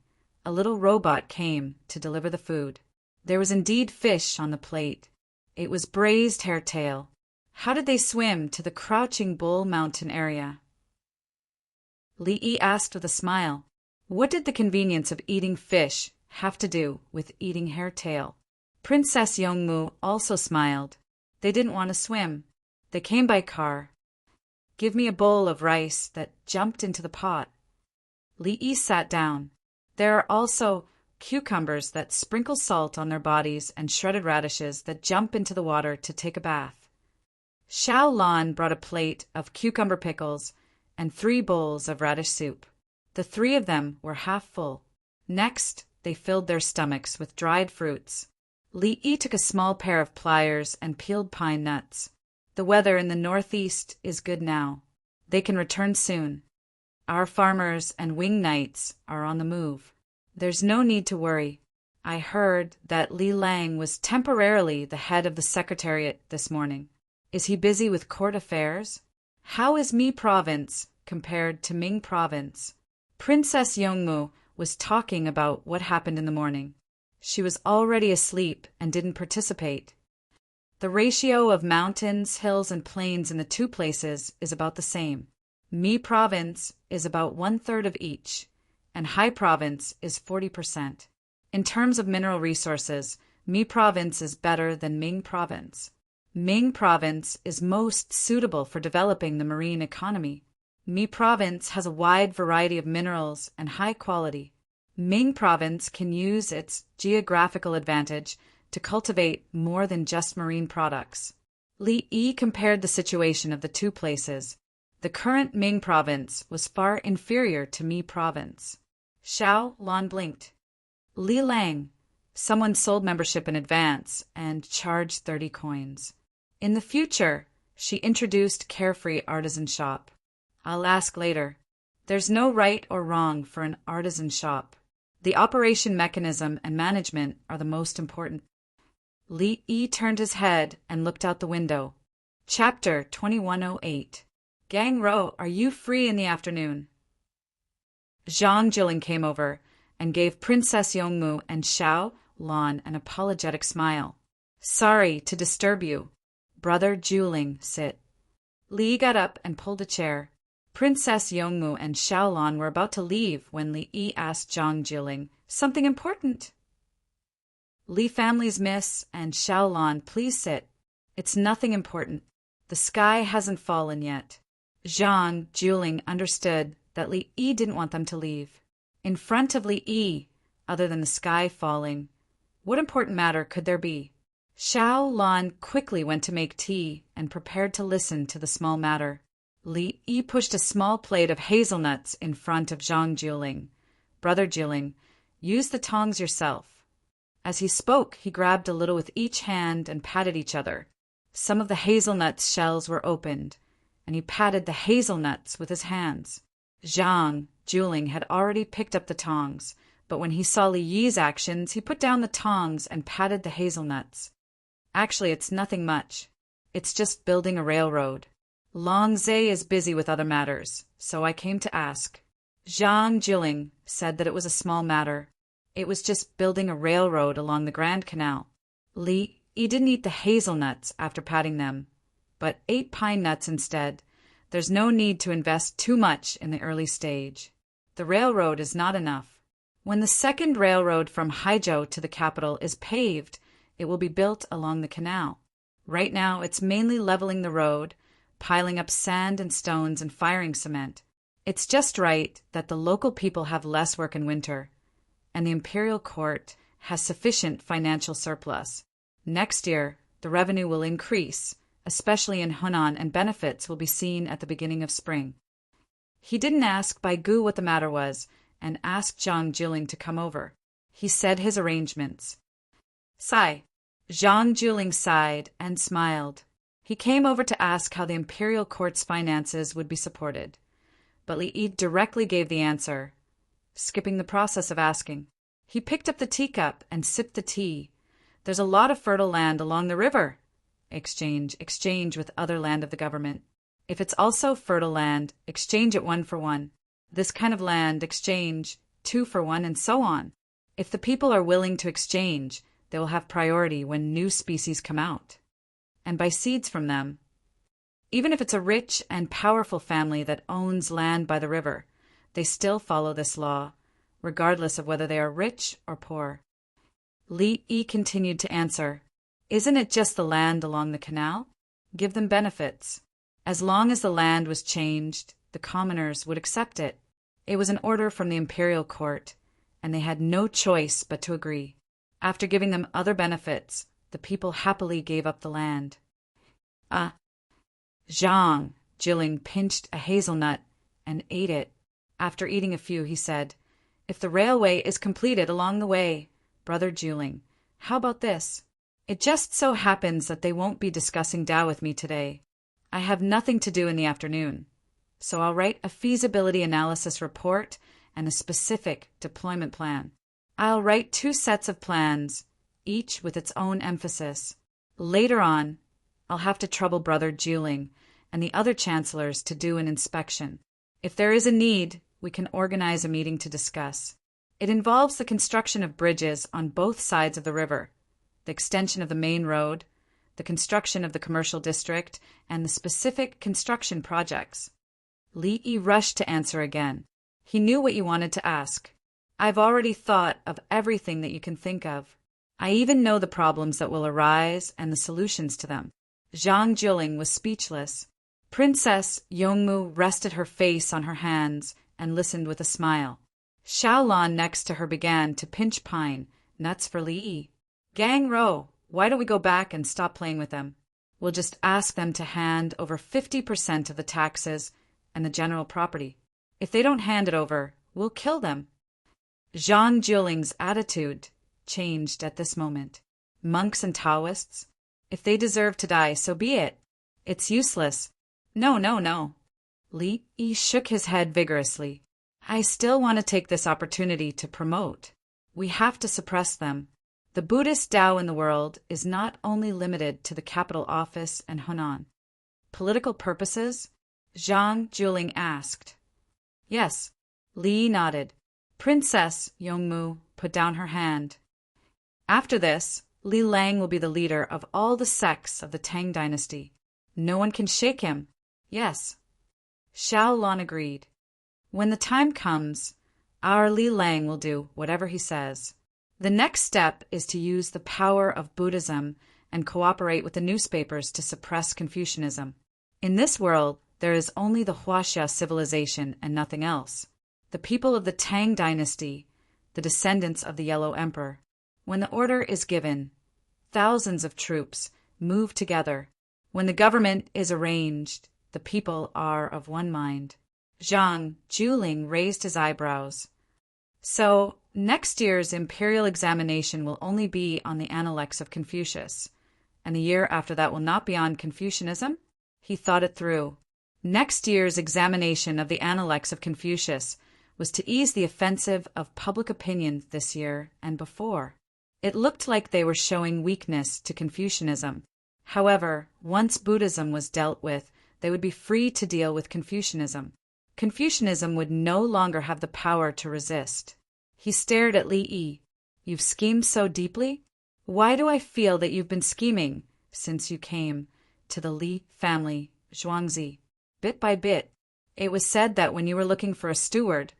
a little robot came to deliver the food. There was indeed fish on the plate. It was braised hairtail. How did they swim to the Crouching Bull Mountain area? Li Yi asked with a smile. What did the convenience of eating fish have to do with eating hairtail? Princess Yongmu also smiled. They didn't want to swim. They came by car. Give me a bowl of rice that jumped into the pot. Li Yi sat down. There are also cucumbers that sprinkle salt on their bodies and shredded radishes that jump into the water to take a bath. Xiao Lan brought a plate of cucumber pickles and 3 bowls of radish soup. The 3 of them were half full. Next, they filled their stomachs with dried fruits. Li Yi took a small pair of pliers and peeled pine nuts. The weather in the northeast is good now. They can return soon. Our farmers and wing knights are on the move. There's no need to worry. I heard that Li Lang was temporarily the head of the secretariat this morning. Is he busy with court affairs? How is Mi province compared to Ming province? Princess Yongmu was talking about what happened in the morning. She was already asleep and didn't participate. The ratio of mountains, hills, and plains in the 2 places is about the same. Mi province is about 1/3 of each, and Hai province is 40%. In terms of mineral resources, Mi province is better than Ming province. Ming province is most suitable for developing the marine economy. Mi province has a wide variety of minerals and high quality. Ming province can use its geographical advantage to cultivate more than just marine products. Li Yi compared the situation of the 2 places. The current Ming province was far inferior to Mi province. Xiao Lan blinked. Li Lang, someone sold membership in advance and charged 30 coins. In the future, she introduced Carefree Artisan Shop. I'll ask later. There's no right or wrong for an artisan shop. The operation mechanism and management are the most important. Li Yi turned his head and looked out the window. Chapter 2108. Gang Ro, are you free in the afternoon? Zhang Jilin came over and gave Princess Yongmu and Xiao Lan an apologetic smile. Sorry to disturb you. Brother Juling, sit. Li got up and pulled a chair. Princess Yongmu and Xiao Lan were about to leave when Li Yi asked Zhang Jilin, something important? Li families miss and Xiao Lan, please sit. It's nothing important. The sky hasn't fallen yet. Zhang Juling understood that Li Yi didn't want them to leave. In front of Li Yi, other than the sky falling, what important matter could there be? Xiao Lan quickly went to make tea and prepared to listen to the small matter. Li Yi pushed a small plate of hazelnuts in front of Zhang Juling. Brother Juling, use the tongs yourself. As he spoke, he grabbed a little with each hand and patted each other. Some of the hazelnuts' shells were opened, and he patted the hazelnuts with his hands. Zhang Juling had already picked up the tongs, but when he saw Li Yi's actions, he put down the tongs and patted the hazelnuts. Actually, it's nothing much. It's just building a railroad. Long Zhe is busy with other matters, so I came to ask. Zhang Juling said that it was a small matter. It was just building a railroad along the Grand Canal. Li Yi didn't eat the hazelnuts after patting them, but ate pine nuts instead. There's no need to invest too much in the early stage. The railroad is not enough. When the second railroad from Haizhou to the capital is paved, it will be built along the canal. Right now, it's mainly leveling the road, piling up sand and stones and firing cement. It's just right that the local people have less work in winter, and the imperial court has sufficient financial surplus. Next year, the revenue will increase, especially in Hunan, and benefits will be seen at the beginning of spring. He didn't ask Bai Gu what the matter was, and asked Zhang Juling to come over. He said his arrangements. Sigh. Zhang Juling sighed and smiled. He came over to ask how the imperial court's finances would be supported. But Li Yi directly gave the answer, skipping the process of asking. He picked up the teacup and sipped the tea. There's a lot of fertile land along the river. Exchange with other land of the government. If it's also fertile land, exchange it 1 for 1. This kind of land, exchange 2 for 1, and so on. If the people are willing to exchange, they will have priority when new species come out, and buy seeds from them. Even if it's a rich and powerful family that owns land by the river, they still follow this law, regardless of whether they are rich or poor. Li Yi continued to answer, Isn't it just the land along the canal? Give them benefits. As long as the land was changed, the commoners would accept it. It was an order from the imperial court, and they had no choice but to agree. After giving them other benefits, the people happily gave up the land. Zhang Juling pinched a hazelnut and ate it. After eating a few, he said, If the railway is completed along the way, Brother Juling, how about this? It just so happens that they won't be discussing Tao with me today. I have nothing to do in the afternoon, so I'll write a feasibility analysis report and a specific deployment plan. I'll write 2 sets of plans, each with its own emphasis. Later on, I'll have to trouble Brother Juling and the other chancellors to do an inspection. If there is a need, we can organize a meeting to discuss. It involves the construction of bridges on both sides of the river, the extension of the main road, the construction of the commercial district, and the specific construction projects. Li Yi rushed to answer again. He knew what you wanted to ask. I've already thought of everything that you can think of. I even know the problems that will arise and the solutions to them. Zhang Juling was speechless. Princess Yongmu rested her face on her hands and listened with a smile. Xiaolan next to her began to pinch pine, nuts for Li Yi. Gang Ro, why don't we go back and stop playing with them? We'll just ask them to hand over 50% of the taxes and the general property. If they don't hand it over, we'll kill them. Zhang Juling's attitude changed at this moment. Monks and Taoists? If they deserve to die, so be it. It's useless. No. Li Yi shook his head vigorously. I still want to take this opportunity to promote. We have to suppress them. The Buddhist Tao in the world is not only limited to the capital office and Hunan. Political purposes? Zhang Juling asked. Yes. Li nodded. Princess Yongmu put down her hand. After this, Li Lang will be the leader of all the sects of the Tang dynasty. No one can shake him. Yes. Xiaolan agreed. When the time comes, our Li Lang will do whatever he says. The next step is to use the power of Buddhism and cooperate with the newspapers to suppress Confucianism. In this world, there is only the Huaxia civilization and nothing else. The people of the Tang dynasty, the descendants of the Yellow Emperor. When the order is given, thousands of troops move together. When the government is arranged, the people are of one mind. Zhang Juling raised his eyebrows. So, next year's imperial examination will only be on the Analects of Confucius, and the year after that will not be on Confucianism? He thought it through. Next year's examination of the Analects of Confucius was to ease the offensive of public opinion this year and before. It looked like they were showing weakness to Confucianism. However, once Buddhism was dealt with, they would be free to deal with Confucianism. Confucianism would no longer have the power to resist. He stared at Li Yi. You've schemed so deeply? Why do I feel that you've been scheming since you came to the Li family, Zhuangzi? Bit by bit. It was said that when you were looking for a steward,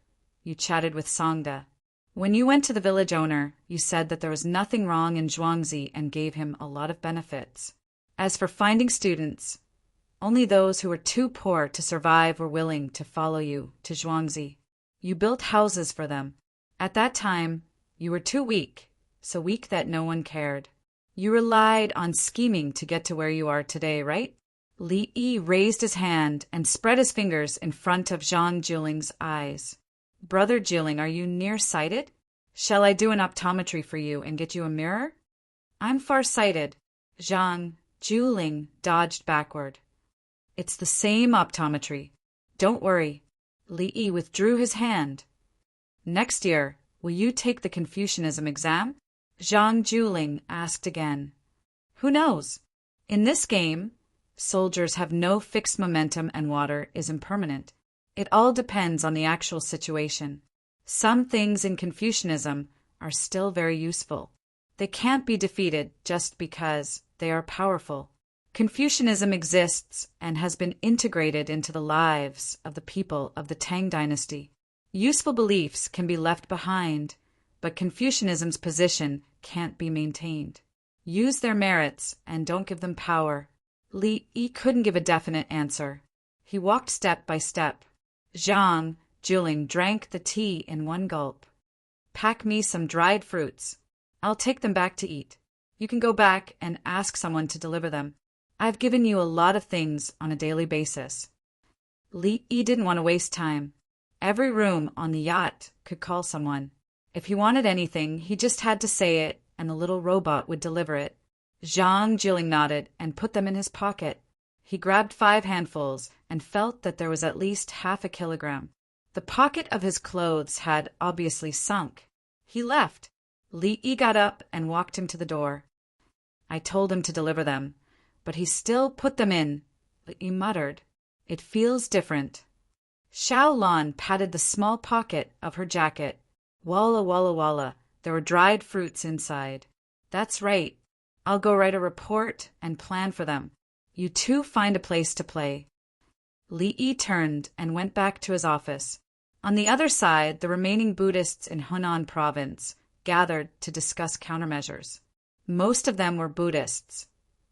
you chatted with Songda. When you went to the village owner, you said that there was nothing wrong in Zhuangzi and gave him a lot of benefits. As for finding students, only those who were too poor to survive were willing to follow you to Zhuangzi. You built houses for them. At that time, you were too weak, so weak that no one cared. You relied on scheming to get to where you are today, right? Li Yi raised his hand and spread his fingers in front of Zhang Juling's eyes. Brother Jiling, are you nearsighted? Shall I do an optometry for you and get you a mirror? I'm farsighted. Zhang Juling dodged backward. It's the same optometry. Don't worry. Li Yi withdrew his hand. Next year, will you take the Confucianism exam? Zhang Juling asked again. Who knows? In this game, soldiers have no fixed momentum and water is impermanent. It all depends on the actual situation. Some things in Confucianism are still very useful. They can't be defeated just because they are powerful. Confucianism exists and has been integrated into the lives of the people of the Tang dynasty. Useful beliefs can be left behind, but Confucianism's position can't be maintained. Use their merits and don't give them power. Li Yi couldn't give a definite answer. He walked step by step. Zhang Juling drank the tea in one gulp. Pack me some dried fruits. I'll take them back to eat. You can go back and ask someone to deliver them. I've given you a lot of things on a daily basis. Li Yi didn't want to waste time. Every room on the yacht could call someone. If he wanted anything, he just had to say it, and the little robot would deliver it. Zhang Jiling nodded and put them in his pocket. He grabbed 5 handfuls and felt that there was at least half a kilogram. The pocket of his clothes had obviously sunk. He left. Li Yi got up and walked him to the door. I told him to deliver them, but he still put them in. Li Yi muttered, It feels different. Xiao Lan patted the small pocket of her jacket. Walla walla walla, there were dried fruits inside. That's right. I'll go write a report and plan for them. You two find a place to play. Li Yi turned and went back to his office. On the other side, the remaining Buddhists in Hunan province gathered to discuss countermeasures. Most of them were Buddhists,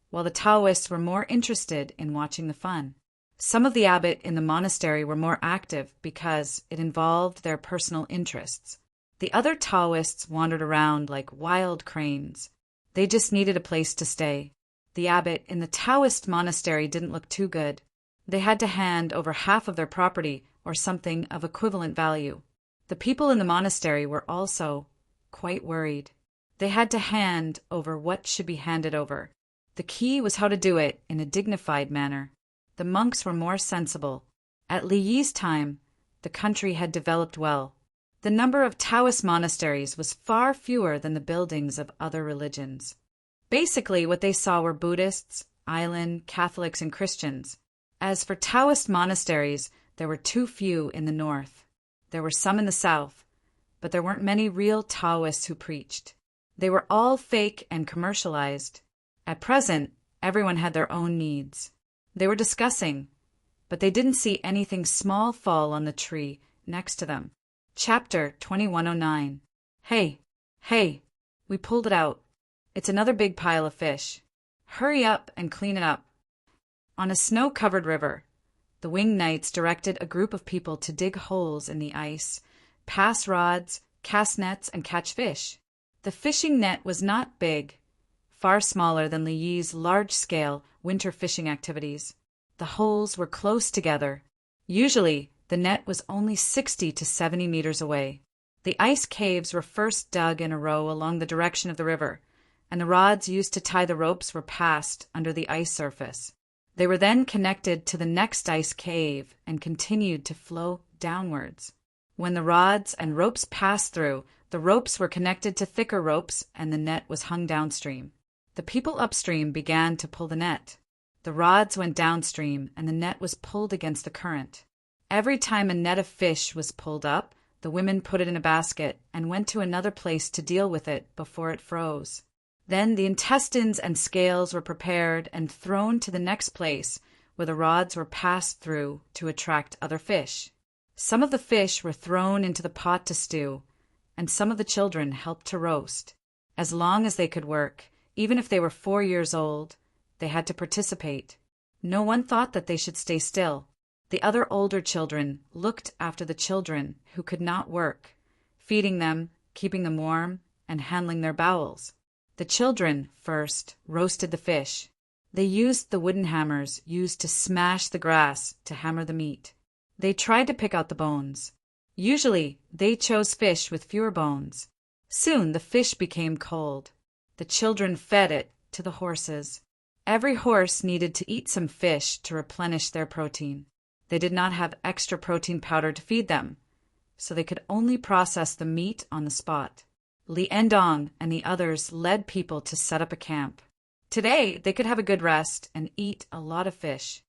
while the Taoists were more interested in watching the fun. Some of the abbot in the monastery were more active because it involved their personal interests. The other Taoists wandered around like wild cranes. They just needed a place to stay. The abbot in the Taoist monastery didn't look too good. They had to hand over half of their property or something of equivalent value. The people in the monastery were also quite worried. They had to hand over what should be handed over. The key was how to do it in a dignified manner. The monks were more sensible. At Li Yi's time, the country had developed well. The number of Taoist monasteries was far fewer than the buildings of other religions. Basically, what they saw were Buddhists, island, Catholics, and Christians. As for Taoist monasteries, there were too few in the north. There were some in the south, but there weren't many real Taoists who preached. They were all fake and commercialized. At present, everyone had their own needs. They were discussing, but they didn't see anything small fall on the tree next to them. Chapter 2109. Hey, we pulled it out. It's another big pile of fish. Hurry up and clean it up. On a snow-covered river, the winged knights directed a group of people to dig holes in the ice, pass rods, cast nets, and catch fish. The fishing net was not big, far smaller than Li Yi's large-scale winter fishing activities. The holes were close together. Usually, the net was only 60 to 70 meters away. The ice caves were first dug in a row along the direction of the river, and the rods used to tie the ropes were passed under the ice surface. They were then connected to the next ice cave and continued to flow downwards. When the rods and ropes passed through, the ropes were connected to thicker ropes and the net was hung downstream. The people upstream began to pull the net. The rods went downstream and the net was pulled against the current. Every time a net of fish was pulled up, the women put it in a basket and went to another place to deal with it before it froze. Then the intestines and scales were prepared and thrown to the next place where the rods were passed through to attract other fish. Some of the fish were thrown into the pot to stew, and some of the children helped to roast. As long as they could work, even if they were 4 years old, they had to participate. No one thought that they should stay still. The other older children looked after the children who could not work, feeding them, keeping them warm, and handling their bowels. The children first roasted the fish. They used the wooden hammers used to smash the grass to hammer the meat. They tried to pick out the bones. Usually, they chose fish with fewer bones. Soon the fish became cold. The children fed it to the horses. Every horse needed to eat some fish to replenish their protein. They did not have extra protein powder to feed them, so they could only process the meat on the spot. Li Endong and the others led people to set up a camp. Today, they could have a good rest and eat a lot of fish.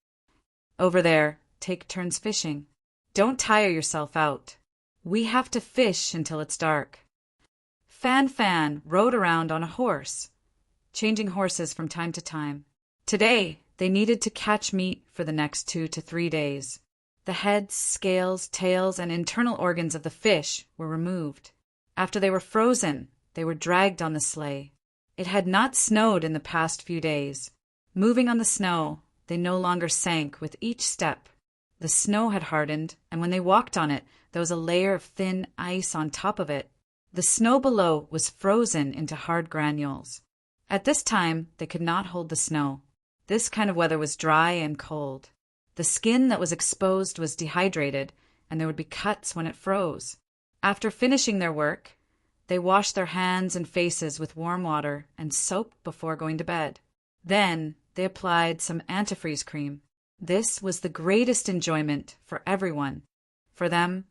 Over there, take turns fishing. Don't tire yourself out. We have to fish until it's dark. Fan Fan rode around on a horse, changing horses from time to time. Today, they needed to catch meat for the next 2 to 3 days. The heads, scales, tails, and internal organs of the fish were removed. After they were frozen, they were dragged on the sleigh. It had not snowed in the past few days. Moving on the snow, they no longer sank with each step. The snow had hardened, and when they walked on it, there was a layer of thin ice on top of it. The snow below was frozen into hard granules. At this time, they could not hold the snow. This kind of weather was dry and cold. The skin that was exposed was dehydrated, and there would be cuts when it froze. After finishing their work, they washed their hands and faces with warm water and soap before going to bed. Then they applied some antifreeze cream. This was the greatest enjoyment for everyone. For them,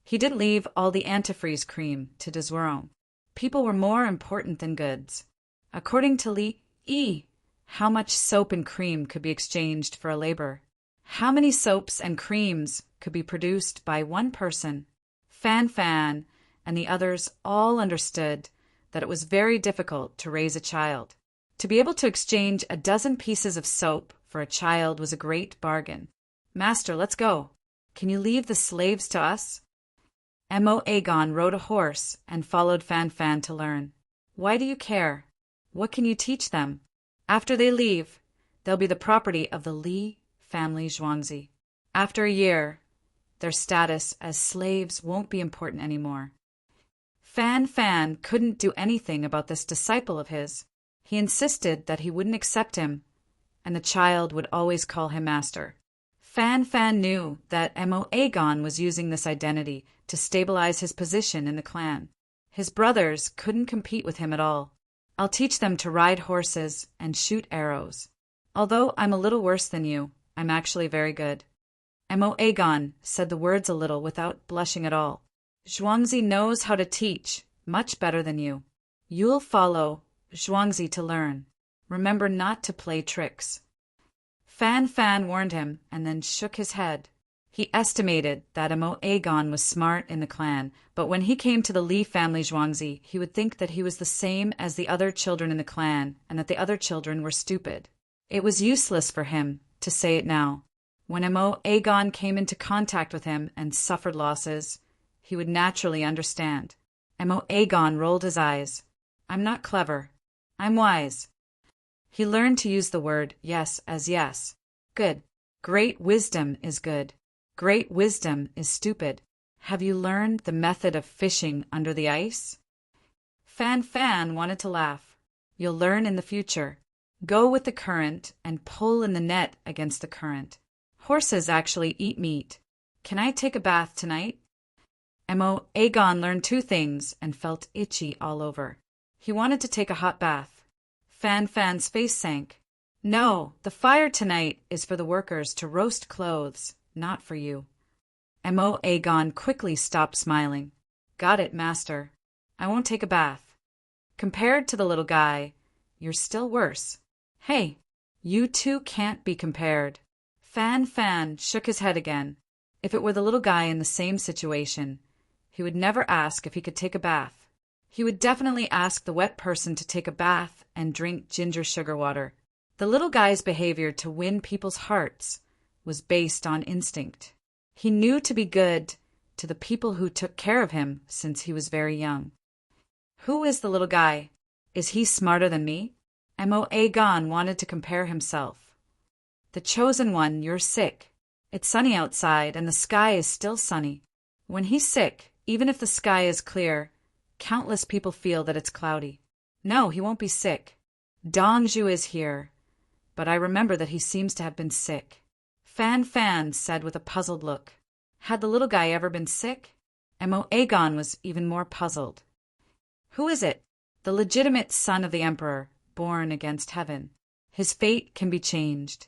he didn't leave all the antifreeze cream to Dezwerong. People were more important than goods. According to Li Yi, how much soap and cream could be exchanged for a labor? How many soaps and creams could be produced by one person? Fan Fan and the others all understood that it was very difficult to raise a child. To be able to exchange a dozen pieces of soap for a child was a great bargain. Master, let's go. Can you leave the slaves to us? Mo Aegon rode a horse and followed Fan Fan to learn. Why do you care? What can you teach them? After they leave, they'll be the property of the Li family Zhuangzi. After a year, their status as slaves won't be important anymore. Fan Fan couldn't do anything about this disciple of his. He insisted that he wouldn't accept him, and the child would always call him master. Fan Fan knew that Mo Aegon was using this identity to stabilize his position in the clan. His brothers couldn't compete with him at all. I'll teach them to ride horses and shoot arrows. Although I'm a little worse than you, I'm actually very good. Mo Aegon said the words a little without blushing at all. Zhuangzi knows how to teach much better than you. You'll follow Zhuangzi to learn. Remember not to play tricks. Fan Fan warned him and then shook his head. He estimated that Mo Aegon was smart in the clan, but when he came to the Li family Zhuangzi, he would think that he was the same as the other children in the clan and that the other children were stupid. It was useless for him to say it now. When Mo Aegon came into contact with him and suffered losses, he would naturally understand. Mo Aegon rolled his eyes. I'm not clever. I'm wise. He learned to use the word yes as yes. Good. Great wisdom is good. Great wisdom is stupid. Have you learned the method of fishing under the ice? Fan Fan wanted to laugh. You'll learn in the future. Go with the current and pull in the net against the current. Horses actually eat meat. Can I take a bath tonight? Mo Aegon learned 2 things and felt itchy all over. He wanted to take a hot bath. Fan Fan's face sank. No, the fire tonight is for the workers to roast clothes, not for you. Mo Aegon quickly stopped smiling. Got it, master. I won't take a bath. Compared to the little guy, you're still worse. Hey, you two can't be compared. Fan Fan shook his head again. If it were the little guy in the same situation, he would never ask if he could take a bath. He would definitely ask the wet person to take a bath and drink ginger sugar water. The little guy's behavior to win people's hearts was based on instinct. He knew to be good, to the people who took care of him since he was very young. Who is the little guy? Is he smarter than me? Mo Aegon wanted to compare himself. The chosen one, you're sick. It's sunny outside and the sky is still sunny. When he's sick, even if the sky is clear, countless people feel that it's cloudy. No, he won't be sick. Dongju is here, but I remember that he seems to have been sick. Fan Fan said with a puzzled look. Had the little guy ever been sick? Mo Aegon was even more puzzled. Who is it? The legitimate son of the emperor, born against heaven. His fate can be changed.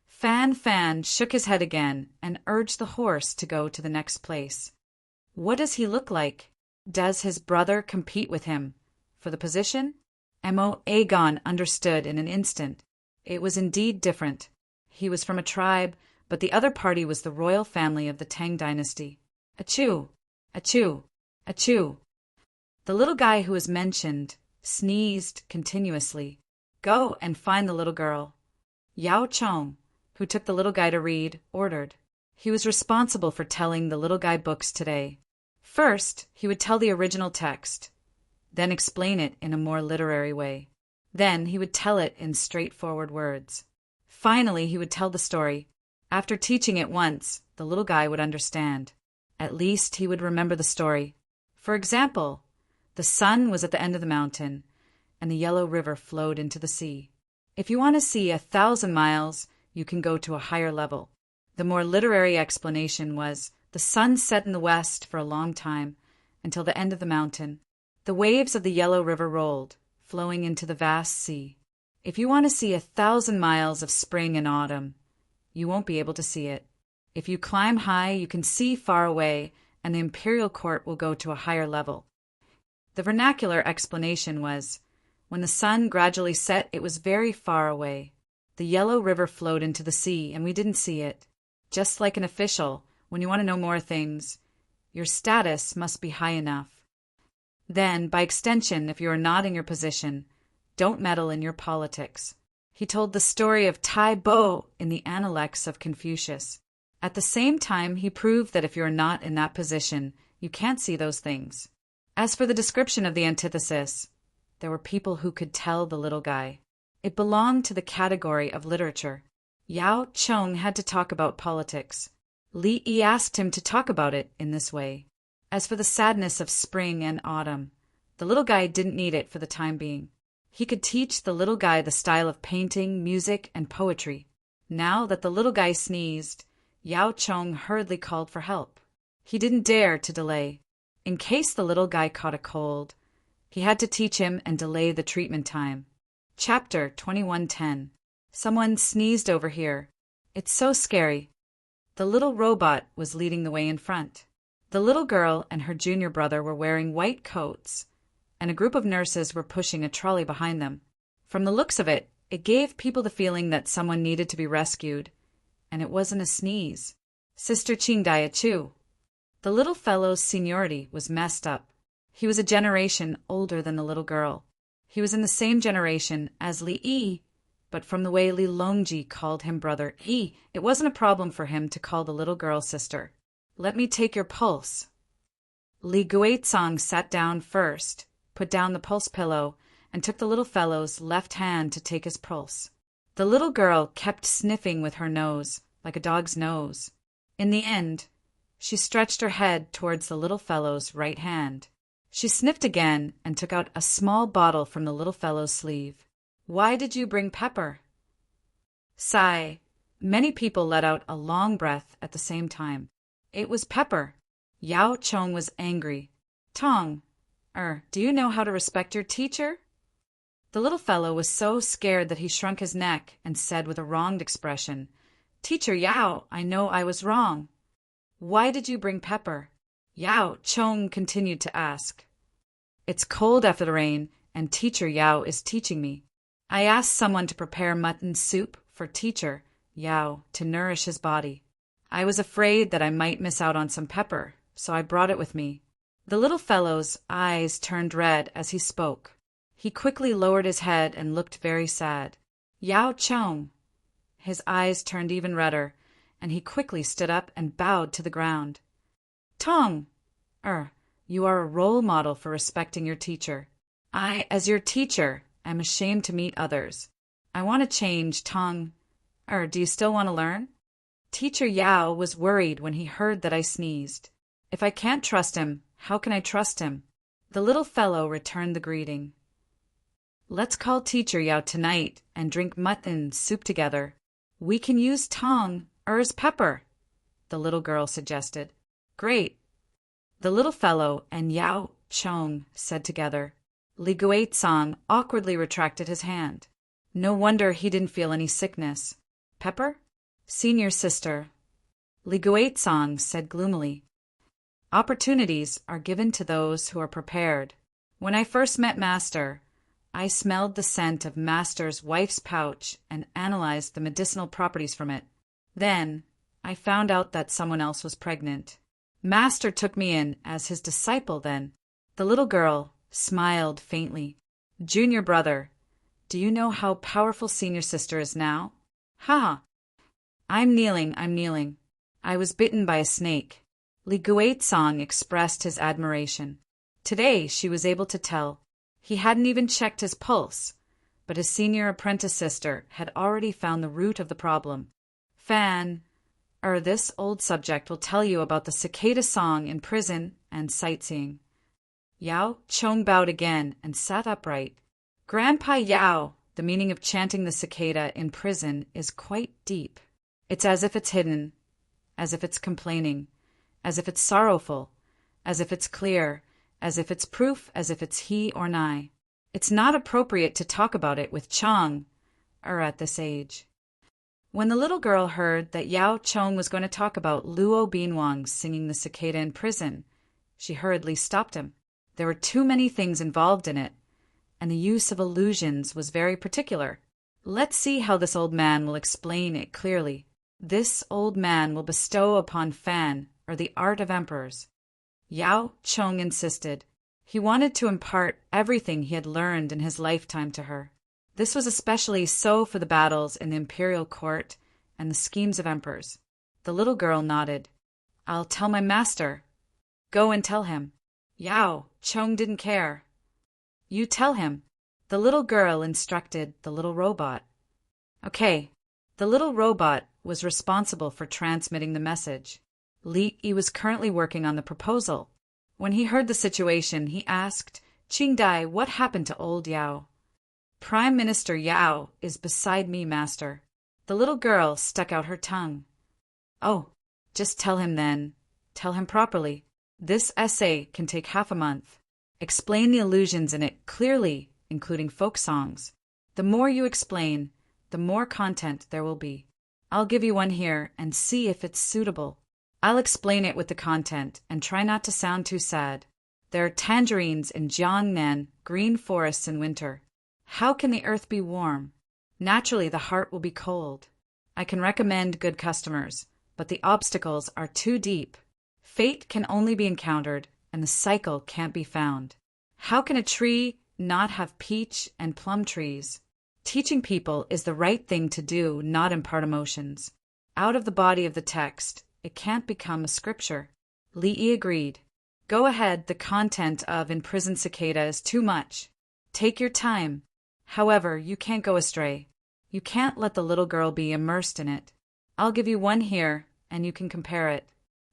Fan Fan shook his head again and urged the horse to go to the next place. What does he look like? Does his brother compete with him for the position? Mo Aegon understood in an instant. It was indeed different. He was from a tribe, but the other party was the royal family of the Tang dynasty. Achoo! Achoo! Achoo! The little guy who was mentioned sneezed continuously. Go and find the little girl. Yao Chong, who took the little guy to read, ordered. He was responsible for telling the little guy books today. First, he would tell the original text, then explain it in a more literary way. Then he would tell it in straightforward words. Finally, he would tell the story. After teaching it once, the little guy would understand. At least he would remember the story. For example, the sun was at the end of the mountain, and the yellow river flowed into the sea. If you want to see 1,000 miles, you can go to a higher level. The more literary explanation was, the sun set in the west for a long time, until the end of the mountain. The waves of the yellow river rolled, flowing into the vast sea. If you want to see 1,000 miles of spring and autumn, you won't be able to see it. If you climb high, you can see far away, and the imperial court will go to a higher level. The vernacular explanation was, when the sun gradually set, it was very far away. The yellow river flowed into the sea, and we didn't see it. Just like an official, when you want to know more things, your status must be high enough. Then, by extension, if you are not in your position, don't meddle in your politics. He told the story of Tai Bo in the Analects of Confucius. At the same time, he proved that if you are not in that position, you can't see those things. As for the description of the antithesis, there were people who could tell the little guy. It belonged to the category of literature. Yao Chong had to talk about politics. Li Yi asked him to talk about it in this way. As for the sadness of spring and autumn, the little guy didn't need it for the time being. He could teach the little guy the style of painting, music, and poetry. Now that the little guy sneezed, Yao Chong hurriedly called for help. He didn't dare to delay. In case the little guy caught a cold, he had to teach him and delay the treatment time. Chapter 21:10. Someone sneezed over here. It's so scary. The little robot was leading the way in front. The little girl and her junior brother were wearing white coats, and a group of nurses were pushing a trolley behind them. From the looks of it, it gave people the feeling that someone needed to be rescued, and it wasn't a sneeze. Sister Qingdai Chu. The little fellow's seniority was messed up. He was a generation older than the little girl. He was in the same generation as Li Yi, but from the way Li Longji called him brother Yi, it wasn't a problem for him to call the little girl sister. Let me take your pulse. Li Guizong sat down first, put down the pulse pillow, and took the little fellow's left hand to take his pulse. The little girl kept sniffing with her nose, like a dog's nose. In the end, she stretched her head towards the little fellow's right hand. She sniffed again and took out a small bottle from the little fellow's sleeve. Why did you bring pepper? Sigh. Many people let out a long breath at the same time. It was pepper. Yao Chong was angry. Tang, do you know how to respect your teacher? The little fellow was so scared that he shrunk his neck and said with a wronged expression, Teacher Yao, I know I was wrong. Why did you bring pepper? Yao Chong continued to ask. It's cold after the rain, and Teacher Yao is teaching me. I asked someone to prepare mutton soup for Teacher Yao to nourish his body. I was afraid that I might miss out on some pepper, so I brought it with me. The little fellow's eyes turned red as he spoke. He quickly lowered his head and looked very sad. Yao Chong. His eyes turned even redder, and he quickly stood up and bowed to the ground. Tang, you are a role model for respecting your teacher. I, as your teacher, am ashamed to meet others. I want to change, Tang. Do you still want to learn? Teacher Yao was worried when he heard that I sneezed. If I can't trust him, how can I trust him? The little fellow returned the greeting. Let's call Teacher Yao tonight and drink mutton soup together. We can use Tang's pepper, the little girl suggested. Great. The little fellow and Yao Chong said together. Li Guizong awkwardly retracted his hand. No wonder he didn't feel any sickness. Pepper? Senior sister. Li Guizong said gloomily. Opportunities are given to those who are prepared. When I first met Master, I smelled the scent of Master's wife's pouch and analyzed the medicinal properties from it. Then, I found out that someone else was pregnant. Master took me in as his disciple then. The little girl smiled faintly. Junior brother, do you know how powerful senior sister is now? Ha! I'm kneeling. I was bitten by a snake. Li Guizong expressed his admiration. Today she was able to tell. He hadn't even checked his pulse, but his senior apprentice sister had already found the root of the problem. Fan, this old subject will tell you about the cicada song in prison and sightseeing. Yao Chong bowed again and sat upright. Grandpa Yao, the meaning of chanting the cicada in prison is quite deep. It's as if it's hidden, as if it's complaining, as if it's sorrowful, as if it's clear, as if it's proof, as if it's he or nigh. It's not appropriate to talk about it with Chong, at this age. When the little girl heard that Yao Chong was going to talk about Luo Binwang singing the cicada in prison, she hurriedly stopped him. There were too many things involved in it, and the use of allusions was very particular. Let's see how this old man will explain it clearly. This old man will bestow upon Fan, the art of emperors. Yao Chong insisted. He wanted to impart everything he had learned in his lifetime to her. This was especially so for the battles in the imperial court and the schemes of emperors. The little girl nodded. I'll tell my master. Go and tell him. Yao Chong didn't care. You tell him. The little girl instructed the little robot. Okay. The little robot was responsible for transmitting the message. Li Yi was currently working on the proposal. When he heard the situation, he asked, Qingdai, what happened to old Yao? Prime Minister Yao is beside me, master. The little girl stuck out her tongue. Oh, just tell him then. Tell him properly. This essay can take half a month. Explain the allusions in it clearly, including folk songs. The more you explain, the more content there will be. I'll give you one here and see if it's suitable. I'll explain it with the content and try not to sound too sad. There are tangerines in Jiangnan, green forests in winter. How can the earth be warm? Naturally, the heart will be cold. I can recommend good customers, but the obstacles are too deep. Fate can only be encountered, and the cycle can't be found. How can a tree not have peach and plum trees? Teaching people is the right thing to do, not impart emotions. Out of the body of the text, it can't become a scripture. Li Yi agreed. Go ahead, the content of Imprisoned Cicada is too much. Take your time. However, you can't go astray. You can't let the little girl be immersed in it. I'll give you one here, and you can compare it.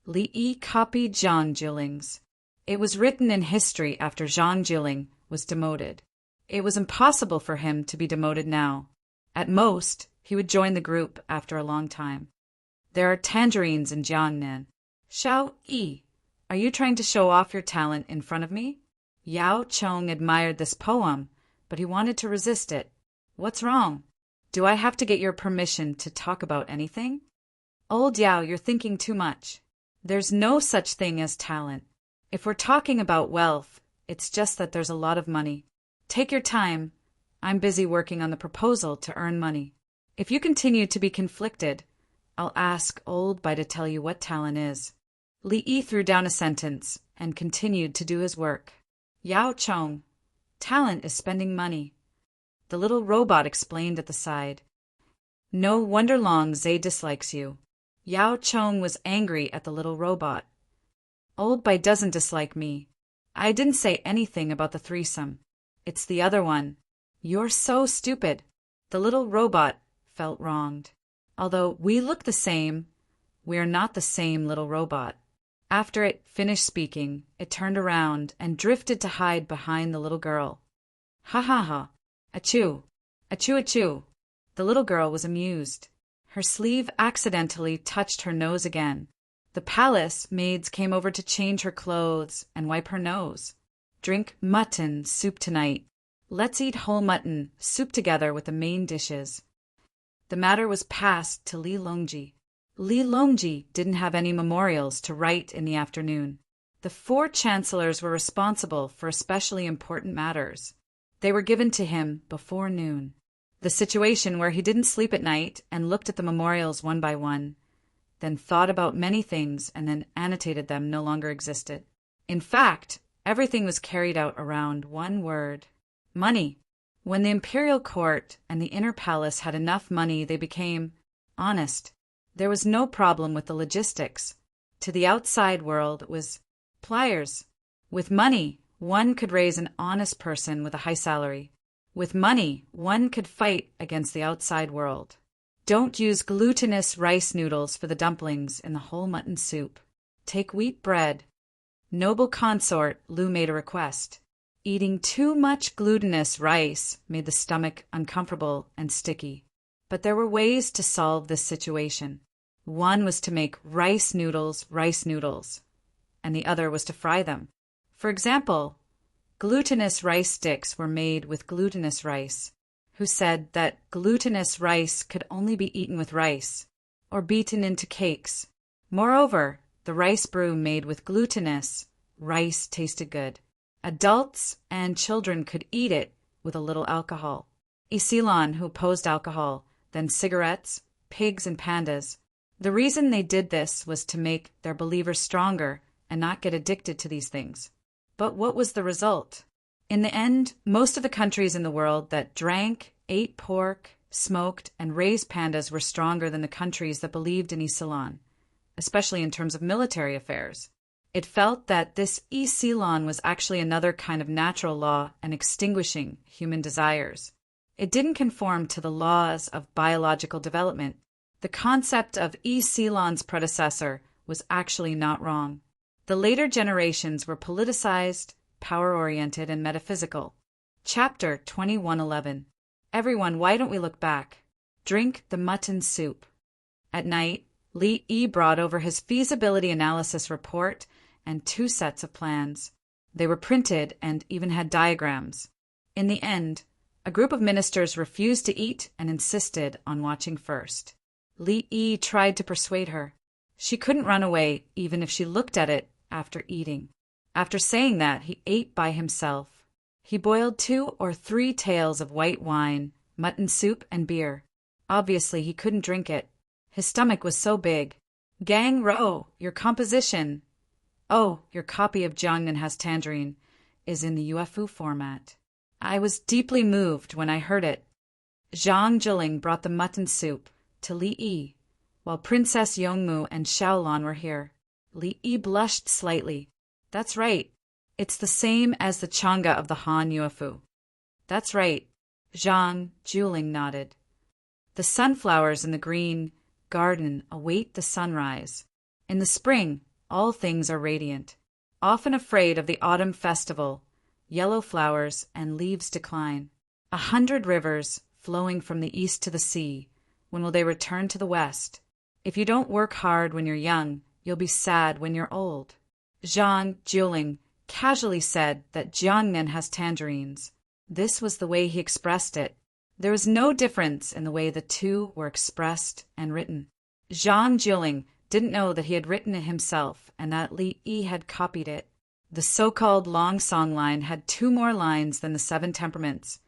Li Yi copied Zhang Jiling's. It was written in history after Zhang Jiling was demoted. It was impossible for him to be demoted now. At most, he would join the group after a long time. There are tangerines in Jiangnan. Xiao Yi, are you trying to show off your talent in front of me? Yao Chong admired this poem, but he wanted to resist it. What's wrong? Do I have to get your permission to talk about anything? Old Yao, you're thinking too much. There's no such thing as talent. If we're talking about wealth, it's just that there's a lot of money. Take your time. I'm busy working on the proposal to earn money. If you continue to be conflicted, I'll ask Old Bai to tell you what talent is. Li Yi threw down a sentence and continued to do his work. Yao Chong, talent is spending money. The little robot explained at the side. No wonder Long Zhe dislikes you. Yao Chong was angry at the little robot. Old Bai doesn't dislike me. I didn't say anything about the threesome. It's the other one. You're so stupid. The little robot felt wronged. Although we look the same, we're not the same little robot. After it finished speaking, it turned around and drifted to hide behind the little girl. Ha ha ha. Achoo. Achoo achoo. The little girl was amused. Her sleeve accidentally touched her nose again. The palace maids came over to change her clothes and wipe her nose. Drink mutton soup tonight. Let's eat whole mutton soup together with the main dishes. The matter was passed to Li Longji. Li Longji didn't have any memorials to write in the afternoon. The 4 chancellors were responsible for especially important matters. They were given to him before noon. The situation where he didn't sleep at night and looked at the memorials one by one, then thought about many things and then annotated them no longer existed. In fact, everything was carried out around one word: money. When the imperial court and the inner palace had enough money, they became honest. There was no problem with the logistics. To the outside world, it was pliers. With money, one could raise an honest person with a high salary. With money, one could fight against the outside world. Don't use glutinous rice noodles for the dumplings in the whole mutton soup. Take wheat bread. Noble consort, Lu made a request. Eating too much glutinous rice made the stomach uncomfortable and sticky. But there were ways to solve this situation. One was to make rice noodles, and the other was to fry them. For example, glutinous rice sticks were made with glutinous rice, who said that glutinous rice could only be eaten with rice, or beaten into cakes. Moreover, the rice brew made with glutinous rice tasted good. Adults and children could eat it with a little alcohol. Isilon, who opposed alcohol, then cigarettes, pigs, and pandas. The reason they did this was to make their believers stronger and not get addicted to these things. But what was the result? In the end, most of the countries in the world that drank, ate pork, smoked, and raised pandas were stronger than the countries that believed in Isilon, especially in terms of military affairs. It felt that this Isilon was actually another kind of natural law and extinguishing human desires. It didn't conform to the laws of biological development. The concept of Isilon's predecessor was actually not wrong. The later generations were politicized, power-oriented, and metaphysical. Chapter 2111. Everyone, why don't we look back? Drink the mutton soup. At night, Li Yi brought over his feasibility analysis report and 2 sets of plans. They were printed and even had diagrams. In the end, a group of ministers refused to eat and insisted on watching first. Li Yi tried to persuade her. She couldn't run away even if she looked at it after eating. After saying that, he ate by himself. He boiled 2 or 3 tails of white wine, mutton soup, and beer. Obviously, he couldn't drink it. His stomach was so big. Gang Ro, your composition. Oh, your copy of Jiangnan has tangerine is in the UFO format. I was deeply moved when I heard it. Zhang Jiling brought the mutton soup to Li Yi, while Princess Yongmu and Xiaolan were here. Li Yi blushed slightly. That's right. It's the same as the Chang'e of the Han UFO. That's right. Zhang Jiling nodded. The sunflowers in the green garden await the sunrise. In the spring, all things are radiant. Often afraid of the autumn festival, yellow flowers and leaves decline. 100 rivers flowing from the east to the sea. When will they return to the west? If you don't work hard when you're young, you'll be sad when you're old. Zhang Jiling casually said that Jiangnan has tangerines. This was the way he expressed it. There was no difference in the way the two were expressed and written. Zhang Jiling didn't know that he had written it himself and that Li Yi had copied it. The so-called long song line had 2 more lines than the 7 temperaments,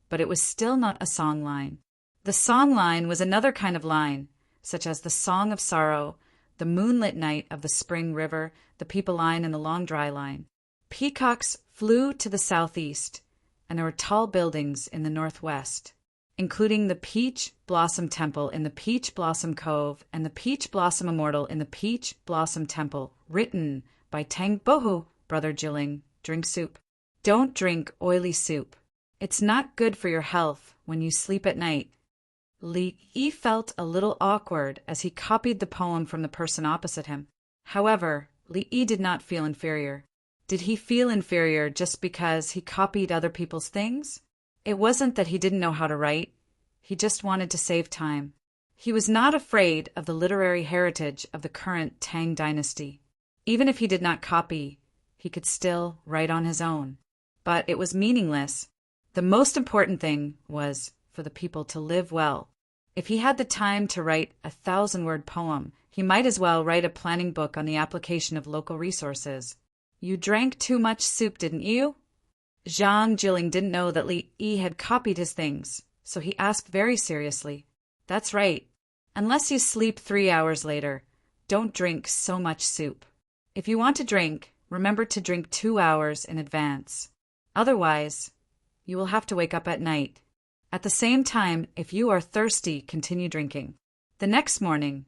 but it was still not a song line. The song line was another kind of line, such as the Song of Sorrow, the moonlit night of the spring river, the people line, and the long dry line. Peacocks flew to the southeast, and there were tall buildings in the northwest, including the Peach Blossom Temple in the Peach Blossom Cove and the Peach Blossom Immortal in the Peach Blossom Temple, written by Tang. Brother Jilling, drink soup. Don't drink oily soup. It's not good for your health when you sleep at night. Li Yi felt a little awkward as he copied the poem from the person opposite him. However, Li Yi did not feel inferior. Did he feel inferior just because he copied other people's things? It wasn't that he didn't know how to write. He just wanted to save time. He was not afraid of the literary heritage of the current Tang dynasty. Even if he did not copy, he could still write on his own. But it was meaningless. The most important thing was for the people to live well. If he had the time to write a 1,000-word poem, he might as well write a planning book on the application of local resources. You drank too much soup, didn't you? Zhang Jilling didn't know that Li Yi had copied his things, so he asked very seriously. That's right. Unless you sleep 3 hours later, don't drink so much soup. If you want to drink, remember to drink 2 hours in advance. Otherwise, you will have to wake up at night. At the same time, if you are thirsty, continue drinking. The next morning,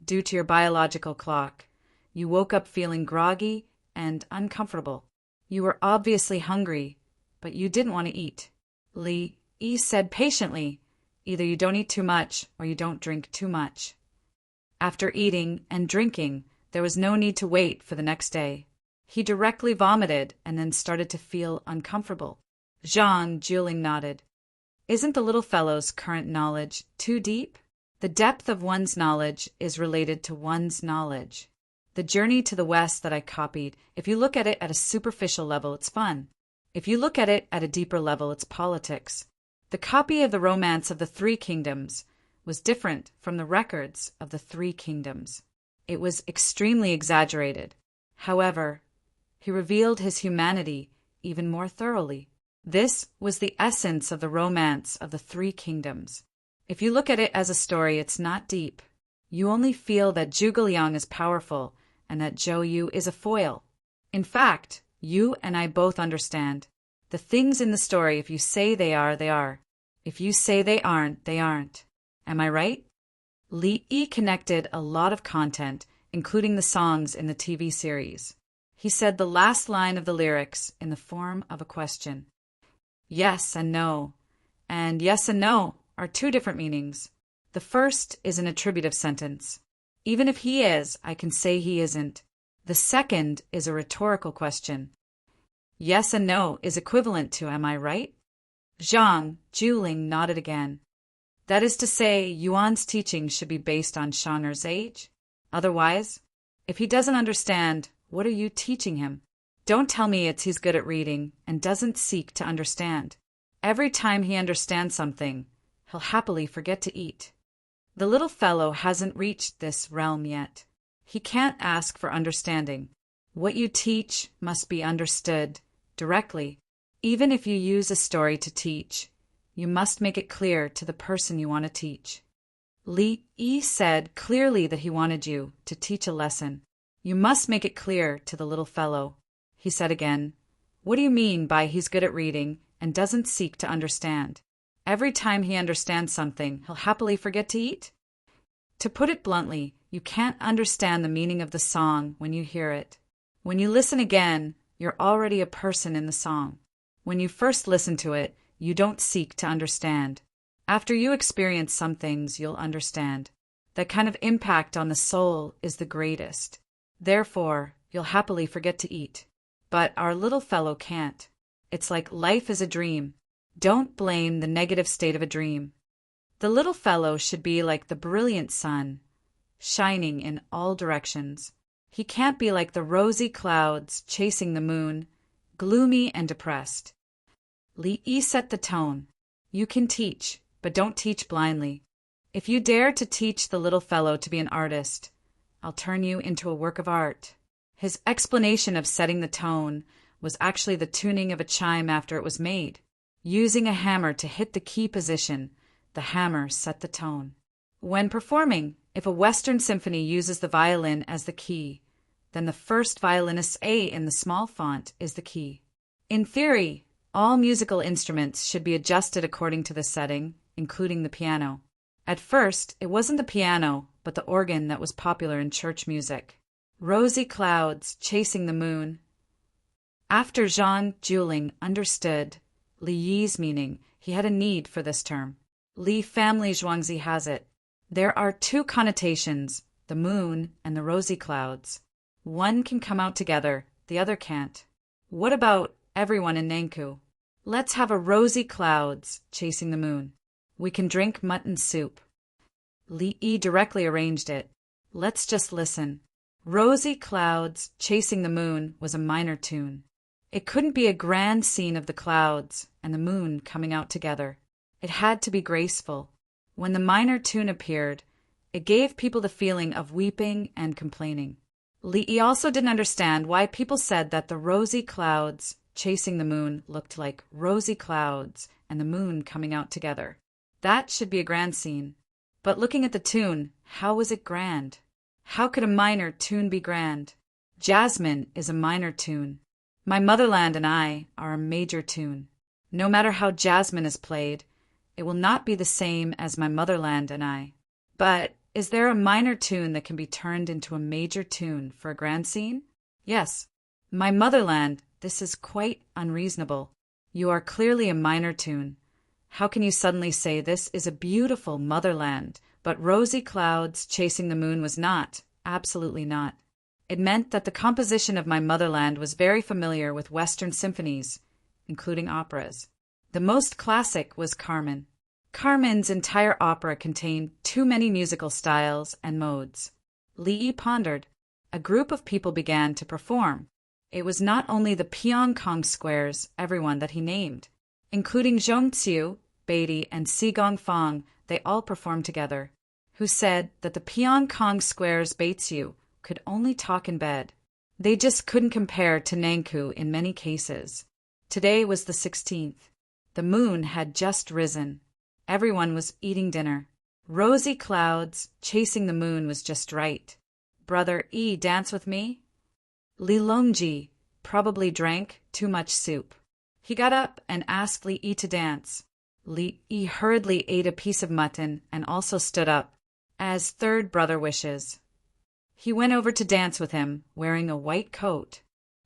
due to your biological clock, you woke up feeling groggy and uncomfortable. You were obviously hungry, but you didn't want to eat. Li Yi said patiently, either you don't eat too much or you don't drink too much. After eating and drinking, there was no need to wait for the next day. He directly vomited and then started to feel uncomfortable. Zhang Jilling nodded. Isn't the little fellow's current knowledge too deep? The depth of one's knowledge is related to one's knowledge. The journey to the West that I copied, if you look at it at a superficial level, it's fun. If you look at it at a deeper level, it's politics. The copy of the Romance of the Three Kingdoms was different from the records of the Three Kingdoms. It was extremely exaggerated. However, he revealed his humanity even more thoroughly. This was the essence of the Romance of the Three Kingdoms. If you look at it as a story, it's not deep. You only feel that Zhuge Liang is powerful and that Zhou Yu is a foil. In fact, you and I both understand. The things in the story, if you say they are, they are. If you say they aren't, they aren't. Am I right? Li Yi connected a lot of content, including the songs in the TV series. He said the last line of the lyrics in the form of a question. Yes and no. And yes and no are two different meanings. The first is an attributive sentence. Even if he is, I can say he isn't. The second is a rhetorical question. Yes and no is equivalent to am I right? Zhang Jilling nodded again. That is to say, Yuan's teaching should be based on Shang'er's age. Otherwise, if he doesn't understand, what are you teaching him? Don't tell me it's he's good at reading and doesn't seek to understand. Every time he understands something, he'll happily forget to eat. The little fellow hasn't reached this realm yet. He can't ask for understanding. What you teach must be understood directly. Even if you use a story to teach, you must make it clear to the person you want to teach. Li Yi said clearly that he wanted you to teach a lesson. You must make it clear to the little fellow. He said again, what do you mean by he's good at reading and doesn't seek to understand? Every time he understands something, he'll happily forget to eat? To put it bluntly, you can't understand the meaning of the song when you hear it. When you listen again, you're already a person in the song. When you first listen to it, you don't seek to understand. After you experience some things, you'll understand. That kind of impact on the soul is the greatest. Therefore, you'll happily forget to eat. But our little fellow can't. It's like life is a dream. Don't blame the negative state of a dream. The little fellow should be like the brilliant sun, shining in all directions. He can't be like the rosy clouds chasing the moon, gloomy and depressed. Li Yi set the tone. You can teach, but don't teach blindly. If you dare to teach the little fellow to be an artist, I'll turn you into a work of art. His explanation of setting the tone was actually the tuning of a chime after it was made. Using a hammer to hit the key position, the hammer set the tone. When performing, if a Western symphony uses the violin as the key, then the first violinist's A in the small font is the key. In theory, all musical instruments should be adjusted according to the setting, including the piano. At first, it wasn't the piano, but the organ that was popular in church music. Rosy clouds chasing the moon. After Zhang Juling understood Li Yi's meaning, he had a need for this term. Li family Zhuangzi has it. There are two connotations, the moon and the rosy clouds. One can come out together, the other can't. What about everyone in Nangkou? Let's have a rosy clouds chasing the moon. We can drink mutton soup. Li Yi directly arranged it. Let's just listen. Rosy clouds chasing the moon was a minor tune. It couldn't be a grand scene of the clouds and the moon coming out together. It had to be graceful. When the minor tune appeared, it gave people the feeling of weeping and complaining. Li Yi also didn't understand why people said that the rosy clouds chasing the moon looked like rosy clouds and the moon coming out together. That should be a grand scene. But looking at the tune, how was it grand? How could a minor tune be grand? Jasmine is a minor tune. My Motherland and I are a major tune. No matter how Jasmine is played, it will not be the same as My Motherland and I. But is there a minor tune that can be turned into a major tune for a grand scene? Yes. My Motherland, this is quite unreasonable. You are clearly a minor tune. How can you suddenly say this is a beautiful motherland, but rosy clouds chasing the moon was not? Absolutely not. It meant that the composition of My Motherland was very familiar with Western symphonies, including operas. The most classic was Carmen. Carmen's entire opera contained too many musical styles and modes. Li Yi pondered. A group of people began to perform. It was not only the Pyongkong squares, everyone that he named. Including Zhong Xiu, Beatty, and Si Gongfang, they all performed together, who said that the Pyongkong squares Beitsiu could only talk in bed. They just couldn't compare to Nangkou in many cases. Today was the 16th. The moon had just risen. Everyone was eating dinner. Rosy clouds chasing the moon was just right. Brother Yi, dance with me? Li Longji probably drank too much soup. He got up and asked Li Yi to dance. Li Yi hurriedly ate a piece of mutton and also stood up, as third brother wishes. He went over to dance with him, wearing a white coat.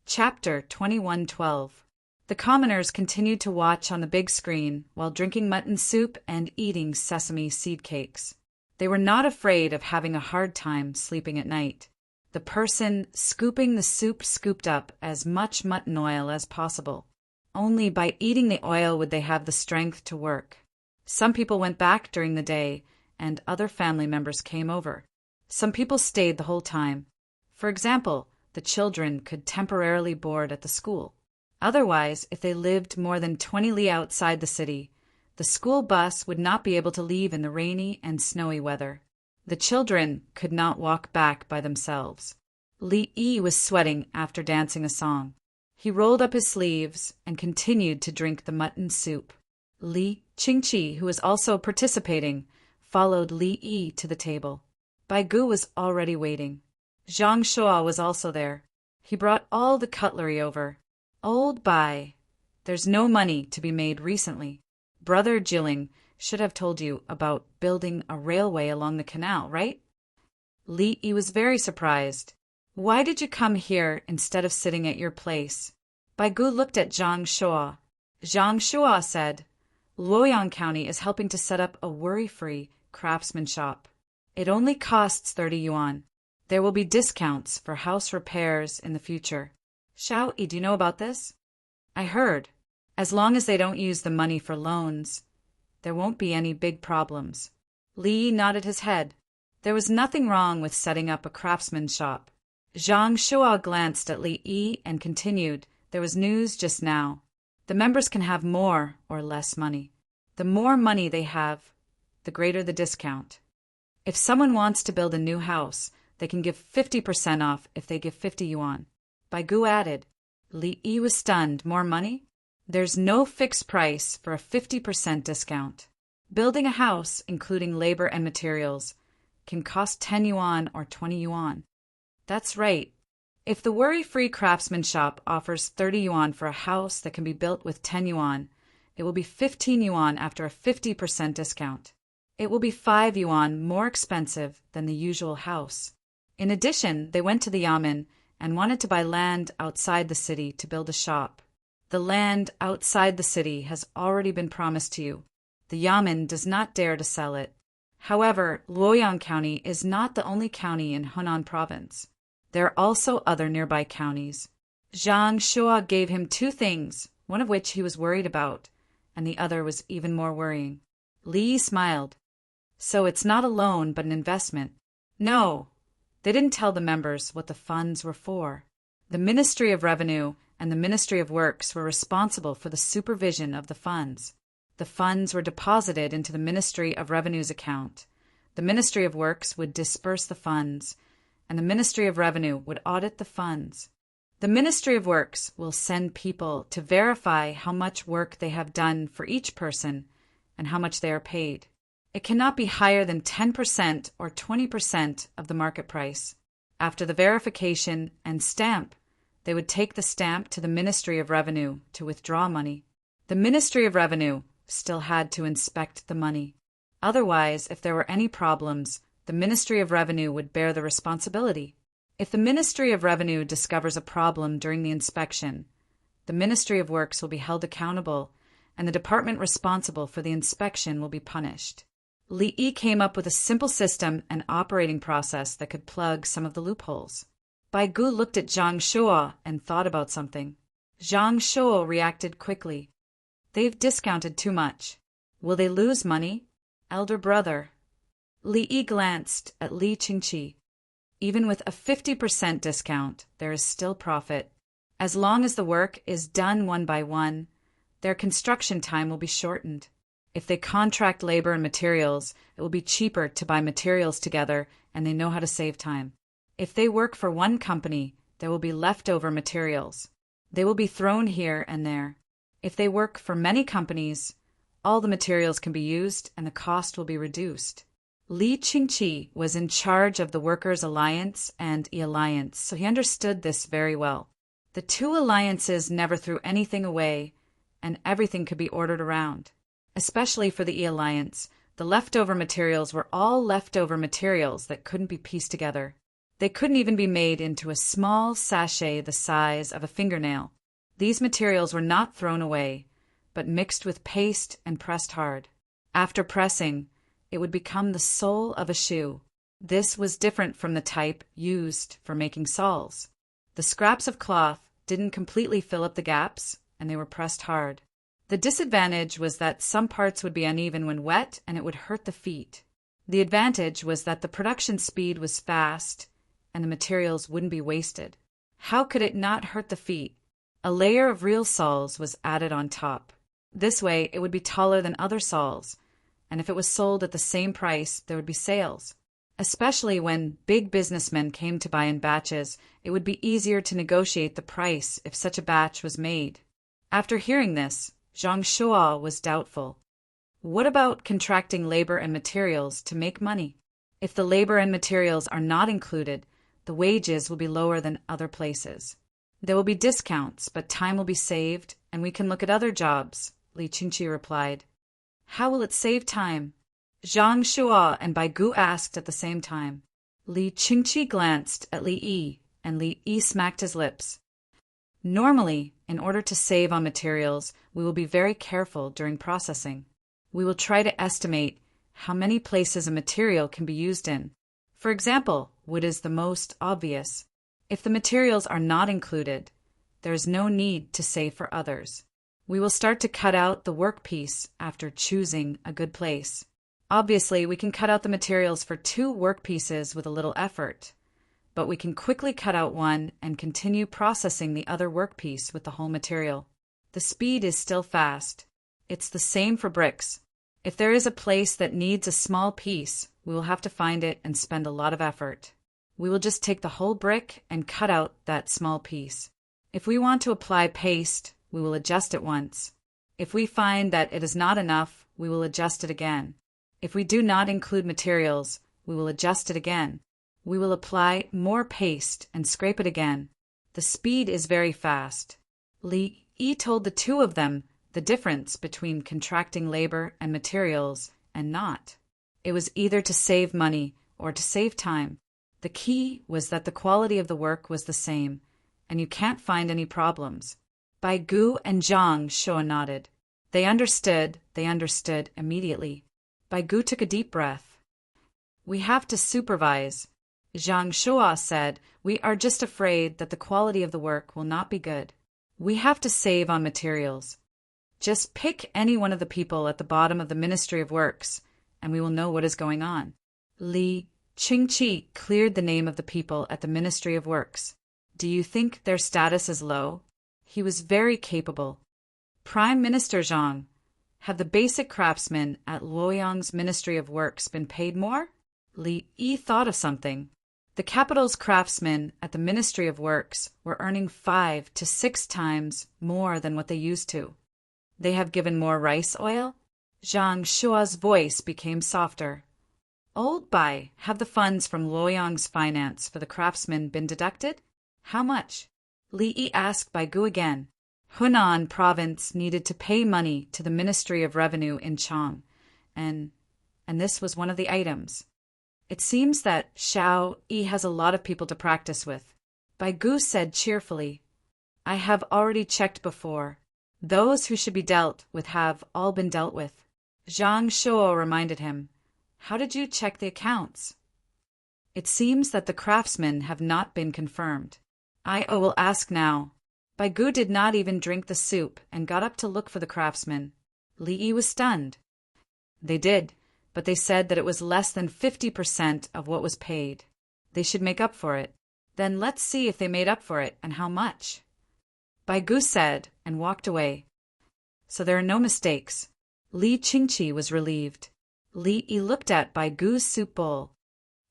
Chapter 21:12. The commoners continued to watch on the big screen while drinking mutton soup and eating sesame seed cakes. They were not afraid of having a hard time sleeping at night. The person scooping the soup scooped up as much mutton oil as possible. Only by eating the oil would they have the strength to work. Some people went back during the day, and other family members came over. Some people stayed the whole time. For example, the children could temporarily board at the school. Otherwise, if they lived more than 20 li outside the city, the school bus would not be able to leave in the rainy and snowy weather. The children could not walk back by themselves. Li Yi was sweating after dancing a song. He rolled up his sleeves and continued to drink the mutton soup. Li Qingqi, who was also participating, followed Li Yi to the table. Bai Gu was already waiting. Zhang Shua was also there. He brought all the cutlery over. Old Bai, there's no money to be made recently. Brother Jilling should have told you about building a railway along the canal, right? Li Yi was very surprised. Why did you come here instead of sitting at your place? Bai Gu looked at Zhang Shua. Zhang Shua said, Luoyang County is helping to set up a worry-free craftsman shop. It only costs 30 yuan. There will be discounts for house repairs in the future. Xiao Yi, do you know about this? I heard. As long as they don't use the money for loans, there won't be any big problems. Li Yi nodded his head. There was nothing wrong with setting up a craftsman's shop. Zhang Shua glanced at Li Yi and continued, there was news just now. The members can have more or less money. The more money they have, the greater the discount. If someone wants to build a new house, they can give 50% off if they give 50 yuan. Bai Gu added. Li Yi was stunned. More money? There's no fixed price for a 50% discount. Building a house, including labor and materials, can cost 10 yuan or 20 yuan. That's right. If the worry-free craftsman shop offers 30 yuan for a house that can be built with 10 yuan, it will be 15 yuan after a 50% discount. It will be 5 yuan more expensive than the usual house. In addition, they went to the yamen and wanted to buy land outside the city to build a shop. The land outside the city has already been promised to you. The yamen does not dare to sell it. However, Luoyang County is not the only county in Hunan Province. There are also other nearby counties. Zhang Shua gave him two things, one of which he was worried about, and the other was even more worrying. Li smiled. So it's not a loan but an investment. No. They didn't tell the members what the funds were for. The Ministry of Revenue and the Ministry of Works were responsible for the supervision of the funds. The funds were deposited into the Ministry of Revenue's account. The Ministry of Works would disperse the funds, and the Ministry of Revenue would audit the funds. The Ministry of Works will send people to verify how much work they have done for each person and how much they are paid. It cannot be higher than 10% or 20% of the market price. After the verification and stamp, they would take the stamp to the Ministry of Revenue to withdraw money. The Ministry of Revenue still had to inspect the money. Otherwise, if there were any problems, the Ministry of Revenue would bear the responsibility. If the Ministry of Revenue discovers a problem during the inspection, the Ministry of Works will be held accountable, and the department responsible for the inspection will be punished. Li Yi came up with a simple system and operating process that could plug some of the loopholes. Bai Gu looked at Zhang Shua and thought about something. Zhang Shua reacted quickly. They've discounted too much. Will they lose money? Elder brother. Li Yi glanced at Li Qingqi. Even with a 50% discount, there is still profit. As long as the work is done one by one, their construction time will be shortened. If they contract labor and materials, it will be cheaper to buy materials together, and they know how to save time. If they work for one company, there will be leftover materials. They will be thrown here and there. If they work for many companies, all the materials can be used and the cost will be reduced. Li Qingqi was in charge of the Workers' Alliance and E-Alliance, so he understood this very well. The two alliances never threw anything away, and everything could be ordered around. Especially for the E-Alliance, the leftover materials were all leftover materials that couldn't be pieced together. They couldn't even be made into a small sachet the size of a fingernail. These materials were not thrown away, but mixed with paste and pressed hard. After pressing, it would become the sole of a shoe. This was different from the type used for making soles. The scraps of cloth didn't completely fill up the gaps, and they were pressed hard. The disadvantage was that some parts would be uneven when wet and it would hurt the feet. The advantage was that the production speed was fast and the materials wouldn't be wasted. How could it not hurt the feet? A layer of real soles was added on top. This way it would be taller than other soles, and if it was sold at the same price, there would be sales. Especially when big businessmen came to buy in batches, it would be easier to negotiate the price if such a batch was made. After hearing this, Zhang Shua was doubtful. What about contracting labor and materials to make money? If the labor and materials are not included, the wages will be lower than other places. There will be discounts, but time will be saved, and we can look at other jobs, Li Qingqi replied. How will it save time? Zhang Shua and Bai Gu asked at the same time. Li Qingqi glanced at Li Yi, and Li Yi smacked his lips. Normally, in order to save on materials, we will be very careful during processing. We will try to estimate how many places a material can be used in. For example, wood is the most obvious. If the materials are not included, there is no need to save for others. We will start to cut out the workpiece after choosing a good place. Obviously, we can cut out the materials for 2 workpieces with a little effort, but we can quickly cut out one and continue processing the other workpiece with the whole material. The speed is still fast. It's the same for bricks. If there is a place that needs a small piece, we will have to find it and spend a lot of effort. We will just take the whole brick and cut out that small piece. If we want to apply paste, we will adjust it once. If we find that it is not enough, we will adjust it again. If we do not include materials, we will adjust it again. We will apply more paste and scrape it again. The speed is very fast. Li Yi told the 2 of them the difference between contracting labor and materials and not. It was either to save money or to save time. The key was that the quality of the work was the same, and you can't find any problems. Bai Gu and Zhang Shuo nodded. They understood immediately. Bai Gu took a deep breath. We have to supervise. Zhang Shuo said, we are just afraid that the quality of the work will not be good. We have to save on materials. Just pick any one of the people at the bottom of the Ministry of Works, and we will know what is going on. Li Qingqi cleared the name of the people at the Ministry of Works. Do you think their status is low? He was very capable. Prime Minister Zhang, have the basic craftsmen at Luoyang's Ministry of Works been paid more? Li Yi thought of something. The capital's craftsmen at the Ministry of Works were earning 5 to 6 times more than what they used to. They have given more rice oil? Zhang Shuo's voice became softer. Old Bai, have the funds from Luoyang's finance for the craftsmen been deducted? How much? Li Yi asked Bai Gu again. Hunan province needed to pay money to the Ministry of Revenue in Chang, and this was one of the items. It seems that Shao Yi has a lot of people to practice with. Bai Gu said cheerfully, I have already checked before. Those who should be dealt with have all been dealt with. Zhang Shuo reminded him, how did you check the accounts? It seems that the craftsmen have not been confirmed. I will ask now. Bai Gu did not even drink the soup and got up to look for the craftsmen. Li Yi was stunned. They did, but they said that it was less than 50% of what was paid. They should make up for it. Then let's see if they made up for it and how much. Bai Gu said and walked away. So there are no mistakes. Li Qingqi was relieved. Li Yi looked at Bai Gu's soup bowl.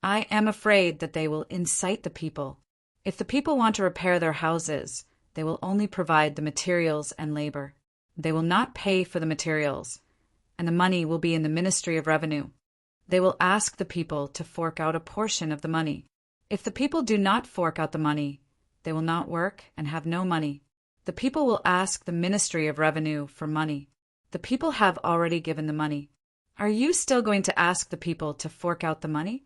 I am afraid that they will incite the people. If the people want to repair their houses, they will only provide the materials and labor. They will not pay for the materials, and the money will be in the Ministry of Revenue. They will ask the people to fork out a portion of the money. If the people do not fork out the money, they will not work and have no money. The people will ask the Ministry of Revenue for money. The people have already given the money. Are you still going to ask the people to fork out the money?